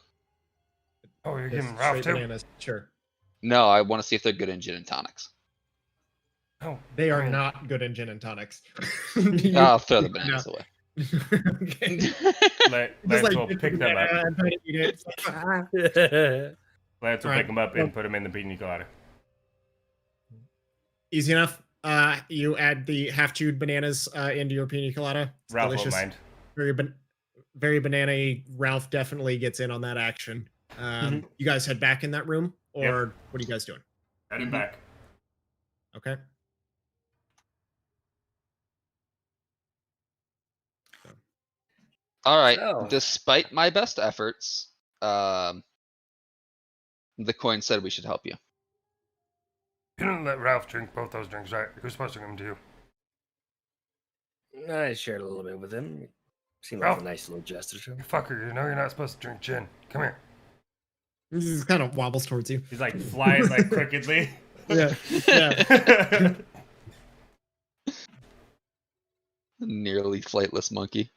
[SPEAKER 9] Oh, you're giving Ralph too?
[SPEAKER 5] Bananas, sure.
[SPEAKER 2] No, I want to see if they're good in gin and tonics.
[SPEAKER 9] Oh,
[SPEAKER 5] they are not good in gin and tonics.
[SPEAKER 2] I'll throw the bananas away.
[SPEAKER 5] Okay.
[SPEAKER 1] Lance will pick them up. Lance will pick them up and put them in the pina colada.
[SPEAKER 5] Easy enough. You add the half-chewed bananas into your pina colada. It's
[SPEAKER 1] Ralph
[SPEAKER 5] delicious.
[SPEAKER 1] won't mind.
[SPEAKER 5] Very banana-y. Ralph definitely gets in on that action. You guys head back in that room, or what are you guys doing?
[SPEAKER 1] Heading back.
[SPEAKER 5] Okay.
[SPEAKER 2] All right.
[SPEAKER 10] So-
[SPEAKER 2] Despite my best efforts, the coin said we should help you.
[SPEAKER 9] You didn't let Ralph drink both those drinks, right? Who's supposed to give them to you?
[SPEAKER 10] I shared a little bit with him. Seemed
[SPEAKER 9] Ralph,
[SPEAKER 10] like a nice little gesture to him.
[SPEAKER 9] You fucker, you know you're not supposed to drink gin. Come here.
[SPEAKER 5] He kind of wobbles towards you.
[SPEAKER 1] He's like flying like crookedly.
[SPEAKER 5] Yeah.
[SPEAKER 2] Nearly flightless monkey.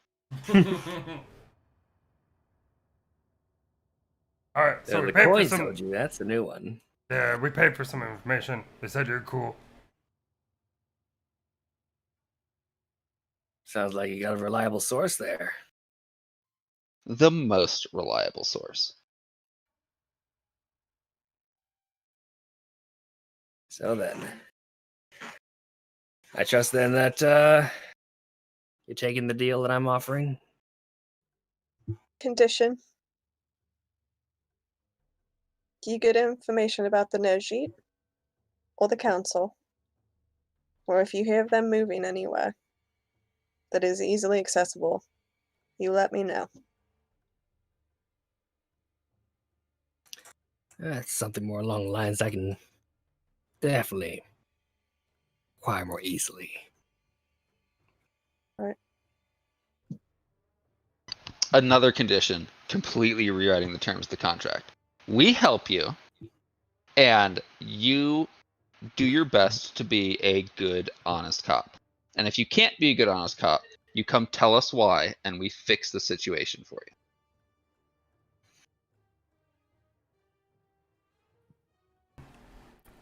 [SPEAKER 9] Alright, so we
[SPEAKER 10] the
[SPEAKER 9] paid for
[SPEAKER 10] coins
[SPEAKER 9] some.
[SPEAKER 10] told you that's the new one.
[SPEAKER 9] Yeah, we paid for some information. They said you're cool.
[SPEAKER 11] Sounds like you got a reliable source there.
[SPEAKER 2] The most reliable source.
[SPEAKER 11] So then, I trust then that you're taking the deal that I'm offering.
[SPEAKER 6] Condition. Do you get information about the Najit or the council? Or if you hear of them moving anywhere that is easily accessible, you let me know.
[SPEAKER 11] That's something more along the lines I can definitely acquire more easily.
[SPEAKER 6] Right.
[SPEAKER 2] Another condition, completely rewriting the terms of the contract. We help you, and you do your best to be a good, honest cop. And if you can't be a good, honest cop, you come tell us why, and we fix the situation for you.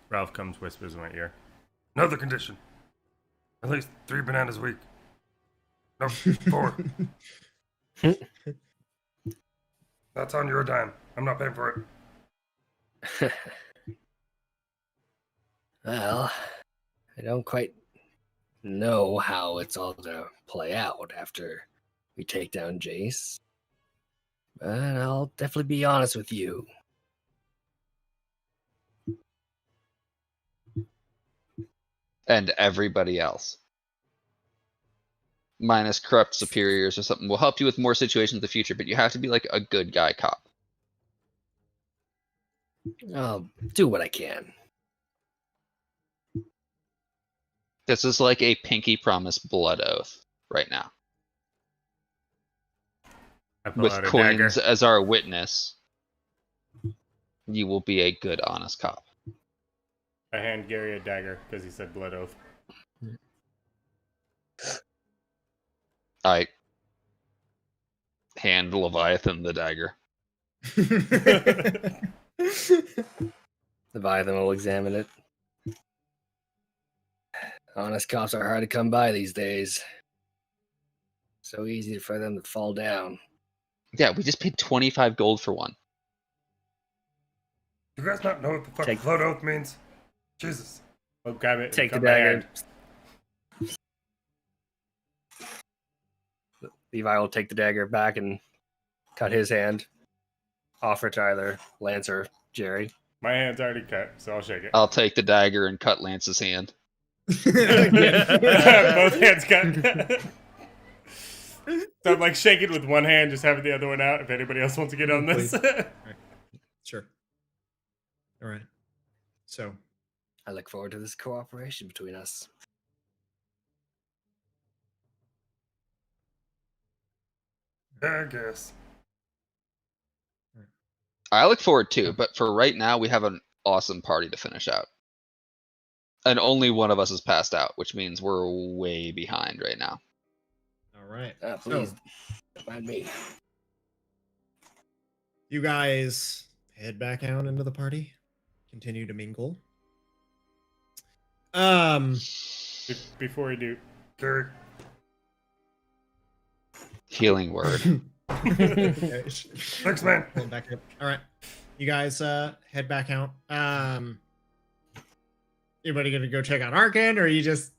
[SPEAKER 1] Ralph comes, whispers in my ear.
[SPEAKER 9] Another condition. At least 3 bananas a week. No, 4. That's on your dime. I'm not paying for it.
[SPEAKER 11] Well, I don't quite know how it's all going to play out after we take down Jace. But I'll definitely be honest with you.
[SPEAKER 2] And everybody else. Minus corrupt superiors or something. We'll help you with more situations in the future, but you have to be like a good guy cop.
[SPEAKER 11] I'll do what I can.
[SPEAKER 2] This is like a pinky promise blood oath right now.
[SPEAKER 1] I pull
[SPEAKER 2] With
[SPEAKER 1] out a dagger.
[SPEAKER 2] coins as our witness, you will be a good, honest cop.
[SPEAKER 1] I hand Gerry a dagger because he said blood oath.
[SPEAKER 2] I hand Leviathan the dagger.
[SPEAKER 11] Leviathan will examine it. Honest cops are hard to come by these days. So easy for them to fall down.
[SPEAKER 2] Yeah, we just paid 25 gold for one.
[SPEAKER 9] You guys not know what the fuck blood oath means? Jesus.
[SPEAKER 1] Well, grab it.
[SPEAKER 11] Take the
[SPEAKER 1] grab my
[SPEAKER 11] dagger.
[SPEAKER 1] hand.
[SPEAKER 11] Levi will take the dagger back and cut his hand. Offer to either Lance or Gerry.
[SPEAKER 1] My hand's already cut, so I'll shake it.
[SPEAKER 2] I'll take the dagger and cut Lance's hand.
[SPEAKER 1] Both hands cut. So I'm like shaking with one hand, just having the other one out. If anybody else wants to get on this.
[SPEAKER 5] Right. Sure. All right. So
[SPEAKER 11] I look forward to this cooperation between us.
[SPEAKER 9] Yeah, I guess.
[SPEAKER 2] I look forward to, but for right now, we have an awesome party to finish out. And only one of us is passed out, which means we're way behind right now.
[SPEAKER 5] all right.
[SPEAKER 11] Please,
[SPEAKER 5] So,
[SPEAKER 11] mind me.
[SPEAKER 5] you guys head back out into the party. Continue to mingle.
[SPEAKER 1] Before we do,
[SPEAKER 9] Gerry.
[SPEAKER 2] Healing word.
[SPEAKER 5] Okay.
[SPEAKER 9] Thanks, man.
[SPEAKER 5] Pulling back up. All right. You guys head back out. Anybody gonna go check out Arkhann, or are you just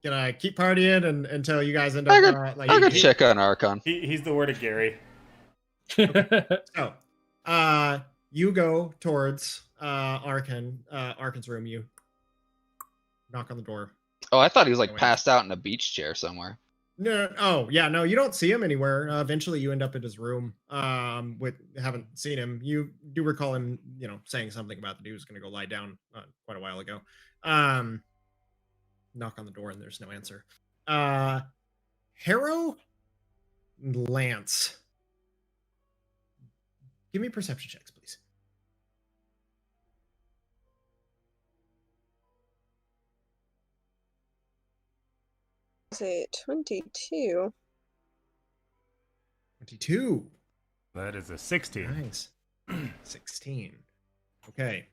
[SPEAKER 5] gonna keep partying until you guys end up
[SPEAKER 2] I could check on Arkhann.
[SPEAKER 1] he's the word of Gerry.
[SPEAKER 5] So, you go towards Arkhann's room. You knock on the door.
[SPEAKER 2] Oh, I thought he was like
[SPEAKER 5] Go in.
[SPEAKER 2] passed out in a beach chair somewhere.
[SPEAKER 5] No, oh yeah, no, you don't see him anywhere. Eventually, you end up in his room. Haven't seen him. You do recall him, saying something about that he was going to go lie down quite a while ago. Knock on the door and there's no answer. Harrow, and Lance, give me perception checks, please.
[SPEAKER 6] Say 22.
[SPEAKER 5] 22.
[SPEAKER 1] That is a 16.
[SPEAKER 5] Nice. 16. Okay.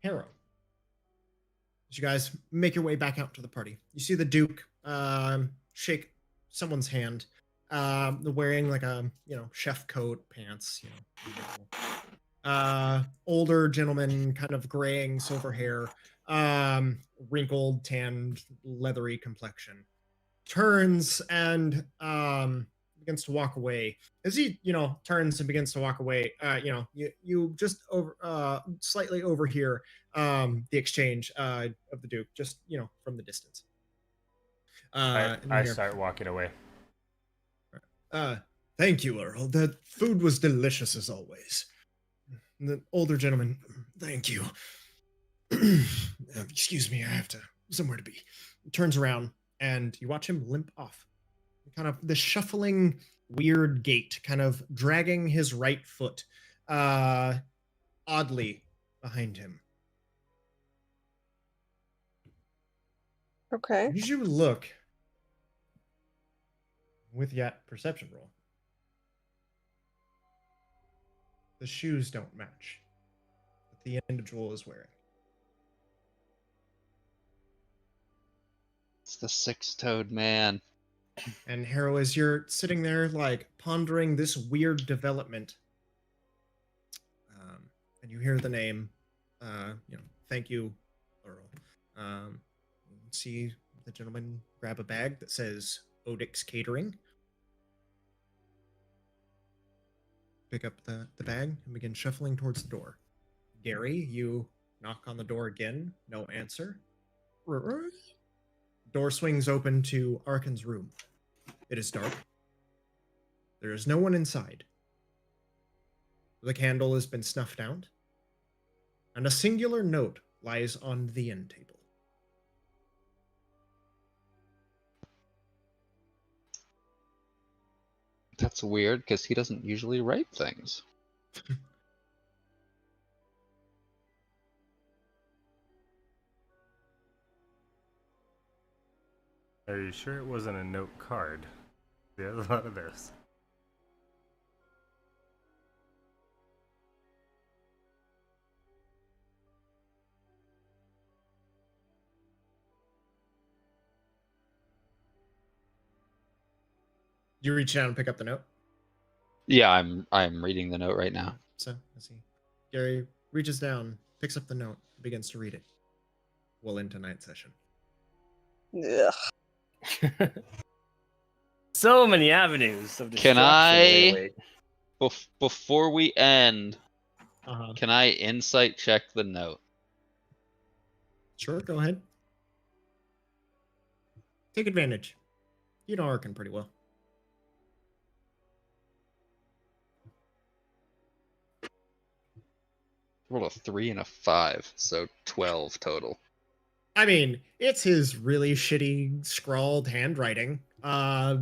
[SPEAKER 5] Harrow. As you guys make your way back out to the party, you see the Duke shake someone's hand. Wearing like a chef coat, pants, older gentleman, kind of graying, silver hair, wrinkled, tanned, leathery complexion. Turns and begins to walk away. As he, turns and begins to walk away, you just slightly overhear the exchange of the Duke, just from the distance.
[SPEAKER 1] I
[SPEAKER 5] and you hear,
[SPEAKER 1] start walking away.
[SPEAKER 5] Thank you, Earl. The food was delicious as always. The older gentleman, thank you. Excuse me, I have somewhere to be. He turns around and you watch him limp off. Kind of the shuffling, weird gait, kind of dragging his right foot oddly behind him.
[SPEAKER 6] Okay.
[SPEAKER 5] As you look with that perception roll, the shoes don't match that the individual is wearing.
[SPEAKER 2] It's the six-toed man.
[SPEAKER 5] And Harrow, as you're sitting there, like pondering this weird development, and you hear the name, thank you, Earl. See the gentleman grab a bag that says Odix Catering. Pick up the bag and begin shuffling towards the door. Gerry, you knock on the door again. No answer. Door swings open to Arkhann's room. It is dark. There is no one inside. The candle has been snuffed out, and a singular note lies on the end table.
[SPEAKER 2] That's weird, because he doesn't usually write things.
[SPEAKER 1] Are you sure it wasn't a note card? There's a lot of this.
[SPEAKER 5] You reach down and pick up the note?
[SPEAKER 2] Yeah, I'm reading the note right now.
[SPEAKER 5] So, let's see. Gerry reaches down, picks up the note, begins to read it. We'll end tonight's session.
[SPEAKER 6] Ugh.
[SPEAKER 10] So many avenues of
[SPEAKER 2] Can
[SPEAKER 10] destruction.
[SPEAKER 2] I, before we end,
[SPEAKER 5] Uh-huh.
[SPEAKER 2] can I insight check the note?
[SPEAKER 5] Sure, go ahead. Take advantage. You know Arkhann pretty well.
[SPEAKER 2] Roll a 3 and a 5, so 12 total.
[SPEAKER 5] I mean, it's his really shitty scrawled handwriting. I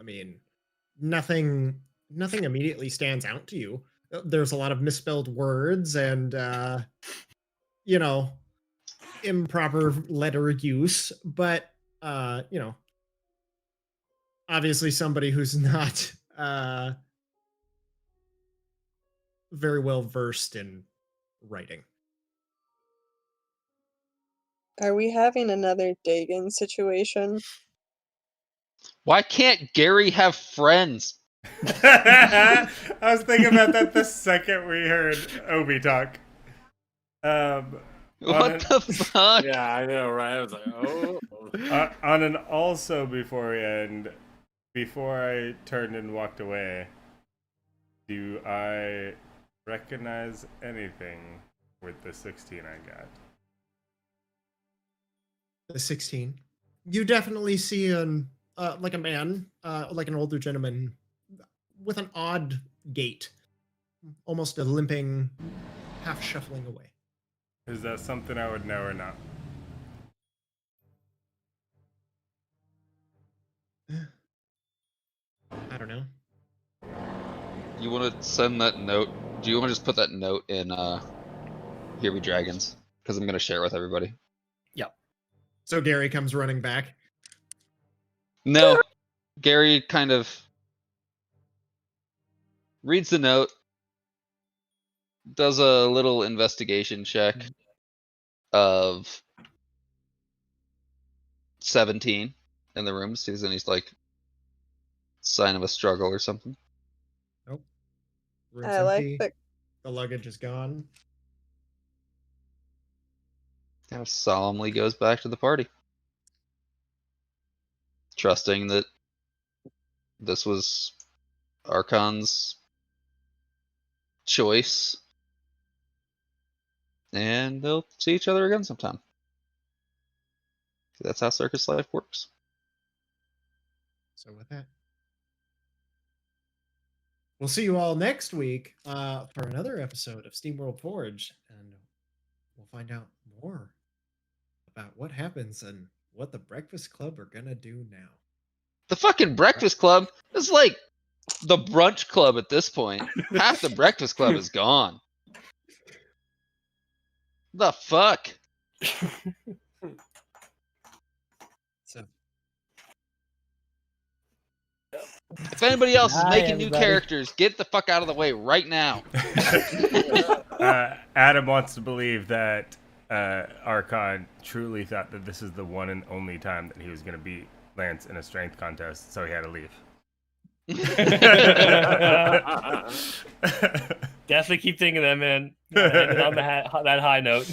[SPEAKER 5] mean, nothing immediately stands out to you. There's a lot of misspelled words and improper letter use, but obviously somebody who's not very well versed in writing.
[SPEAKER 6] Are we having another Dagan situation?
[SPEAKER 2] Why can't Gerry have friends?
[SPEAKER 1] I was thinking about that the second we heard Obi talk.
[SPEAKER 2] What the fuck?
[SPEAKER 3] Yeah, I know, right? I was like, oh.
[SPEAKER 1] On an also before we end, before I turned and walked away, do I recognize anything with the 16 I got?
[SPEAKER 5] The 16. You definitely see like a man, like an older gentleman, with an odd gait, almost a limping, half shuffling away.
[SPEAKER 1] Is that something I would know or not?
[SPEAKER 5] I don't know.
[SPEAKER 2] You want to send that note? Do you want to just put that note in Here Be Dragons? Because I'm going to share it with everybody.
[SPEAKER 10] Yep.
[SPEAKER 5] So Gerry comes running back.
[SPEAKER 2] No. Gerry kind of reads the note, does a little investigation check of 17 in the room. See if there's any like sign of a struggle or something.
[SPEAKER 5] Nope. Room's
[SPEAKER 6] I like
[SPEAKER 5] empty.
[SPEAKER 6] the
[SPEAKER 5] The luggage is gone.
[SPEAKER 2] Kind of solemnly goes back to the party, trusting that this was Arkhann's choice, and they'll see each other again sometime. That's how circus life works.
[SPEAKER 5] So with that, we'll see you all next week for another episode of SteamWorld Forge, and we'll find out more about what happens and what the Breakfast Club are gonna do now.
[SPEAKER 2] The fucking Breakfast Club is like the brunch club at this point. Half the Breakfast Club is gone. The fuck?
[SPEAKER 5] So
[SPEAKER 2] If anybody else is
[SPEAKER 10] Bye,
[SPEAKER 2] making new
[SPEAKER 10] everybody.
[SPEAKER 2] characters, get the fuck out of the way right now.
[SPEAKER 1] Adam wants to believe that Arkhann truly thought that this is the one and only time that he was going to beat Lance in a strength contest, so he had to leave.
[SPEAKER 11] Definitely keep thinking that, man. Ended on that high note.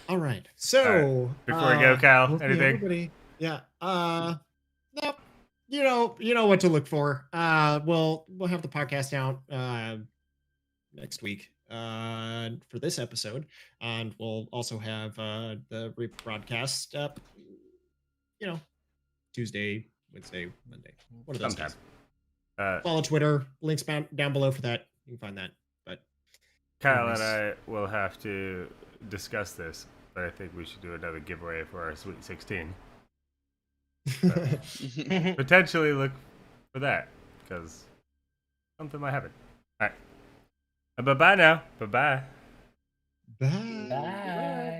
[SPEAKER 5] all right. So
[SPEAKER 1] Before we go, Cal,
[SPEAKER 5] we'll see
[SPEAKER 1] anything?
[SPEAKER 5] everybody. Yeah. Nope. You know what to look for. We'll have the podcast out next week for this episode, and we'll also have the rebroadcast up. Tuesday, Wednesday, Monday. One of those
[SPEAKER 1] Sometime.
[SPEAKER 5] days. Follow Twitter. Links down below for that. You can find that. But
[SPEAKER 1] Kyle
[SPEAKER 5] anyways.
[SPEAKER 1] and I will have to discuss this, but I think we should do another giveaway for our Sweet 16. Potentially look for that, because something might happen. All right. Bye-bye now. Bye-bye.
[SPEAKER 5] Bye.
[SPEAKER 11] Bye.